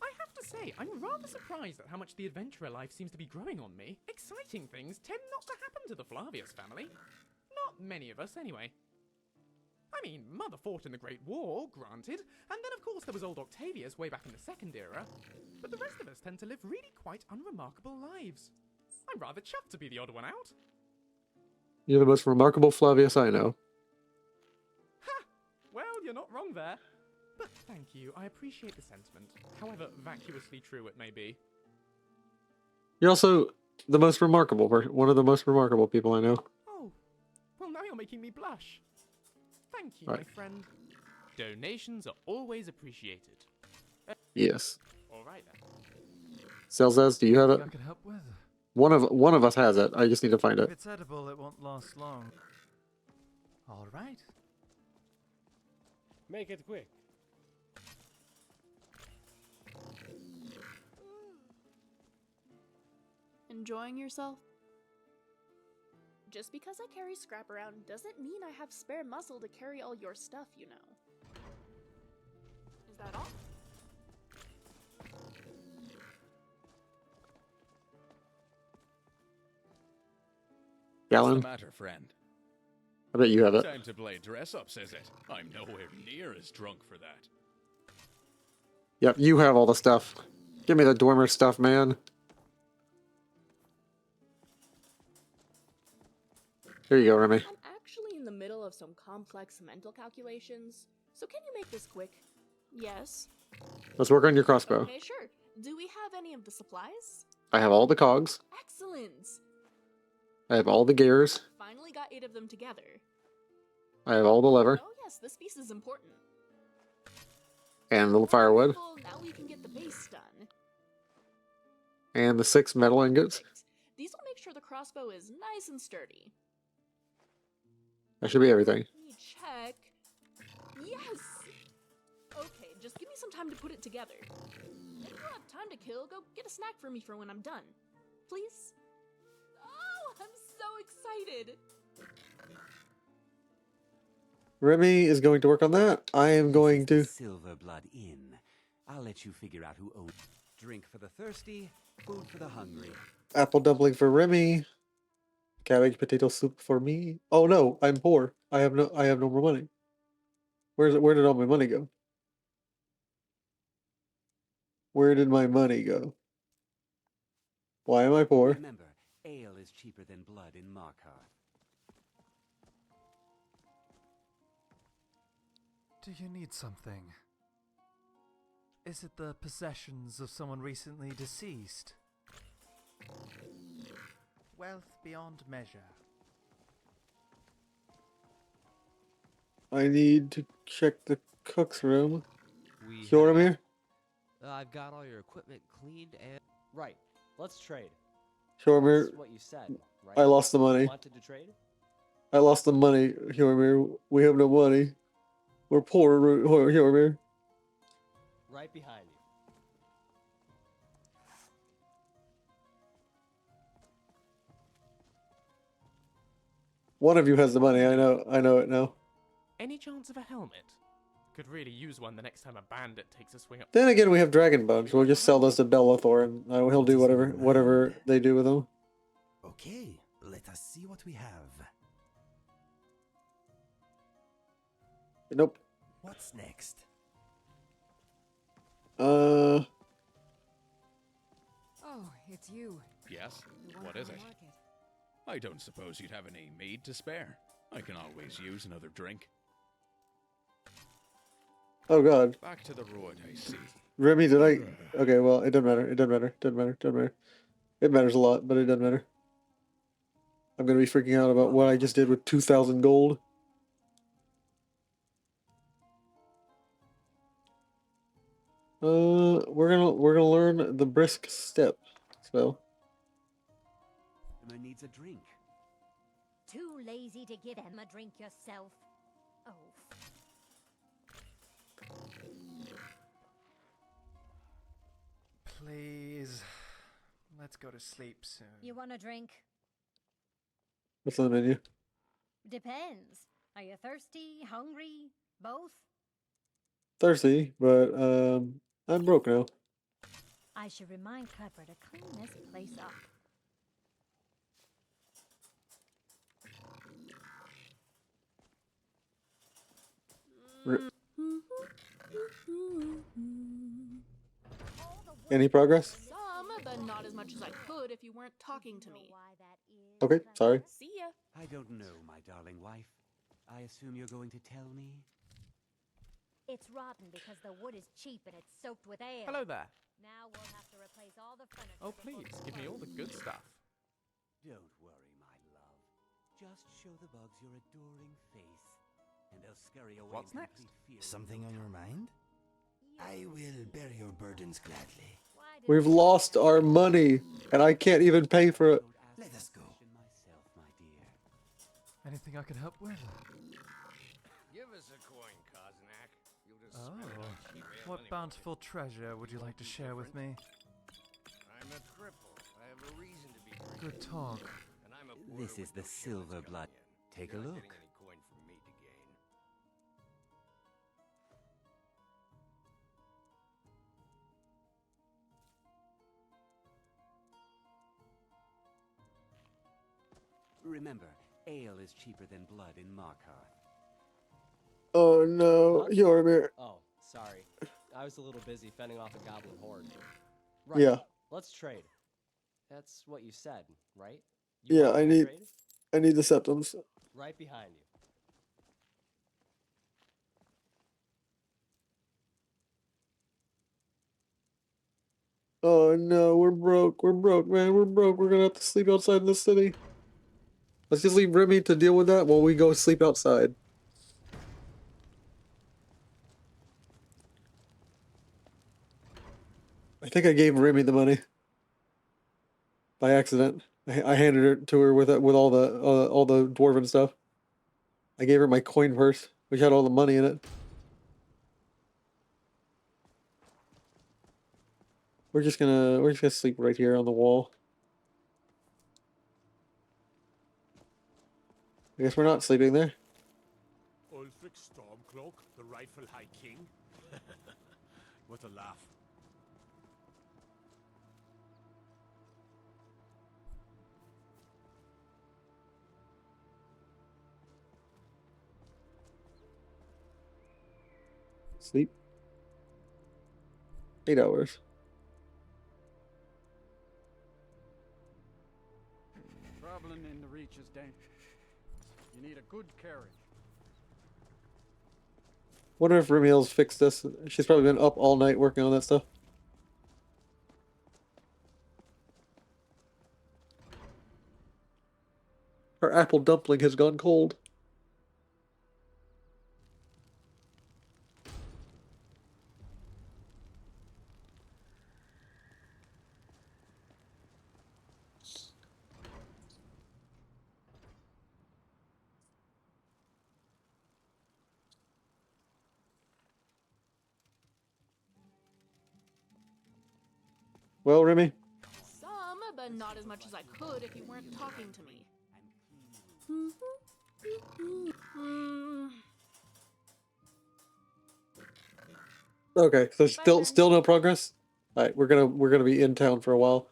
I have to say, I'm rather surprised at how much the adventurer life seems to be growing on me. Exciting things tend not to happen to the Flavius family. Not many of us, anyway. I mean, Mother fought in the Great War, granted, and then of course there was old Octavius way back in the Second Era, but the rest of us tend to live really quite unremarkable lives. I'm rather chuffed to be the odd one out. You're the most remarkable Flavius I know. Ha! Well, you're not wrong there. But thank you, I appreciate the sentiment, however vacuously true it may be. You're also the most remarkable, one of the most remarkable people I know. Oh, well now you're making me blush. Thank you, Right. my friend. Donations are always appreciated. Yes. All right then. Zelzaz, do you have it? I could help with. One of us has it. I just need to find If it. it's edible, it won't last long. All right. Make it quick. Enjoying yourself? Just because I carry scrap around doesn't mean I have spare muscle to carry all your stuff, you know. Is that all? Gallon? What's the matter, friend? I bet you have it. Time to play dress-ups, is it? I'm nowhere near as drunk for that. Yep, you have all the stuff. Give me the Dwemer stuff, man. Here you go, Remy. I'm actually in the middle of some complex mental calculations, so can you make this quick? Yes. Let's work on your crossbow. Okay, sure. Do we have any of the supplies? I have all the cogs. Excellent. I have all the gears. Finally got 8 of them together. I have all the lever. Oh yes, this piece is important. And a little firewood. Well, now we can get the base done. And the 6 metal ingots. These will make sure the crossbow is nice and sturdy. That should be everything. Let me check. Yes! Okay, just give me some time to put it together. If you have time to kill, go get a snack for me for when I'm done. Please? Oh, I'm so excited! Remy is going to work on that. I am going to... Silver Blood Inn. I'll let you figure out who owns. Drink for the thirsty, food for the hungry. Apple dumpling for Remy. Cabbage potato soup for me. Oh no, I'm poor. I have no more money. Where did all my money go? Where did my money go? Why am I poor? Remember, ale is cheaper than blood in Markarth. Do you need something? Is it the possessions of someone recently deceased? Wealth beyond measure. I need to check the cook's room. Hjoramir? I've got all your equipment cleaned and... Right. Let's trade. Hjoramir, That's what you said, right? I lost the money. You wanted to trade? I lost the money, Hjoramir. We have no money. We're poor, Hjoramir. Right behind you. One of you has the money. I know it now. Any chance of a helmet? Could really use one the next time a bandit takes a swing up. Then again, we have dragon bones. We'll just sell those to Bellathor, and he'll do whatever they do with them. Okay, let us see what we have. Nope. What's next? Oh, it's you. Yes? What is it? I don't suppose you'd have any mead to spare. I can always use another drink. Oh god. Back to the road, I see. Remy, did I... Okay, well, it doesn't matter. It doesn't matter. Doesn't matter. Doesn't matter. It matters a lot, but it doesn't matter. I'm gonna be freaking out about what I just did with 2,000 gold. We're gonna learn the brisk step. So. Emma needs a drink. Too lazy to give him a drink yourself. Oh. Please, let's go to sleep soon. You want a drink? What's on the menu? Depends. Are you thirsty, hungry, both? Thirsty, but I'm broke now. I should remind Clever to clean this place up. Any progress? Some, but not as much as I could if you weren't talking to me. Okay, sorry. See ya. I don't know, my darling wife. I assume you're going to tell me? It's rotten because the wood is cheap and it's soaked with ale. Hello there. Now we'll have to replace all the furniture. Oh, please, give me all the good stuff. Don't worry, my love. Just show the bugs your adoring face, and they'll scurry away. What's next? Something on your mind? I will bear your burdens gladly. We've lost our money, and I can't even pay for it. Let us go. Anything I can help with? Give us a coin, Koznak. You'll just Oh, spend it on cheap ale what anyway. bountiful treasure would you like to share with me? I'm a cripple. I have a reason to be grateful. Good talk. And I'm a poor This is with the no silver shillings blood. coming in. Take a You're not look. getting any coin from me to gain. Remember, ale is cheaper than blood in Markarth. Oh no, Hjoramir. Oh, sorry. I was a little busy fending off a goblin horde. Right. Yeah. Let's trade. That's what you said, right? Yeah, wanted to trade? I need the septums. Right behind you. Oh no, we're broke. We're broke, man. We're broke. We're gonna have to sleep outside in the city. Let's just leave Remy to deal with that while we go sleep outside. I think I gave Remy the money. by accident. I handed it to her with all the dwarven stuff. I gave her my coin purse, which had all the money in it. We're just gonna sleep right here on the wall. I guess we're not sleeping there. Ulfric Stormcloak, the rightful High King? What a laugh. Sleep. 8 hours. Traveling in the Reach is dangerous. You need a good carriage. Wonder if Remiel's fixed this. She's probably been up all night working on that stuff. Her apple dumpling has gone cold. Well, Remy? Some, but not as much as I could if you weren't talking to me. Okay, so still no progress? Alright, we're gonna be in town for a while.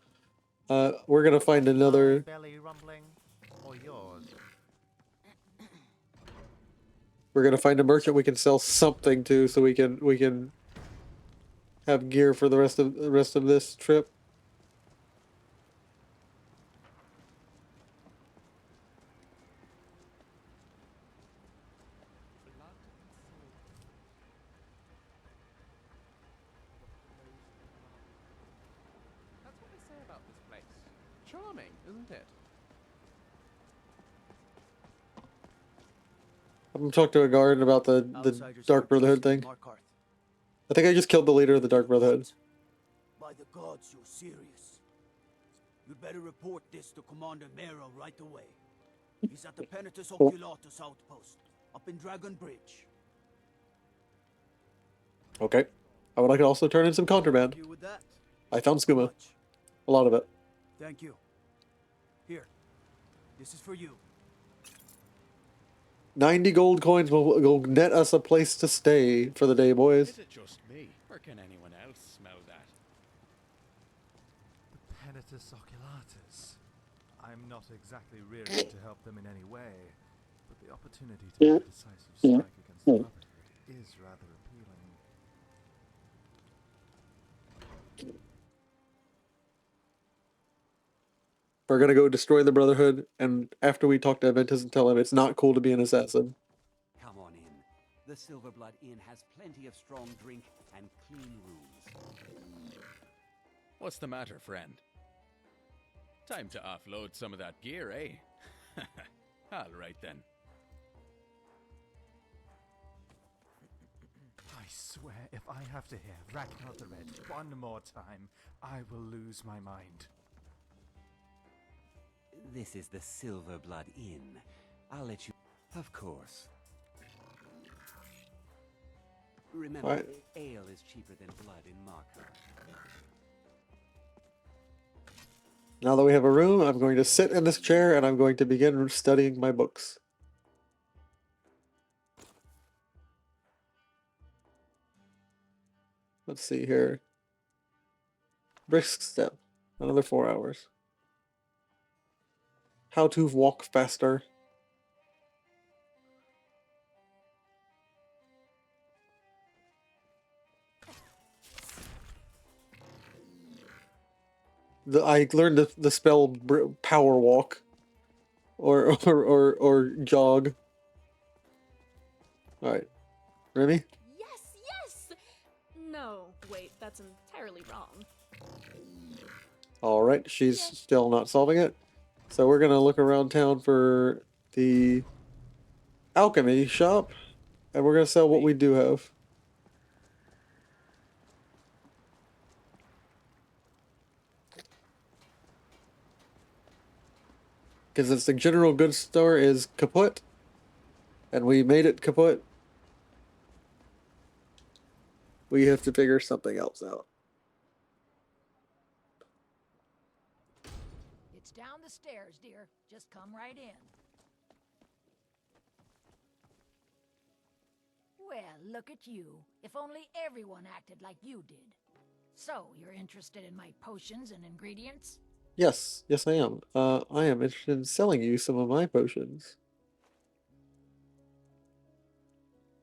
We're gonna find another Belly rumbling or yours? We're gonna find a merchant we can sell something to so we can have gear for the rest of this trip. That's what they say about this place. Charming, isn't it? I'm gonna talk to a guard about the Dark Brotherhood thing. I think I just killed the leader of the Dark Brotherhood. By the gods, you're serious. You'd better report this to Commander Mero right away. He's at the Perilous Oculatus outpost, up in Dragon Bridge. Okay. I would like to also turn in some contraband. You with that? I found skooma. A lot of it. Thank you. Here, this is for you. 90 gold coins will net us a place to stay for the day, boys. Is it just me, or can anyone else smell that? The Perilous Oculatus. I'm not exactly rearing to help them in any way, but the opportunity to make a decisive strike against the Brotherhood is rather appealing. We're gonna go destroy the Brotherhood, and after we talk to Aventus and tell him it's not cool to be an assassin. Come on in. The Silverblood Inn has plenty of strong drink and clean rooms. What's the matter, friend? Time to offload some of that gear, eh? All right then. I swear, if I have to hear Ragnar the Red one more time, I will lose my mind. This is the Silverblood Inn. I'll let you... Of course. Remember, Right. ale is cheaper than blood in Marker. Now that we have a room, I'm going to sit in this chair and I'm going to begin studying my books. Let's see here. Brisk step. Another 4 hours. How to walk faster. I learned the spell power walk, or jog. All right, Remy. Yes! No, wait, that's entirely wrong. All right, she's still not solving it, so we're gonna look around town for the alchemy shop, and we're gonna sell what we do have. Because it's the general goods store is kaput. And we made it kaput. We have to figure something else out. It's down the stairs, dear. Just come right in. Well, look at you. If only everyone acted like you did. So, you're interested in my potions and ingredients? Yes, yes I am. I am interested in selling you some of my potions.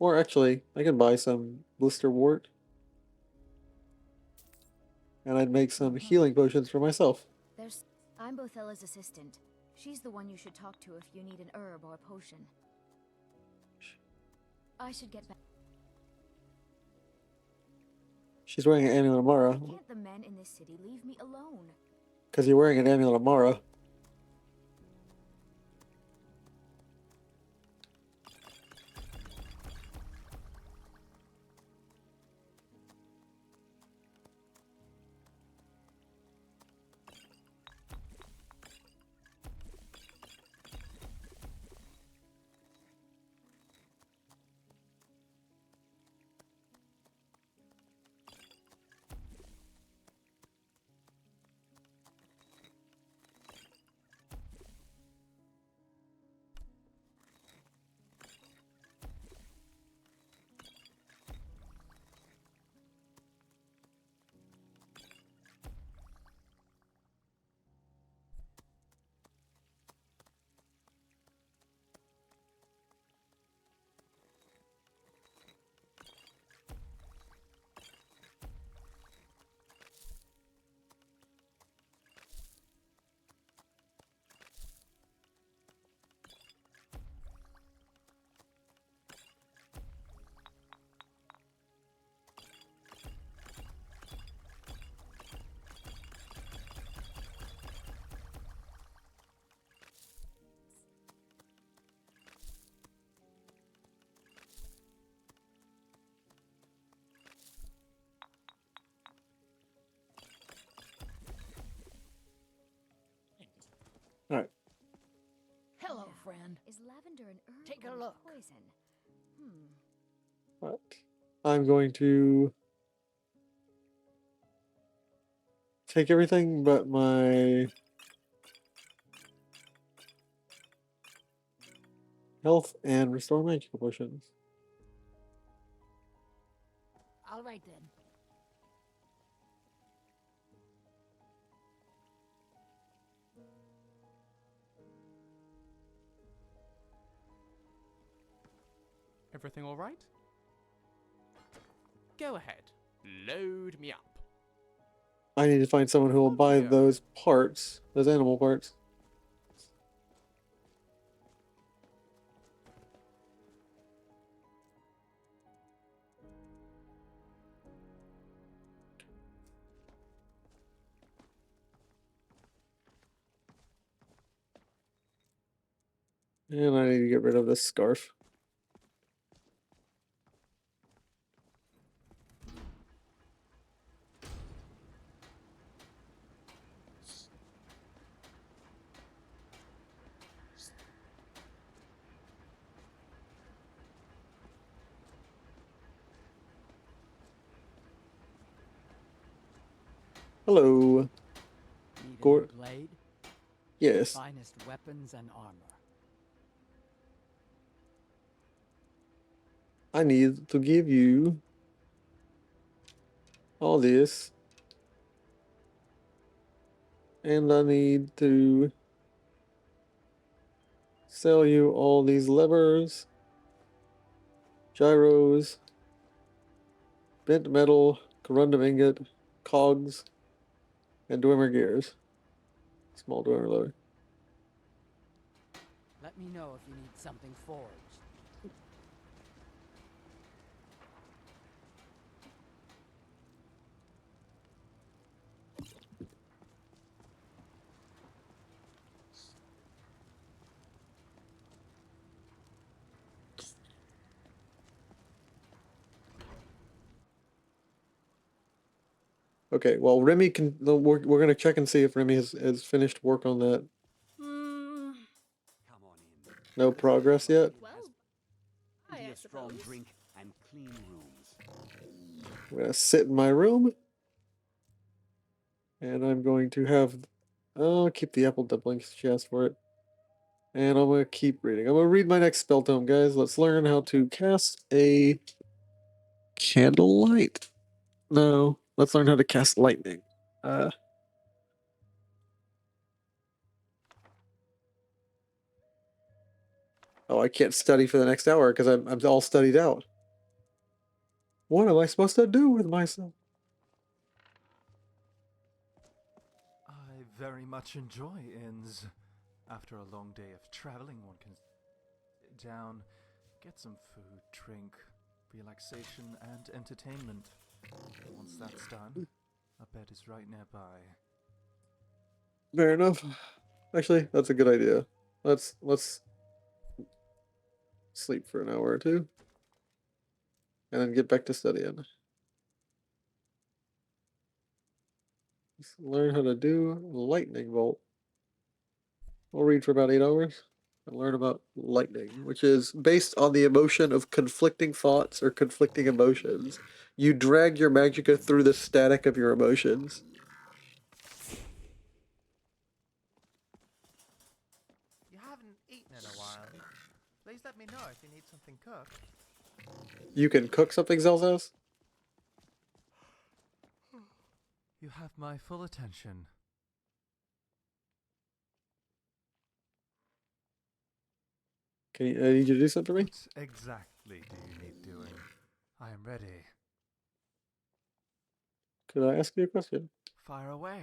Or actually, I can buy some blister wart. And I'd make some healing potions for myself. I'm Bothella's assistant. She's the one you should talk to if you need an herb or a potion. I should get back. She's wearing an amulet of Mara. Why can't the men in this city leave me alone? Because you're wearing an amulet of Mara. Alright. Hello, friend. Is lavender an herb? Take a or look. Poison. Alright. I'm going to take everything but my health and restore magical potions. All right then. Everything all right? Go ahead. Load me up. I need to find someone who will buy those parts, those animal parts. And I need to get rid of this scarf. Hello. Need a Gor- new blade? Yes. Finest weapons and armor. I need to give you all this. And I need to sell you all these levers, gyros, bent metal, corundum ingot, cogs, and Dwemer gears. Small Dwemer lever. Let me know if you need something forged. Okay, well, Remy can. We're going to check and see if Remy has finished work on that. No progress yet. Well, Plenty I of strong suppose. drink and clean rooms. I'm gonna sit in my room. And I'm going to have... I'll keep the apple dumplings. She asked for it. And I'm gonna keep reading. I'm gonna read my next spell tome, guys. Let's learn how to cast a candlelight. No, let's learn how to cast lightning. Oh, I can't study for the next hour because I'm all studied out. What am I supposed to do with myself? I very much enjoy inns. After a long day of traveling, one can sit down, get some food, drink, relaxation, and entertainment. Once that's done, a bed is right nearby. Fair enough. Actually, that's a good idea. Let's sleep for an hour or two. And then get back to studying. Let's learn how to do lightning bolt. We'll read for about 8 hours and learn about lightning, which is based on the emotion of conflicting thoughts or conflicting emotions. You drag your magicka through the static of your emotions. You haven't eaten in a while. Please let me know if you need something cooked. You can cook something, Zelzaz? You have my full attention. Can you, I need you to do something for me? What exactly do you need doing? I am ready. Could I ask you a question? Fire away.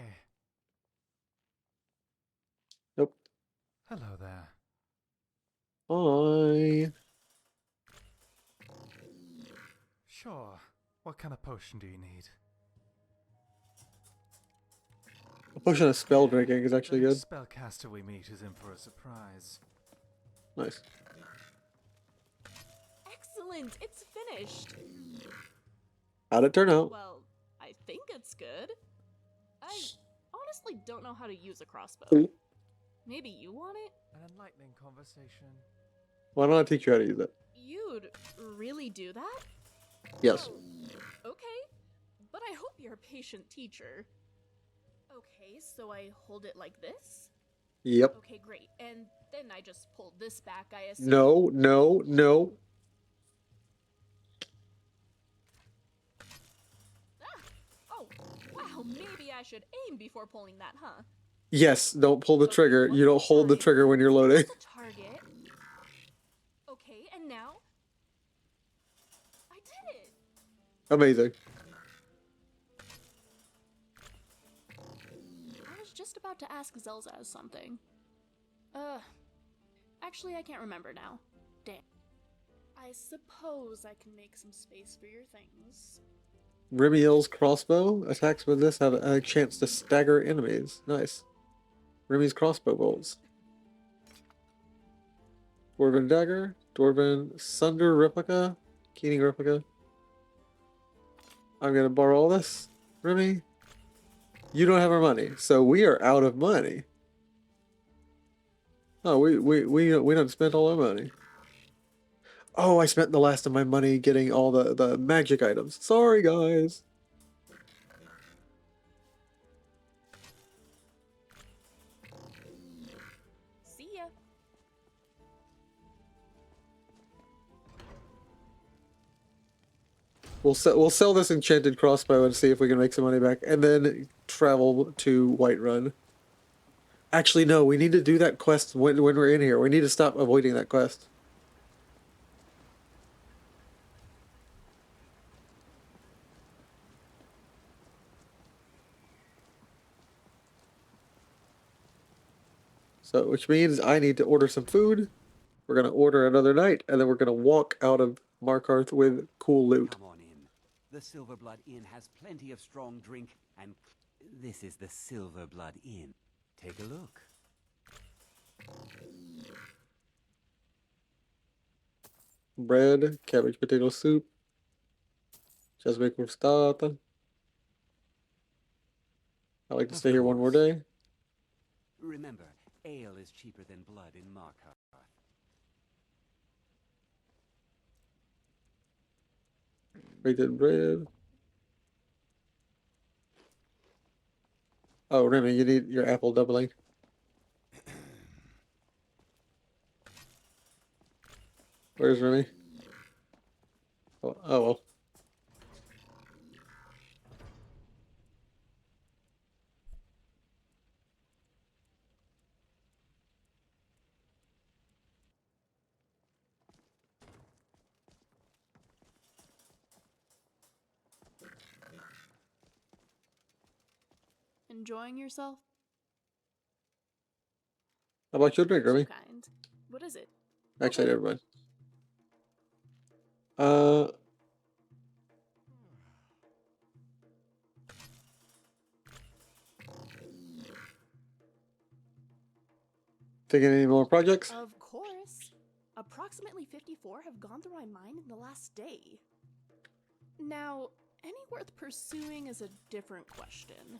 Nope. Hello there. Hi. Sure. What kind of potion do you need? A potion of spell drinking is actually The good. spellcaster we meet is in for a surprise. Nice. Excellent! It's finished! How'd it turn out? Well, I think it's good. I honestly don't know how to use a crossbow. Ooh. Maybe you want it? An enlightening conversation. Why don't I teach you how to use it? You'd really do that? Yes. Oh, okay, but I hope you're a patient teacher. Okay, so I hold it like this? Yep. Okay, great. And then I just pull this back, I assume. No. Oh, wow, maybe I should aim before pulling that, huh? Yes, don't pull the trigger. You don't hold the trigger when you're loading. Target. Okay, and now? I did it! Amazing. I was just about to ask Zelzaz something. Actually, I can't remember now. Damn. I suppose I can make some space for your things. Rimiel's crossbow attacks with this have a chance to stagger enemies. Nice. Remy's crossbow bolts. Dwarven dagger. Dwarven sunder replica. Keening replica. I'm gonna borrow all this. Remy. You don't have our money, so we are out of money. Oh, we don't spend all our money. Oh, I spent the last of my money getting all the magic items. Sorry, guys. See ya. We'll sell this enchanted crossbow and see if we can make some money back, and then travel to Whiterun. Actually, no, we need to do that quest when we're in here. We need to stop avoiding that quest. So, which means I need to order some food. We're gonna order another night, and then we're gonna walk out of Markarth with cool loot. Come on in. The Silverblood Inn has plenty of strong drink and... This is the Silverblood Inn. Take a look. Bread, cabbage potato soup. Just make crostata. I like to stay here one more day. Remember, ale is cheaper than blood in Markarth. Rated red. Oh, Remy, you need your apple doubling. Where's Remy? Oh, oh well. Enjoying yourself? How about your drink, Remy? So kind. What is it? Actually, Okay. never mind. Uh. Taking any more projects? Of course. Approximately 54 have gone through my mind in the last day. Now, any worth pursuing is a different question.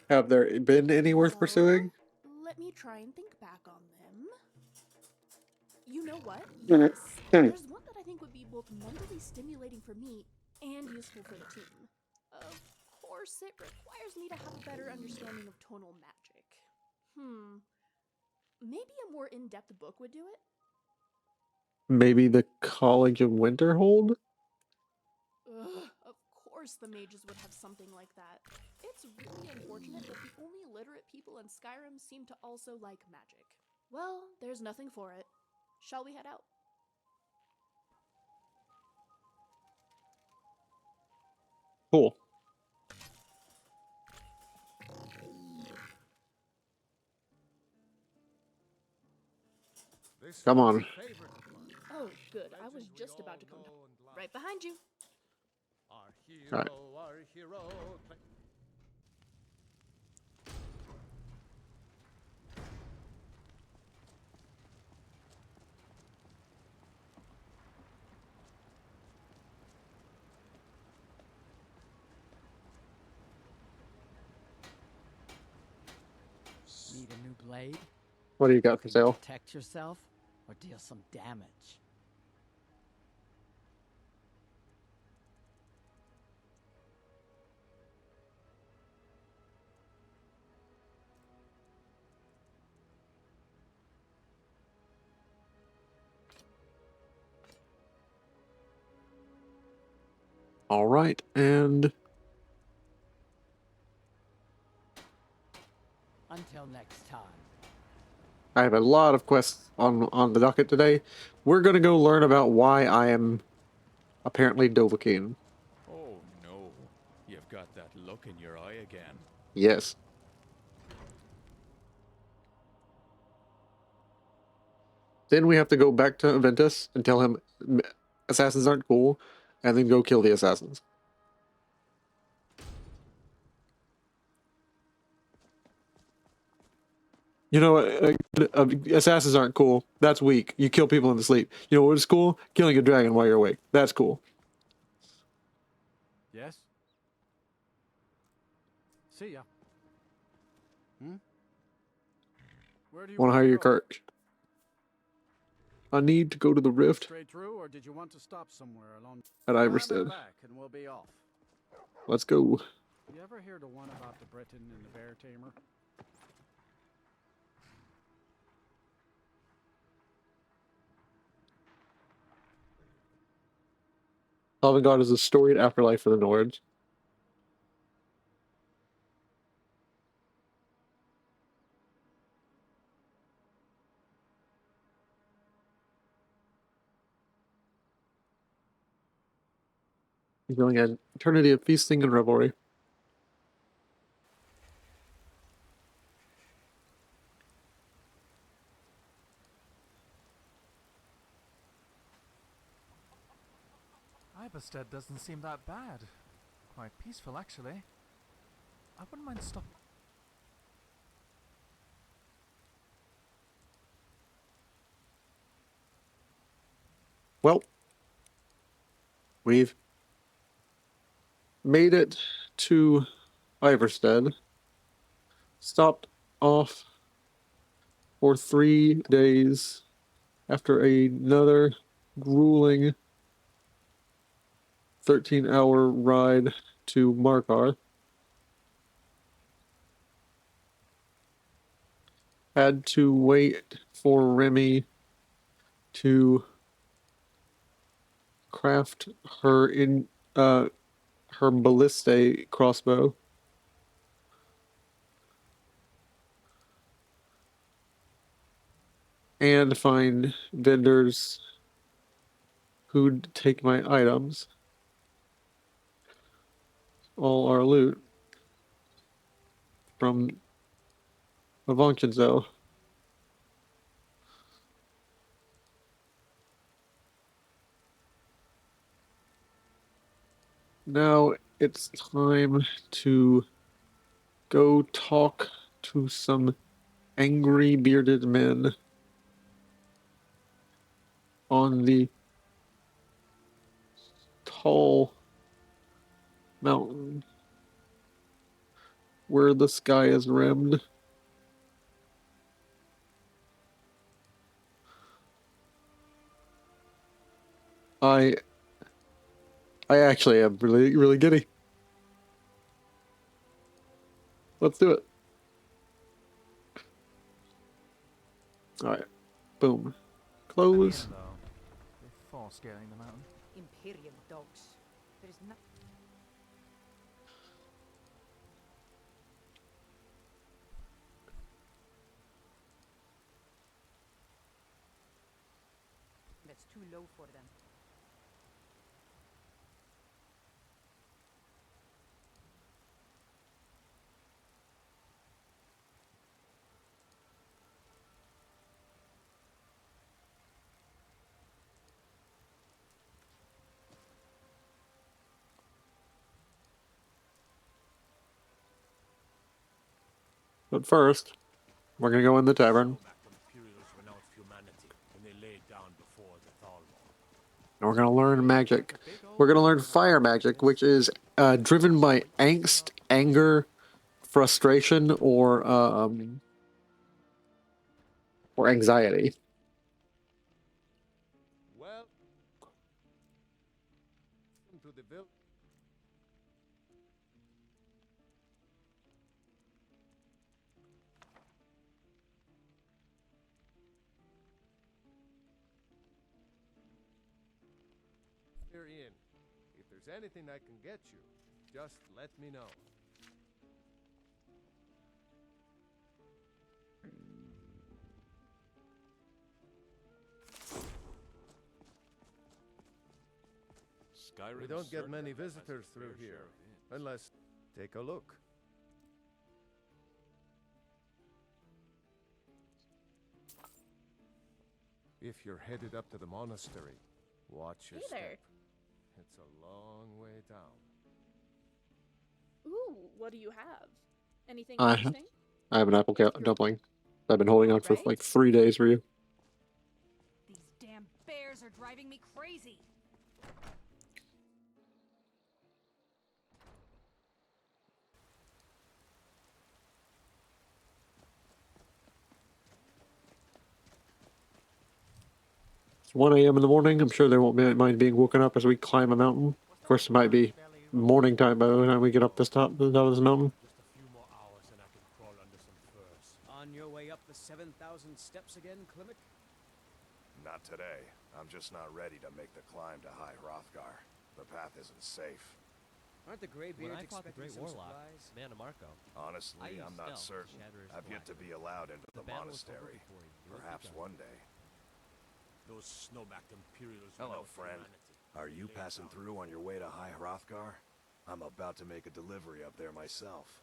Have there been any worth pursuing? Let me try and think back on them. You know what? Yes. There's one that I think would be both mentally stimulating for me and useful for the team. Of course, it requires me to have a better understanding of tonal magic. Maybe a more in-depth book would do it? Maybe the College of Winterhold? Ugh, of course the mages would have something like that. It's really unfortunate that the only literate people in Skyrim seem to also like magic. Well, there's nothing for it. Shall we head out? Cool. Come on. Oh, good. I was just about to come right behind you. Our hero, Right. our hero. Need a new blade? What do you got for sale? Protect yourself or deal some damage? All right, and Until next time. I have a lot of quests on the docket today. We're gonna go learn about why I am apparently Dovahkiin. Oh no, you've got that look in your eye again. Yes. Then we have to go back to Aventus and tell him assassins aren't cool, and then go kill the assassins. You know, assassins aren't cool. That's weak. You kill people in the sleep. You know what is cool? Killing a dragon while you're awake. That's cool. Yes? See ya. Where do you Want to hire your go? cart? I need to go to the rift Straight through, or did you want to stop somewhere along? at Grab it Iverstead. back and we'll be off. Let's go. You ever hear the one about the Briton and the bear tamer? Sovngarde is a storied afterlife for the Nords. Going an eternity of feasting and revelry. Iberstead doesn't seem that bad. Quite peaceful, actually. I wouldn't mind stopping. Well, we've made it to Iverstead. Stopped off for 3 days after another grueling 13-hour ride to Markarth. Had to wait for Remy to craft her her ballista crossbow. And find vendors who'd take my items. All our loot from Avonkinzo. Now it's time to go talk to some angry bearded men on the tall mountain where the sky is rimmed. I actually am really giddy. Let's do it. Alright. Boom. Close. Before scaling the mountain. Imperial dogs. There is no... That's too low for them. But first, we're gonna go in the tavern. And we're gonna learn magic. We're gonna learn fire magic, which is driven by angst, anger, frustration, or anxiety. Well, to the village. You're in. If there's anything I can get you, just let me know. Skyrim We don't get certainly many has its visitors fair through share here, of inns. unless take a look. If you're headed up to the monastery, watch your Hey there. step. It's a long way down. Ooh, what do you have? Anything I interesting? have an apple dumpling. I've been holding on for like 3 days for you. These damn bears are driving me crazy. It's 1 a.m. in the morning. I'm sure they won't mind being woken up as we climb a mountain. Of course, it might be morning time by the time we get up the top of this mountain. On your way up the 7,000 steps again, Klimek? Not today. I'm just not ready to make the climb to High Hrothgar. The path isn't safe. Aren't the When Greybeards I fought the expecting Great some Warlock, supplies? Man of Marco, Honestly, I'm not certain. I've yet to be allowed into the battle was over monastery. before you were Perhaps begun. one day. Those snowbacked Imperials. Hello, friend. Are you passing through on your way to High Hrothgar? I'm about to make a delivery up there myself.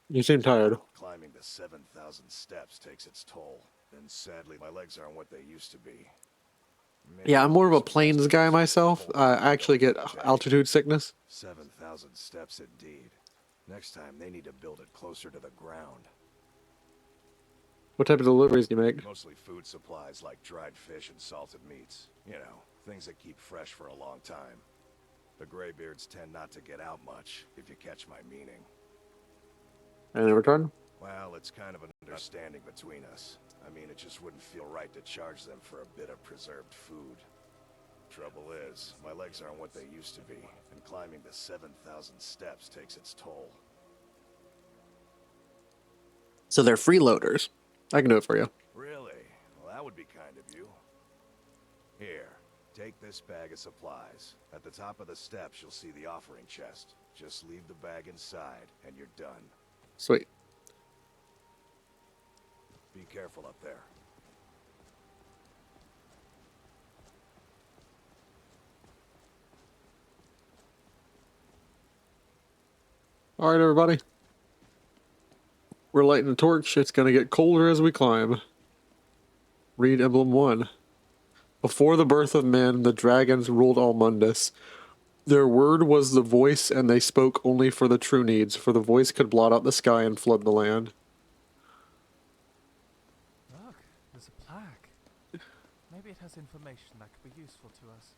You seem tired. Climbing the 7,000 steps takes its toll, and sadly, my legs aren't what they used to be. Yeah, I'm more of a plains guy myself. I actually get altitude sickness. 7,000 steps indeed. Next time, they need to build it closer to the ground. What type of deliveries do you make? Mostly food supplies like dried fish and salted meats. You know, things that keep fresh for a long time. The Greybeards tend not to get out much, if you catch my meaning. And in return? Well, it's kind of an understanding between us. I mean, it just wouldn't feel right to charge them for a bit of preserved food. Trouble is, my legs aren't what they used to be, and climbing the 7,000 steps takes its toll. So they're freeloaders. I can do it for you. Really? Well, that would be kind of you. Here, take this bag of supplies. At the top of the steps, you'll see the offering chest. Just leave the bag inside, and you're done. Sweet. Be careful up there. All right, everybody. We're lighting the torch. It's going to get colder as we climb. Read Emblem 1. Before the birth of men, the dragons ruled all Mundus. Their word was the voice, and they spoke only for the true needs, for the voice could blot out the sky and flood the land. Look, there's a plaque. Maybe it has information that could be useful to us.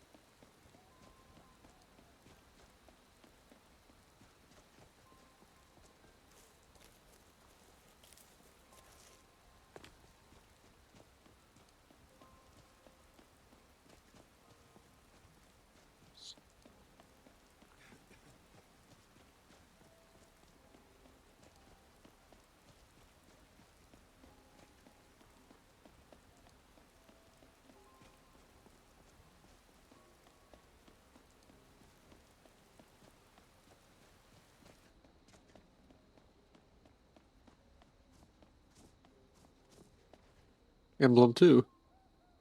Emblem 2.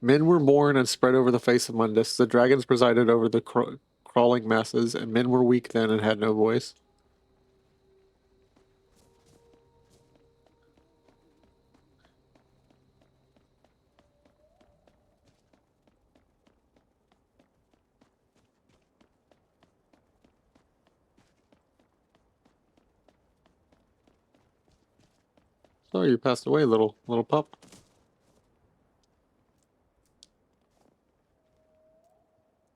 Men were born and spread over the face of Mundus. The dragons presided over the crawling masses, and men were weak then and had no voice. So you passed away, little pup.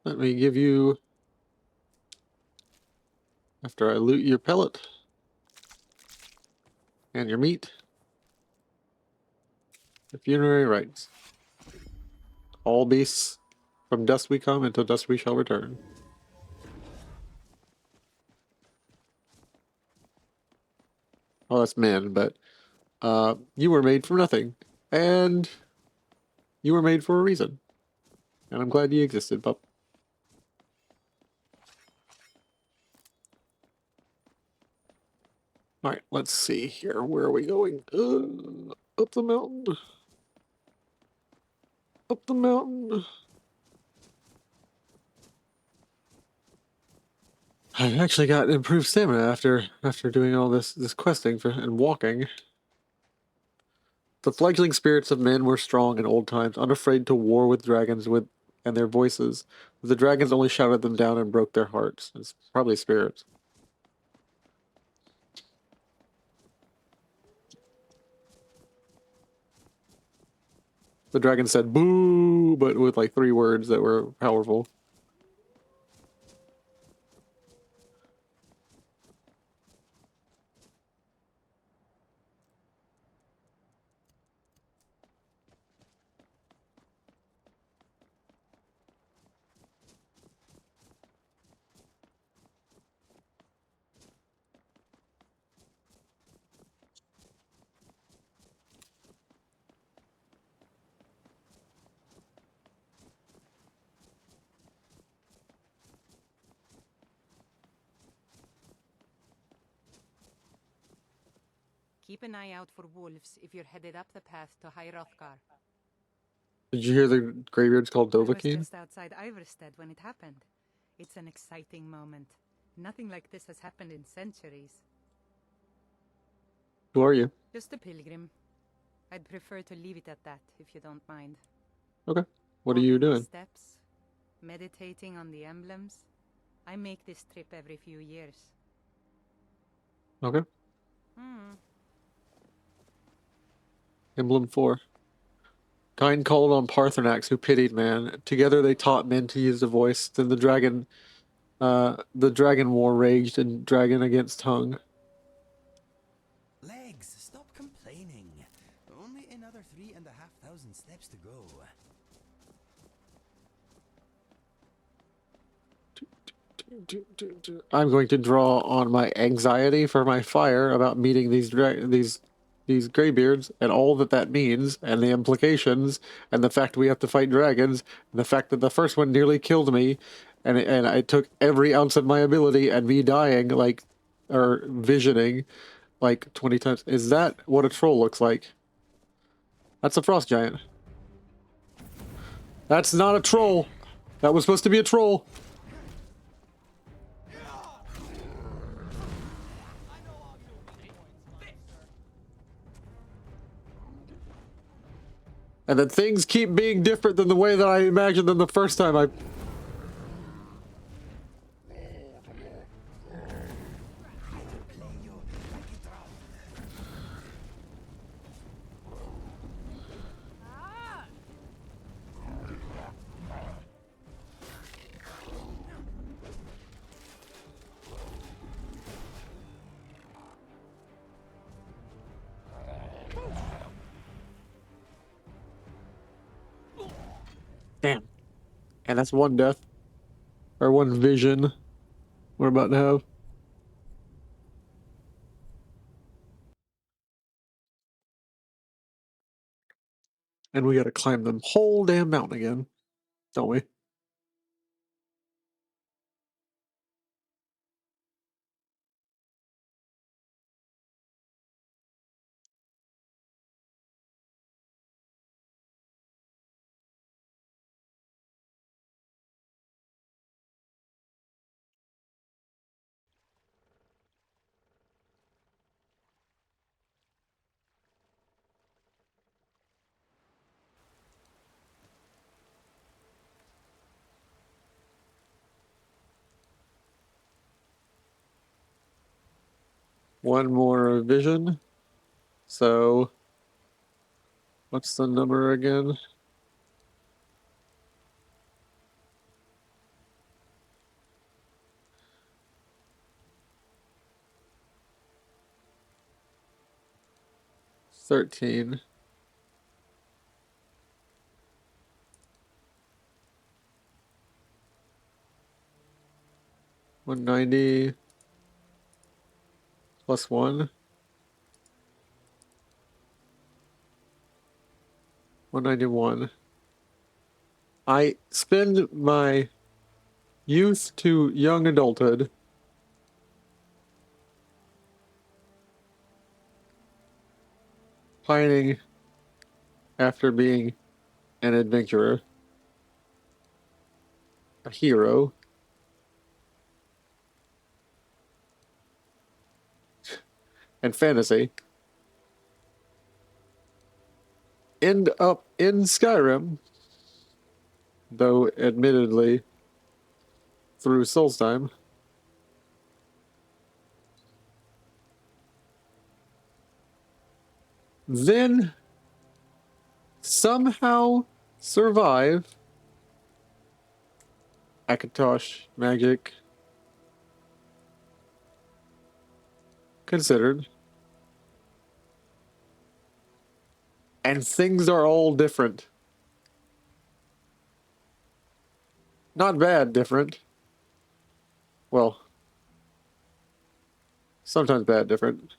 Let me give you, after I loot your pellet and your meat, the funerary rites. All beasts, from dust we come, until dust we shall return. Oh, that's men, but you were made for nothing, and you were made for a reason. And I'm glad you existed, pup. Alright, let's see here. Where are we going? Up the mountain. Up the mountain. I've actually got improved stamina after doing all this questing and walking. The fledgling spirits of men were strong in old times, unafraid to war with dragons and their voices. The dragons only shouted them down and broke their hearts. It's probably spirits. The dragon said boo, but with like 3 words that were powerful. Keep an eye out for wolves if you're headed up the path to High Hrothgar. Did you hear the graveyard's called I was Dovahkiin? just outside Iverstead when it happened. It's an exciting moment. Nothing like this has happened in centuries. Who are you? Just a pilgrim. I'd prefer to leave it at that, if you don't mind. Okay. What are you Walking the doing? steps, meditating on the emblems. I make this trip every few years. Okay. Hmm. Emblem 4. Kind called on Parthenax, who pitied man. Together they taught men to use the voice. Then the dragon war raged, and dragon against tongue. Legs, stop complaining. Only another 3,500 steps to go. I'm going to draw on my anxiety for my fire about meeting these graybeards and all that means, and the implications, and the fact we have to fight dragons, and the fact that the first one nearly killed me, and I took every ounce of my ability, and me dying or visioning 20 times. Is that what a troll looks like? That's a frost giant. That's not a troll. That was supposed to be a troll. And then things keep being different than the way that I imagined them the first time I... Damn. And that's one death. Or one vision we're about to have. And we gotta climb the whole damn mountain again. Don't we? One more vision. So... what's the number again? $13. 190 plus 1. 191. I spend my youth to young adulthood pining after being an adventurer, a hero, and fantasy. End up in Skyrim, though admittedly through Soulstime. Then somehow survive Akatosh magic considered. And things are all different. Not bad different. Well, sometimes bad different.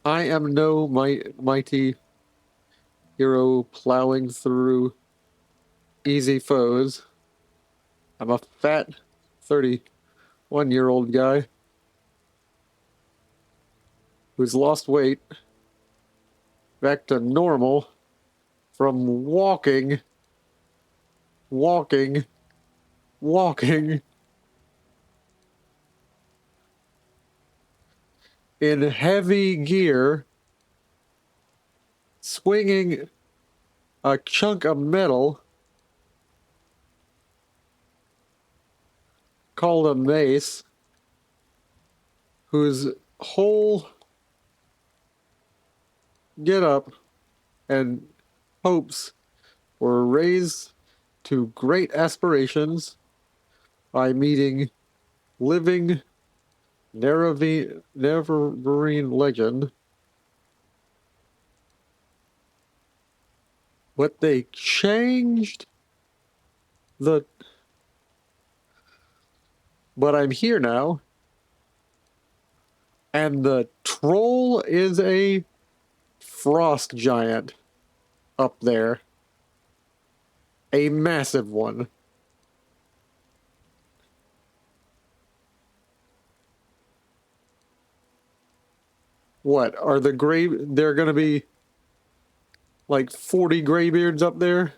I am no mighty hero plowing through easy foes. I'm a fat 31-year-old guy who's lost weight back to normal from walking in heavy gear, swinging a chunk of metal called a mace, whose whole get up and hopes were raised to great aspirations by meeting living Nevergreen legend. What they changed But I'm here now. And the troll is a frost giant up there. A massive one. What, are the gray... There are gonna be like 40 graybeards up there?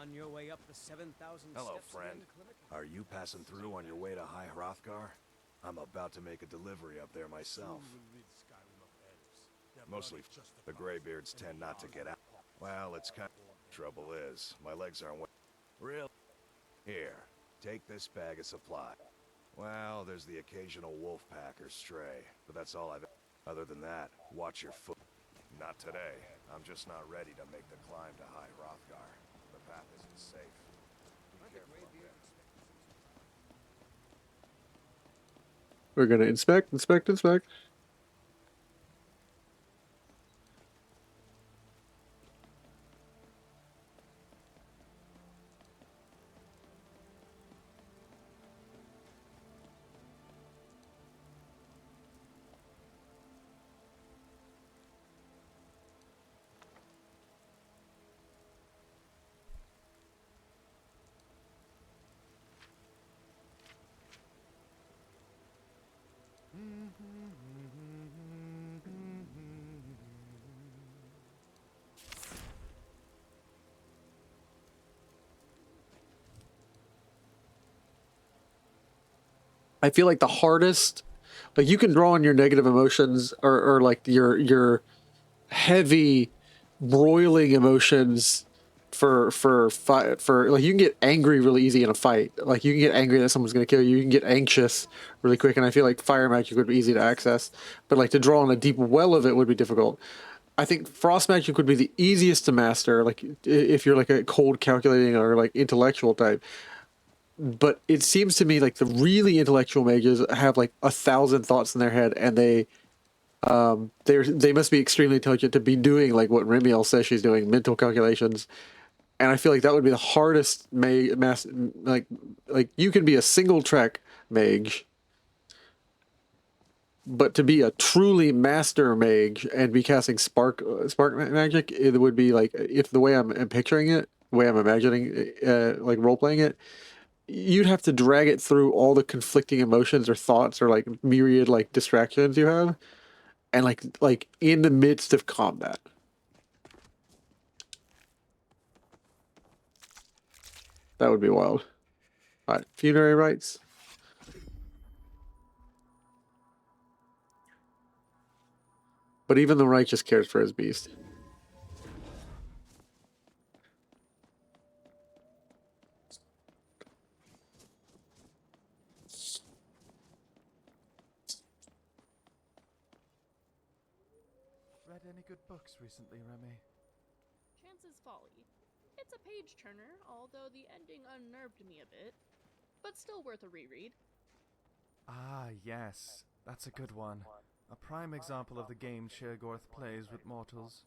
On your way up the 7,000 Hello, steps friend. again, Clinic? Are you passing through on your way to High Hrothgar? I'm about to make a delivery up there myself. Mostly, the Greybeards tend not to get out. Well, it's kind of... Trouble is, my legs aren't... Real... Here, take this bag of supply. Well, there's the occasional wolf pack or stray, but that's all I've... Other than that, watch your foot. Not today. I'm just not ready to make the climb to High Hrothgar. The path isn't safe. Be careful up there. We're gonna inspect. I feel like the hardest, like you can draw on your negative emotions or like your heavy broiling emotions for fight for like you can get angry really easy in a fight. Like you can get angry that someone's gonna kill you. You can get anxious really quick, and I feel like fire magic would be easy to access, but like to draw on a deep well of it would be difficult. I think frost magic would be the easiest to master, like if you're like a cold calculating or like intellectual type. But it seems to me like the really intellectual mages have like 1,000 thoughts in their head, and they must be extremely intelligent to be doing like what Remiel says she's doing, mental calculations. And I feel like that would be the hardest like you can be a single track mage, but to be a truly master mage and be casting spark magic, it would be like, if the way I'm picturing it, the way I'm imagining like role playing it, you'd have to drag it through all the conflicting emotions or thoughts or like myriad like distractions you have, and like in the midst of combat. That would be wild. All right, funerary rites. But even the righteous cares for his beast. Read any good books recently, Remy? Chance's Folly. It's a page turner, although the ending unnerved me a bit. But still worth a reread. Ah, yes. That's a good one. A prime example of the game Sheergorth plays with mortals.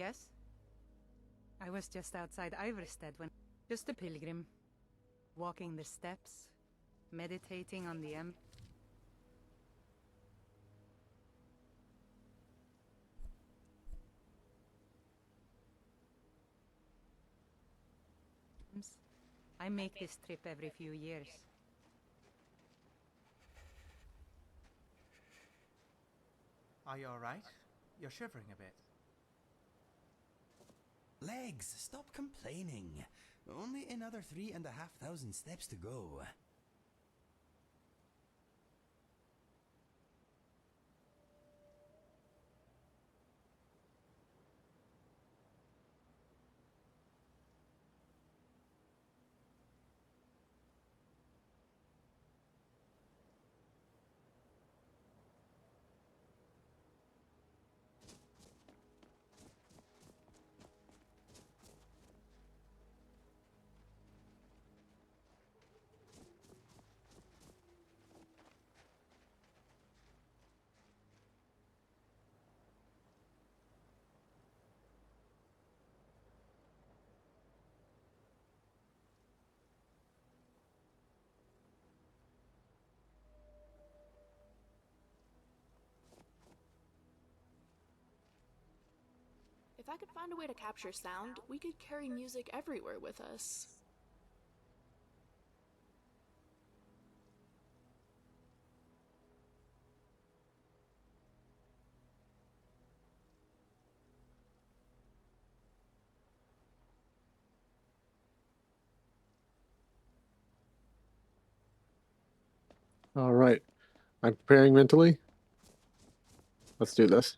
Yes? I was just outside Iverstead when... Just a pilgrim. Walking the steps. Meditating on the I make this trip every few years. Are you alright? You're shivering a bit. Legs, stop complaining. Only another 3,500 steps to go. If I could find a way to capture sound, we could carry music everywhere with us. All right. I'm preparing mentally. Let's do this.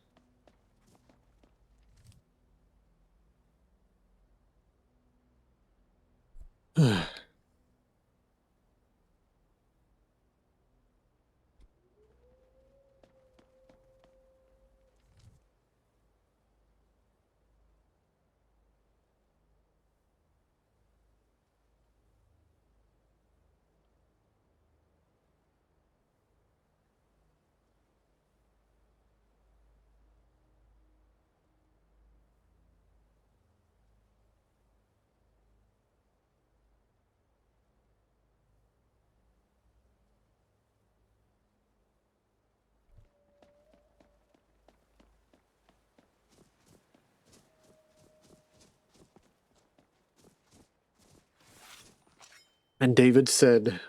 And David said,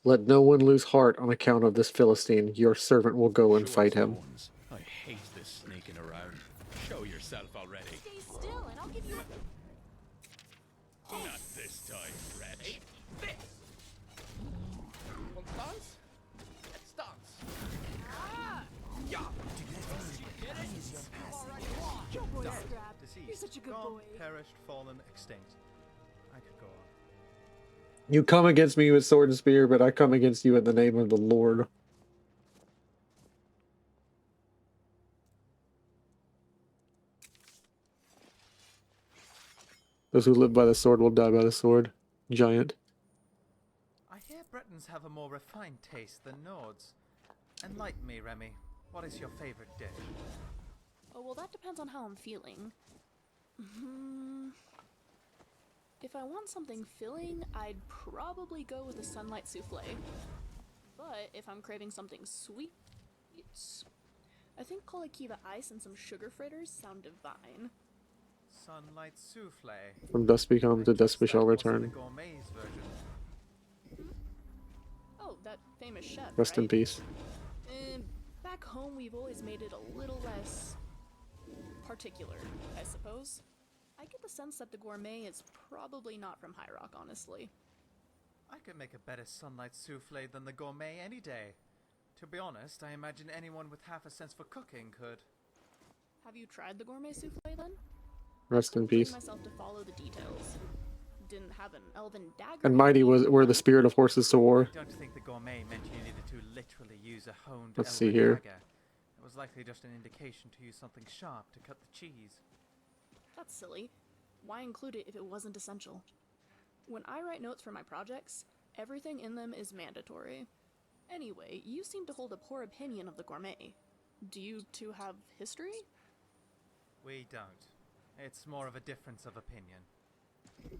"Let no one lose heart on account of this Philistine. Your servant will go and fight him." I hate this sneaking around. Show yourself already. Stay still and I'll give you a... Not this time, wretch. Want to dance? Let's dance. Your boy Died, Scrap. deceased, You're such a good gone, boy. perished, fallen, extinct. I could go on. You come against me with sword and spear, but I come against you in the name of the Lord. Those who live by the sword will die by the sword. Giant. I hear Bretons have a more refined taste than Nords. Enlighten me, Remy. What is your favorite dish? Oh, well, that depends on how I'm feeling. If I want something filling, I'd probably go with a sunlight souffle. But if I'm craving something sweet, I think Kolakiva ice and some sugar fritters sound divine. Sunlight souffle. From dust we come, to dust we shall The return. gourmet's version. Oh, that famous chef, Rest in right? peace. Back home, we've always made it a little less particular, I suppose. I get the sense that the gourmet is probably not from High Rock, honestly. I could make a better sunlight souffle than the gourmet any day. To be honest, I imagine anyone with half a sense for cooking could. Have you tried the gourmet souffle then? Rest in I couldn't peace. bring myself to follow the details. Didn't have an elven dagger. And mighty were the spirit of horses to war. I don't think the gourmet meant you needed to literally use a honed Let's elven see here. dagger. It was likely just an indication to use something sharp to cut the cheese. That's silly. Why include it if it wasn't essential? When I write notes for my projects, everything in them is mandatory. Anyway, you seem to hold a poor opinion of the gourmet. Do you two have history? We don't. It's more of a difference of opinion.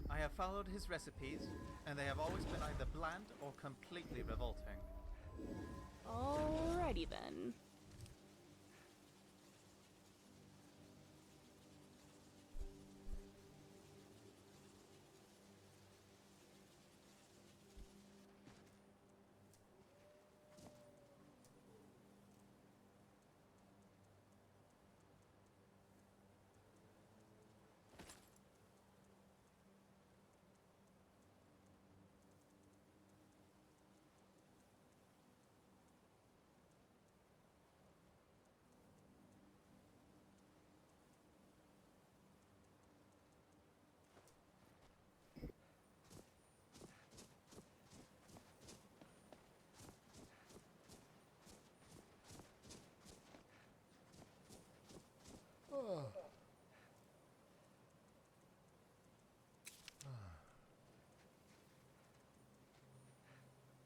I have followed his recipes, and they have always been either bland or completely revolting. Alrighty then.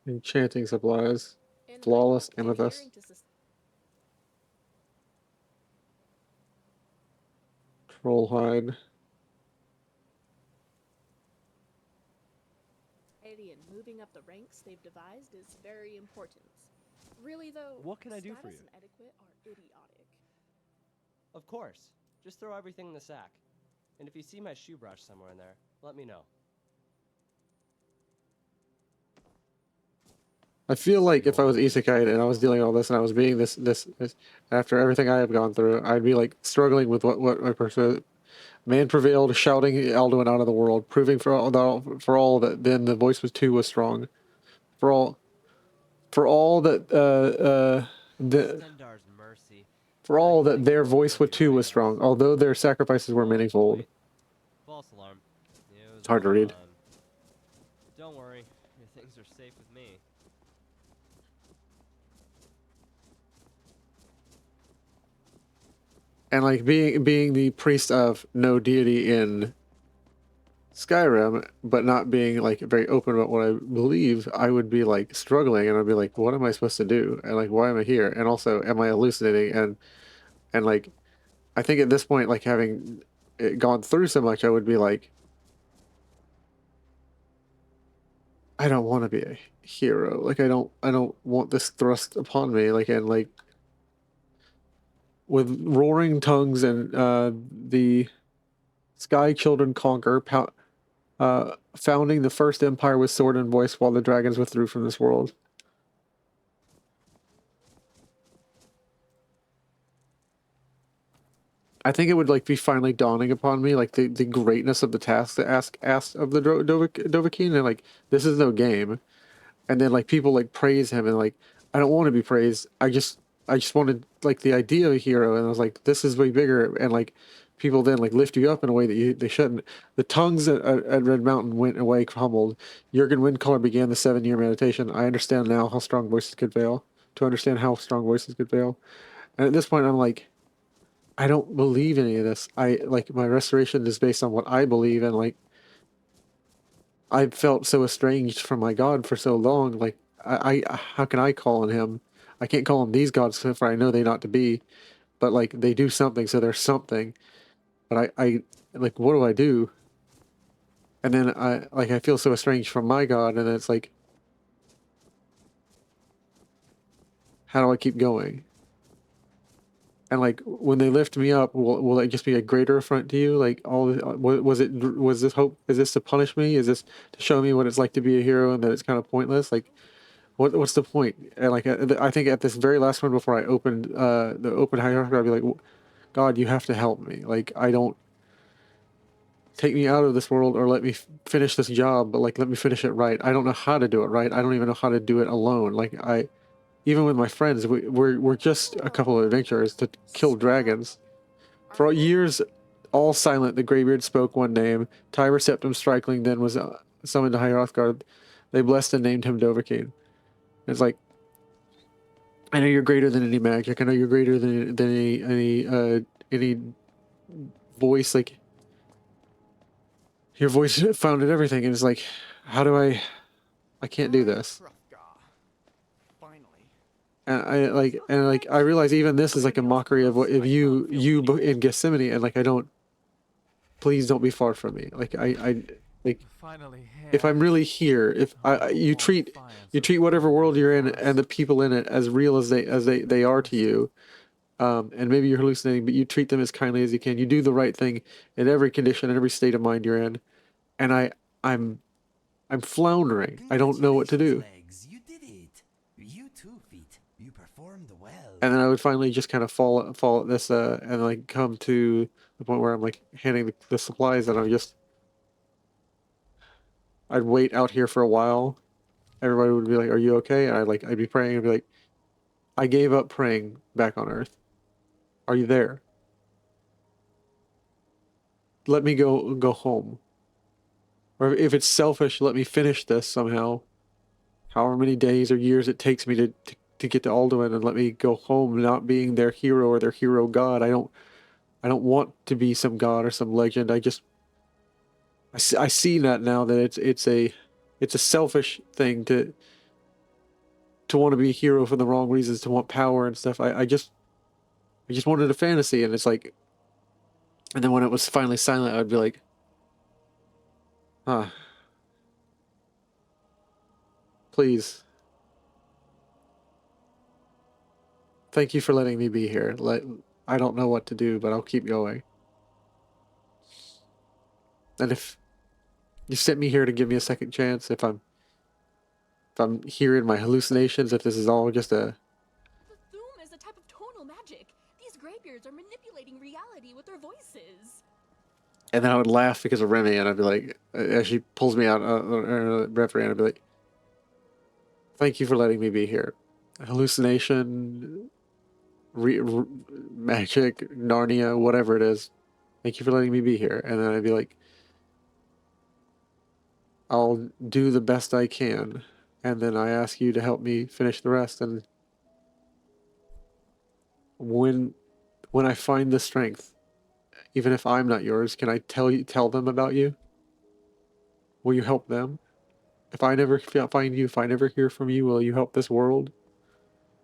Enchanting supplies. Flawless amethyst. Troll hide. And moving up the ranks they've devised is very important. Really though, What can I do for status you? and etiquette are idiotic. Of course. Just throw everything in the sack. And if you see my shoe brush somewhere in there, let me know. I feel like if I was isekai and I was dealing all this and I was being this after everything I have gone through, I'd be like struggling with what my person. Man prevailed, shouting Alduin out of the world, proving for all that then the voice was too was strong. For all that Stendar's mercy. for all that their voice was too was strong, although their sacrifices were manifold. False alarm. It's hard to read. Don't worry, your things are safe with me. And like being the priest of no deity in Skyrim, but not being like very open about what I believe, I would be like struggling, and I'd be like, what am I supposed to do? And like, why am I here? And also, am I hallucinating? And like, I think at this point, like having it gone through so much, I would be like, I don't want to be a hero. Like, I don't want this thrust upon me. Like, and like with roaring tongues and the Sky Children conquer, founding the first empire with sword and voice while the dragons withdrew from this world. I think it would like be finally dawning upon me, like the greatness of the task that asked of the Dovahkiin, and like this is no game. And then like people like praise him, and like I don't want to be praised. I just wanted like the idea of a hero, and I was like, this is way bigger. And like people then like lift you up in a way that they shouldn't. The tongues at Red Mountain went away humbled. Jurgen Windcaller began the 7-year meditation. I understand now how strong voices could fail. To understand how strong voices could fail, and at this point I'm like, I don't believe any of this. I like my restoration is based on what I believe, and like I felt so estranged from my God for so long. Like I how can I call on him? I can't call on these gods, for I know they not to be, but like they do something, so there's something. But I like, what do I do? And then I feel so estranged from my God, and then it's like, how do I keep going? And like when they lift me up, will it just be a greater affront to you? Like was this hope? Is this to punish me? Is this to show me what it's like to be a hero and that it's kind of pointless? Like what's the point? And like I think at this very last one before I opened the open hierarchy, I'd be like, God, you have to help me. Like I don't take me out of this world or let me finish this job, but like let me finish it right. I don't know how to do it right. I don't even know how to do it alone. Like even with my friends, we're just a couple of adventurers to kill dragons. For years, all silent, the Greybeard spoke one name. Tiber Septum Strikling then was summoned to High Hrothgar. They blessed and named him Dovahkiin. It's like, I know you're greater than any magic. I know you're greater than any voice. Like your voice founded everything, and it's like, how do I can't do this. Finally. And I realize even this is like a mockery of what if you in Gethsemane, and like I don't. Please don't be far from me. Like like. Finally here. If I'm really here, if you treat whatever world you're in and the people in it as real as they are to you, and maybe you're hallucinating, but you treat them as kindly as you can. You do the right thing in every condition, in every state of mind you're in, and I'm floundering. I don't know what to do. Legs, you did it. You too, feet. You performed well. And then I would finally just kind of fall at this, and like come to the point where I'm like handing the supplies, and I'd wait out here for a while. Everybody would be like, "Are you okay?" And I'd be praying and be like, "I gave up praying back on Earth. Are you there? Let me go home. Or if it's selfish, let me finish this somehow. However many days or years it takes me to get to Alduin, and let me go home, not being their hero or their hero god. I don't want to be some god or some legend. I see that now that it's a selfish thing to want to be a hero for the wrong reasons, to want power and stuff. I just wanted a fantasy, and it's like, and then when it was finally silent, I'd be like, please. Thank you for letting me be here. I don't know what to do, but I'll keep going. And if you sent me here to give me a second chance, if I'm here in my hallucinations, if this is all just a... The Thuum is a type of tonal magic. These graybeards are manipulating reality with their voices. And then I would laugh because of Remy, and I'd be like, as she pulls me out referee, and I'd be like, thank you for letting me be here. Hallucination, magic, Narnia, whatever it is. Thank you for letting me be here. And then I'd be like, I'll do the best I can. And then I ask you to help me finish the rest. And when I find the strength, even if I'm not yours, can I tell them about you? Will you help them? If I never find you, if I never hear from you, will you help this world?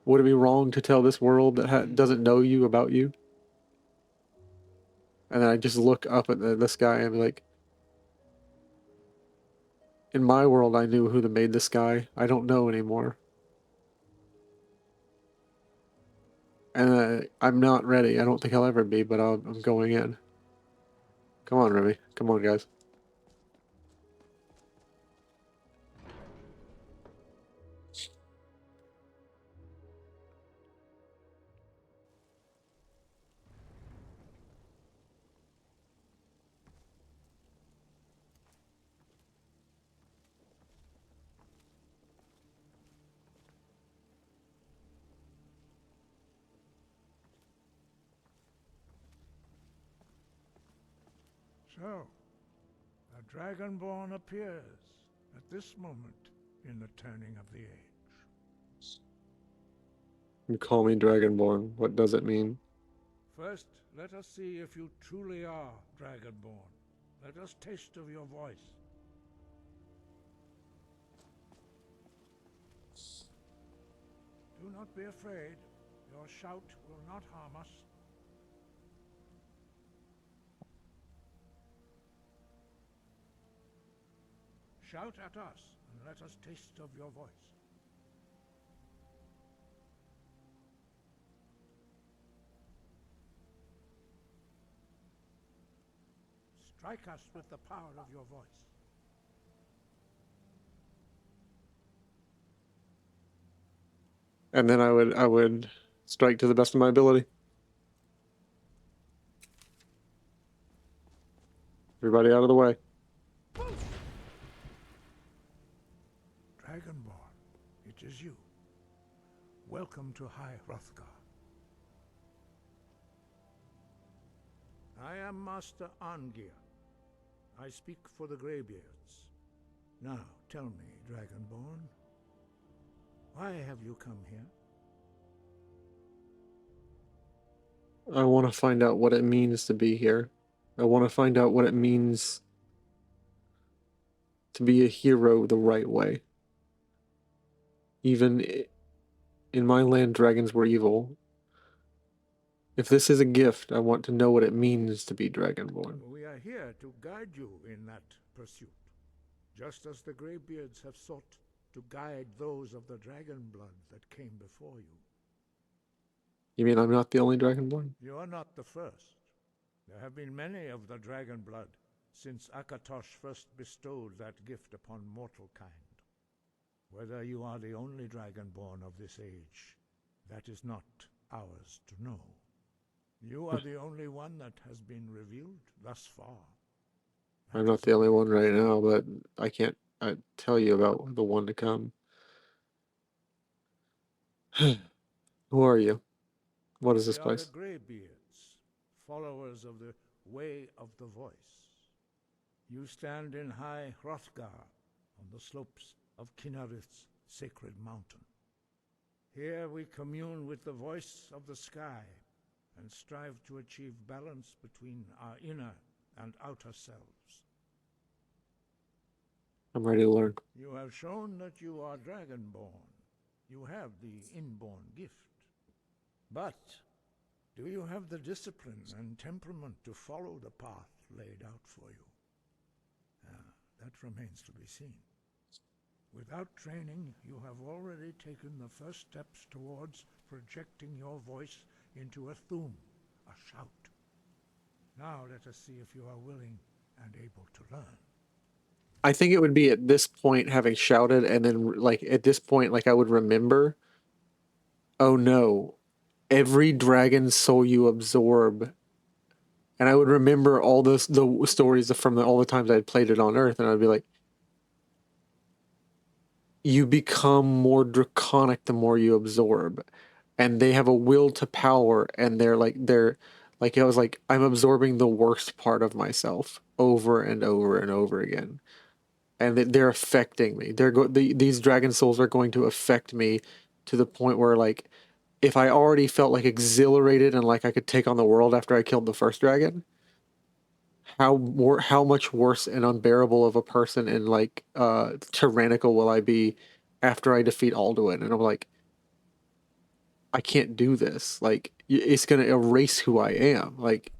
Would it be wrong to tell this world that doesn't know you about you? And then I just look up at the sky and be like, in my world, I knew who made the sky. I don't know anymore. And I'm not ready. I don't think I'll ever be, but I'm going in. Come on, Remy. Come on, guys. So, the Dragonborn appears at this moment in the turning of the age. You call me Dragonborn. What does it mean? First, let us see if you truly are Dragonborn. Let us taste of your voice. Do not be afraid. Your shout will not harm us. Shout at us, and let us taste of your voice. Strike us with the power of your voice. And then I would strike to the best of my ability. Everybody out of the way. Dragonborn, it is you. Welcome to High Hrothgar. I am Master Arngir. I speak for the Greybeards. Now, tell me, Dragonborn, why have you come here? I want to find out what it means to be here. I want to find out what it means to be a hero the right way. Even In my land, dragons were evil. If this is a gift, I want to know what it means to be dragonborn. We are here to guide you in that pursuit, just as the Greybeards have sought to guide those of the dragon blood that came before you. You mean I'm not the only dragonborn? You are not the first. There have been many of the dragon blood since Akatosh first bestowed that gift upon mortal kind. Whether you are the only dragonborn of this age, that is not ours to know. You are the only one that has been revealed thus far. I'm not the only one right now, but I can't tell you about the one to come. Who are you? What is this place? We are the Greybeards, followers of the Way of the Voice. You stand in high Hrothgar on the slopes of Kinnarith's sacred mountain. Here we commune with the voice of the sky and strive to achieve balance between our inner and outer selves. I'm ready to learn. You have shown that you are dragonborn. You have the inborn gift. But do you have the discipline and temperament to follow the path laid out for you? That remains to be seen. Without training, you have already taken the first steps towards projecting your voice into a thum, a shout. Now let us see if you are willing and able to learn. I think it would be at this point, having shouted, and then like at this point, like I would remember, oh no, every dragon soul you absorb, and I would remember all the stories from all the times I had played it on Earth, and I'd be like, you become more draconic the more you absorb, and they have a will to power, and they're like I was like, I'm absorbing the worst part of myself over and over and over again. And they're affecting me. These dragon souls are going to affect me to the point where, like, if I already felt like exhilarated and like I could take on the world after I killed the first dragon, how much worse and unbearable of a person and like tyrannical will I be after I defeat Alduin? And I'm like, I can't do this. Like, it's gonna erase who I am. Like.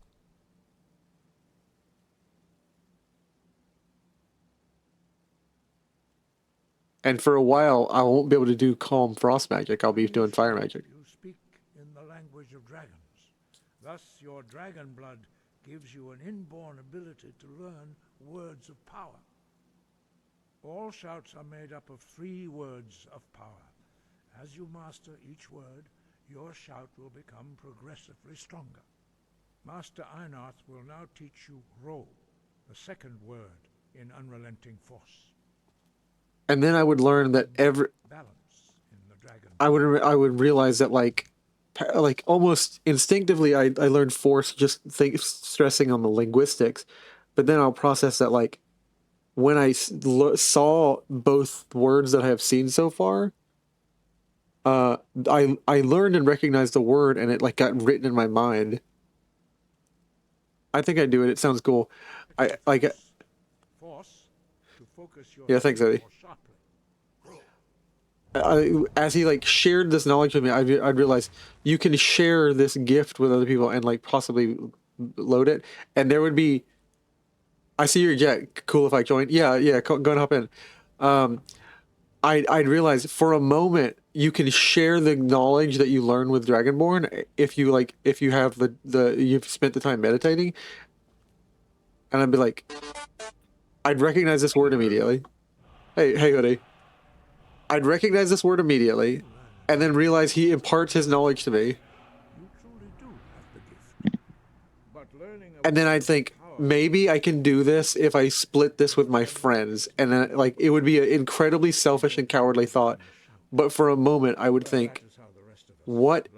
And for a while, I won't be able to do calm frost magic. I'll be doing fire magic. You speak in the language of dragons. Thus, your dragon blood gives you an inborn ability to learn words of power. All shouts are made up of 3 words of power. As you master each word, your shout will become progressively stronger. Master Einarth will now teach you Ro, the second word in Unrelenting Force. And then I would learn that I would realize that like almost instinctively I learned force just stressing on the linguistics, but then I'll process that like when I saw both words that I have seen so far, I learned and recognized the word, and it like got written in my mind. I think I do it. It sounds cool. I like. Yeah, thanks, Eddie. As he like shared this knowledge with me, I'd realize you can share this gift with other people and like possibly load it, and there would be. I see your jet. Cool if I join. Yeah, go and hop in. I'd realize for a moment you can share the knowledge that you learn with Dragonborn if you have you've spent the time meditating, and I'd be like, I'd recognize this word immediately. Hey, Hoodie. I'd recognize this word immediately, and then realize he imparts his knowledge to me. And then I'd think, maybe I can do this if I split this with my friends. And then, like, it would be an incredibly selfish and cowardly thought. But for a moment, I would think, what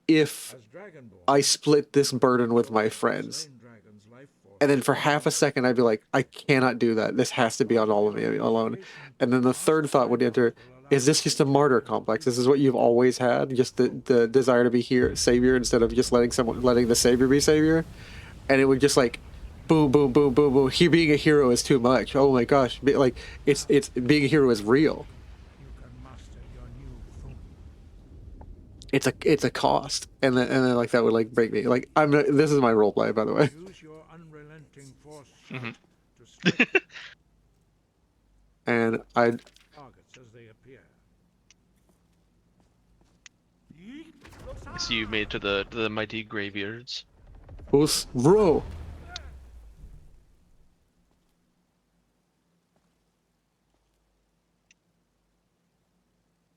if I split this burden with my friends? And then for half a second, I'd be like, I cannot do that. This has to be on all of me alone. And then the third thought would enter, is this just a martyr complex? This is what you've always had? Just the desire to be savior instead of just letting the savior be savior? And it would just like, boom, boom, boom, boom, boom. Being a hero is too much. Oh my gosh. Like, it's being a hero is real. it's a cost, and then like that would like break me. Like this is my role play, by the way. Use your unrelenting force Mhm. to strike And I targets as they appear. I see you made it to the mighty graveyards. bro.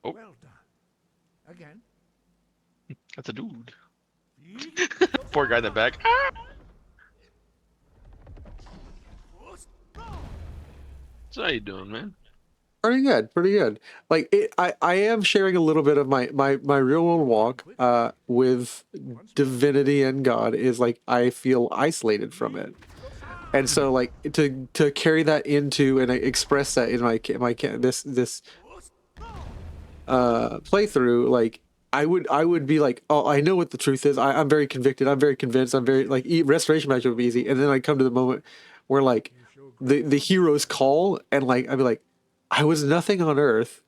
Oh. Well done. Again. That's a dude. Poor guy in the back. Ah! So how you doing, man? Pretty good, pretty good. Like I am sharing a little bit of my real world walk with divinity and God is like I feel isolated from it, and so like to carry that into and I express that in my this playthrough, like I would be like, oh, I know what the truth is. I'm very convicted. I'm very convinced. I'm very like restoration magic would be easy, and then I come to the moment where like the hero's call, and like I'd be like, I was nothing on Earth,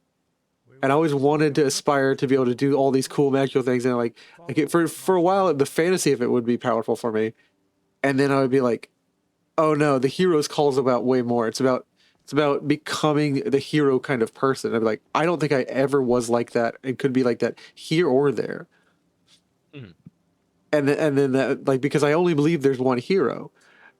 and I always wanted to aspire to be able to do all these cool magical things, and like for a while the fantasy of it would be powerful for me, and then I would be like, oh no, the hero's call is about way more. It's about becoming the hero kind of person. I'd be like, I don't think I ever was like that. It could be like that here or there. Mhm. And then that, like, because I only believe there's one hero.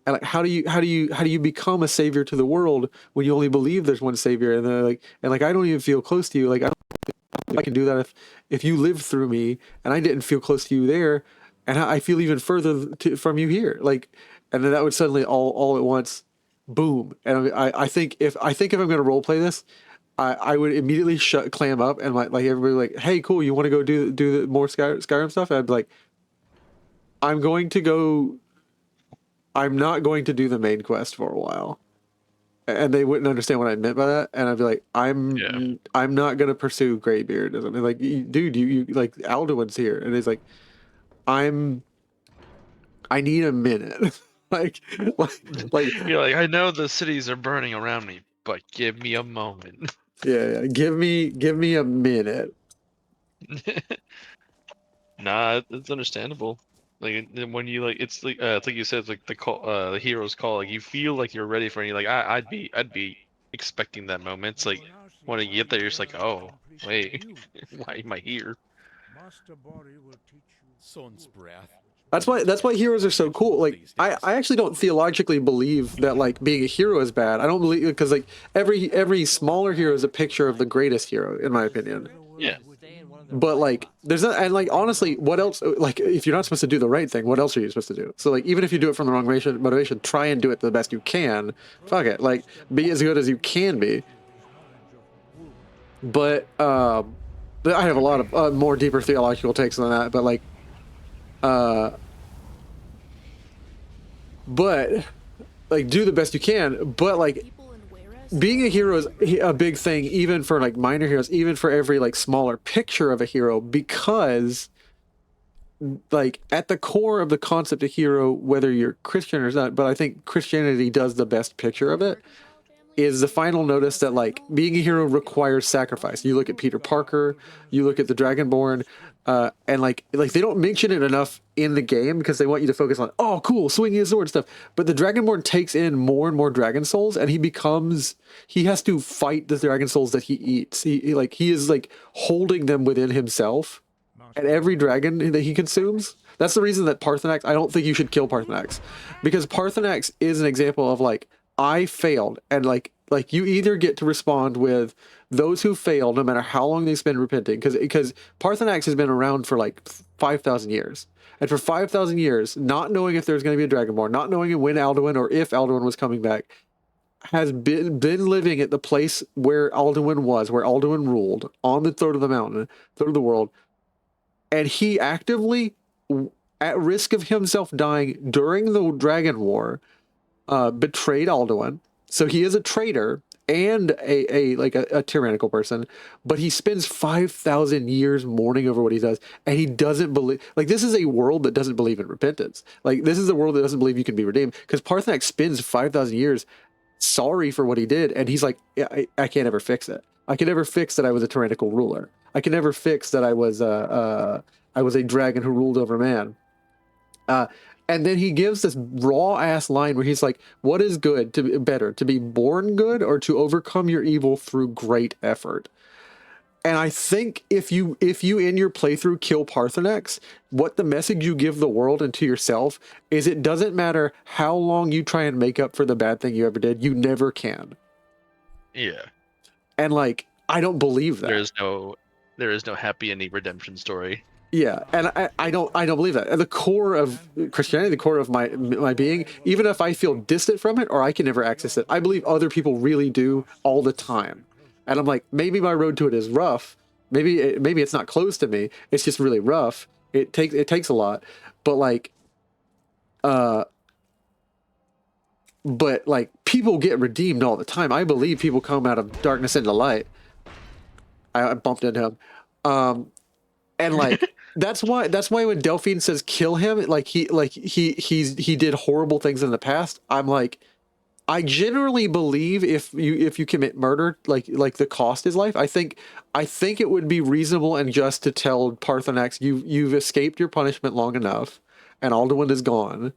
And like, how do you become a savior to the world when you only believe there's one savior? And then like I don't even feel close to you. Like I don't think I can do that if you lived through me and I didn't feel close to you there, and I feel even further from you here. Like, and then that would suddenly all at once, boom. And I think if I'm going to role play this, I would immediately clam up and like everybody like, hey, cool, you want to go do the more Skyrim stuff? And I'd be like, I'm not going to do the main quest for a while. And they wouldn't understand what I meant by that. And I'd be like, I'm not going to pursue Greybeard. And I'm like, dude, you like Alduin's here. And he's like, I need a minute. like, You're like, I know the cities are burning around me, but give me a moment. yeah. Give me a minute. Nah, it's understandable. Like when you like, it's like you said, it's like the call, the hero's call. Like you feel like you're ready for it. You're like, I'd be expecting that moment. It's like when you get there, you're just like, oh wait, why am I here? Master Bori will teach you Sun's breath. That's why heroes are so cool. Like I actually don't theologically believe that like being a hero is bad. I don't believe, because like every smaller hero is a picture of the greatest hero, in my opinion. Yeah. But like there's not, and like honestly, what else, like if you're not supposed to do the right thing, what else are you supposed to do? So like even if you do it from the wrong motivation, try and do it the best you can. Fuck it, like be as good as you can be. But I have a lot of more deeper theological takes than that, but like but like do the best you can, but like being a hero is a big thing, even for like minor heroes, even for every like smaller picture of a hero, because like at the core of the concept of hero, whether you're Christian or not, but I think Christianity does the best picture of it, is the final notice that like being a hero requires sacrifice. You look at Peter Parker, you look at the Dragonborn, and like they don't mention it enough in the game because they want you to focus on, oh cool, swinging his sword and stuff. But the Dragonborn takes in more and more dragon souls, and he has to fight the dragon souls that he eats. He is like holding them within himself. And every dragon that he consumes, that's the reason that Parthenax, I don't think you should kill Parthenax, because Parthenax is an example of like, I failed, and like you either get to respond with those who fail, no matter how long they spend repenting, because Parthenax has been around for like 5,000 years, and for 5,000 years, not knowing if there's going to be a Dragonborn, not knowing when Alduin or if Alduin was coming back, has been living at the place where Alduin was, where Alduin ruled, on the throat of the mountain, throat of the world, and he actively, at risk of himself dying during the Dragon War, betrayed Alduin. So he is a traitor and a tyrannical person, but he spends 5,000 years mourning over what he does, and he doesn't believe, like, this is a world that doesn't believe in repentance. Like, this is a world that doesn't believe you can be redeemed, because Parthenax spends 5,000 years sorry for what he did, and he's like, yeah, I can't ever fix it. I can never fix that I was a tyrannical ruler. I can never fix that I was a dragon who ruled over man. And then he gives this raw ass line where he's like, "What is good to be born good or to overcome your evil through great effort?" And I think if you in your playthrough kill Parthenax, what the message you give the world and to yourself is it doesn't matter how long you try and make up for the bad thing you ever did, you never can. Yeah. And like, I don't believe that. There is no happy ending redemption story. Yeah, and I don't believe that. At the core of Christianity, the core of my being, even if I feel distant from it or I can never access it, I believe other people really do all the time. And I'm like, maybe my road to it is rough. Maybe it's not close to me. It's just really rough. It takes a lot, but like, people get redeemed all the time. I believe people come out of darkness into light. I bumped into him, and like. That's why when Delphine says kill him, he did horrible things in the past. I'm like, I generally believe if you commit murder, like the cost is life. I think it would be reasonable and just to tell Parthenax, you've escaped your punishment long enough, and Alduin is gone.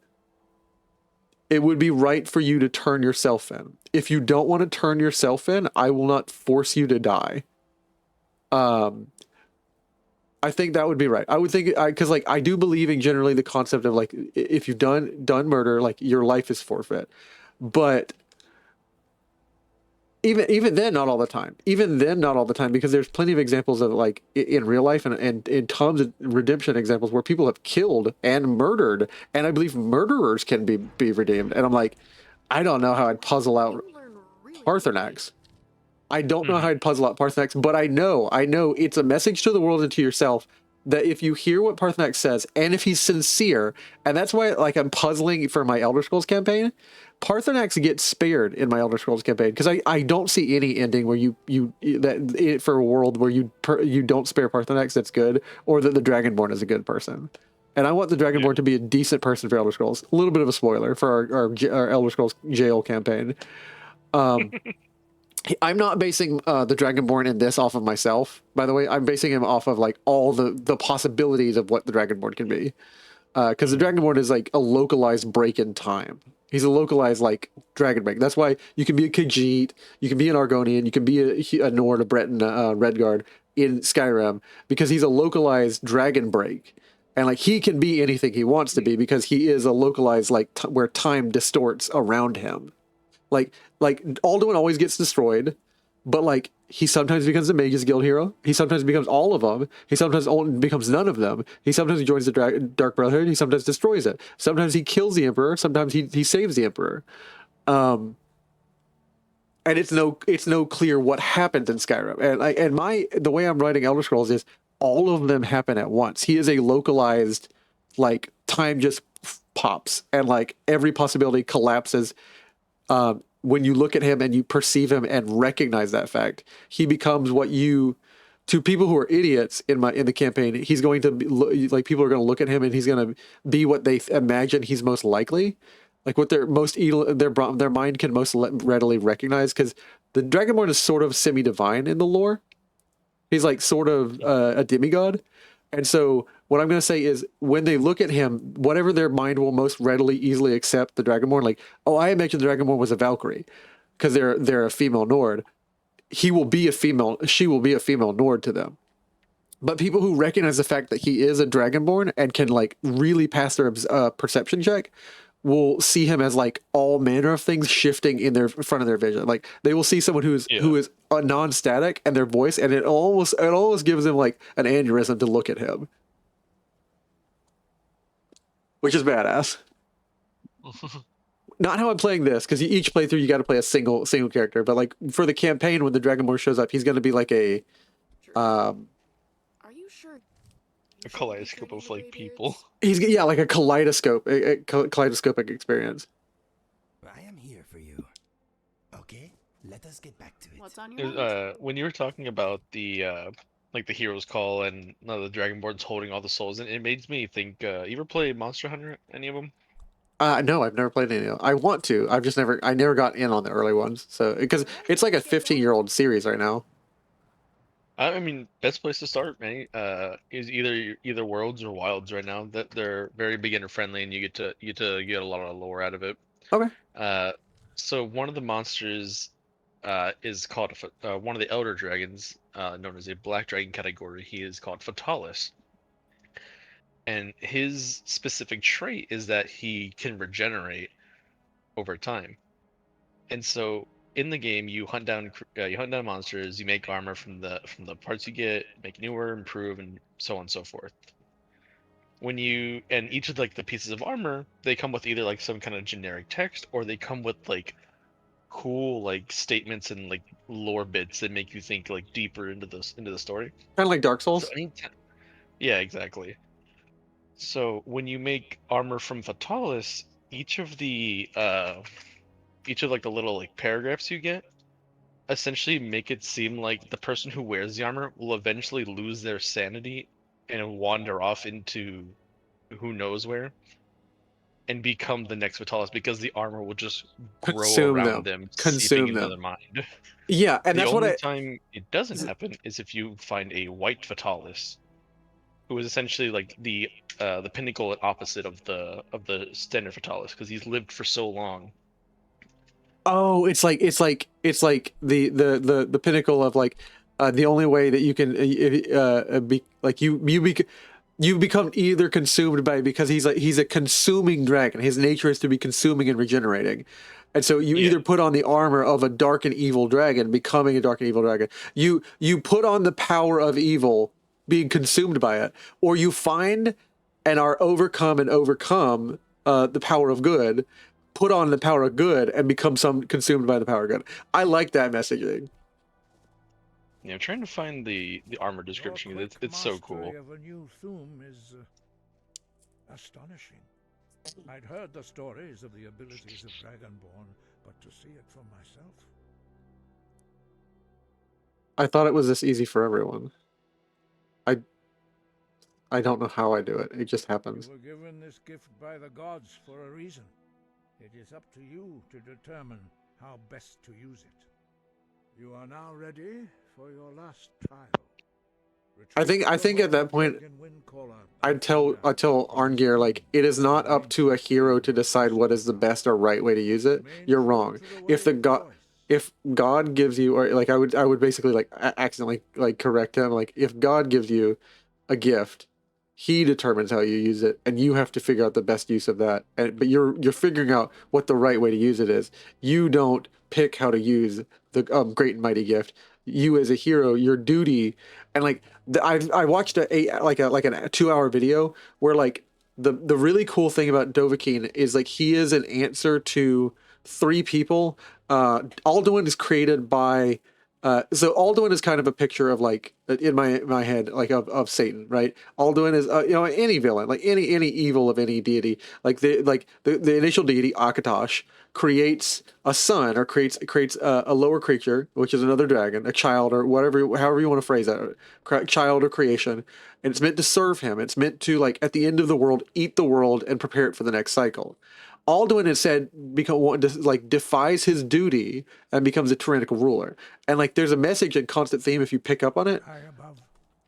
It would be right for you to turn yourself in. If you don't want to turn yourself in, I will not force you to die. I think that would be right. I would think, because like I do believe in generally the concept of like if you've done murder, like your life is forfeit. But even then, not all the time. Even then, not all the time, because there's plenty of examples of like in real life and in tons of redemption examples where people have killed and murdered, and I believe murderers can be redeemed. And I'm like, I don't know how I'd puzzle out Parthenax. I don't know how I'd puzzle out Parthenax, but I know it's a message to the world and to yourself that if you hear what Parthenax says, and if he's sincere, and that's why like I'm puzzling for my Elder Scrolls campaign, Parthenax gets spared in my Elder Scrolls campaign, because I don't see any ending where for a world where you don't spare Parthenax that's good, or that the Dragonborn is a good person. And I want the Dragonborn to be a decent person for Elder Scrolls. A little bit of a spoiler for our Elder Scrolls GAOL campaign. I'm not basing the Dragonborn in this off of myself, by the way. I'm basing him off of like all the possibilities of what the Dragonborn can be. Because the Dragonborn is like a localized break in time. He's a localized like dragon break. That's why you can be a Khajiit, you can be an Argonian, you can be a Nord, a Breton, Redguard in Skyrim, because he's a localized dragon break. And like he can be anything he wants to be because he is a localized like where time distorts around him. Like Alduin always gets destroyed, but like he sometimes becomes a Magus Guild hero. He sometimes becomes all of them. He sometimes becomes none of them. He sometimes joins the Dark Brotherhood. He sometimes destroys it. Sometimes he kills the Emperor. Sometimes he saves the Emperor. And it's no clear what happened in Skyrim. And the way I'm writing Elder Scrolls is all of them happen at once. He is a localized, like time just pops and like every possibility collapses. When you look at him and you perceive him and recognize that fact, he becomes to people who are idiots in the campaign, he's going to be like, people are going to look at him and he's going to be what they imagine he's most likely, like what their mind can most readily recognize. Because the Dragonborn is sort of semi-divine in the lore. He's like sort of a demigod. And so what I'm going to say is when they look at him, whatever their mind will most readily, easily accept the Dragonborn, like, oh, I imagine the Dragonborn was a Valkyrie because they're a female Nord. She will be a female Nord to them. But people who recognize the fact that he is a Dragonborn and can like really pass their perception check will see him as like all manner of things shifting in front of their vision. Like they will see someone who is a non-static, and their voice, and it almost gives them like an aneurysm to look at him, which is badass. Not how I'm playing this, because each playthrough you got to play a single character, but like for the campaign, when the Dragonborn shows up, he's going to be like a a kaleidoscope of like people. He's like a kaleidoscopic experience. I am here for you. Okay, let us get back to it. What's on your mind? When you were talking about the like the hero's call and the Dragonborn's holding all the souls, and it made me think. You ever play Monster Hunter? Any of them? No, I've never played any of them. I want to. I never got in on the early ones. So because it's like a 15-year-old series right now. I mean, best place to start, man, is either Worlds or Wilds right now. That they're very beginner friendly, and you get a lot of lore out of it. Okay. So one of the monsters is called one of the Elder Dragons, known as a Black Dragon category. He is called Fatalis, and his specific trait is that he can regenerate over time. And so in the game, you hunt down monsters, you make armor from the parts you get, make newer, improve, and so on and so forth. And each of like the pieces of armor, they come with either like some kind of generic text, or they come with like cool like statements and like lore bits that make you think like deeper into the story. Kind of like Dark So Souls. yeah, exactly. So when you make armor from Fatalis, each of like the little like paragraphs you get essentially make it seem like the person who wears the armor will eventually lose their sanity and wander off into who knows where and become the next Vitalis because the armor will just grow Consume around them. them, seeping Consume into them. their mind. Yeah, and The that's what only I. time it doesn't happen is if you find a white Vitalis, who is essentially like the pinnacle and opposite of the standard Vitalis because he's lived for so long. Oh, it's like the pinnacle of like the only way that you can be like you become either consumed by because he's a consuming dragon. His nature is to be consuming and regenerating. And so you either put on the armor of a dark and evil dragon, becoming a dark and evil dragon. You put on the power of evil, being consumed by it, or you find and are overcome the power of good, put on the power of good, and become consumed by the power of good. I like that messaging. Yeah, I'm trying to find the armor description. It's so cool. Of a new Thum is astonishing. I'd heard the stories of the abilities of Dragonborn, but to see it for myself. I thought it was this easy for everyone. I don't know how I do it. It just happens. You were given this gift by the gods for a reason. It is up to you to determine how best to use it. You are now ready for your last trial. I think at that point I'd tell Arngeir, like, it is not up to a hero to decide what is the best or right way to use it. You're wrong. If God gives you, or like I would basically like accidentally like correct him, like if God gives you a gift, he determines how you use it, and you have to figure out the best use of that. But you're figuring out what the right way to use it is. You don't pick how to use the great and mighty gift. You as a hero, your duty, and like I watched a 2-hour video where like the really cool thing about Dovahkiin is like he is an answer to 3 people. Alduin is created by. So Alduin is kind of a picture of like in my head like of Satan, right? Alduin is any villain, like any evil of any deity, like the initial deity Akatosh creates a son or creates a lower creature, which is another dragon, a child, or however you want to phrase that, child or creation, and it's meant to serve him. It's meant to, like, at the end of the world, eat the world and prepare it for the next cycle. Alduin instead defies his duty and becomes a tyrannical ruler. And like there's a message and constant theme if you pick up on it,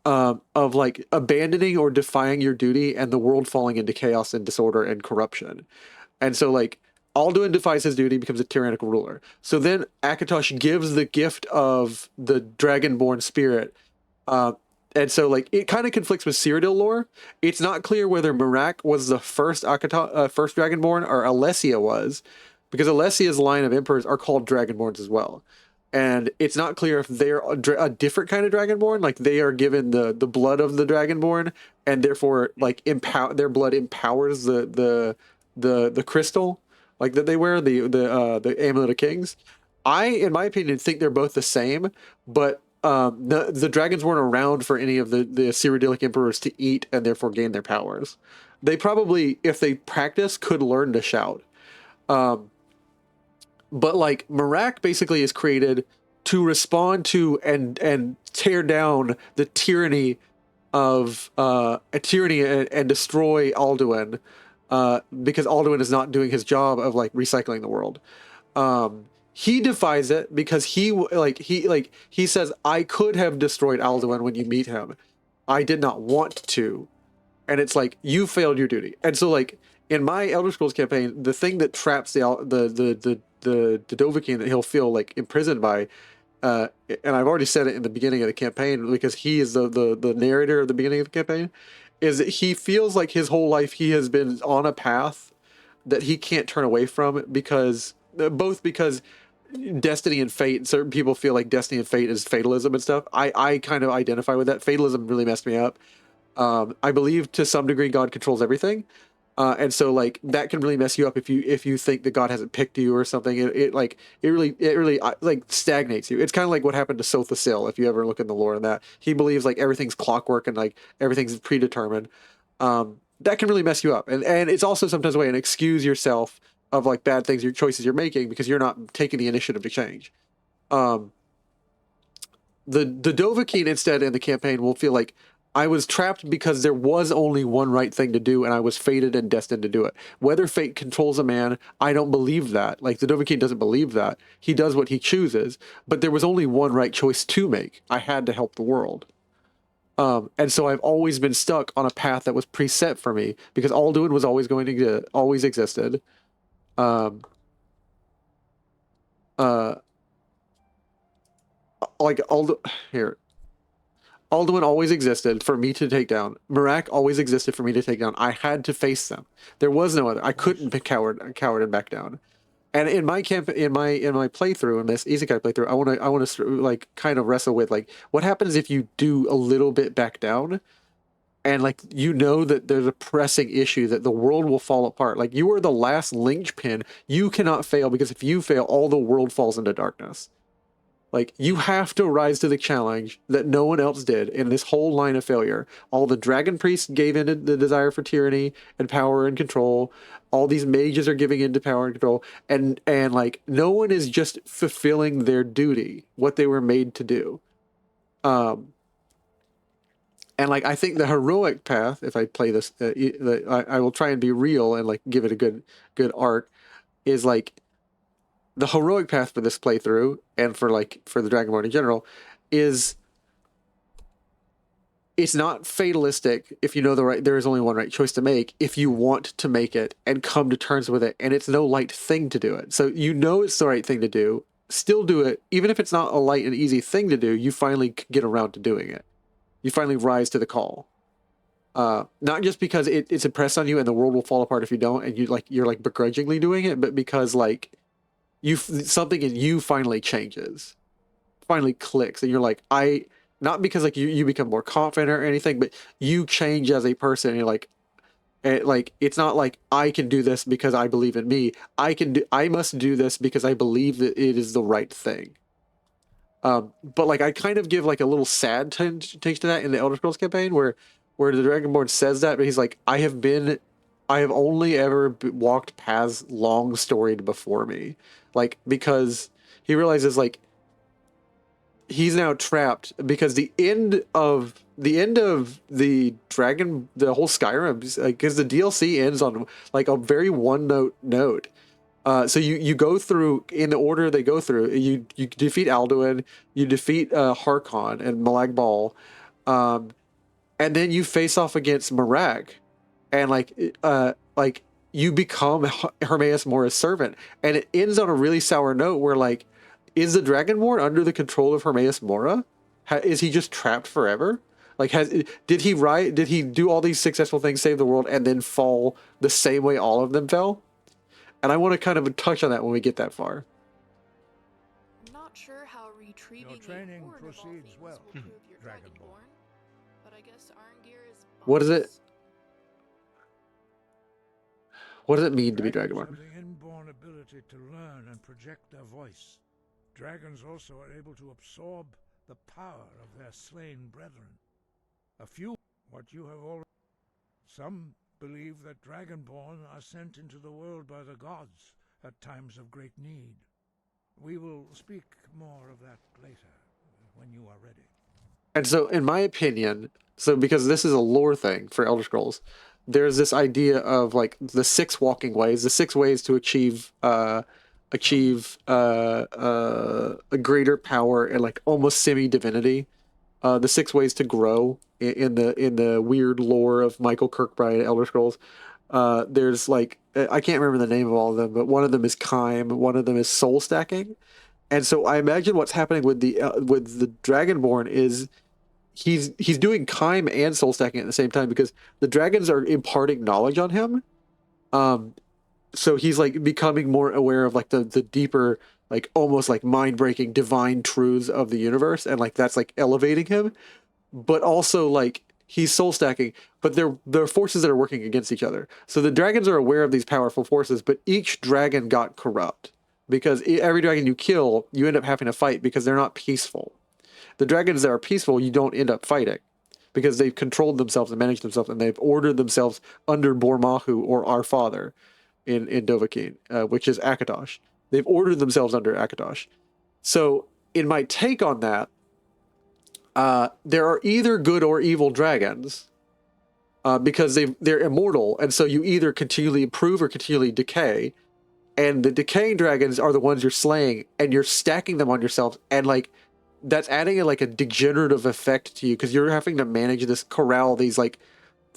of like abandoning or defying your duty and the world falling into chaos and disorder and corruption. And so like Alduin defies his duty, becomes a tyrannical ruler. So then Akatosh gives the gift of the dragonborn spirit. And so, like, it kind of conflicts with Cyrodiil lore. It's not clear whether Merak was the first first Dragonborn or Alessia was, because Alessia's line of emperors are called Dragonborns as well. And it's not clear if they're a different kind of Dragonborn, like they are given the blood of the Dragonborn, and therefore, like, their blood empowers the crystal, like that they wear, the Amulet of Kings. In my opinion, think they're both the same, but the dragons weren't around for any of the Cyrodiilic emperors to eat and therefore gain their powers. They probably, if they practice, could learn to shout. But like Merak basically is created to respond to and tear down the tyranny of and destroy Alduin because Alduin is not doing his job of like recycling the world. He defies it because he says, I could have destroyed Alduin when you meet him. I did not want to. And it's like, you failed your duty. And so like in my Elder Scrolls campaign, the thing that traps the Dovahkiin that he'll feel like imprisoned by, and I've already said it in the beginning of the campaign because he is the narrator of the beginning of the campaign, is that he feels like his whole life he has been on a path that he can't turn away from because destiny and fate. Certain people feel like destiny and fate is fatalism and stuff. I kind of identify with that. Fatalism really messed me up. I believe to some degree God controls everything, and so like that can really mess you up if you think that God hasn't picked you or something. It really like stagnates you. It's kind of like what happened to Sothasil, if you ever look in the lore. And that he believes like everything's clockwork and like everything's predetermined. That can really mess you up, and it's also sometimes a way to excuse yourself of like bad things, your choices you're making because you're not taking the initiative to change. The Dovahkiin instead in the campaign will feel like I was trapped because there was only one right thing to do, and I was fated and destined to do it. Whether fate controls a man, I don't believe that. Like, the Dovahkiin doesn't believe that. He does what he chooses, but there was only one right choice to make. I had to help the world. And so I've always been stuck on a path that was preset for me because Alduin was always going to get, always existed. Like Alduin always existed for me to take down. Merak always existed for me to take down. I had to face them. There was no other. I couldn't be coward and back down. And in my playthrough, in this Isekai playthrough, I want to like kind of wrestle with like what happens if you do a little bit back down, and like you know that there's a pressing issue that the world will fall apart. Like you are the last linchpin. You cannot fail because if you fail, all the world falls into darkness. Like, you have to rise to the challenge that no one else did in this whole line of failure. All the dragon priests gave in to the desire for tyranny and power and control. All these mages are giving in to power and control. And like, no one is just fulfilling their duty, what they were made to do. And like, I think the heroic path, if I play this, I will try and be real and like give it a good arc, is like, the heroic path for this playthrough and for the Dragonborn in general is it's not fatalistic if you know there is only one right choice to make if you want to make it and come to terms with it, and it's no light thing to do it. So you know it's the right thing to do, still do it, even if it's not a light and easy thing to do. You finally get around to doing it. You finally rise to the call. Not just because it's impressed on you and the world will fall apart if you don't, and you're begrudgingly doing it, but because like something in you finally changes, finally clicks, and you're like, not because like you become more confident or anything, but you change as a person. And you're like, it's not like I can do this because I believe in me. I must do this because I believe that it is the right thing. But like I kind of give like a little sad tinge to that in the Elder Scrolls campaign where the Dragonborn says that, but he's like, I have only ever walked paths long storied before me. Like, because he realizes like he's now trapped because the end of the whole Skyrim, because the DLC ends on like a very one note. So you go through in the order they go through. You defeat Alduin, you defeat Harkon and Malag Bal, and then you face off against Merak, and like you become Hermaeus Mora's servant, and it ends on a really sour note where like, is the Dragonborn under the control of Hermaeus Mora? Is he just trapped forever? Like, did he do all these successful things, save the world, and then fall the same way all of them fell? And I want to kind of touch on that when we get that far. I'm not sure how retrieving Your training a horn of all proceeds things well, will prove your Dragonborn. but I guess Arngir is What is it? boss. What does it mean to be Dragons Dragonborn? have the inborn ability to learn and project their voice. Dragons also are able to absorb the power of their slain brethren. A few, what you have already... Some believe that Dragonborn are sent into the world by the gods at times of great need. We will speak more of that later, when you are ready. And so, in my opinion, because this is a lore thing for Elder Scrolls, there's this idea of like the 6 walking ways, the 6 ways to achieve a greater power and like almost semi divinity. The 6 ways to grow in the weird lore of Michael Kirkbride Elder Scrolls. There's like I can't remember the name of all of them, but one of them is Kime, one of them is soul stacking, and so I imagine what's happening with the Dragonborn is he's doing Kime and soul stacking at the same time because the dragons are imparting knowledge on him. So he's like becoming more aware of like the deeper, like almost like mind breaking divine truths of the universe, and like that's like elevating him. But also like he's soul stacking, but they're forces that are working against each other. So the dragons are aware of these powerful forces, but each dragon got corrupt because every dragon you kill, you end up having to fight because they're not peaceful. The dragons that are peaceful, you don't end up fighting because they've controlled themselves and managed themselves, and they've ordered themselves under Bormahu or our father in Dovahkiin, which is Akatosh. They've ordered themselves under Akatosh. So in my take on that, there are either good or evil dragons because they're immortal, and so you either continually improve or continually decay. And the decaying dragons are the ones you're slaying, and you're stacking them on yourself, and like that's adding like a degenerative effect to you because you're having to manage this corral these like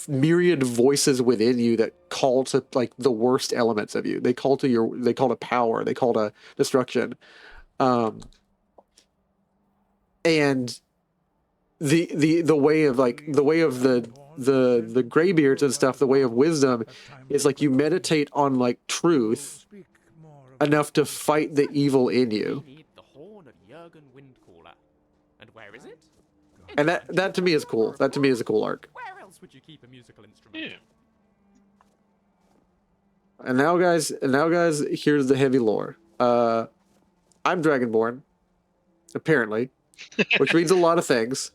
myriad voices within you that call to like the worst elements of you. They call to power, they call to destruction. And the way of like the way of the graybeards and stuff, the way of wisdom is like you meditate on like truth enough to fight the evil in you. The horn of Jurgen Windcaller. And where is it? And that to me is cool. That to me is a cool arc. Where else would you keep a musical instrument? Yeah. And now guys, here's the heavy lore. I'm Dragonborn, apparently, which means a lot of things.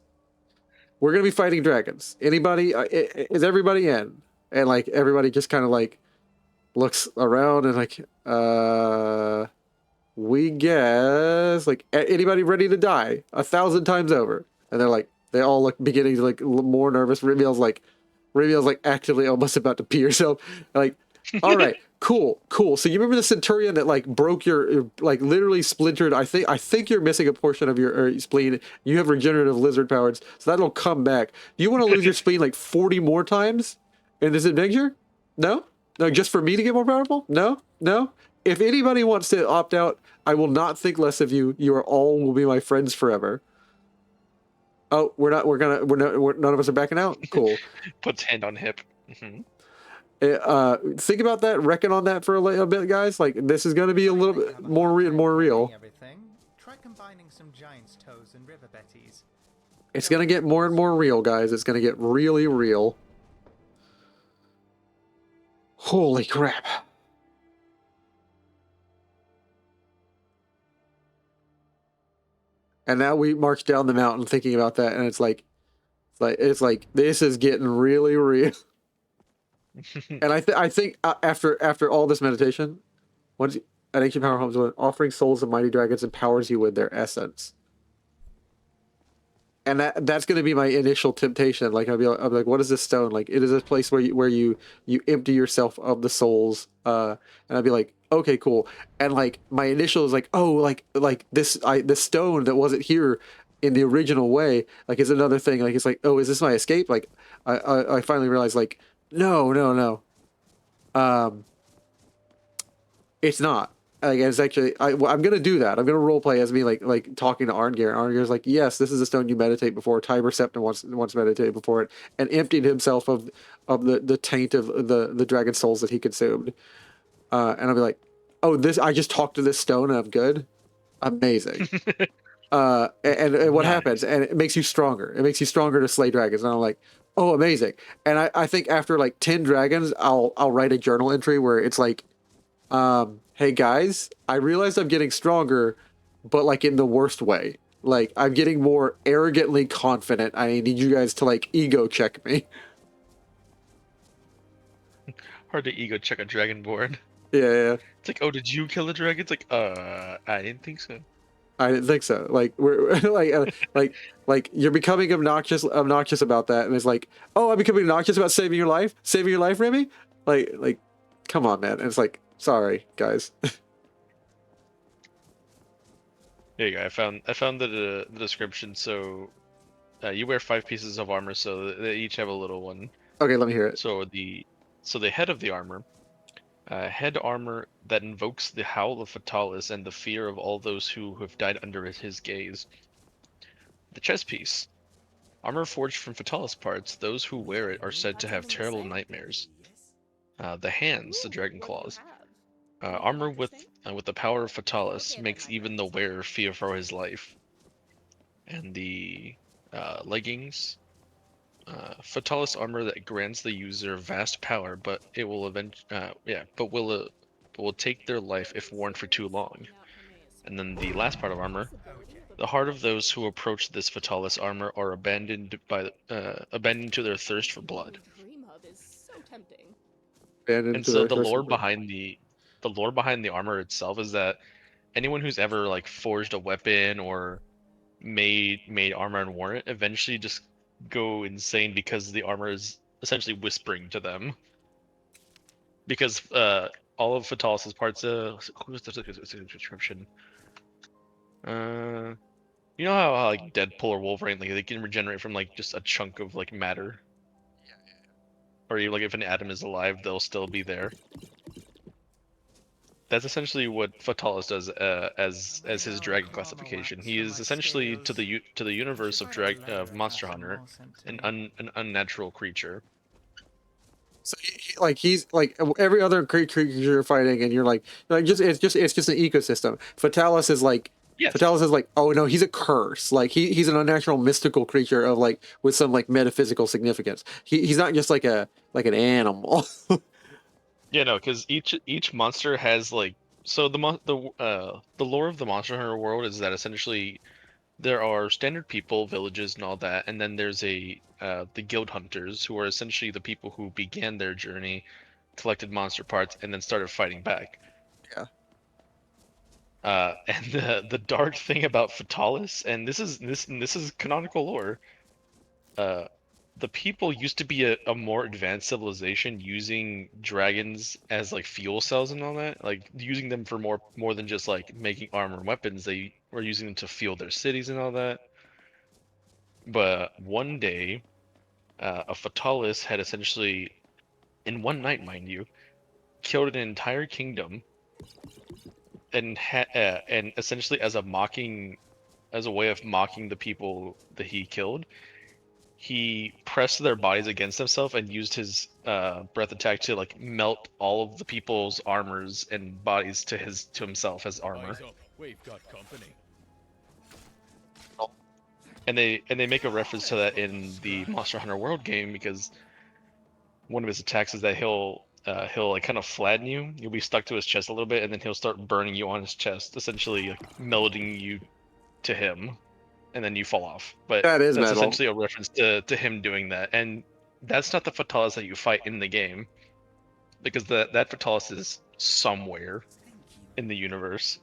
We're gonna be fighting dragons. Anybody? Is everybody in? And like everybody just kind of like looks around and like, we guess like anybody ready to die 1,000 times over? And they're like, they all look beginning to like more nervous. Riviel's like actively almost about to pee herself. Like, all right, cool. So you remember the centurion that like broke your like literally splintered? I think you're missing a portion of your spleen. You have regenerative lizard powers, so that'll come back. You want to lose your spleen like 40 more times in this adventure? No, just for me to get more powerful? No. If anybody wants to opt out, I will not think less of you. You are all will be my friends forever. Oh, none of us are backing out. Cool. Puts hand on hip. Think about that. Reckon on that for a bit, guys. Like this is going to be a little bit more real. Everything. Try combining some giant's toes and river betties. It's going to get more and more real, guys. It's going to get really real. Holy crap. And now we march down the mountain thinking about that, and it's like this is getting really real. And I think after all this meditation, once an ancient power homes, offering souls of mighty dragons empowers you with their essence. And that's going to be my initial temptation. Like I'll be like, what is this stone? Like it is a place where you empty yourself of the souls. And I'd be like, okay, cool. And like my initial is like, oh, like this stone that wasn't here in the original way, like is another thing. Like it's like, oh, is this my escape? Like I finally realized like, no. It's not. Like it's actually I'm gonna do that. I'm gonna roleplay as me like talking to Arngir. Arngir's like, yes, this is a stone you meditate before. Tiber Septim once meditated before it and emptied himself of the taint of the dragon souls that he consumed. And I'll be like, oh, this I just talked to this stone and I'm good. Amazing. And what happens? And it makes you stronger. It makes you stronger to slay dragons. And I'm like, oh, amazing. And I think after like 10 dragons, I'll write a journal entry where it's like, hey guys, I realized I'm getting stronger, but like in the worst way. Like I'm getting more arrogantly confident. I need you guys to like ego check me. Hard to ego check a dragonborn. Yeah. It's like, oh, did you kill the dragon? It's like, I didn't think so. I didn't think so. Like we're like you're becoming obnoxious about that, and it's like, oh, I'm becoming obnoxious about saving your life, Remy. Like, come on, man. And it's like, sorry, guys. There you go. I found the description. So you wear 5 pieces of armor, so they each have a little one. Okay, let me hear it. So the head of the armor, head armor that invokes the howl of Fatalis and the fear of all those who have died under his gaze. The chest piece, armor forged from Fatalis parts. Those who wear it are said to have terrible nightmares. The hands, the dragon claws. Armor with the power of Fatalis makes even the wearer fear for his life. And the leggings, Fatalis armor that grants the user vast power, but it will will take their life if worn for too long. And then the last part of armor, the heart of those who approach this Fatalis armor are abandoned to their thirst for blood. And so the lore behind the armor itself is that anyone who's ever like forged a weapon or made armor and worn it eventually just go insane because the armor is essentially whispering to them. Because all of Fatalis' parts, who's the description? You know how like Deadpool or Wolverine, like they can regenerate from like just a chunk of like matter. Or you, like if an atom is alive, they'll still be there. That's essentially what Fatalis does as his dragon classification. He is essentially to the universe of Monster Hunter an unnatural creature. So he's like every other creature you're fighting, and you're like it's just an ecosystem. Fatalis is like Fatalis is like, oh no, he's a curse. Like he's an unnatural mystical creature of like with some like metaphysical significance. He's not just like an animal. Yeah, no, because each monster has like the lore of the Monster Hunter world is that essentially there are standard people, villages, and all that, and then there's the guild hunters who are essentially the people who began their journey, collected monster parts, and then started fighting back. Yeah. And the dark thing about Fatalis, and this is canonical lore. The people used to be a more advanced civilization using dragons as like fuel cells and all that, like using them for more than just like making armor and weapons. They were using them to fuel their cities and all that. But one day, a Fatalis had essentially, in one night, mind you, killed an entire kingdom, and essentially as a way of mocking the people that he killed, he pressed their bodies against himself and used his breath attack to like melt all of the people's armors and bodies to himself as armor. Eyes up. We've got company. And they make a reference to that in the Monster Hunter World game, because one of his attacks is that he'll like kind of flatten you. You'll be stuck to his chest a little bit, and then he'll start burning you on his chest, essentially like melting you to him, and then you fall off. But that's metal. Essentially a reference to him doing that, and that's not the Fatalis that you fight in the game, because that Fatalis is somewhere in the universe.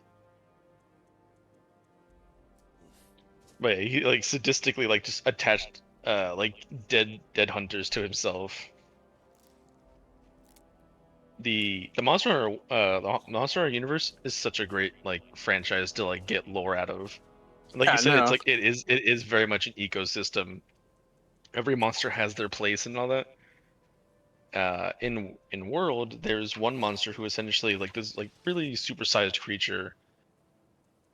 But yeah, he like sadistically like just attached like dead hunters to himself. The Monster Hunter universe is such a great like franchise to like get lore out of. Like you said, it's like it is very much an ecosystem. Every monster has their place and all that. In World, there's one monster who essentially like this like really supersized creature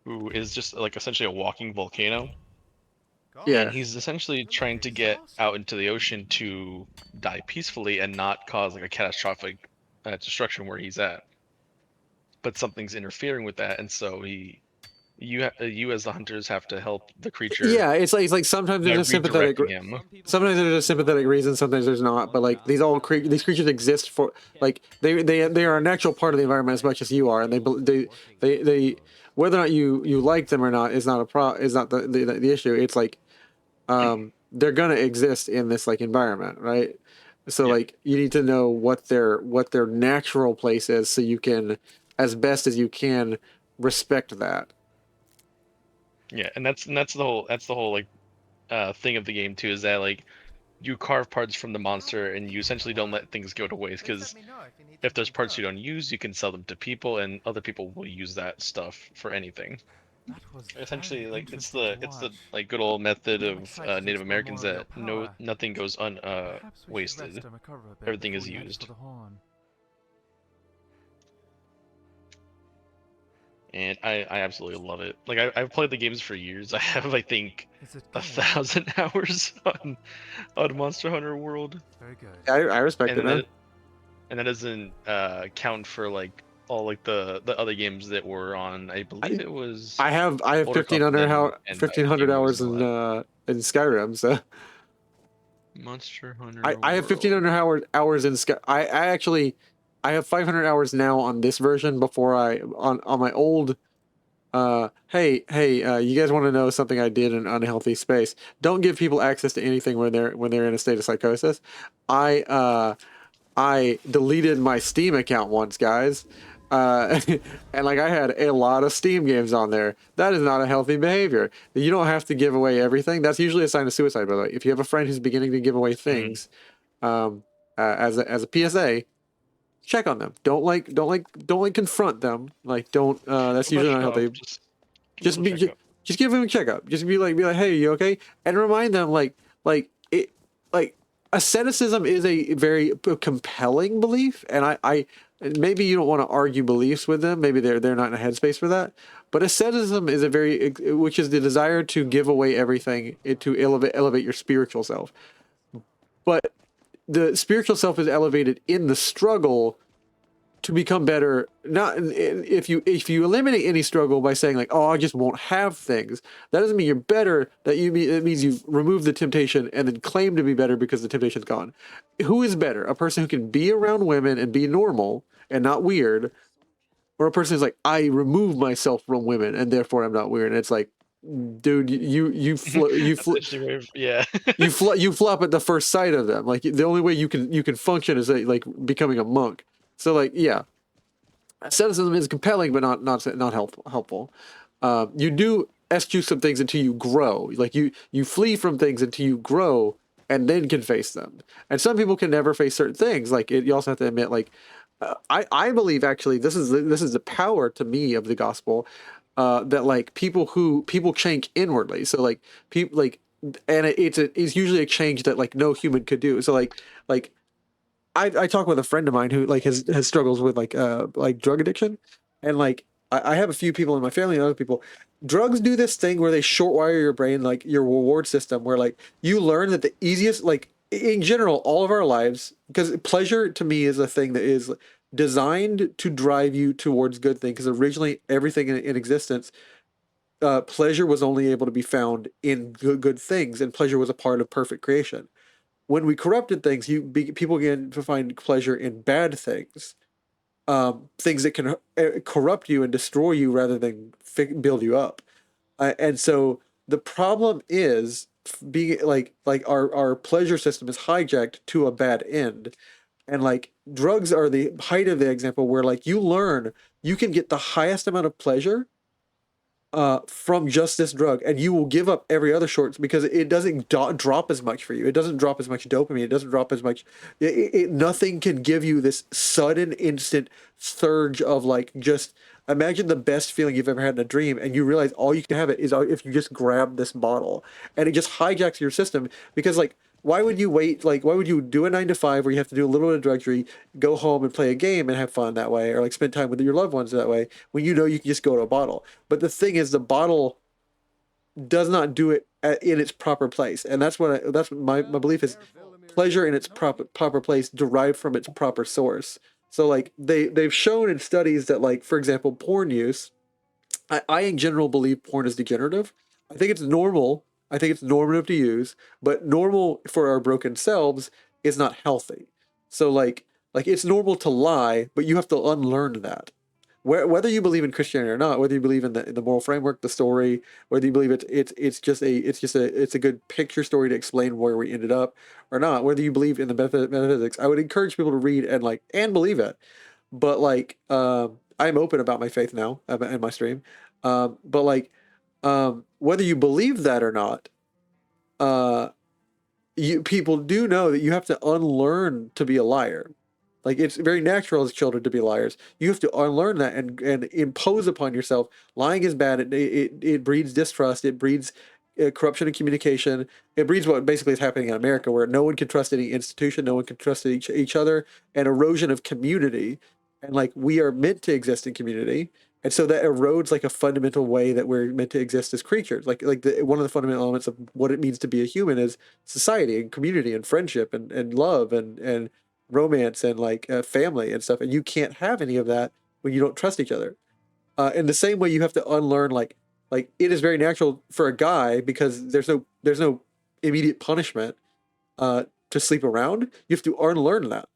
who is just like essentially a walking volcano. Yeah. And he's essentially trying to get out into the ocean to die peacefully and not cause like a catastrophic destruction where he's at. But something's interfering with that, and so you as the hunters have to help the creature. Yeah, it's like sometimes there's a sympathetic. Sometimes there's a sympathetic reason, sometimes there's not. But like these creatures exist for like they are a natural part of the environment as much as you are, and they whether or not you like them or not is not the issue. It's like they're gonna exist in this like environment, right? So like you need to know what their natural place is, so you can, as best as you can, respect that. Yeah, and that's the whole like thing of the game too, is that like you carve parts from the monster and you essentially don't let things go to waste, because if there's parts you don't use, you can sell them to people and other people will use that stuff for anything. That was Essentially, very like interesting to it's the watch. like good old method I'm of excited to Native explore Americans more of your that power. nothing goes Perhaps we should wasted. rest and recover a bit Everything before is we head used. for the horn. And I absolutely love it. Like I've played the games for years. I have, I think, Is it GAOL? 1,000 hours on Monster Hunter World. Very good. I respect And it, man. That doesn't count for like all like the other games that were on. I believe it was I have older content and 1,500 Game hours and all that. in Skyrim, so Monster Hunter I have World. 1,500 hours in Sky. I actually I have 500 hours now on this version. Before I on my old. Hey, you guys want to know something I did in unhealthy space? Don't give people access to anything when they're in a state of psychosis. I deleted my Steam account once, guys. And like I had a lot of Steam games on there. That is not a healthy behavior. You don't have to give away everything. That's usually a sign of suicide, by the way. If you have a friend who's beginning to give away things, as a PSA, check on them. Don't confront them. Like don't. That's usually not healthy. Just be just give them a checkup. Just be like, hey, you okay? And remind them like asceticism is a very compelling belief, and I maybe you don't want to argue beliefs with them. Maybe they're not in a headspace for that. But asceticism is which is the desire to give away everything to elevate your spiritual self. But the spiritual self is elevated in the struggle to become better. Not if you eliminate any struggle by saying like, oh, I just won't have things, that doesn't mean you're better. It means you've removed the temptation and then claim to be better because the temptation's gone. Who is better, a person who can be around women and be normal and not weird, or a person who's like, I remove myself from women and therefore I'm not weird? And it's like, dude, you yeah. you flop at the first sight of them. Like the only way you can function is like becoming a monk. So like, yeah, asceticism is compelling, but not helpful. You do eschew some things until you grow. Like you flee from things until you grow, and then can face them. And some people can never face certain things. Like you also have to admit, like I believe actually this is the power to me of the gospel, that like people change inwardly. So like people like, and it's usually a change that like no human could do. So like I talk with a friend of mine who like has struggles with like drug addiction, and like I have a few people in my family and other people. Drugs do this thing where they short wire your brain, like your reward system, where like you learn that the easiest, like in general, all of our lives, because pleasure to me is a thing that is designed to drive you towards good things. Because originally everything in existence, pleasure was only able to be found in good things, and pleasure was a part of perfect creation. When we corrupted things, people began to find pleasure in bad things, things that can corrupt you and destroy you rather than build you up. And so the problem is being like our pleasure system is hijacked to a bad end. And like drugs are the height of the example where like you can get the highest amount of pleasure from just this drug, and you will give up every other shorts because it doesn't drop as much for you. It doesn't drop as much dopamine. It doesn't drop as much. Nothing can give you this sudden, instant surge of like just imagine the best feeling you've ever had in a dream, and you realize all you can have it is if you just grab this bottle, and it just hijacks your system because like. Why would you wait? Like, why would you do a 9 to 5 where you have to do a little bit of drudgery, go home and play a game and have fun that way, or like spend time with your loved ones that way, when you know you can just go to a bottle? But the thing is, the bottle does not do it in its proper place, and that's what my belief is. Pleasure in its proper place derived from its proper source. So like they've shown in studies that like for example porn use. I in general believe porn is degenerative. I think it's normal. I think it's normative to use, but normal for our broken selves is not healthy. So like it's normal to lie, but you have to unlearn that. Whether you believe in Christianity or not, whether you believe in the moral framework, the story, whether you believe it's just a good picture story to explain where we ended up or not, whether you believe in the metaphysics, I would encourage people to read and believe it. But like I'm open about my faith now in my stream, but like whether you believe that or not, people do know that you have to unlearn to be a liar. Like, it's very natural as children to be liars. You have to unlearn that and impose upon yourself. Lying is bad. It breeds distrust. It breeds corruption in communication. It breeds what basically is happening in America, where no one can trust any institution, no one can trust each other, and erosion of community. And like, we are meant to exist in community, and so that erodes like a fundamental way that we're meant to exist as creatures. One of the fundamental elements of what it means to be a human is society and community and friendship and love and romance and like family and stuff. And you can't have any of that when you don't trust each other. In the same way, you have to unlearn like it is very natural for a guy, because there's no immediate punishment to sleep around. You have to unlearn that.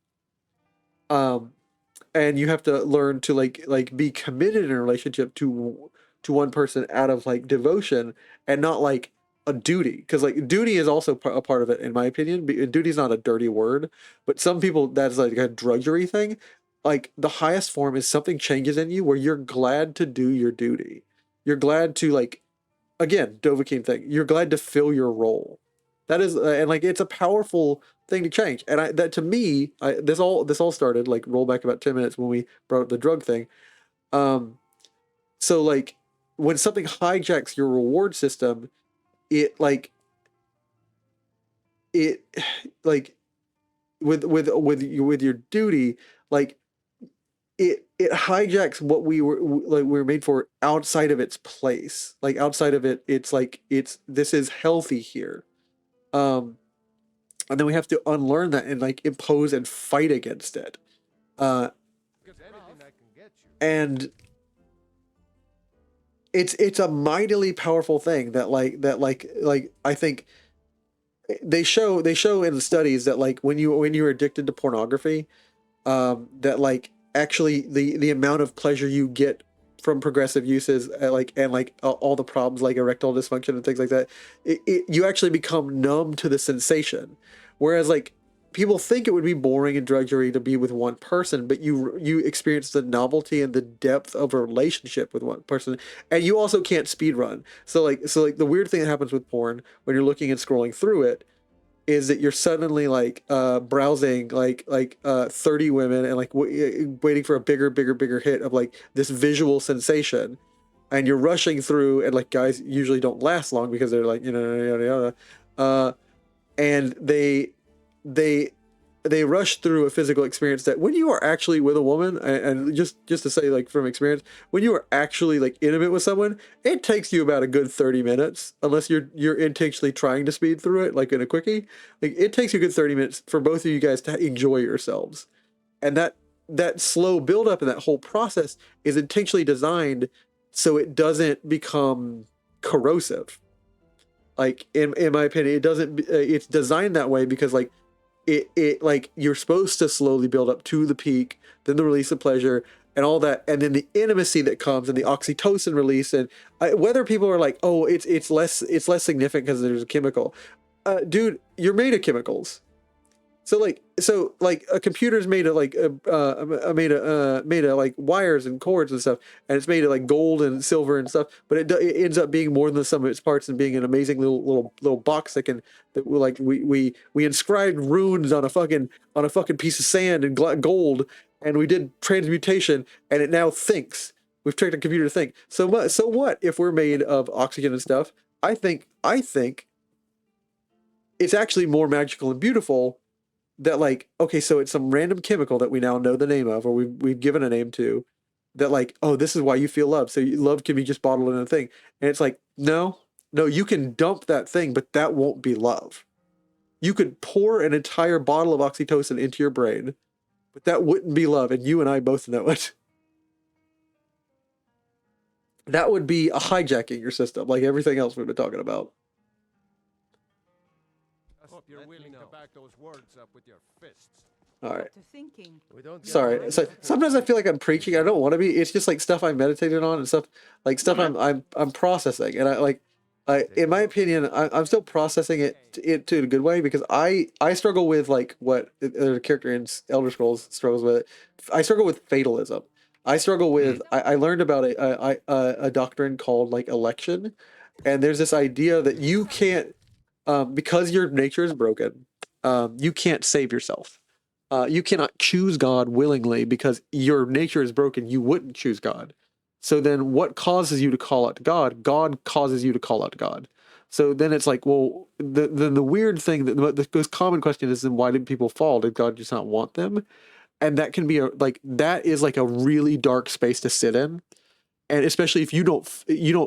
And you have to learn to like be committed in a relationship to one person out of like devotion and not like a duty, because like duty is also a part of it, in my opinion. Duty is not a dirty word, but some people, that's like a drudgery thing. Like, the highest form is something changes in you where you're glad to do your duty. You're glad to, like, again, Dovahkiin thing, you're glad to fill your role. That is and like, it's a powerful thing to change. And that to me, this all started, like, roll back about 10 minutes when we brought up the drug thing. So like, when something hijacks your reward system, it like with your duty, like, it hijacks what we were made for outside of its place. Like, outside of it, it's like, this is healthy here. And then we have to unlearn that and like impose and fight against it. And it's a mightily powerful thing that I think they show in the studies that like, when you're addicted to pornography, that like, actually the amount of pleasure you get from progressive uses, all the problems like erectile dysfunction and things like that, you actually become numb to the sensation. Whereas like, people think it would be boring and drudgery to be with one person, but you experience the novelty and the depth of a relationship with one person, and you also can't speed run. So like the weird thing that happens with porn when you're looking and scrolling through it is that you're suddenly like browsing 30 women and like waiting for a bigger hit of like this visual sensation, and you're rushing through, and like, guys usually don't last long because they're like, yada yada, and they rush through a physical experience that when you are actually with a woman, and just to say, like, from experience, when you are actually like intimate with someone, it takes you about a good 30 minutes, unless you're intentionally trying to speed through it like in a quickie. Like, it takes you a good 30 minutes for both of you guys to enjoy yourselves. And that slow build up and that whole process is intentionally designed so it doesn't become corrosive. Like, in my opinion, it doesn't. It's designed that way because like, it like, you're supposed to slowly build up to the peak, then the release of pleasure and all that, and then the intimacy that comes and the oxytocin release. And whether people are like, oh, it's less significant because there's a chemical, dude, you're made of chemicals. So like a computer's made of like made of like wires and cords and stuff, and it's made of like gold and silver and stuff. But it ends up being more than the sum of its parts and being an amazing little box we inscribed runes on a fucking piece of sand and gold, and we did transmutation, and it now thinks. We've tricked a computer to think. So what if we're made of oxygen and stuff? I think it's actually more magical and beautiful. That like, okay, so it's some random chemical that we now know the name of, or we've given a name to, that like, oh, this is why you feel love. So love can be just bottled in a thing. And it's like, no, you can dump that thing, but that won't be love. You could pour an entire bottle of oxytocin into your brain, but that wouldn't be love. And you and I both know it. That would be a hijacking your system, like everything else we've been talking about. You're willing to back those words up with your fists. All right. We don't Sorry. So sometimes I feel like I'm preaching. I don't want to be. It's just like stuff I meditated on and stuff I'm processing. And in my opinion, I'm still processing it to a good way, because I struggle with like what the character in Elder Scrolls struggles with. I struggle with fatalism. I struggle with. I learned about a doctrine called like election, And there's this idea that you can't, because your nature is broken, you can't save yourself. You cannot choose God willingly because your nature is broken. You wouldn't choose God. So then what causes you to call out to God? God causes you to call out to God. So then it's like, well, the weird thing, that the most common question is, then why did people fall? Did God just not want them? And that can be that is like a really dark space to sit in. And especially if you don't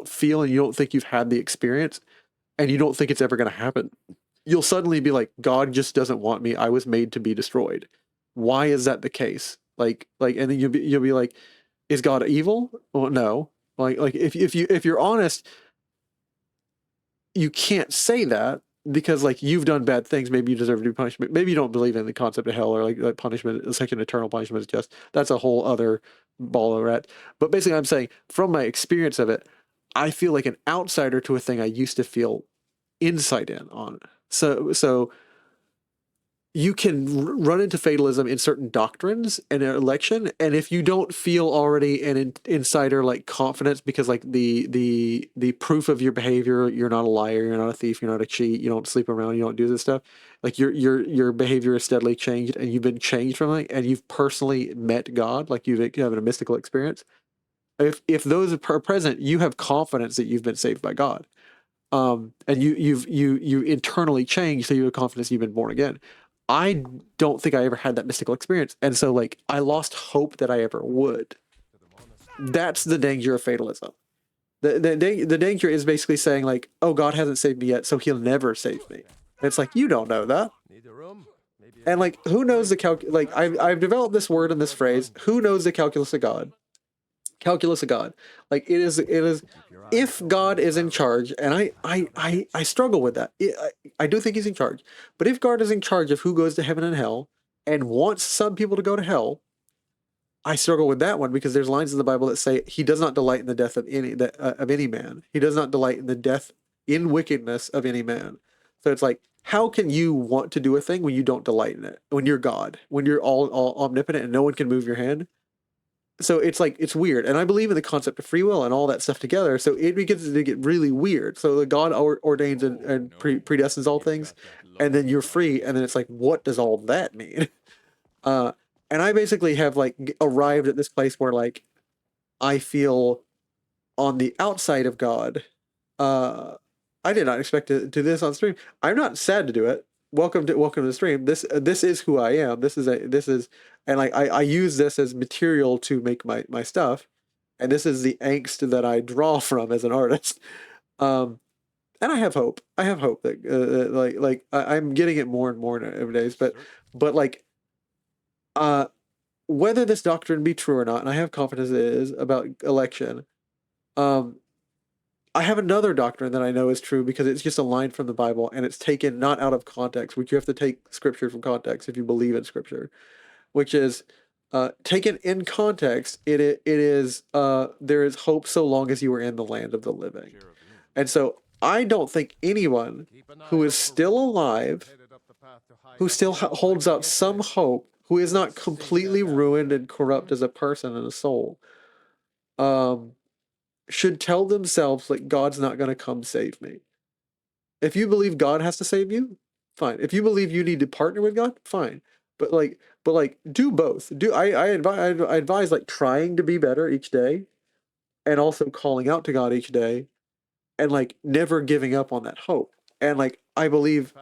feel and you don't think you've had the experience and you don't think it's ever going to happen, you'll suddenly be like, God just doesn't want me. I was made to be destroyed. Why is that the case? And then you'll be like, is God evil? Well, no. If you're honest, you can't say that because like you've done bad things. Maybe you deserve to be punished. Maybe you don't believe in the concept of hell or like punishment, it's like an eternal punishment is just, that's a whole other ball of rat. But basically I'm saying from my experience of it, I feel like an outsider to a thing I used to feel insight in on. So you can run into fatalism in certain doctrines and an election, and if you don't feel already an insider like confidence because like the proof of your behavior, you're not a liar, you're not a thief, you're not a cheat, you don't sleep around, you don't do this stuff, like your behavior is steadily changed and you've been changed from it, and you've personally met God, like you've having a mystical experience. If those are present, you have confidence that you've been saved by God. And you internally change, so you have confidence you've been born again. I don't think I ever had that mystical experience, and so like I lost hope that I ever would. That's the danger of fatalism. The danger is basically saying like, oh, God hasn't saved me yet, so He'll never save me. And it's like, you don't know that. And like, who knows the like I've developed this word and this phrase. Who knows the calculus of God? Calculus of God. Like it is if God is in charge, and I struggle with that. I do think He's in charge, but if God is in charge of who goes to heaven and hell and wants some people to go to hell, I struggle with that one because there's lines in the Bible that say He does not delight in the death of any man. He does not delight in the death in wickedness of any man. So it's like, how can you want to do a thing when you don't delight in it? When you're God, when you're all omnipotent and no one can move your hand. So it's like, it's weird. And I believe in the concept of free will and all that stuff together. So it begins to get really weird. So the God ordains and predestines all things, and then you're free. And then it's like, what does all that mean? And I basically have like arrived at this place where like, I feel on the outside of God. I did not expect to do this on stream. I'm not sad to do it. Welcome to the stream. This is who I am. This is and like I use this as material to make my stuff, and this is the angst that I draw from as an artist. And I have hope. I have hope that I'm getting it more and more nowadays. But like whether this doctrine be true or not, and I have confidence it is about election. I have another doctrine that I know is true because it's just a line from the Bible and it's taken not out of context, which you have to take scripture from context if you believe in scripture, which is taken in context. It is there is hope so long as you are in the land of the living. And so I don't think anyone who is still alive, who still holds out some hope, who is not completely ruined and corrupt as a person and a soul, should tell themselves like, God's not going to come save me. If you believe God has to save you, fine. If you believe you need to partner with God, fine. But do both. I advise like trying to be better each day, and also calling out to God each day, and like never giving up on that hope. And like I believe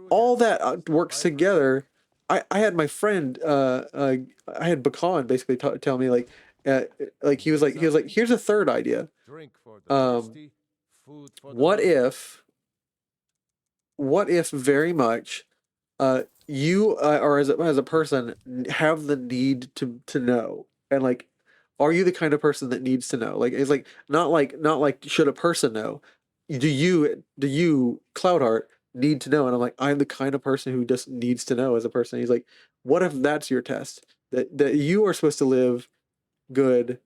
all that works together. I had my friend I had Bakan basically tell me like he was like here's a third idea. What if very much you or as a person have the need to know, and like, are you the kind of person that needs to know? Like it's like not like should a person know? Do you Cloudheart need to know? And I'm like, I'm the kind of person who just needs to know as a person. He's like, what if that's your test, that you are supposed to live good,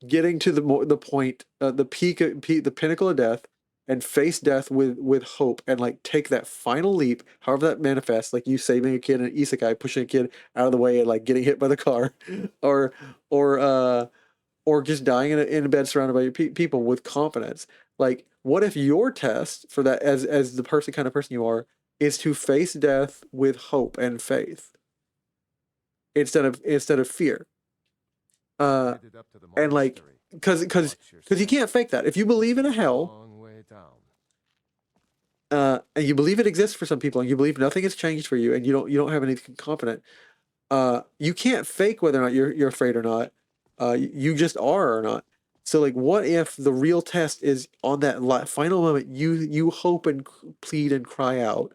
getting to the point, the peak, the pinnacle of death, and face death with hope, and like take that final leap, however that manifests, like you saving a kid in an isekai, pushing a kid out of the way and like getting hit by the car, or just dying in a bed surrounded by your people with confidence. Like what if your test for that, as the kind of person you are, is to face death with hope and faith instead of fear? And like, because you can't fake that. If you believe in a hell, and you believe it exists for some people, and you believe nothing has changed for you, and you don't have anything confident, you can't fake whether or not you're afraid or not. You just are or not. So like, what if the real test is on that final moment? You hope and plead and cry out,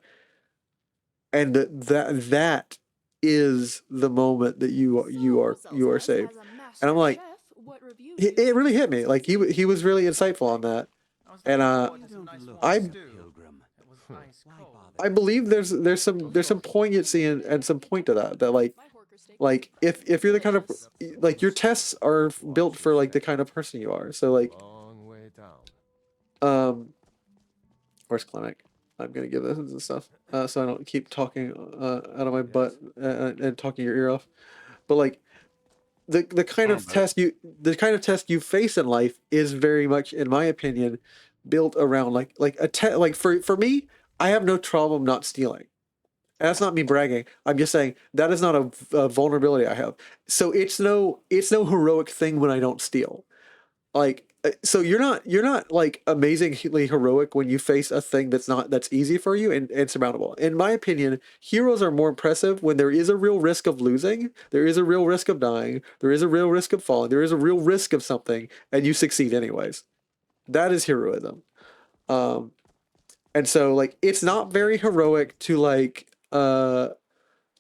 and that is the moment that you are saved. And I'm like, it really hit me. Like he was really insightful on that, and I believe there's some poignancy and some point to that. That like if you're the kind of, like, your tests are built for like the kind of person you are. So like, where's Clinic? I'm gonna give this and stuff, so I don't keep talking out of my butt and talking your ear off. But like, the kind of test you face in life is very much, in my opinion, built around like like for me, I have no problem not stealing. And that's not me bragging. I'm just saying that is not a vulnerability I have. So it's no heroic thing when I don't steal. Like, so you're not like amazingly heroic when you face a thing that's easy for you and surmountable. In my opinion, heroes are more impressive when there is a real risk of losing, there is a real risk of dying, there is a real risk of falling, there is a real risk of something, and you succeed anyways. That is heroism. And so like, it's not very heroic to like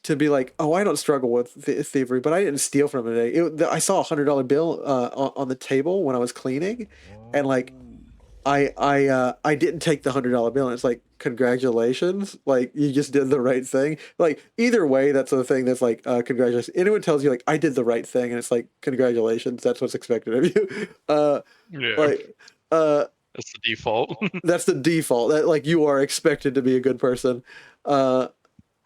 to be like, oh, I don't struggle with thievery, but I didn't steal from him today. I saw $100 bill on the table when I was cleaning, and like, I didn't take the $100 bill, and it's like, congratulations, like, you just did the right thing. Like, either way, that's the thing that's like, congratulations. Anyone tells you like, I did the right thing, and it's like, congratulations, that's what's expected of you. Yeah. Like, that's the default. that's the default. That like, you are expected to be a good person.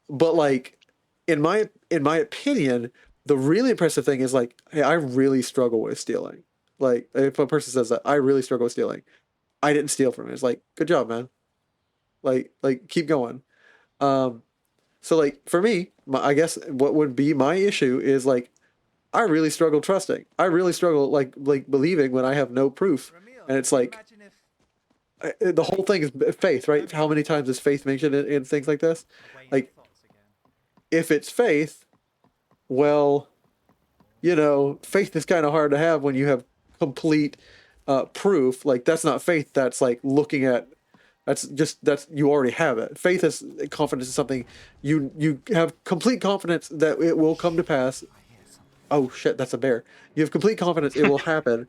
But like, in my opinion, the really impressive thing is like, hey, I really struggle with stealing. Like, if a person says that, I really struggle with stealing, I didn't steal from it. It's like, good job, man. Like keep going. So like, for me, I guess what would be my issue is like, I really struggle trusting. I really struggle like believing when I have no proof, and it's like, the whole thing is faith, right? How many times is faith mentioned in things like this? Like, if it's faith, well, faith is kind of hard to have when you have complete proof. Like, that's not faith. That's like looking at. That's you already have it. Faith is confidence in something. You have complete confidence that it will come to pass. Oh shit, that's a bear. You have complete confidence it will happen,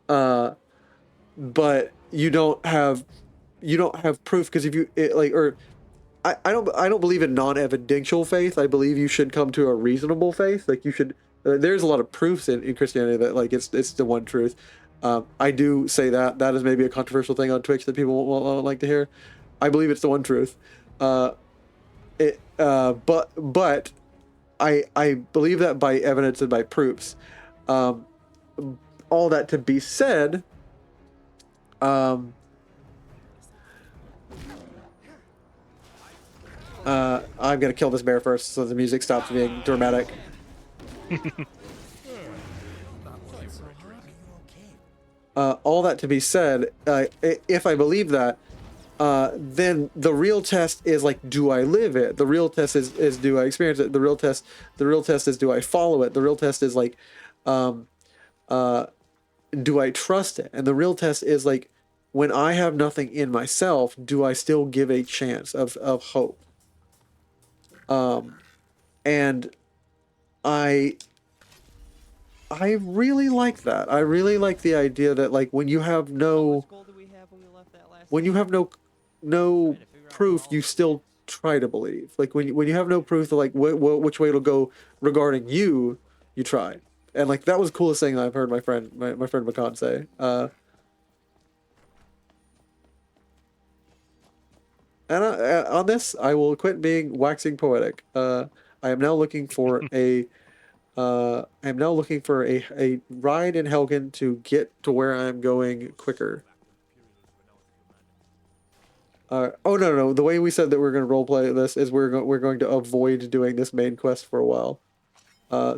but you don't have proof, because if you I don't believe in non-evidential faith. I believe you should come to a reasonable faith. Like, you should. There's a lot of proofs in Christianity that like it's the one truth. I do say that is maybe a controversial thing on Twitch that people won't like to hear. I believe it's the one truth. But I believe that by evidence and by proofs. All that to be said, I'm gonna kill this bear first so the music stops being dramatic. All that to be said, if I believe that, then the real test is like, do I live it? The real test is do I experience it? The real test is, do I follow it? The real test is like, do I trust it? And the real test is like, when I have nothing in myself, do I still give a chance of hope? And I really like that. I really like the idea that like, when you have no proof, you still try to believe. Like, when you have no proof of like which way it'll go regarding you, you try. And like, that was the coolest thing I've heard my friend Makan say. And on this, I will quit being waxing poetic. I am now looking for a ride in Helgen to get to where I'm going quicker. Oh no, the way we said that we're going to roleplay this is we're going to avoid doing this main quest for a while.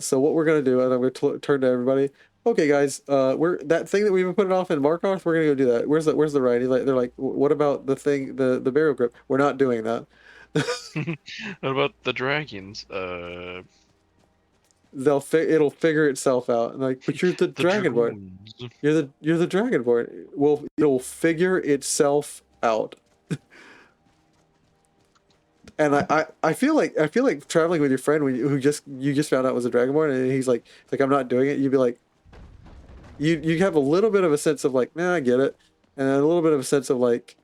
So what we're going to do, and I'm going to turn to everybody. Okay, guys, we're that thing that we've been putting off in Markarth. We're going to go do that. Where's the right? They're like, what about the thing, the burial crypt? We're not doing that. What about the dragons? It'll figure itself out. Like, but you're the dragonborn. dragoons. You're the dragonborn. Well, it'll figure itself out. And I feel like traveling with your friend who you just found out was a dragonborn, and he's like I'm not doing it. You'd be like, you have a little bit of a sense of like, nah, I get it, and then a little bit of a sense of like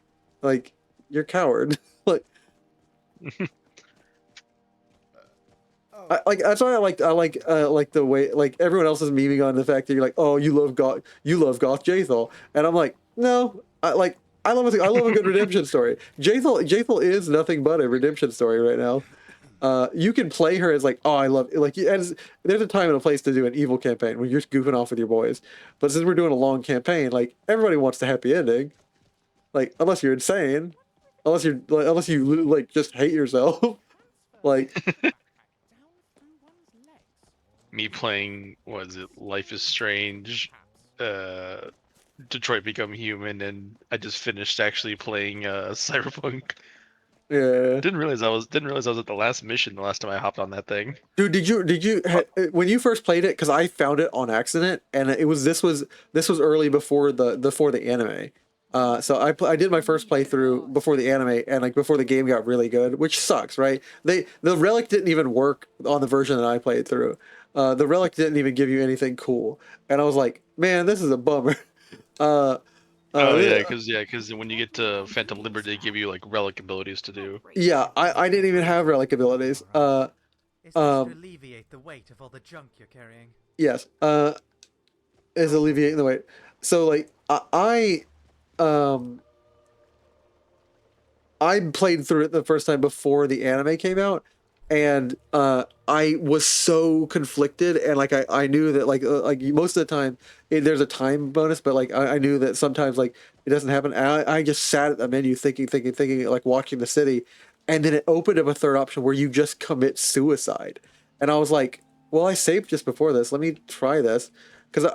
you're a coward. Like, that's why I like the way like everyone else is memeing on the fact that you're like, oh, you love Goth Jaethal, and I'm like, no, I love a good redemption story. Jaethal is nothing but a redemption story right now. You can play her as like, oh, I love like there's a time and a place to do an evil campaign when you're just goofing off with your boys. But since we're doing a long campaign, like everybody wants the happy ending. Like unless you're insane, unless you like just hate yourself. Like Me playing, what is it, Life is Strange, Detroit Become Human, and I just finished actually playing Cyberpunk. Yeah. Didn't realize I was at the last mission the last time I hopped on that thing. Dude, did you when you first played it? Because I found it on accident, and this was early before the anime. So I did my first playthrough before the anime, and like before the game got really good, which sucks, right? The relic didn't even work on the version that I played through. The relic didn't even give you anything cool, and I was like, man, this is a bummer. Yeah, because when you get to Phantom Liberty, they give you like relic abilities to do. Yeah, I didn't even have relic abilities. Is this to alleviate the weight of all the junk you're carrying? Yes. Is alleviating the weight. So like I played through it the first time before the anime came out, and I was so conflicted, and like I knew that like most of the time there's a time bonus, but like I knew that sometimes like it doesn't happen. And I just sat at the menu thinking, like watching the city, and then it opened up a third option where you just commit suicide, and I was like, well, I saved just before this. Let me try this, because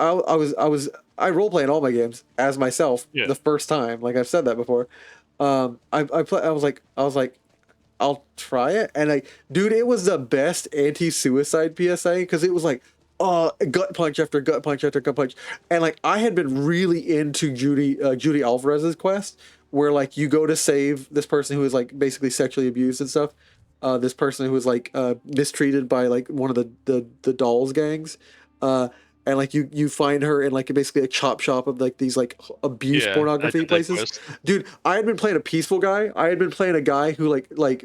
I role play in all my games as myself the first time. Like I've said that before. I was like, I'll try it, and like, dude, it was the best anti-suicide PSA because it was like, gut punch after gut punch after gut punch, and like I had been really into Judy Alvarez's quest, where like you go to save this person who is like basically sexually abused and stuff, this person who was like mistreated by like one of the dolls gangs, and like you find her in like basically a chop shop of like these like abuse pornography places. Dude, I had been playing a peaceful guy. I had been playing a guy who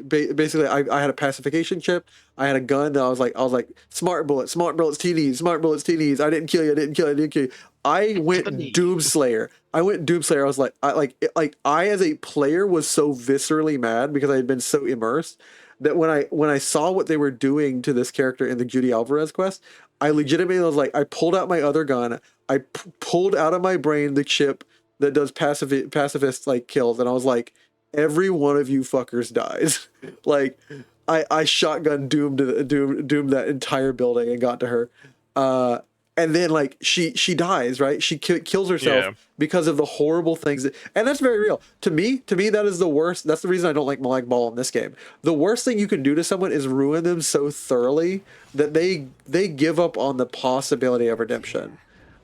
basically I had a pacification chip. I had a gun that I was like smart bullets, TDs, smart bullets, TDs. I didn't kill you. I didn't kill you. I went Doomslayer. I was like I as a player was so viscerally mad because I had been so immersed that when I saw what they were doing to this character in the Judy Alvarez quest, I legitimately was like, I pulled out my other gun. I pulled out of my brain the chip that does pacifist like kills, and I was like, every one of you fuckers dies. Like, I shotgun doomed that entire building and got to her. And then like she dies, right? She kills herself because of the horrible things and that's very real. To me, that is the worst. That's the reason I don't like Malag Ball in this game. The worst thing you can do to someone is ruin them so thoroughly that they give up on the possibility of redemption.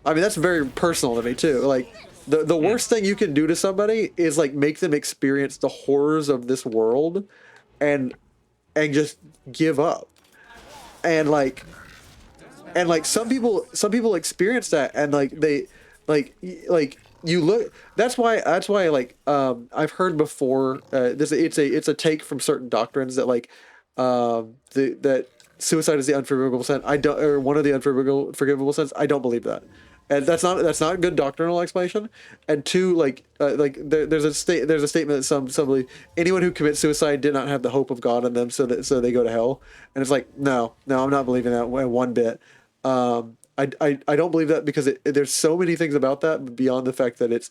I mean, that's very personal to me too. Like the worst thing you can do to somebody is like make them experience the horrors of this world and just give up. And like some people experience that, and like they like you look. That's why like I've heard before. It's a take from certain doctrines that like that suicide is the unforgivable sin. I don't, or one of the unforgivable sins. I don't believe that, and that's not a good doctrinal explanation. And two, there's a statement that some believe anyone who commits suicide did not have the hope of God in them, so they go to hell. And it's like no, I'm not believing that one bit. I don't believe that because there's so many things about that beyond the fact that it's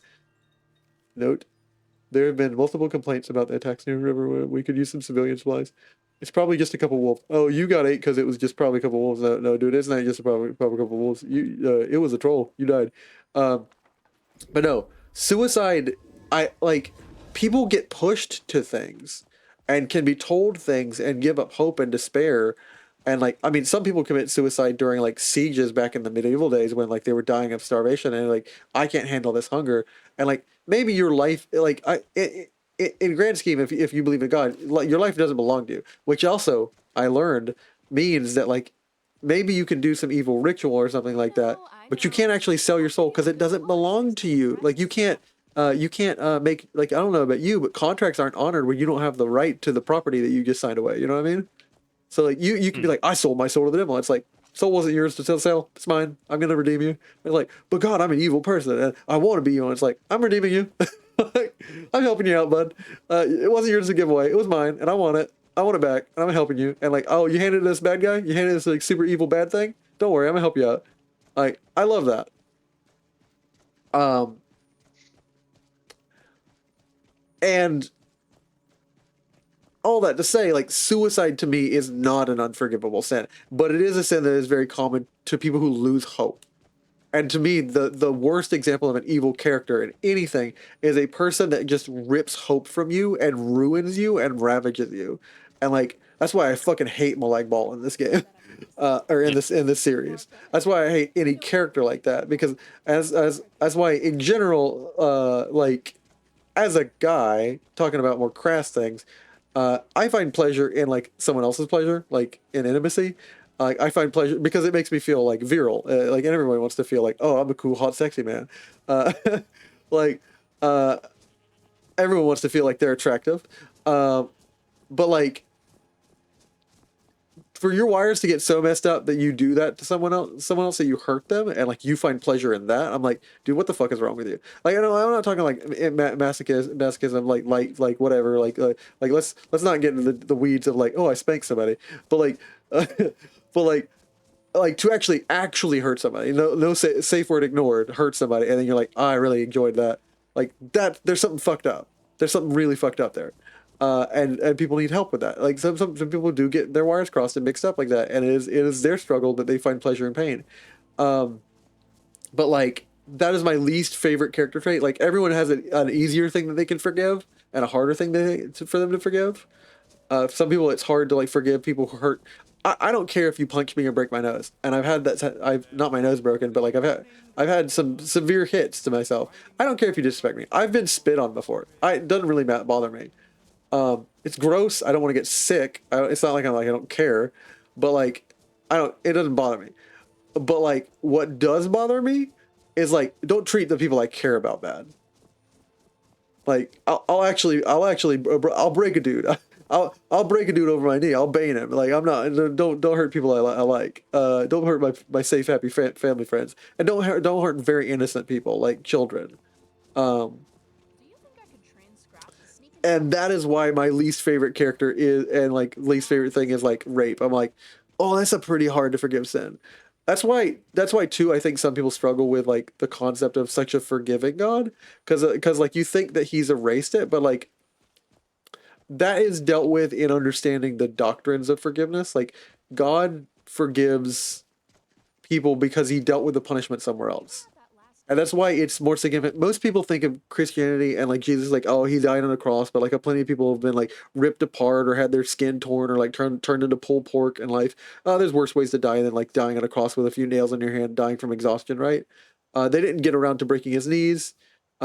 There have been multiple complaints about the attacks near the river. We could use some civilian supplies. It's probably just a couple wolves. Oh, you got 8 because it was just probably a couple wolves. No, dude, it's not just probably a couple wolves. It was a troll. You died. But no, suicide. People get pushed to things, and can be told things and give up hope and despair. And some people commit suicide during sieges back in the medieval days when they were dying of starvation and I can't handle this hunger. And maybe your life in grand scheme, if you believe in God, your life doesn't belong to you. Which also I learned means that maybe you can do some evil ritual or something like that, but you can't actually sell your soul because it doesn't belong to you. You can't make I don't know about you, but contracts aren't honored when you don't have the right to the property that you just signed away. You know what I mean? So you can be like, I sold my soul to the devil. It's soul wasn't yours to sell. It's mine. I'm gonna redeem you. It's but God, I'm an evil person and I want to be you. And it's I'm redeeming you. I'm helping you out, bud. It wasn't yours to give away. It was mine, and I want it. I want it back, and I'm helping you. And oh, you handed this bad guy? You handed this super evil bad thing? Don't worry, I'm gonna help you out. I love that. And all that to say, suicide to me is not an unforgivable sin, but it is a sin that is very common to people who lose hope. And to me, the worst example of an evil character in anything is a person that just rips hope from you and ruins you and ravages you. And that's why I fucking hate Malag Ball in this game. Or in this series. That's why I hate any character like that, because as why in general, as a guy talking about more crass things, I find pleasure in someone else's pleasure, in intimacy. I find pleasure because it makes me feel virile. And everyone wants to feel oh, I'm a cool, hot, sexy man. Like, everyone wants to feel like they're attractive. But for your wires to get so messed up that you do that to someone else that you hurt them, and you find pleasure in that, I'm dude, what the fuck is wrong with you? I know I'm not talking masochism, whatever, let's not get into the weeds of oh, I spanked somebody, but but to actually hurt somebody, no safe word ignored, hurt somebody, and then you're oh, I really enjoyed that, that there's something fucked up. There's something really fucked up there. And people need help with that. Some people do get their wires crossed and mixed up like that, and it is their struggle that they find pleasure and pain. But that is my least favorite character trait. Everyone has an easier thing that they can forgive and a harder thing for them to forgive. Some people it's hard to forgive people who hurt. I don't care if you punch me or break my nose, and I've had that. I've not my nose broken, but I've had some severe hits to myself. I don't care if you disrespect me. I've been spit on before. It doesn't really bother me. It's gross. I don't want to get sick. It's not like I don't care, but it doesn't bother me. But what does bother me is don't treat the people I care about bad. I'll break a dude. I'll break a dude over my knee. I'll bane him. Don't hurt people I like. Don't hurt my safe, happy family friends, and don't hurt very innocent people like children. And that is why my least favorite character is, and least favorite thing is rape. I'm oh, that's a pretty hard to forgive sin. That's why too, I think some people struggle with the concept of such a forgiving God, because you think that he's erased it, but that is dealt with in understanding the doctrines of forgiveness. God forgives people because he dealt with the punishment somewhere else. And that's why it's more significant. Most people think of Christianity and Jesus oh, he died on a cross, but plenty of people have been ripped apart or had their skin torn or turned into pulled pork in life. There's worse ways to die than dying on a cross with a few nails in your hand, dying from exhaustion, right? They didn't get around to breaking his knees.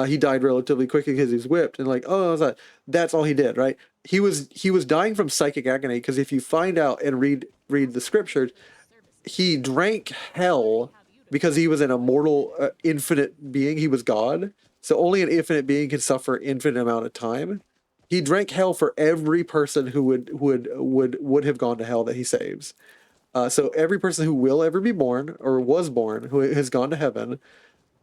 He died relatively quickly because he was whipped, and oh, that's all he did, right? He was dying from psychic agony because if you find out and read the scriptures, he drank hell because he was an immortal, infinite being. He was God, so only an infinite being can suffer an infinite amount of time. He drank hell for every person who would have gone to hell that he saves. So every person who will ever be born or was born who has gone to heaven,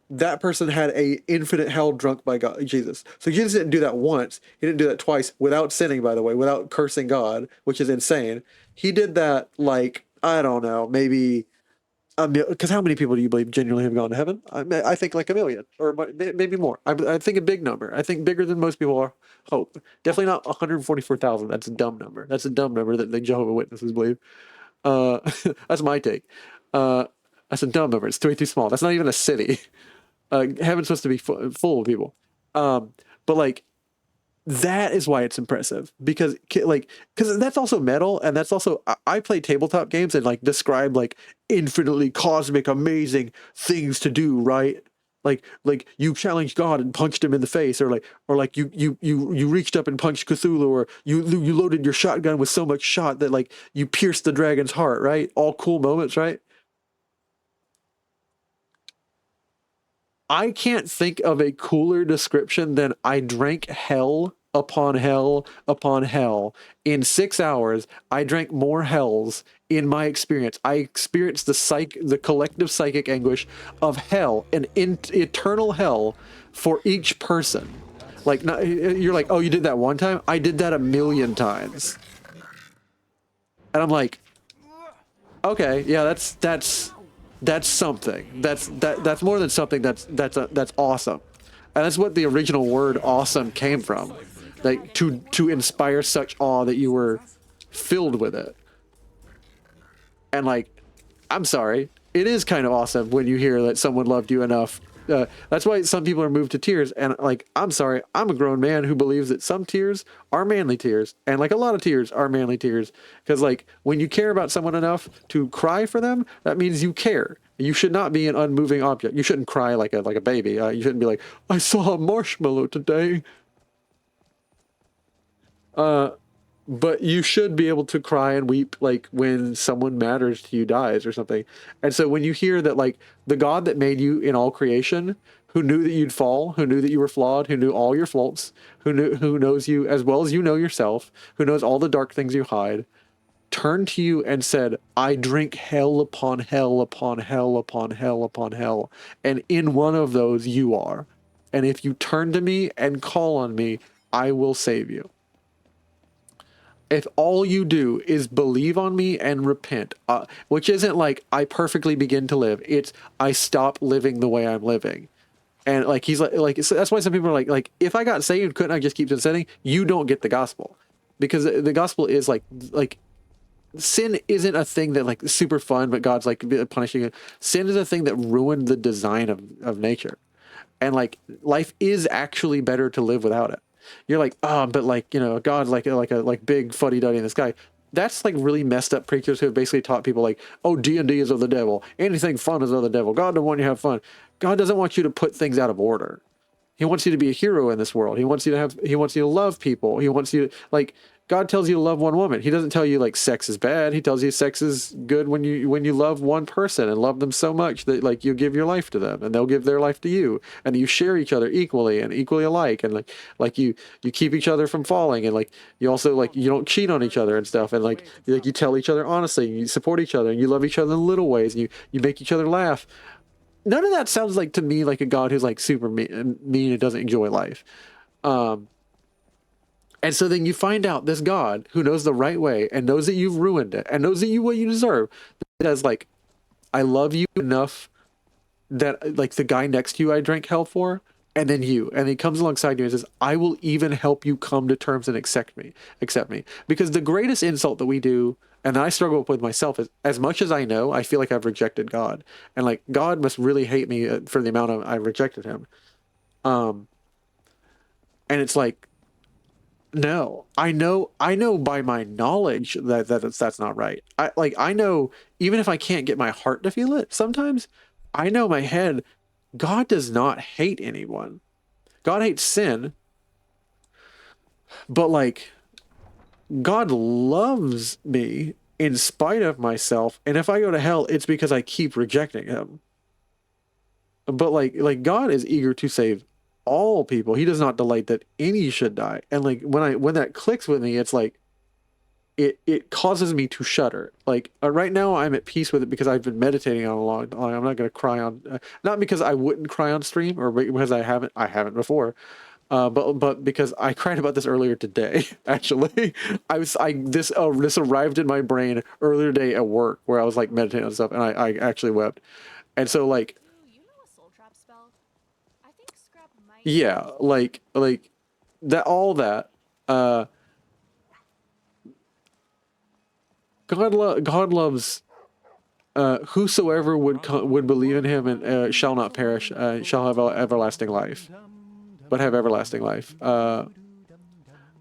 that person had a infinite hell drunk by God, Jesus. So Jesus didn't do that once. He didn't do that twice without sinning, by the way, without cursing God, which is insane. He did that I don't know, maybe Because how many people do you believe genuinely have gone to heaven? I think like a million, or maybe more. I think a big number. I think bigger than most people are. Hope. Definitely not 144,000. That's a dumb number. That's a dumb number that the Jehovah's Witnesses believe. That's my take. That's a dumb number. It's way too small. That's not even a city. Heaven's supposed to be full of people. But like, that is why it's impressive, because that's also metal, and that's also I play tabletop games and like describe like infinitely cosmic amazing things to do, right? Like you challenged God and punched him in the face, or like you reached up and punched Cthulhu, or you loaded your shotgun with so much shot that like you pierced the dragon's heart, right? All cool moments, right? I can't think of a cooler description than I drank hell upon hell upon hell. In 6 hours, I drank more hells in my experience. I experienced the collective psychic anguish of hell, an eternal hell for each person. Like, you're like, oh, you did that one time? I did that 1,000,000 times. And I'm like, okay, yeah, that's something. That's more than something. That's awesome, and that's what the original word "awesome" came from, like to inspire such awe that you were filled with it. And like, I'm sorry, it is kind of awesome when you hear that someone loved you enough. That's why some people are moved to tears. And like, I'm sorry, I'm a grown man who believes that some tears are manly tears, and like a lot of tears are manly tears. Because like, when you care about someone enough to cry for them, that means you care. You should not be an unmoving object. You shouldn't cry like a baby. You shouldn't be like, I saw a marshmallow today. But you should be able to cry and weep like when someone matters to you dies or something. And so when you hear that like the God that made you in all creation, who knew that you'd fall, who knew that you were flawed, who knew all your faults, who knows you as well as you know yourself, who knows all the dark things you hide, turned to you and said, I drink hell upon hell upon hell upon hell upon hell. And in one of those you are. And if you turn to me and call on me, I will save you. If all you do is believe on me and repent, which isn't like I perfectly begin to live, it's I stop living the way I'm living. And like he's like so that's why some people are like if I got saved, couldn't I just keep sinning? You don't get the gospel, because the gospel is like sin isn't a thing that like super fun, but God's like punishing it. Sin is a thing that ruined the design of nature, and like life is actually better to live without it. You're like, oh, but like, you know, God, like big fuddy-duddy in the sky. That's like really messed up preachers who have basically taught people like, oh, D&D is of the devil. Anything fun is of the devil. God doesn't want you to have fun. God doesn't want you to put things out of order. He wants you to be a hero in this world. He wants you to love people. He wants you to like, God tells you to love one woman. He doesn't tell you like sex is bad. He tells you sex is good when you love one person and love them so much that like you give your life to them and they'll give their life to you, and you share each other equally and equally alike, and like you keep each other from falling, and like you also like you don't cheat on each other and stuff, and like you tell each other honestly, and you support each other, and you love each other in little ways, and you make each other laugh. None of that sounds like to me like a God who's like super mean and doesn't enjoy life. And so then you find out this God who knows the right way and knows that you've ruined it and knows that what you deserve, says like, I love you enough that like the guy next to you I drank hell for, and then you, and he comes alongside you and says, I will even help you come to terms and accept me. Because the greatest insult that we do, and I struggle with myself, is as much as I know, I feel like I've rejected God, and like God must really hate me for the amount I've rejected him. And it's like, no, I know by my knowledge that's not right. I know, even if I can't get my heart to feel it, sometimes I know in my head, God does not hate anyone. God hates sin, but like God loves me in spite of myself, and if I go to hell, it's because I keep rejecting him. But like God is eager to save all people. He does not delight that any should die. And like when that clicks with me, it's like it causes me to shudder. Like right now I'm at peace with it because I've been meditating on a long I'm not going to cry on not because I wouldn't cry on stream or because I haven't before, But because I cried about this earlier today, actually, this arrived in my brain earlier today at work where I was like meditating on stuff, and I actually wept, and so like, yeah, like that, all that, God loves whosoever would believe in him and shall not perish, shall have everlasting life, but have everlasting life. For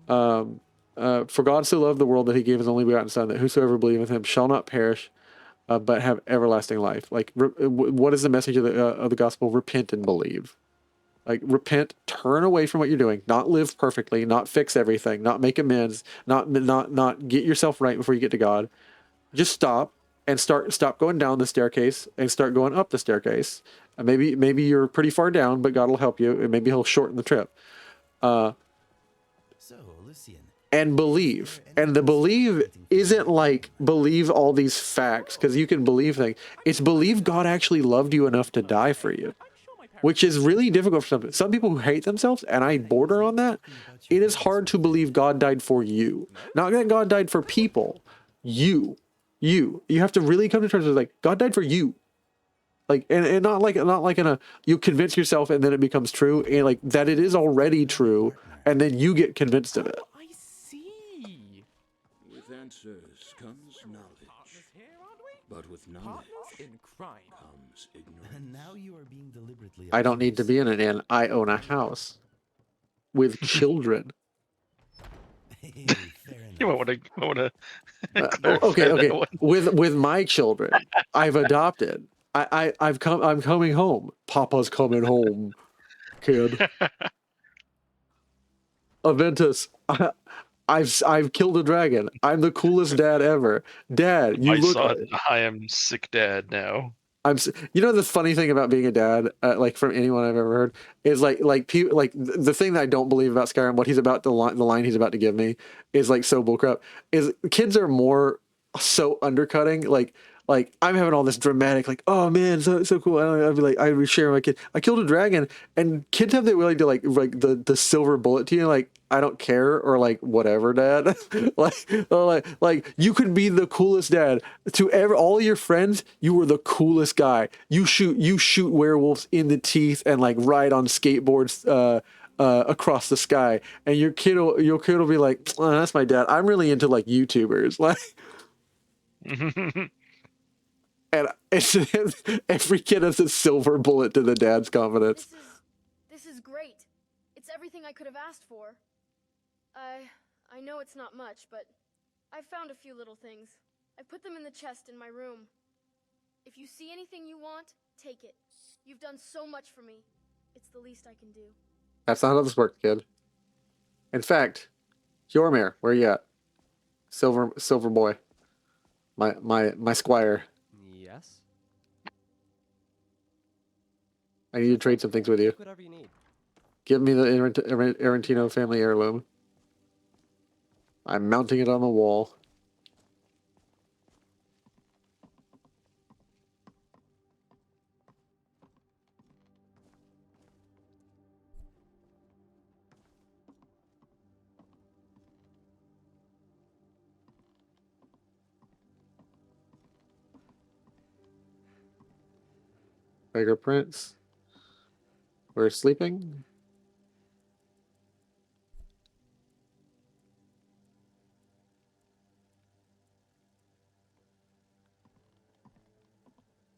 God so loved the world that he gave his only begotten Son, that whosoever believeth him shall not perish, but have everlasting life. Like, what is the message of the gospel? Repent and believe. Like, repent, turn away from what you're doing, not live perfectly, not fix everything, not make amends, not get yourself right before you get to God. Just stop and stop going down the staircase and start going up the staircase. Maybe you're pretty far down, but God will help you, and maybe he'll shorten the trip. And believe. And the believe isn't like believe all these facts, because you can believe things. It's believe God actually loved you enough to die for you, which is really difficult for some people who hate themselves, and I border on that. It is hard to believe God died for you. Not that God died for people. You have to really come to terms with, like, God died for you. Like, and not like in a, you convince yourself and then it becomes true, and like that it is already true, and then you get convinced of it. I see. With answers comes knowledge, but with knowledge in crime comes ignorance. And now you are being deliberately. I don't need to be in an inn. I own a house with children. You might want to. Okay. With my children, I've adopted. I'm coming home. Papa's coming home, kid. Aventus, I've killed a dragon. I'm the coolest dad ever. Dad, you My look. son, I am sick dad now. You know, the funny thing about being a dad, like from anyone I've ever heard, is like people, like the thing that I don't believe about Skyrim, what he's about to the line he's about to give me is like so bullcrap. Is kids are more so undercutting, like I'm having all this dramatic, like, oh man, so cool. I'd be like, I would share my kid, I killed a dragon, and kids have the ability to like the silver bullet to you, like, I don't care, or like, whatever, dad. like you could be the coolest dad to all your friends. You were the coolest guy. You shoot werewolves in the teeth and like ride on skateboards across the sky, and your kid will be like, oh, that's my dad. I'm really into like YouTubers, like. And it's, every kid has a silver bullet to the dad's confidence. This is great. It's everything I could have asked for. I know it's not much, but I found a few little things. I put them in the chest in my room. If you see anything you want, take it. You've done so much for me. It's the least I can do. That's not how this works, kid. In fact, Jormir, where you at? Silver boy. My squire. Yes? I need to trade some things with you. Whatever you need. Give me the Arantino family heirloom. I'm mounting it on the wall. Fingerprints. We're sleeping.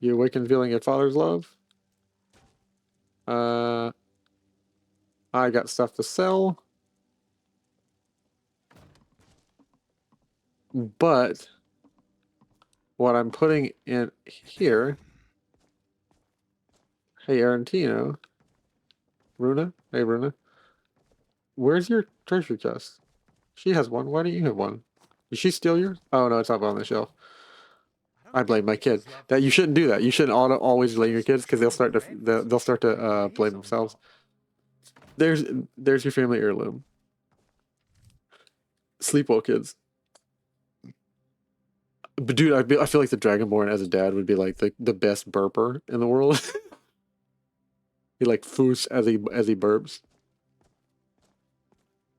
You awaken feeling your father's love. I got stuff to sell. But what I'm putting in here. Hey, Arantino. Runa? Hey, Runa. Where's your treasure chest? She has one. Why don't you have one? Did she steal yours? Oh, no, it's up on the shelf. I blame my kid. That you shouldn't do that. You shouldn't always blame your kids, because they'll start to blame themselves. There's your family heirloom. Sleep well, kids. But dude, I feel like the Dragonborn as a dad would be like the best burper in the world. He like foos as he burps.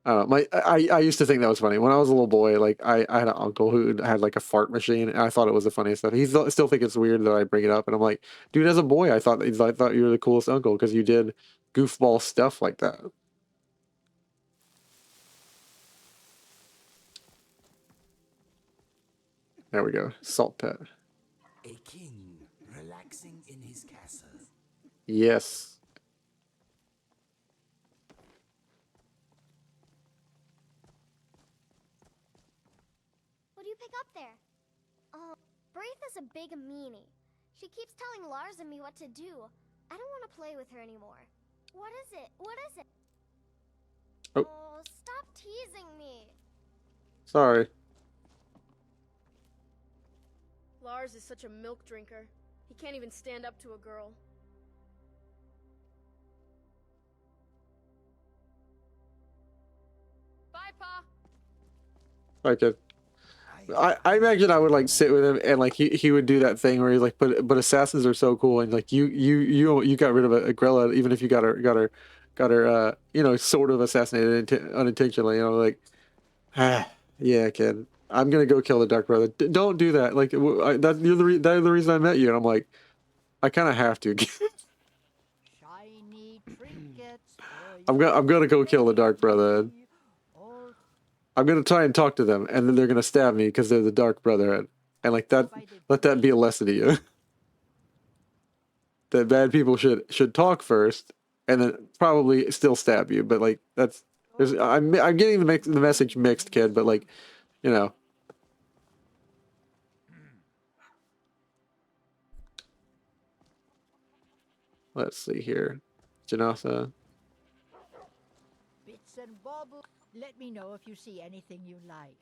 I don't know. I used to think that was funny when I was a little boy. Like I had an uncle who had like a fart machine, and I thought it was the funniest stuff. He still think it's weird that I bring it up, and I'm like, dude, as a boy, I thought you were the coolest uncle because you did goofball stuff like that. There we go, salt pit. A king relaxing in his castle. Yes. What do you pick up there? Oh, Braith is a big meanie. She keeps telling Lars and me what to do. I don't want to play with her anymore. What is it? What is it? Oh. Oh, stop teasing me. Sorry. Lars is such a milk drinker. He can't even stand up to a girl. Bye, Pa. Bye, kid. I imagine I would like sit with him and like he would do that thing where he's like, but assassins are so cool, and like you got rid of a Grella even if you got her sort of assassinated unintentionally, like yeah, kid, I'm gonna go kill the Dark Brother. Don't do that. Like that's the reason I met you, and I'm like, I kind of have to. Shiny trinkets. I'm gonna go kill the Dark Brother. I'm gonna try and talk to them, and then they're gonna stab me because they're the Dark Brotherhood, and like that. Let that be a lesson to you. That bad people should talk first, and then probably still stab you. But like I'm getting the message mixed, kid. But like, you know. Let's see here, Janatha. Bits and bobbles. Let me know if you see anything you like.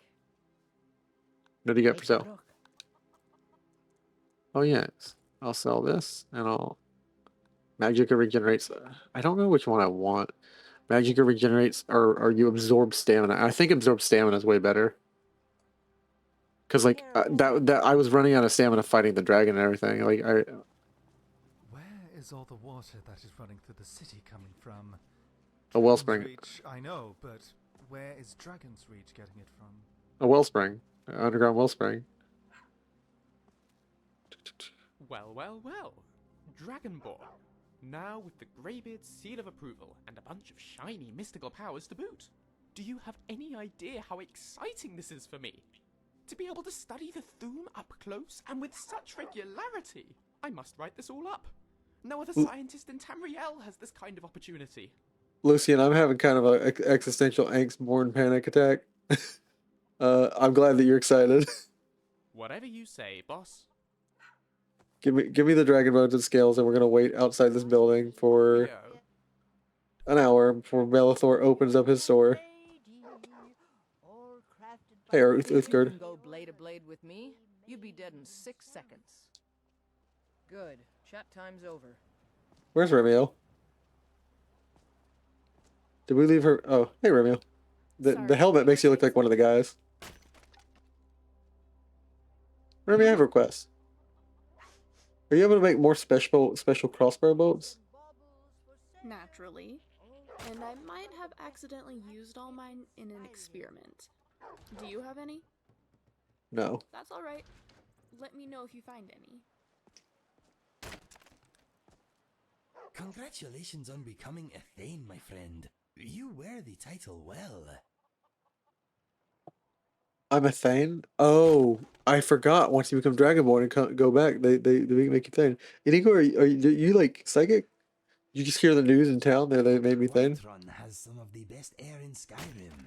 What do you got for Take a sale? look. Oh yes, I'll sell this, and I'll. Magicka regenerates. I don't know which one I want. Magicka regenerates, or you absorb stamina. I think absorb stamina is way better. Cause like that I was running out of stamina fighting the dragon and everything. Like Where is all the water that is running through the city coming from? A wellspring. Dragon's Reach, I know, but where is Dragon's Reach getting it from? A wellspring, underground wellspring. Well, well, well. Dragonborn. Now with the Greybeard's seal of approval and a bunch of shiny mystical powers to boot. Do you have any idea how exciting this is for me? To be able to study the Thuum up close and with such regularity. I must write this all up. No other scientist in Tamriel has this kind of opportunity. Lucian, I'm having kind of an existential angst-born panic attack. I'm glad that you're excited. Whatever you say, boss. Give me the dragon bones and scales, and we're gonna wait outside this building for an hour before Belethor opens up his store. Hey, Uthgard. You can go blade to blade with me. You'd be dead in 6 seconds. Good. Chat time's over. Where's Remiel? Did we leave her? Oh, hey Remiel. The helmet makes you look like one of the guys. Remy, I have a request. Are you able to make more special crossbow bolts? Naturally. And I might have accidentally used all mine in an experiment. Do you have any? No. That's alright. Let me know if you find any. Congratulations on becoming a Thane, my friend. You wear the title well. I'm a Thane? Oh, I forgot. Once you become Dragonborn and go back, they make you Thane. Inigo, are you like psychic? You just hear the news in town that they made me Thane? Whiterun has some of the best air in Skyrim.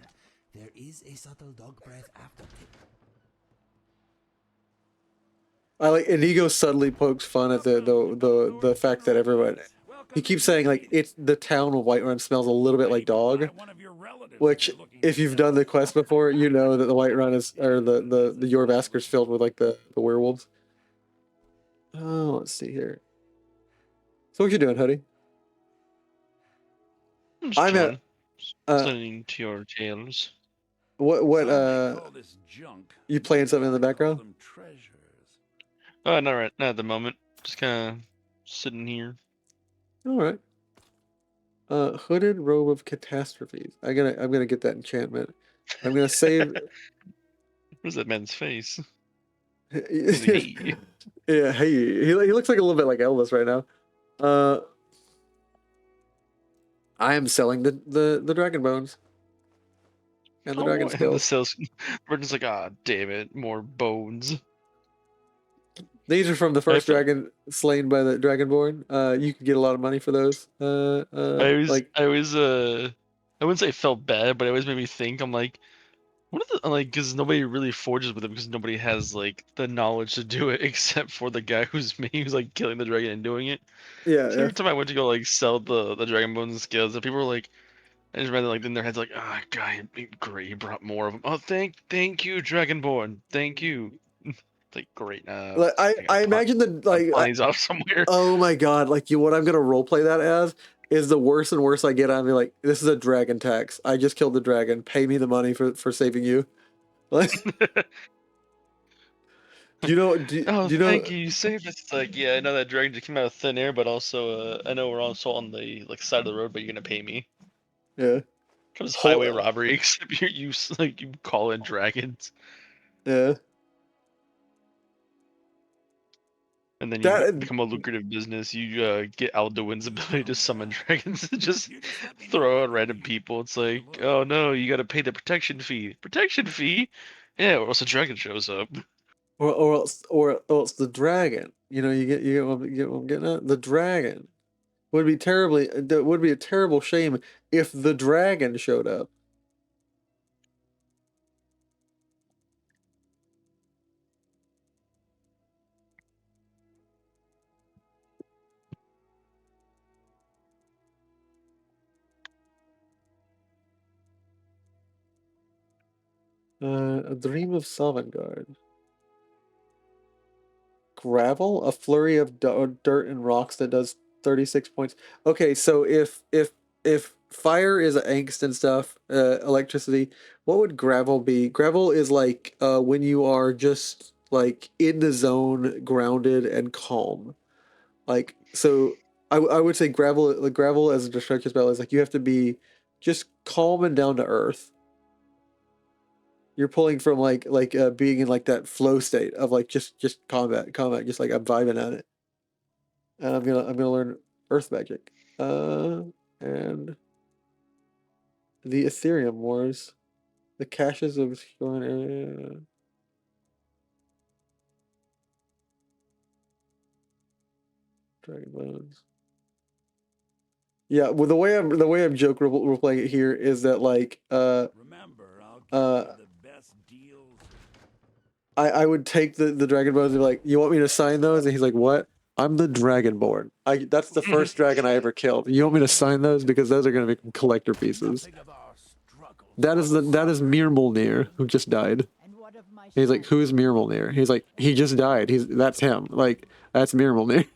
There is a subtle dog breath aftertaste. I like Inigo suddenly pokes fun at the fact that everyone he keeps saying like it's the town of Whiterun smells a little bit like dog, which if you've done the quest before, you know that the Whiterun is or the Jorvasker's filled with like the werewolves. Oh, let's see here. So what you doing, Hoodie? I'm at listening to your tales. What you playing something in the background? Not at the moment. Just kind of sitting here. All right. Hooded robe of catastrophes. I'm gonna get that enchantment. I'm gonna save. Where's that man's face? Yeah, Hey. hey, he looks like a little bit like Elvis right now. I am selling the dragon bones and the dragon And the scales. sales merchant's like, ah, damn it, more bones. These are from the I first dragon slain by the Dragonborn. You could get a lot of money for those. Like I wouldn't say I felt bad, but it always made me think. I'm like, what are the like? Because nobody really forges with them because nobody has like the knowledge to do it except for the guy who's like killing the dragon and doing it. yeah, So yeah. every time I went to go like sell the dragon bones and scales, the people were like, I just remember like in their heads like, ah, guy, great, he brought more of them. Oh, thank you, Dragonborn, thank you. It's like great. Like I imagine that like pawn these off somewhere. oh my god, like what I'm gonna roleplay that as is the worse and worse I get. I'm like, this is a dragon tax. I just killed the dragon. Pay me the money for saving you. Like, do you know? Oh, Do you know? thank you, you saved us. It's like, yeah, I know that dragon just came out of thin air, but also, I know we're also on the like side of the road, but you're gonna pay me. Yeah. Comes Whole, highway robbery, except like you call in dragons, yeah. and then you That become a lucrative business. You get Alduin's ability to summon dragons and just throw out random people. It's like, oh no, you gotta pay the protection fee. Protection fee? Yeah, or else a dragon shows up. or else the dragon. You know, you get what I'm getting at. The dragon would be terribly. That would be a terrible shame if the dragon showed up. A dream of Sovngarde. Gravel, a flurry of dirt and rocks that does 36 points. Okay, so if fire is angst and stuff, electricity, what would gravel be? Gravel is like when you are just like in the zone, grounded and calm. Like so, I would say gravel, like gravel as a destructive spell is like you have to be just calm and down to earth. You're pulling from being in like that flow state of like just combat, just like I'm vibing at it. And I'm gonna learn earth magic. And the Ethereum Wars. The caches of Scorn area. Dragon Bones. Yeah, well the way I'm joke role playing it here is that like I would take the Dragon Bones and be like, you want me to sign those? And he's like, what? I'm the Dragonborn. That's the first dragon I ever killed. You want me to sign those? Because those are gonna be collector pieces. That is Mirmulnir, who just died. He's like, who's Mirmulnir? He's like, he just died. That's him. Like, that's Mirmulnir.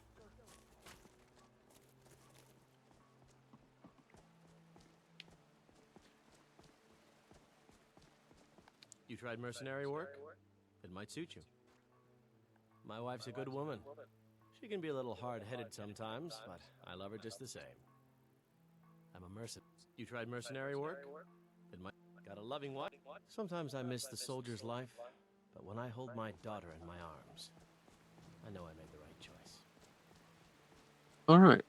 You tried mercenary work? It might suit you. My wife's a good woman. She can be a little hard-headed sometimes, but I love her just the same. I'm a mercenary. You tried mercenary work? It might got a loving wife. Sometimes I miss the soldier's life, but when I hold my daughter in my arms, I know I made the right choice. All right.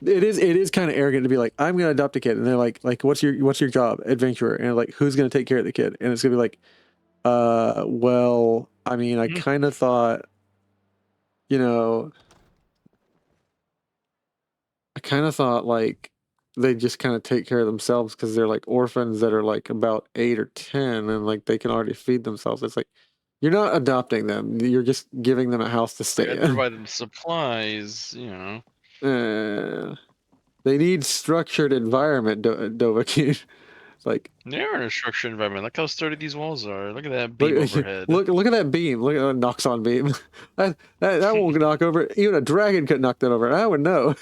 It is kind of arrogant to be like, I'm gonna adopt a kid, and they're like what's your job? Adventurer. And like, who's gonna take care of the kid? And it's gonna be like, well, I mean, I kind of thought, you know, like they just kind of take care of themselves because they're like orphans that are like about 8 or 10 and like they can already feed themselves. It's like, you're not adopting them. You're just giving them a house to stay I'd in. provide them supplies, you know. They need structured environment, Dovahkiin. It's like, They're in a structured environment. Look how sturdy these walls are. Look at that beam overhead. look at that beam. Look at that knocks on beam. that won't knock over. Even a dragon could knock that over. I would know.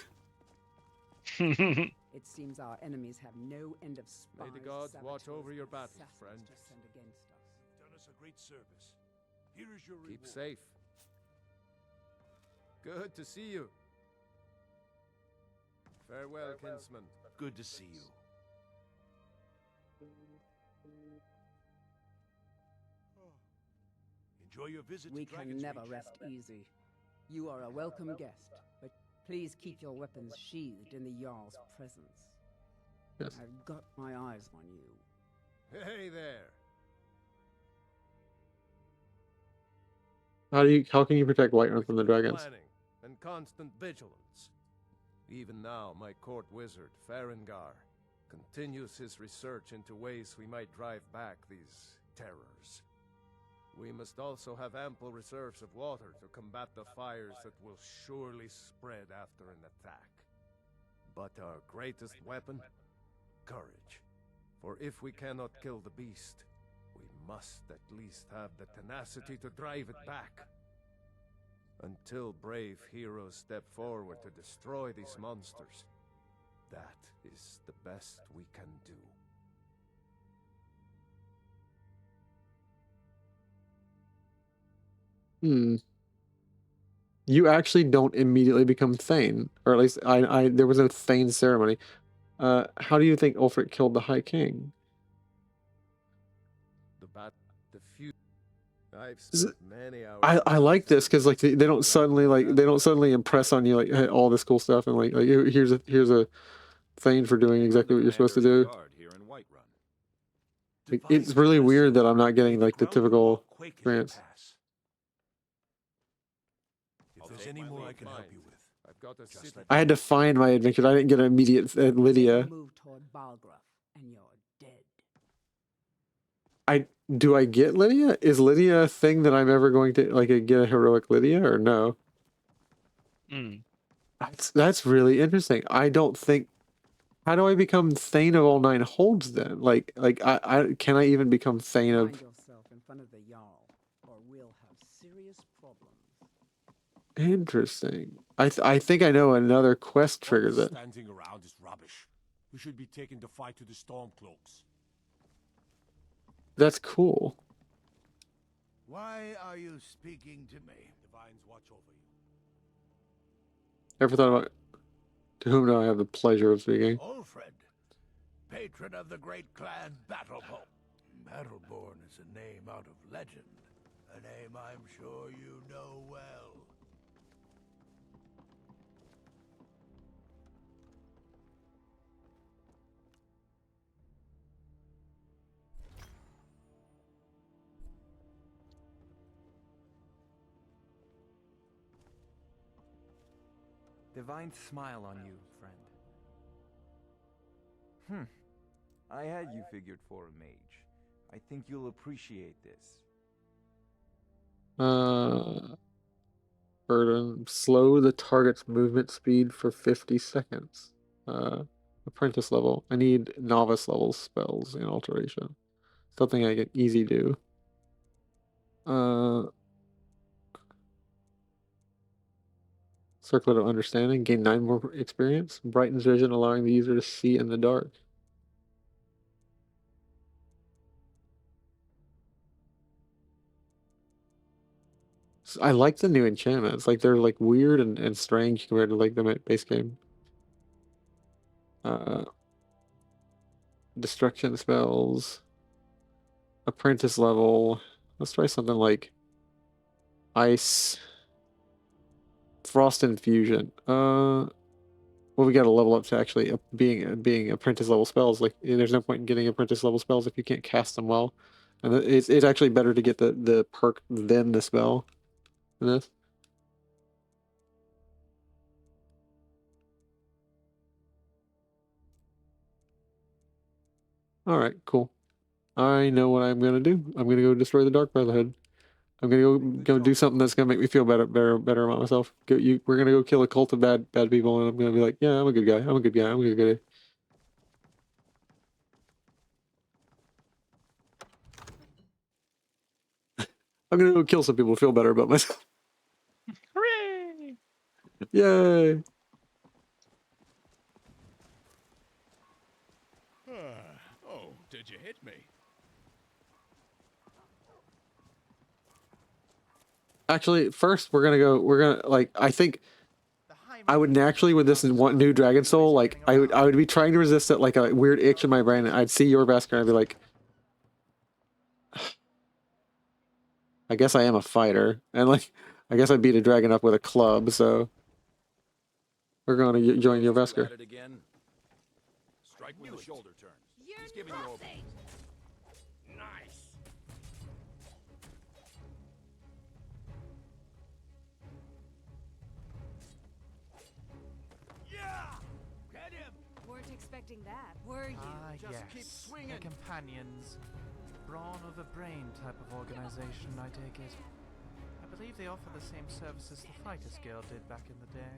It seems our enemies have no end of spies. May the gods watch over your battles, friend. Against us. Done us a great service. Here is your Keep safe. Good to see you. Farewell, kinsman. Good to see you. Enjoy your visit We to can Dragon's never Reach. rest easy. You are a welcome guest, but please keep your weapons sheathed in the Jarl's presence. Yes. I've got my eyes on you. Hey there. How can you protect Whiterun from the dragons? Planning and constant vigilance. Even now, my court wizard, Farengar, continues his research into ways we might drive back these terrors. We must also have ample reserves of water to combat the fires that will surely spread after an attack. But our greatest weapon? Courage. For if we cannot kill the beast, we must at least have the tenacity to drive it back. Until brave heroes step forward to destroy these monsters, that is the best we can do. You actually don't immediately become Thane, or at least there was no Thane ceremony. How do you think Ulfric killed the High King? The few I've spent many hours. I like this because like they don't suddenly impress on you like hey, all this cool stuff and like here's a Thane for doing exactly what you're supposed to do. Like, it's really weird that I'm not getting like the typical grants. If there's any more I can help you with, I've got a city. I had to find my adventure. I didn't get an immediate Lydia. Move toward Balgruuf, and you're dead. Do I get Lydia? Is Lydia a thing that I'm ever going to like get a heroic Lydia or no? That's really interesting. I don't think. How do I become Thane of all nine holds then? Like I can I even become Thane of? Find yourself in front of the Jarl, or we'll have serious problems. Interesting. I think I know another quest triggers it. Standing around is rubbish. We should be taking the fight to the Stormcloaks. That's cool. Why are you speaking to me? Divines watch over you. Ever thought about to whom do I have the pleasure of speaking? Ulfred, patron of the great clan Battleborn. Battleborn is a name out of legend, a name I'm sure you know well. Divine smile on you, friend. I had you figured for a mage. I think you'll appreciate this. Burden. Slow the target's movement speed for 50 seconds. Apprentice level. I need novice level spells in alteration. Something I can easy do. Circlet of Understanding. Gain 9 more experience. Brightens vision, allowing the user to see in the dark. I like the new enchantments. Like they're like weird and strange compared to like the base game. Destruction spells. Apprentice level. Let's try something like Ice. Frost Infusion. Well, we got to level up to actually being apprentice level spells. Like, there's no point in getting apprentice level spells if you can't cast them well. And it's actually better to get the perk than the spell. In this. All right, cool. I know what I'm gonna do. I'm gonna go destroy the Dark Brotherhood. I'm gonna go do something that's gonna make me feel better about myself. We're gonna go kill a cult of bad people, and I'm gonna be like, yeah, I'm a good guy. I'm a good guy. I'm a good guy. I'm gonna go kill some people to feel better about myself. Hooray! Yay! Oh, did you hit me? Actually, first we're gonna like I think I would naturally with this one new Dragon Soul, like I would be trying to resist it like a weird itch in my brain. And I'd see your Vesker and I'd be like, I guess I am a fighter, and like I guess I beat a dragon up with a club. So we're going to join your Vesker. At it again. Strike with the shoulder turn. He's giving you over. Nice. Get him! Weren't expecting that, were you? Ah, Just yes. keep swinging. The companions. Brawn over brain type of organization, I take it. I believe they offer the same services the Fighters Guild did back in the day.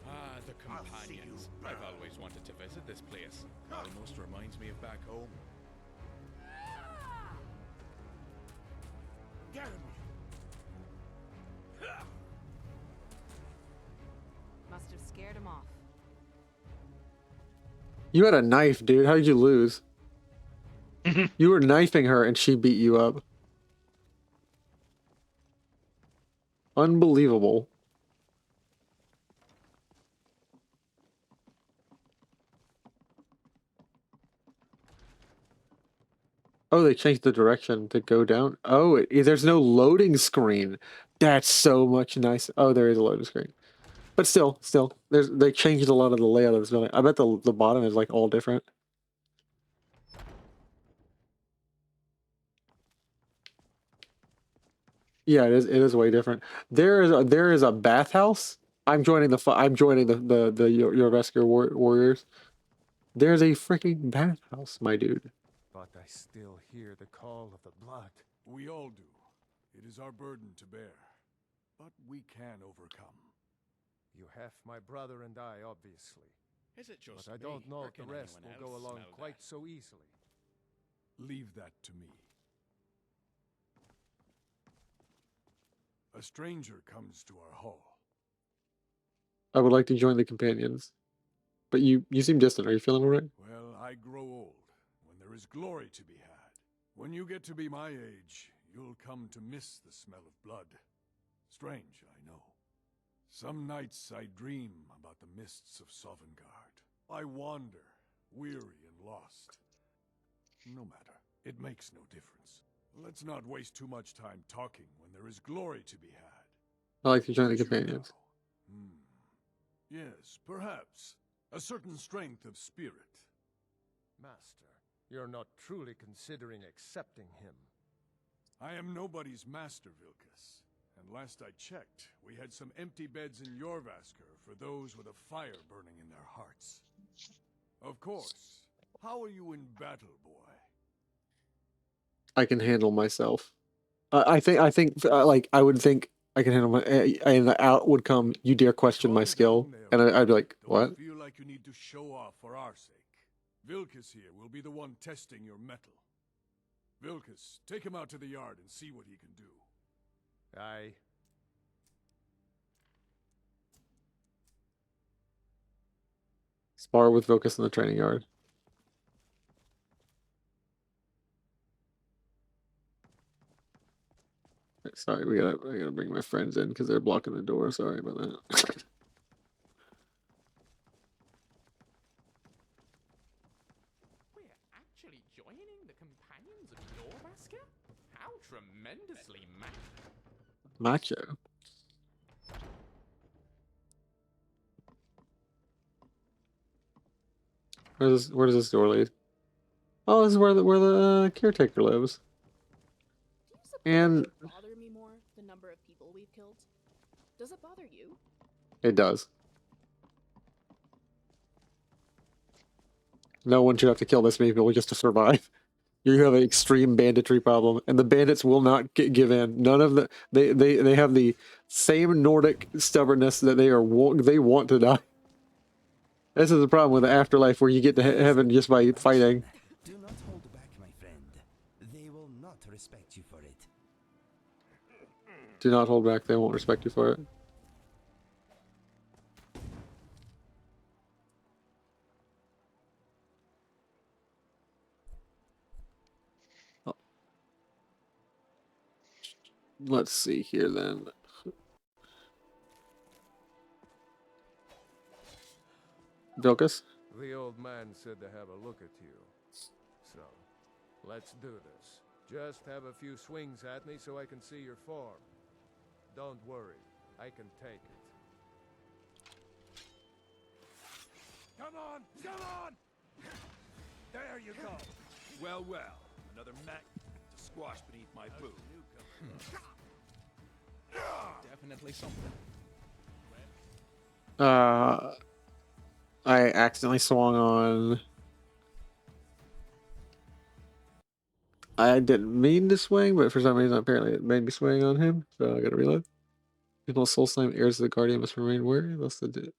Ah, the companions. I've always wanted to visit this place. Almost reminds me of back home. Get him! Must have scared him off. You had a knife, dude. How did you lose? You were knifing her and she beat you up. Unbelievable. Oh, they changed the direction to go down. Oh, there's no loading screen. That's so much nice. Oh, there is a loading screen. But still, they changed a lot of the layout of this building. I bet the bottom is like all different. Yeah, it is. It is way different. There is a bathhouse. I'm joining the your rescue warriors. There's a freaking bathhouse, my dude. But I still hear the call of the blood. We all do. It is our burden to bear. But we can overcome. You have my brother and I, obviously. Is it just But I me, don't know or if the can rest anyone will go else along smell quite that? so easily. Leave that to me. A stranger comes to our hall. I would like to join the companions, but you seem distant. Are you feeling alright? Well, I grow old when there is glory to be had. When you get to be my age, you'll come to miss the smell of blood. Strange, I know. Some nights I dream about the mists of Sovngarde. I wander, weary and lost. No matter. It makes no difference. Let's not waste too much time talking when there is glory to be had. I like to join the companions. Yes, perhaps. A certain strength of spirit. Master, you're not truly considering accepting him. I am nobody's master, Vilkas. And last I checked, we had some empty beds in Jorvaskr for those with a fire burning in their hearts. Of course. How are you in battle, boy? I can handle myself. I think like I would think I can handle my. And out would come. You dare question my skill, and I'd be like, what? Don't feel like you need to show off for our sake. Vilkas here will be the one testing your mettle. Vilkas, take him out to the yard and see what he can do. Aye. Spar with Vilkas in the training yard. Sorry, I gotta bring my friends in because they're blocking the door. Sorry about that. We're actually joining the companions of Jorvaskr? How tremendously Macho. Where does this door lead? Oh, this is where the caretaker lives. And Does it bother me more, the number of people we've killed? Does it bother you? it does. No one should have to kill this many people just to survive. You have an extreme banditry problem, and the bandits will not give in. None of the they have the same Nordic stubbornness that they want to die. This is the problem with the afterlife, where you get to heaven just by fighting. Do not hold back, my friend. They will not respect you for it. Do not hold back; they won't respect you for it. Let's see here then. Vilkas? The old man said to have a look at you. So, let's do this. Just have a few swings at me so I can see your form. Don't worry, I can take it. Come on! Come on! There you go! Well, well. Another mat to squash beneath my boot. Definitely something. I accidentally swung on. I didn't mean to swing, but for some reason, apparently, it made me swing on him. So I gotta reload. People soul slime heirs of the guardian must remain wary. Else they did.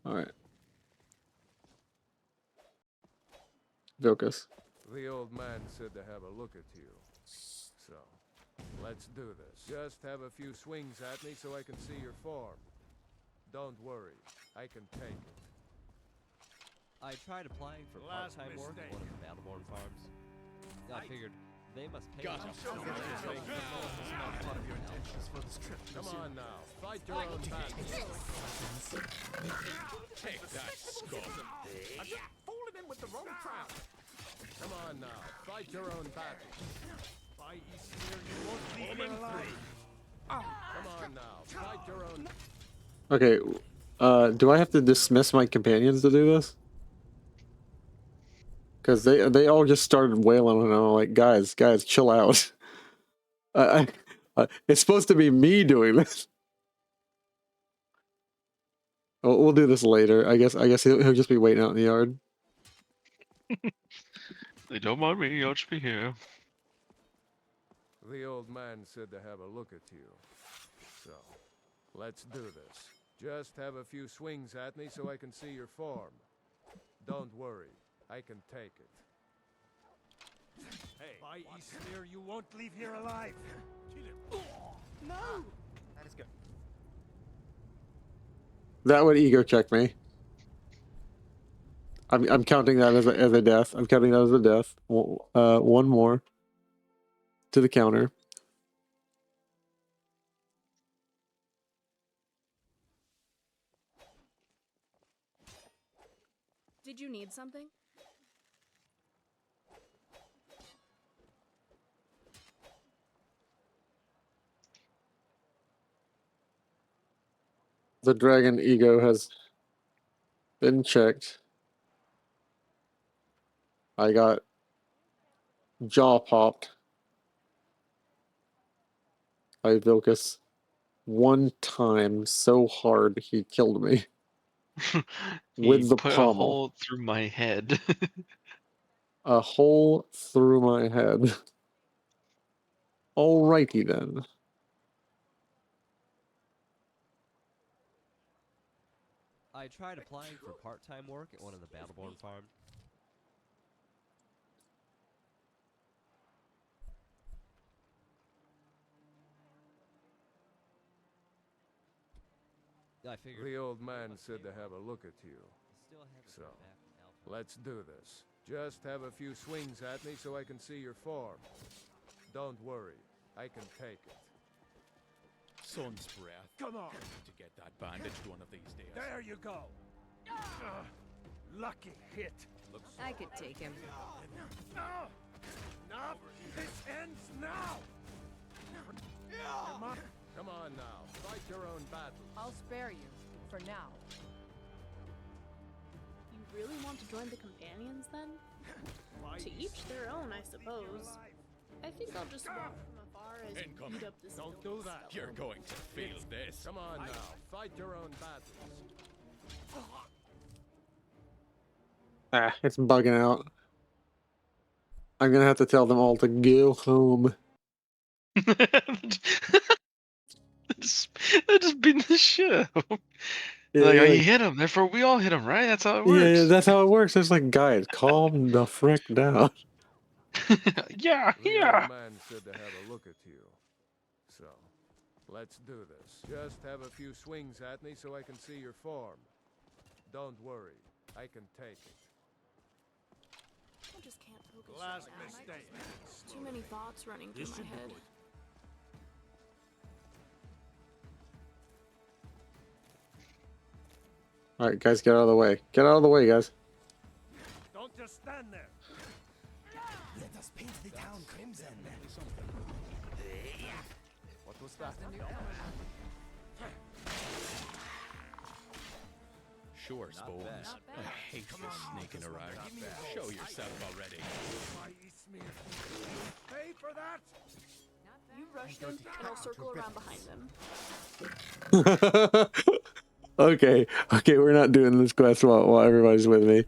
All right. Vilkas. The old man said to have a look at you. So, let's do this. Just have a few swings at me so I can see your form. Don't worry, I can take it. I tried applying for part-time work at one of the Battleborn farms. I figured they must pay me. Come on now, fight your own battle. Take that, scum. I'm just falling in with the wrong crowd. Come on now, fight your own battle. Fight Eastmere, you won't leave me alive. Come on now, fight your own. Okay. Do I have to dismiss my companions to do this? Because they all just started wailing, and I'm like, guys, chill out. It's supposed to be me doing this. We'll do this later. I guess he'll just be waiting out in the yard. They don't mind me. I'll just be here. The old man said to have a look at you. So, let's do this. Just have a few swings at me so I can see your form. Don't worry, I can take it. Hey, by Eastmere, you won't leave here alive. No! That is good. That would ego check me. I'm counting that as a death. I'm counting that as a death. One more to the counter. Did you need something? The dragon ego has been checked. I got jaw popped by Vilkas one time so hard he killed me. With the put pommel. a hole through my head. A hole through my head. Alrighty then. I tried applying for part-time work at one of the Battleborn farms. I figured The old man said to have a look at you. So, let's do this. Just have a few swings at me so I can see your form. Don't worry, I can take it. Sun's breath. Come on. To get that bandaged one of these days. There you go. Lucky hit. I could take him. Now, this ends now. Come on now, fight your own battle. I'll spare you, for now. You really want to join the companions then? To each their own, I suppose. I think I'll just watch from afar as you beat up this Don't do that. You're going to feel this. Come on now, fight your own battles. It's bugging out. I'm gonna have to tell them all to go home. That just beat the shit out of him. Yeah, Like, yeah. he hit him, therefore we all hit him, right? That's how it works. Yeah, that's how it works. It's like, guys, calm the frick down. Yeah, The old man said to have a look at you. So, let's do this. Just have a few swings at me so I can see your form. Don't worry, I can take it. I just can't focus Last right now. mistake. Too many thoughts running through This my should be head. good. All right, guys, get out of the way. Get out of the way, guys. Don't just stand there. Let us paint the town crimson. What was that? Sure, Spoons. I hate this sneaking around. Show yourself already. Pay for that. You rush them, and I'll circle around behind them. Okay, we're not doing this quest while everybody's with me.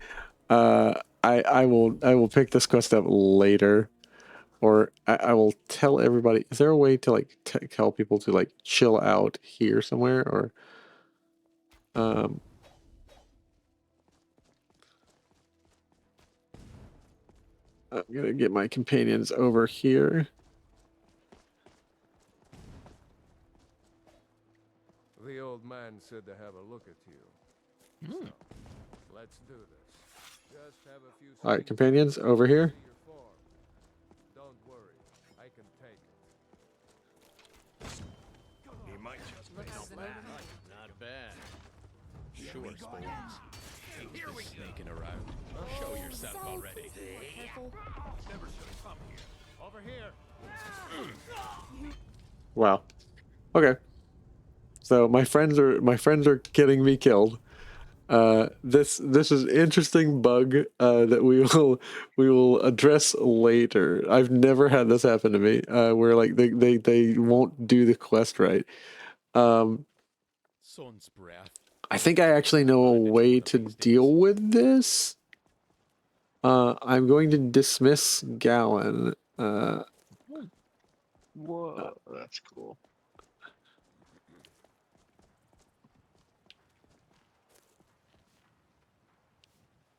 I will pick this quest up later, or I will tell everybody. Is there a way to like tell people to like chill out here somewhere, or I'm gonna get my companions over here. The old man said to have a look at you. So, let's do this. Just have a few. All right, companions over here. Don't worry, I can take it. He might just make Not bad. Not bad. Sure, Spoons. Hate this sneaking around. Show yourself already. Never should have come here. Over here. Wow. Okay. So my friends are getting me killed. This is an interesting bug that we will address later. I've never had this happen to me. Where like they won't do the quest right. Sun's breath. I think I actually know a way to deal with this. I'm going to dismiss Gallon. Whoa, that's cool.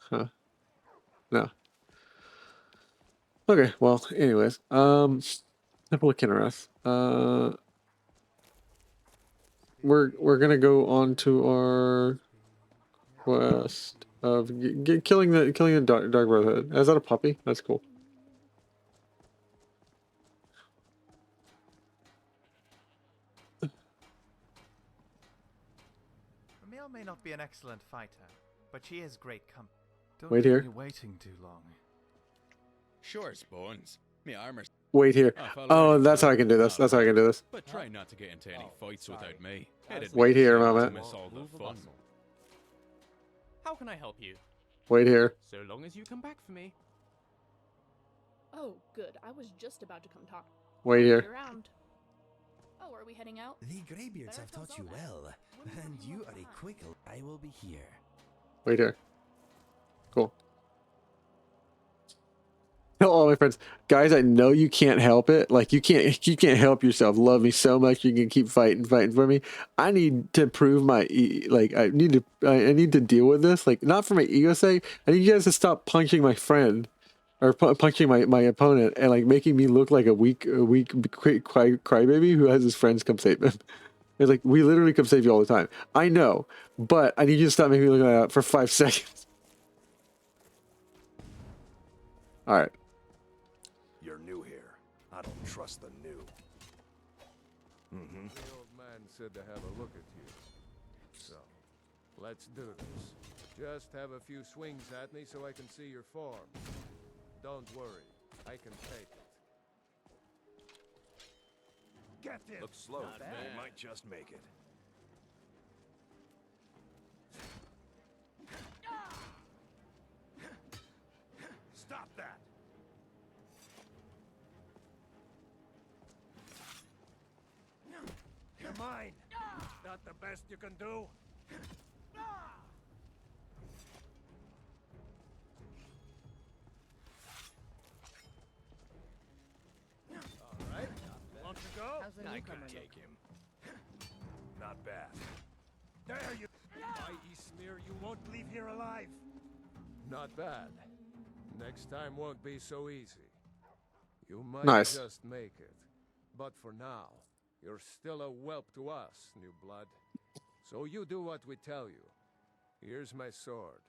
Huh. No. Okay, well, anyways. Temple of Kinnereth. We're gonna go on to our quest of killing the Dark Brotherhood. Is that a puppy? That's cool. Emil may not be an excellent fighter, but she is great company. Don't Wait leave here. me waiting too long. Sure, Spoons. Me armor's... Wait here. Oh, that's how I can do this. That's how I can do this. But try not to get into any fights without me. Wait here a To moment. miss all the fun. How can I help you? Wait here. So long as you come back for me. Oh, good. I was just about to come talk. Wait here. Around. Oh, are we heading out? The Greybeards have taught you well, and you are a quick. I will be here. Wait here. Cool. Tell all my friends, guys, I know you can't help it. Like you can't help yourself. Love me so much you can keep fighting for me. I need to prove my I need to deal with this. Like not for my ego's sake. I need you guys to stop punching my friend or punching my opponent and like making me look like a weak crybaby who has his friends come save him. It's like we literally come save you all the time. I know, but I need you to stop making me look like that for 5 seconds. All right. You're new here. I don't trust the new. The old man said to have a look at you. So, let's do this. Just have a few swings at me so I can see your form. Don't worry, I can take it. Get it! Looks slow. You might just make it. Stop that! You're mine! Not the best you can do? Alright, want to go? I could take him. Not bad. There you... I.E. Smear, you won't leave here alive. Not bad. Next time won't be so easy. You might Nice. just make it. But for now, you're still a whelp to us, new blood. So you do what we tell you. Here's my sword.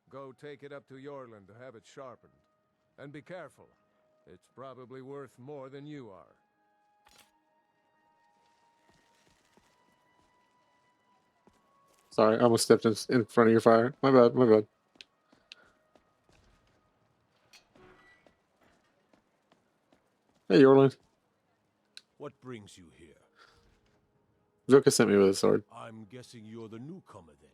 Go take it up to Yorland to have it sharpened. And be careful. It's probably worth more than you are. Sorry, I almost stepped in front of your fire. My bad, my bad. Hey, Yorlin. What brings you here? Joka sent me with a sword. I'm guessing you're the newcomer then.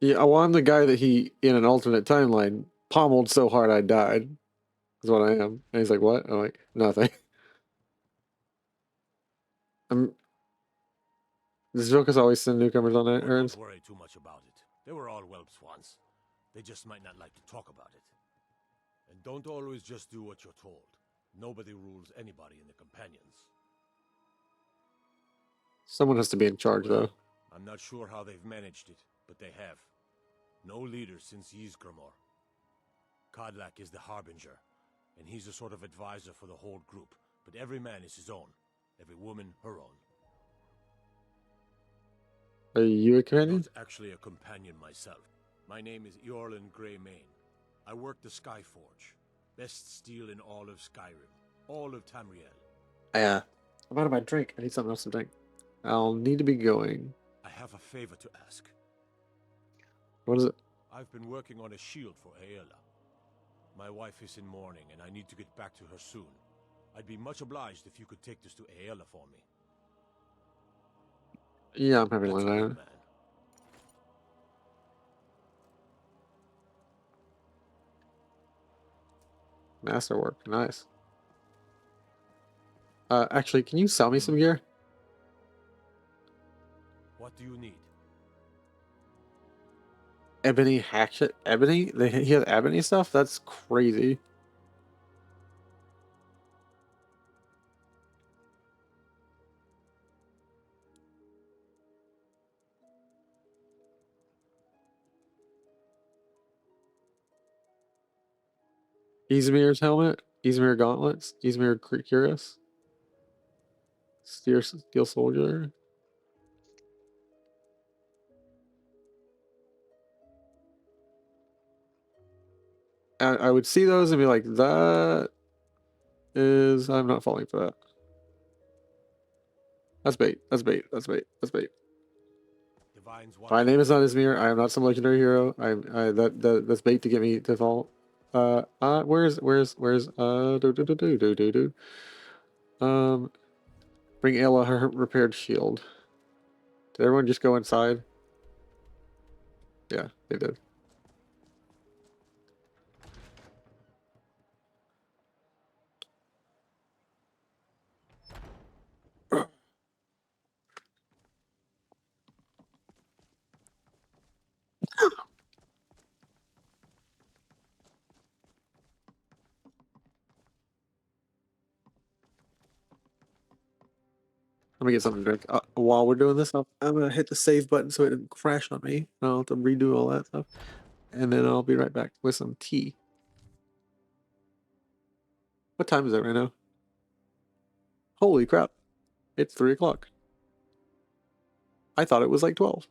Yeah, well, I'm the guy that he, in an alternate timeline, pommeled so hard I died. Is what I am. And he's like, what? I'm like, nothing. Does Jokas always send newcomers on errands? Don't worry too much about it. They were all whelps once. They just might not like to talk about it. And don't always just do what you're told. Nobody rules anybody in the companions. Someone has to be in charge, though. I'm not sure how they've managed it, but they have. No leader since Ysgramor. Kodlak is the Harbinger, and he's a sort of advisor for the whole group, but every man is his own. Every woman, her own. Are you a companion? Not actually a companion myself. My name is Eorlin Greymane. I work the Skyforge. Best steel in all of Skyrim. All of Tamriel. Yeah. I'm out of my drink. I need something else to drink. I'll need to be going. I have a favor to ask. What is it? I've been working on a shield for Aela. My wife is in mourning, and I need to get back to her soon. I'd be much obliged if you could take this to Aela for me. Yeah, I'm having That's line a good iron. man. Masterwork. Nice. Actually, can you sell me some gear? What do you need? Ebony hatchet? Ebony? He has ebony stuff? That's crazy. Izmir's helmet? Izmir gauntlets? Izmir cuirass? Steel soldier? I would see those and be like, that is... I'm not falling for that. That's bait. That's bait. That's bait. That's bait. My name is not Izmir. I am not some legendary hero. That's bait to get me to fall. Where's bring Ayla her repaired shield. Did everyone just go inside? Yeah, they did. Let me get something to drink. While we're doing this, I'm gonna hit the save button so it doesn't crash on me. I'll have to redo all that stuff, and then I'll be right back with some tea. What time is it right now? Holy crap! It's 3 o'clock. I thought it was like 12.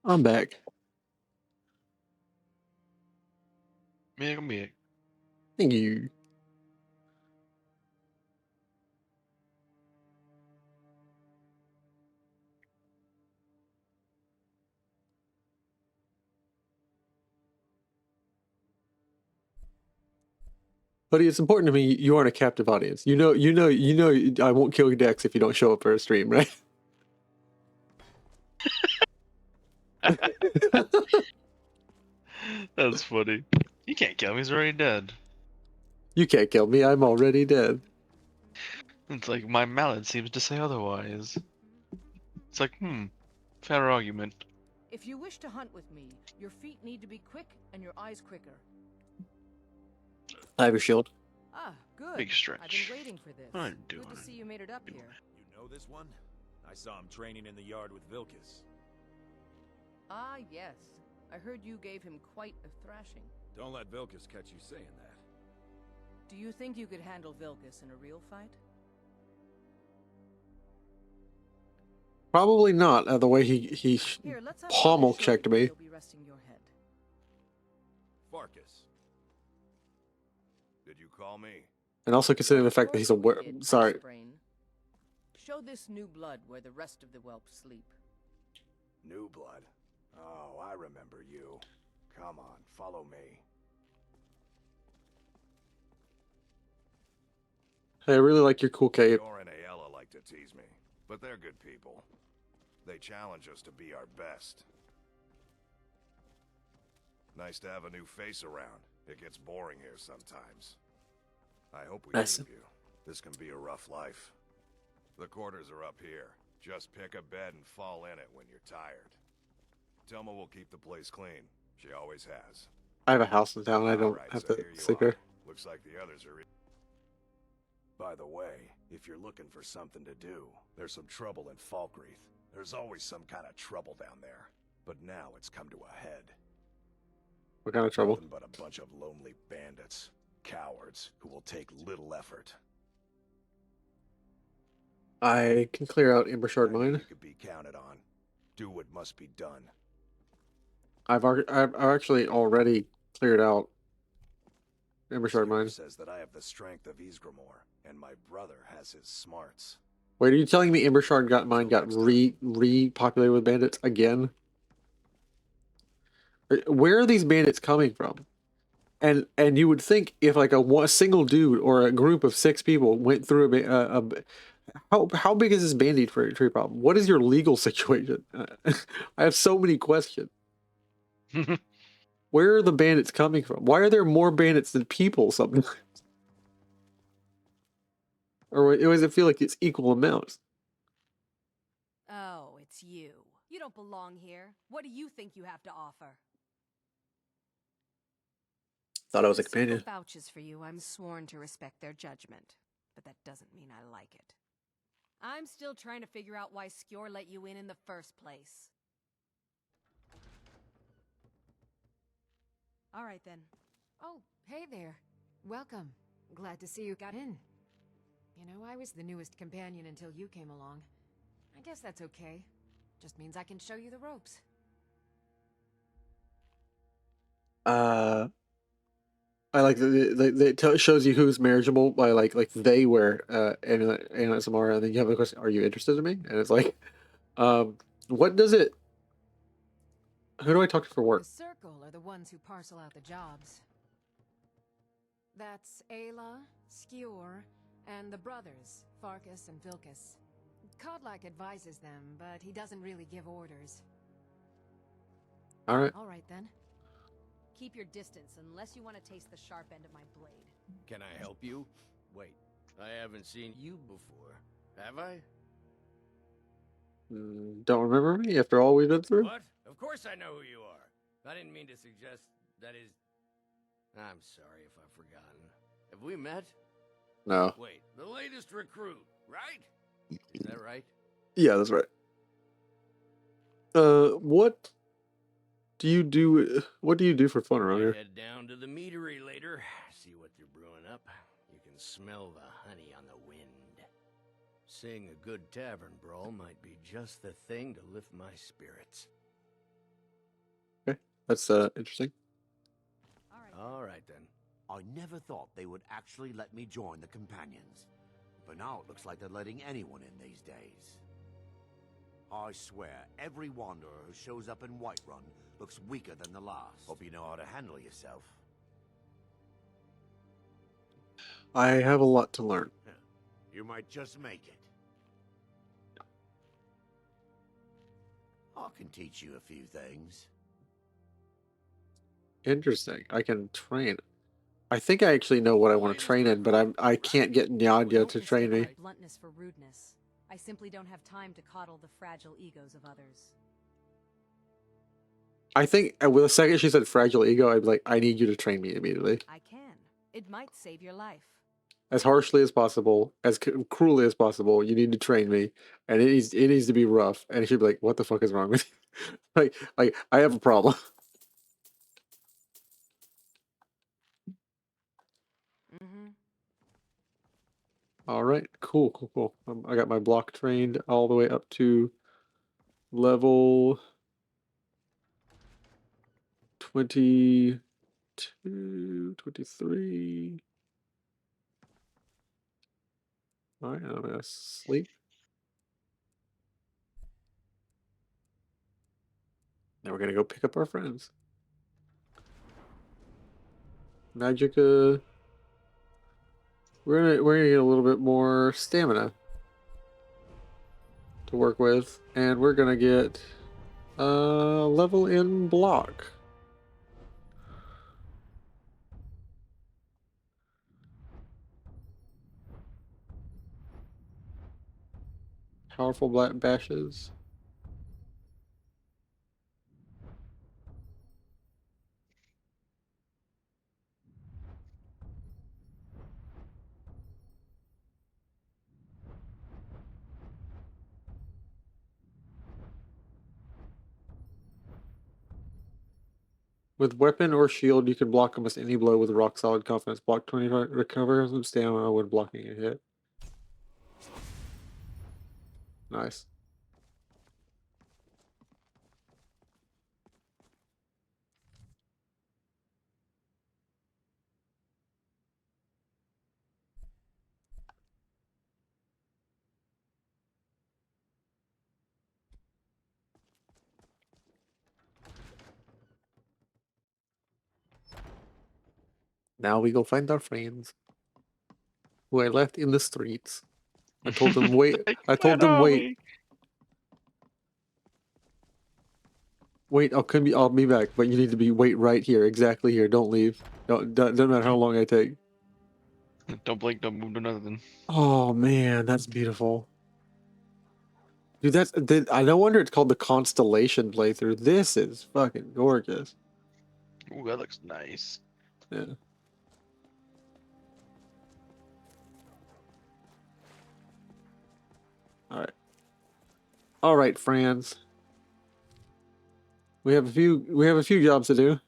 I'm back. Me. Thank you. Hoodie, it's important to me you aren't a captive audience. You know. I won't kill Dex if you don't show up for a stream, right? That's funny. You can't kill me. He's already dead. You can't kill me. I'm already dead. It's like my mallet seems to say otherwise. It's like, fair argument. If you wish to hunt with me, your feet need to be quick and your eyes quicker. I have a shield. Ah, good. Big stretch. I've been waiting for this. What am I doing? Good to see you made it up here. You know this one? I saw him training in the yard with Vilkas. Ah, yes. I heard you gave him quite a thrashing. Don't let Vilkas catch you saying that. Do you think you could handle Vilkas in a real fight? Probably not. The way he Here, let's have pommel Farkas show checked you me. where you'll be resting your head. Farkas. Did you call me? And also considering the fact that he's a sorry. Show this new blood where the rest of the whelps sleep. New blood. Oh, I remember you. Come on, follow me. Hey, I really like your cool cape. Yor and Ayala like to tease me, but they're good people. They challenge us to be our best. Nice to have a new face around. It gets boring here sometimes. I hope we keep you. This can be a rough life. The quarters are up here. Just pick a bed and fall in it when you're tired. Telma will keep the place clean. She always has. I have a house in town. I don't have to sleep here. Looks like the others are... By the way, if you're looking for something to do, there's some trouble in Falkreath. There's always some kind of trouble down there. But now it's come to a head. What kind of trouble? Nothing but a bunch of lonely bandits. Cowards who will take little effort. I can clear out Embershard Mine. You could be counted on. Do what must be done. I've actually already cleared out Embershard Mine. Says that I have the strength of Ysgramor, and my brother has his smarts. Wait, are you telling me Embershard Mine got repopulated with bandits again? Where are these bandits coming from? And you would think if like a single dude or a group of 6 people went through how big is this bandit tree problem? What is your legal situation? I have so many questions. Where are the bandits coming from? Why are there more bandits than people sometimes? Or does it feel like it's equal amounts? Oh, it's you. You don't belong here. What do you think you have to offer? Thought I was a companion. If someone vouches for you, I'm sworn to respect their judgment. But that doesn't mean I like it. I'm still trying to figure out why Skjor let you in the first place. All right, then. Oh, hey there. Welcome. Glad to see you got in. You know, I was the newest companion until you came along. I guess that's okay. Just means I can show you the ropes. I like it shows you who's marriageable by like they were Anna Samara, and then you have a question: are you interested in me? And it's like, what does it? Who do I talk to for work? The Circle are the ones who parcel out the jobs. That's Ayla, Skjor, and the brothers, Farkas and Vilkas. Kodlak advises them, but he doesn't really give orders. All right. All right, then. Keep your distance unless you want to taste the sharp end of my blade. Can I help you? Wait, I haven't seen you before, have I? Don't remember me after all we've been through? What? Of course I know who you are. I didn't mean to suggest that is... I'm sorry if I've forgotten. Have we met? No. Wait, the latest recruit, right? Is that right? Yeah, that's right. What do you do? What do you do for fun around here? Head down to the meadery later. See what they're brewing up. You can smell the honey on the wind. Seeing a good tavern brawl might be just the thing to lift my spirits. Okay, that's interesting. All right then. I never thought they would actually let me join the companions. But now it looks like they're letting anyone in these days. I swear, every wanderer who shows up in Whiterun looks weaker than the last. Hope you know how to handle yourself. I have a lot to learn. You might just make it. I can teach you a few things. Interesting. I can train. I think I actually know what I want to train in, but I can't get Nyadia to train me. Bluntness for rudeness. I simply don't have time to coddle the fragile egos of others. I think with the second she said fragile ego, I'd be like, I need you to train me immediately. I can. It might save your life. As harshly as possible, as cruelly as possible, you need to train me, and it needs to be rough. And she'd be like, "What the fuck is wrong with you?" like I have a problem. All right, cool. I got my block trained all the way up to level 22, 23. All right, I'm gonna sleep. Now we're gonna go pick up our friends. Magica. We're gonna get a little bit more stamina to work with, and we're gonna get level in block. Powerful black bashes. With weapon or shield, you can block almost any blow with rock solid confidence. Block 25, recover some stamina when blocking a hit. Nice. Now we go find our friends who I left in the streets. I told them wait. I told them wait. Wait, I'll be back, but you need to wait right here, exactly here. Don't leave. Doesn't matter how long I take. Don't blink, don't move, no nothing. Oh man, that's beautiful. Dude, I no wonder it's called the Constellation playthrough. This is fucking gorgeous. Ooh, that looks nice. Yeah. All right, friends. We have a few jobs to do.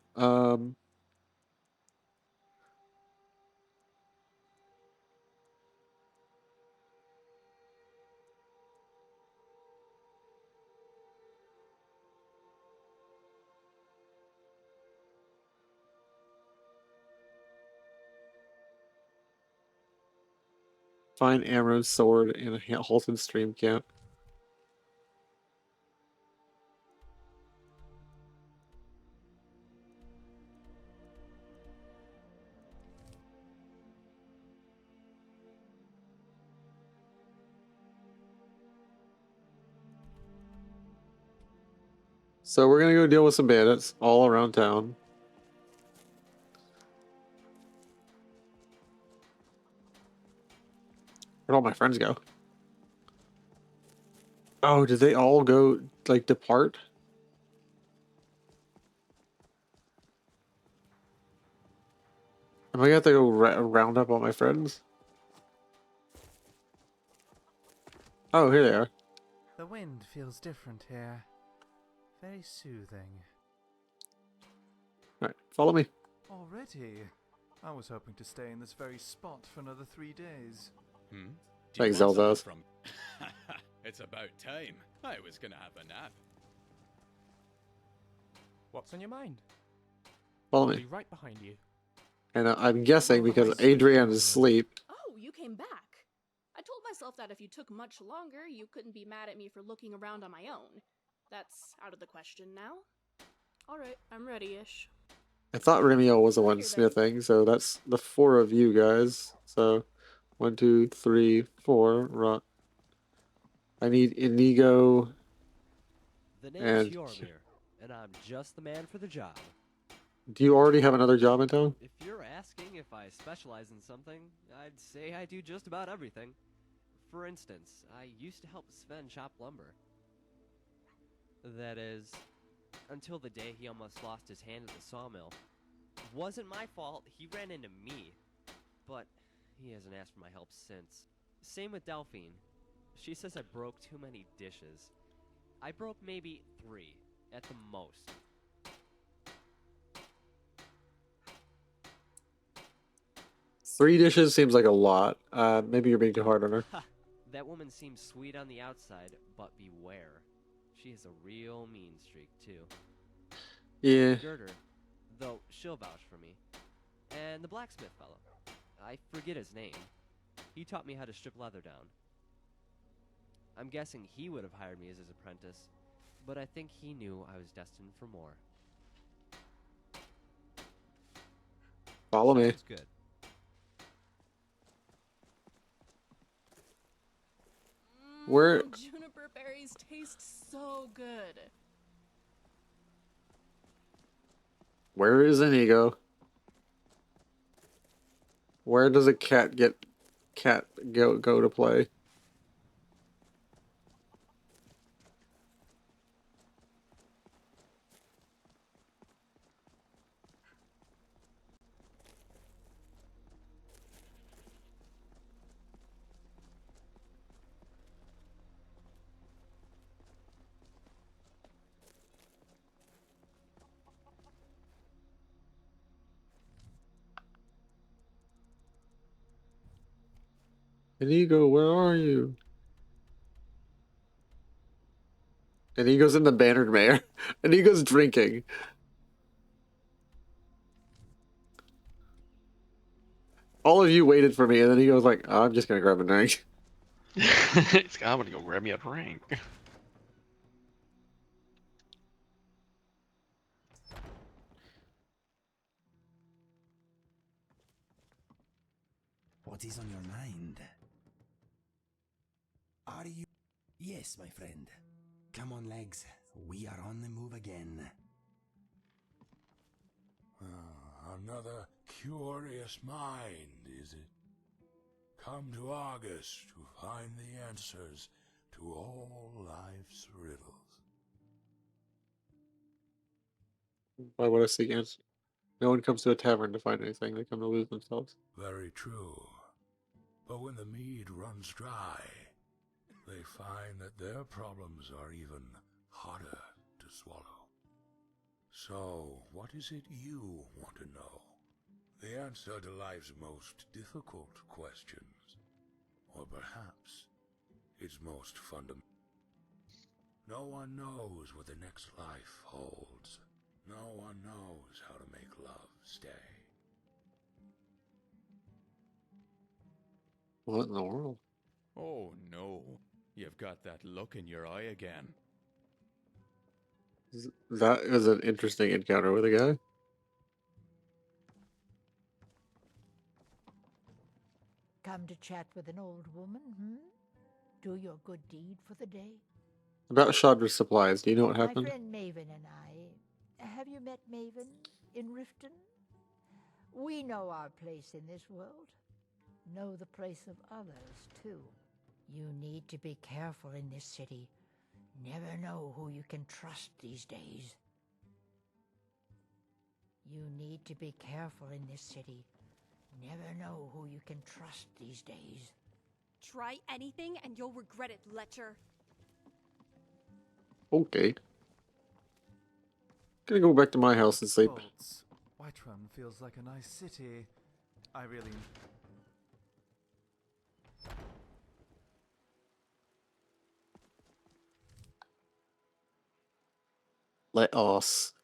Find Amro's sword in a halted stream camp. So we're gonna go deal with some bandits all around town. Where'd all my friends go? Oh, did they all go, like, depart? Am I gonna have to go round up all my friends? Oh, here they are. The wind feels different here. Very soothing. Alright, follow me. Already? I was hoping to stay in this very spot for another 3 days. Thanks, Zelda. It's about time. I was gonna have a nap. What's on your mind? Follow I'll me. be right behind you. And I'm guessing because Adrienne is asleep. Oh, you came back. I told myself that if you took much longer, you couldn't be mad at me for looking around on my own. That's out of the question now. Alright, I'm ready-ish. I thought Remiel was the one smithing, so that's the 4 of you guys. So 1, 2, 3, 4. Right. I need Inigo. The name's And Yormir, and I'm just the man for the job. do you already have another job in town? If you're asking if I specialize in something, I'd say I do just about everything. For instance, I used to help Sven chop lumber. That is, until the day he almost lost his hand at the sawmill. Wasn't my fault, he ran into me. But he hasn't asked for my help since. Same with Delphine. She says I broke too many dishes. I broke maybe 3, at the most. 3 dishes seems like a lot. Maybe you're being too hard on her. That woman seems sweet on the outside, but beware. She has a real mean streak, too. Yeah. Girder, though she'll vouch for me. And the blacksmith fellow. I forget his name. He taught me how to strip leather down. I'm guessing he would have hired me as his apprentice, but I think he knew I was destined for more. Follow me. Sounds good. Where Juniper berries taste so good. Where is Inigo? Where does a cat go to play? Inigo, where are you? Inigo's in the bannered mare. Inigo's drinking. All of you waited for me, and then he goes like, oh, I'm just gonna grab a drink. I'm gonna go grab me a drink. What is on your mind? Are you... Yes, my friend. Come on, legs. We are on the move again. Another curious mind, is it? Come to Argus to find the answers to all life's riddles. Why would I seek answers? No one comes to a tavern to find anything. They come to lose themselves. Very true. But when the mead runs dry, they find that their problems are even harder to swallow. So, what is it you want to know? The answer to life's most difficult questions. Or perhaps its most fundamental. No one knows what the next life holds. No one knows how to make love stay. What in the world? Oh no, you've got that look in your eye again. That is an interesting encounter with a guy. Come to chat with an old woman, Do your good deed for the day? About Shadra's supplies, do you know what happened? My friend Maven and I. Have you met Maven in Riften? We know our place in this world. Know the place of others, too. You need to be careful in this city. Never know who you can trust these days. You need to be careful in this city. Never know who you can trust these days. Try anything and you'll regret it, Lecher. Okay. Gonna go back to my house and sleep. Whiterun feels like a nice city. I really... Let us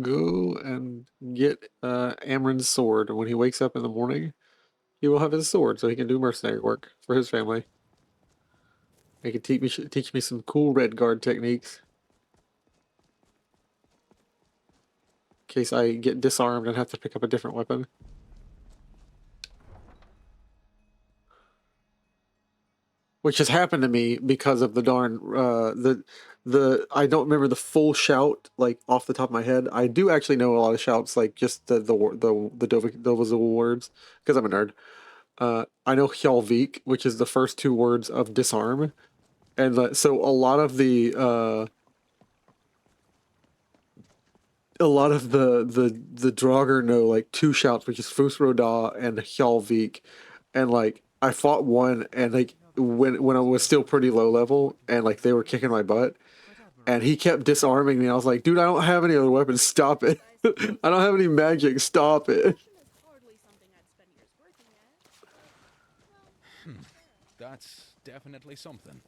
go and get Amron's sword. When he wakes up in the morning, he will have his sword so he can do mercenary work for his family. He can teach me some cool red guard techniques. case I get disarmed and have to pick up a different weapon. Which has happened to me because of the darn the I don't remember the full shout like off the top of my head. I do actually know a lot of shouts, like just the Dovazul words, because I'm a nerd. I know Hjalvik, which is the first two words of disarm, and so a lot of the Draugr know like two shouts, which is Fusroda and Hjalvik, and like I fought one, and like when I was still pretty low level, and like they were kicking my butt, and he kept disarming me. I was like, dude, I don't have any other weapons. Stop it. I don't have any magic. Stop it. That's definitely something.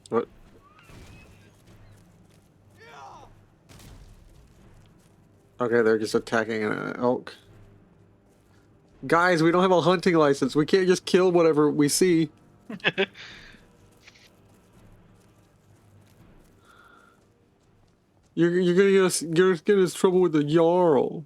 What? Okay, they're just attacking an elk. Guys, we don't have a hunting license. We can't just kill whatever we see. You're gonna get us trouble with the Jarl.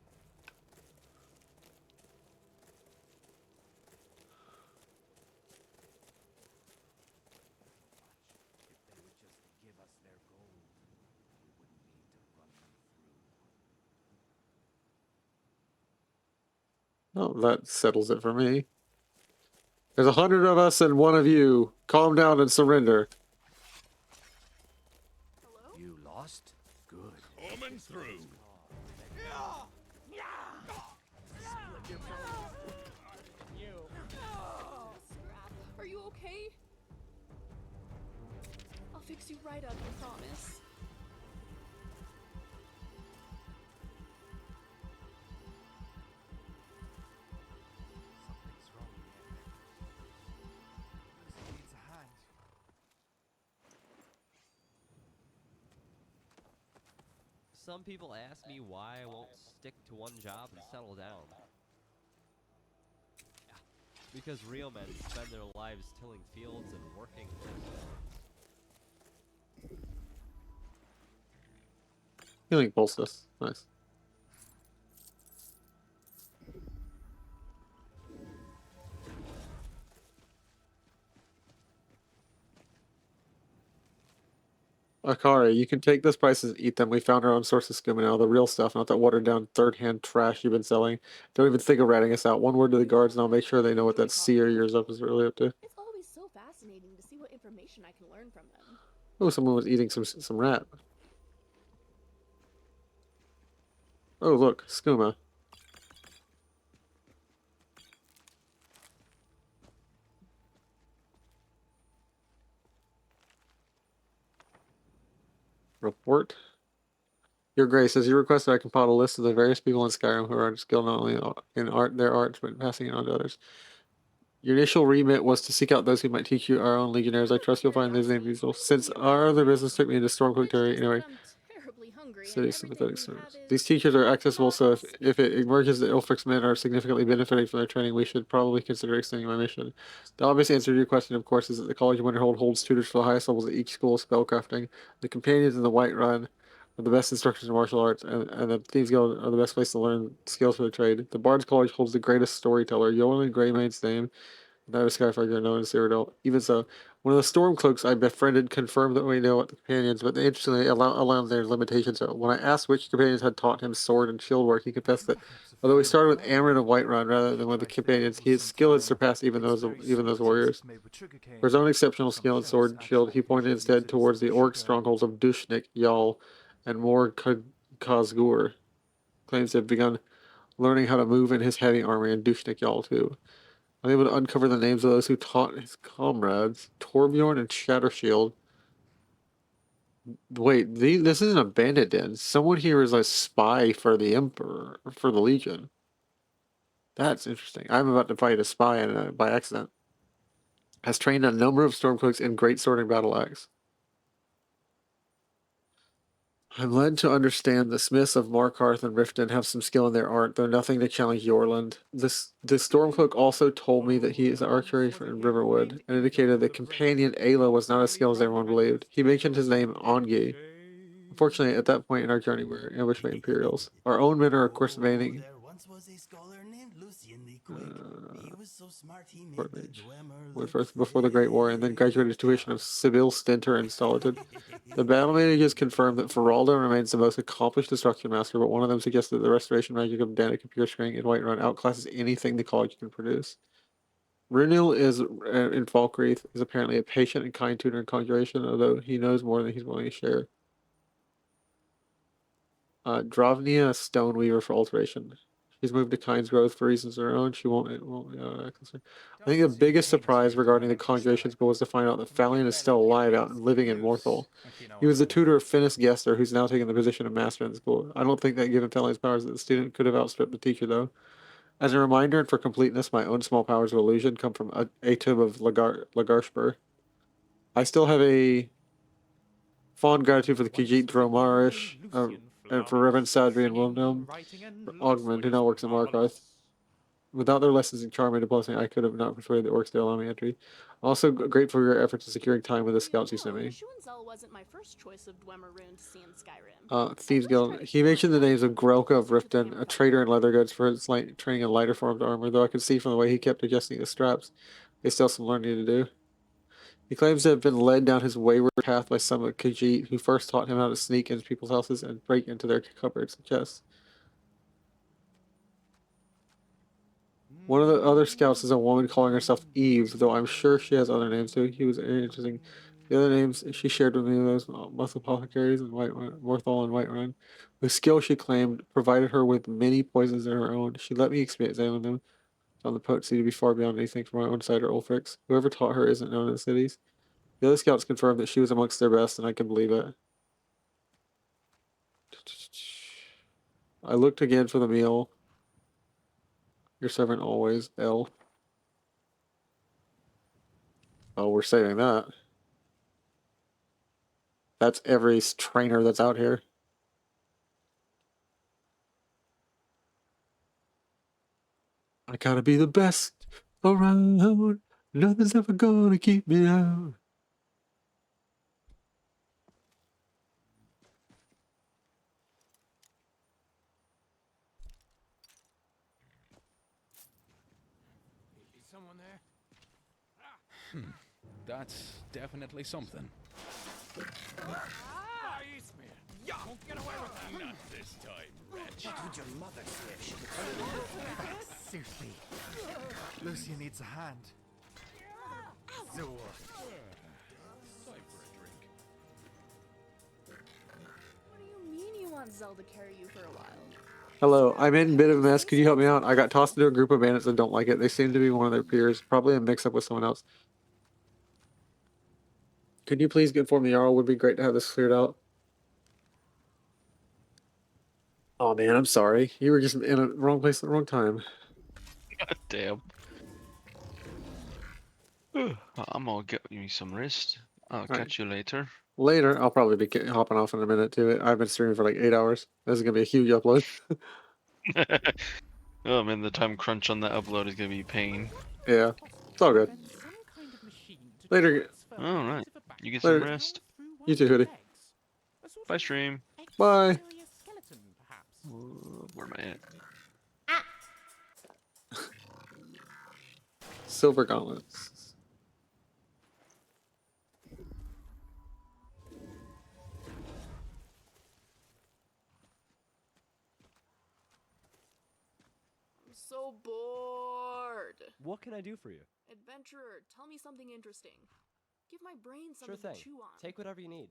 Oh, that settles it for me. There's 100 of us and one of you. Calm down and surrender. You lost? Good. Coming through. Are you okay? I'll fix you right up, I promise. Some people ask me why I won't stick to one job and settle down. Yeah, because real men spend their lives tilling fields and working. Healing poultice. Nice. Akari, you can take those prices and eat them. We found our own source of scuba now. The real stuff, not that watered-down third-hand trash you've been selling. Don't even think of ratting us out. One word to the guards, and I'll make sure they know what that seer yours up is really up to. It's always so fascinating to see what information I can learn from them. Oh, someone was eating some rat. Oh, look, skooma. Report. Your Grace, as you requested, I compiled a list of the various people in Skyrim who are skilled not only in their arts, but passing it on to others. Your initial remit was to seek out those who might teach you our own legionnaires. I trust you'll find these names useful. Since our other business took me into Stormcloak territory, anyway. City sympathetic service. These teachers are accessible, so if it emerges that Ilfric's men are significantly benefiting from their training, we should probably consider extending my mission. The obvious answer to your question, of course, is that the College of Winterhold holds tutors for the highest levels at each school of spellcrafting. The companions in the Whiterun are the best instructors in martial arts, and the Thieves Guild are the best place to learn skills for the trade. The Bard's College holds the greatest storyteller, Yolan Greymane's name. Neither Skyfire known as Cyrodiil. Even so, one of the Stormcloaks I befriended confirmed that we know what the companions, but they interestingly allowed their limitations. So when I asked which companions had taught him sword and shield work, he confessed that although he started with Amryn of Whiterun rather than with the companions, his skill had surpassed even those warriors. For his own exceptional skill in sword and shield, he pointed instead towards the orc strongholds of Dushnik, Jarl, and Mor Khazgur. Claims to have begun learning how to move in his heavy army in Dushnik, Jarl too. I'm able to uncover the names of those who taught his comrades, Torbjorn and Shattershield. Wait, this isn't a bandit den. Someone here is a spy for the Emperor, for the Legion. That's interesting. I'm about to fight a spy by accident. Has trained a number of Stormcloaks in great sword and battle axe. I'm led to understand the smiths of Markarth and Riften have some skill in their art, though nothing to challenge Yorland. The Stormcloak also told me that he is archery in Riverwood, and indicated that companion Ayla was not as skilled as everyone believed. He mentioned his name, Ongi. Unfortunately, at that point in our journey, we were ambushed by Imperials. Our own men are, of course, evading. There once was a scholar named Lucian the Quick. He was so smart he made Fort the Mage. Dwemer Went look first before the Great War, and then graduated tuition of Sibyl Stinter and Solitude. The battle mages confirmed that Feraldo remains the most accomplished destruction master, but one of them suggested that the restoration magic of Danica Purestring and Whiterun outclasses anything the college can produce. Runil is in Falkreath is apparently a patient and kind tutor in conjuration, although he knows more than he's willing to share. Dravnia Stoneweaver for alteration. She's moved to Kind's Growth for reasons of her own. She won't I think the biggest surprise regarding the conjurations goal was to find out that Falion is still alive out and living in Morthal. He was the tutor of Finis Gester, who's now taken the position of master in the school. I don't think that given Falion's powers that the student could have outstripped the teacher, though. As a reminder and for completeness, my own small powers of illusion come from Atub of Lagarshbur. I still have a fond gratitude for the Khajiit Dromarish, and for Reverend Sadri and Wilhelm Augmund, who now works in Markarth. Without their lessons in charm and diplomacy, I could have not persuaded the orcs to allow me entry. Also grateful for your efforts in securing time with the scouts you sent me. Schuenzell wasn't my first choice of Dwemer rune to see in Skyrim. Thieves Guild. He mentioned the names of Grelka of Riften, a trader in leather goods for his training in lighter formed armor, though I could see from the way he kept adjusting the straps, there's still some learning to do. He claims to have been led down his wayward path by some of Khajiit, who first taught him how to sneak into people's houses and break into their cupboards and chests. One of the other scouts is a woman calling herself Eve, though I'm sure she has other names too. He was very interesting. The other names she shared with me were those muscle apothecaries and Morthal and Whiterun, whose skill she claimed provided her with many poisons of her own. She let me examine them. Found the potency to be far beyond anything from my own side or Ulfric's. Whoever taught her isn't known in the cities. The other scouts confirmed that she was amongst their best, and I can believe it. I looked again for the meal. Your servant always, L. Oh, we're saving that. That's every trainer that's out here. I gotta be the best around. Nothing's ever gonna keep me out. Someone there? That's definitely something. Won't get away with that. Not this time, wretch. What would your mother say if she could Seriously. Lucia needs a hand. So, Time for a drink. What do you mean you want Zelda to carry you for a while? Hello, I'm in a bit of a mess. Could you help me out? I got tossed into a group of bandits that don't like it. They seem to be one of their peers, probably a mix-up with someone else. Could you please inform the Jarl? Would be great to have this cleared out. Oh man, I'm sorry. You were just in a wrong place at the wrong time. God damn. I'm gonna get me some rest. I'll catch you later. Later, I'll probably be hopping off in a minute too. I've been streaming for like 8 hours. This is gonna be a huge upload. Oh man, the time crunch on that upload is gonna be pain. Yeah, it's all good. Later. Alright. You get Later. some rest. You too, Hoodie. Bye, stream. Bye. Where am I at? Silver gauntlets. I'm so bored. What can I do for you? Adventurer, tell me something interesting. Give my brain Sure something thing. to chew on. Take whatever you need.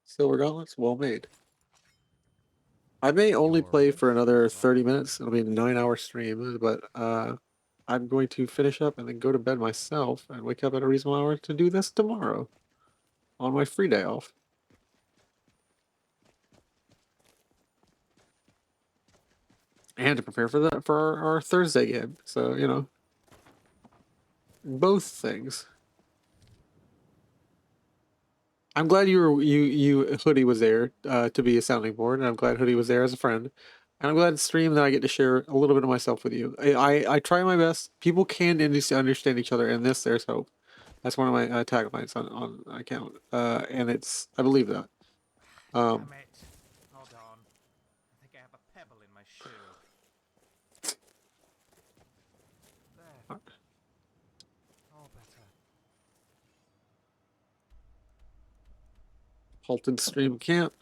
Silver gauntlets, well made. I may only play for another 30 minutes. It'll be a 9-hour stream, but I'm going to finish up and then go to bed myself and wake up at a reasonable hour to do this tomorrow on my free day off. And to prepare for our Thursday game. So, you know, both things. I'm glad you Hoodie was there to be a sounding board, and I'm glad Hoodie was there as a friend. And I'm glad to stream that I get to share a little bit of myself with you. I try my best. People can understand each other, and there's hope. That's one of my taglines on my account, and it's I believe that. Damn it. Hold on. I think I have a pebble in my shoe. There. All better. Halted stream camp.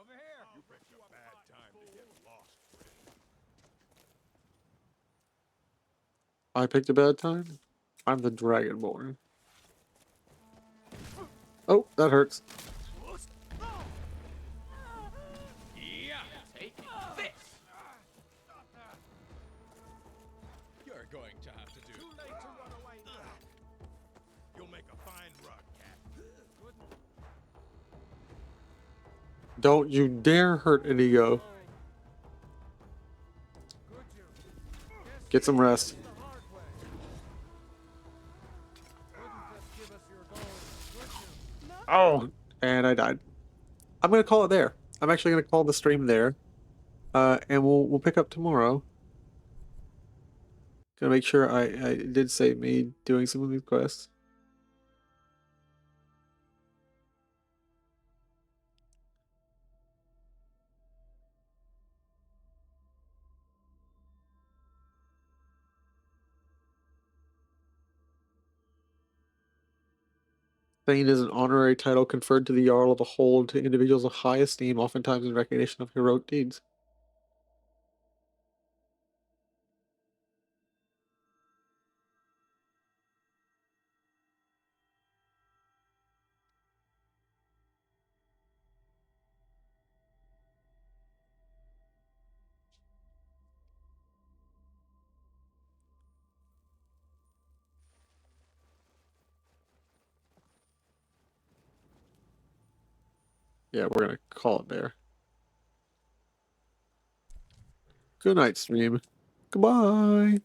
Over here! You picked a bad time to get lost, friend. I picked a bad time. I'm the Dragonborn. Oh, that hurts. Yeah, take this. You're going to have to do. Too late to run away now. You'll make a fine rug, cat. Don't you dare hurt Inigo. Get some rest. Oh, and I died. I'm gonna call it there. I'm actually gonna call the stream there, and we'll pick up tomorrow. Gonna make sure I did save me doing some of these quests. Thane is an honorary title conferred to the Jarl of a hold to individuals of high esteem, oftentimes in recognition of heroic deeds. Yeah, we're gonna call it there. Good night, stream. Goodbye.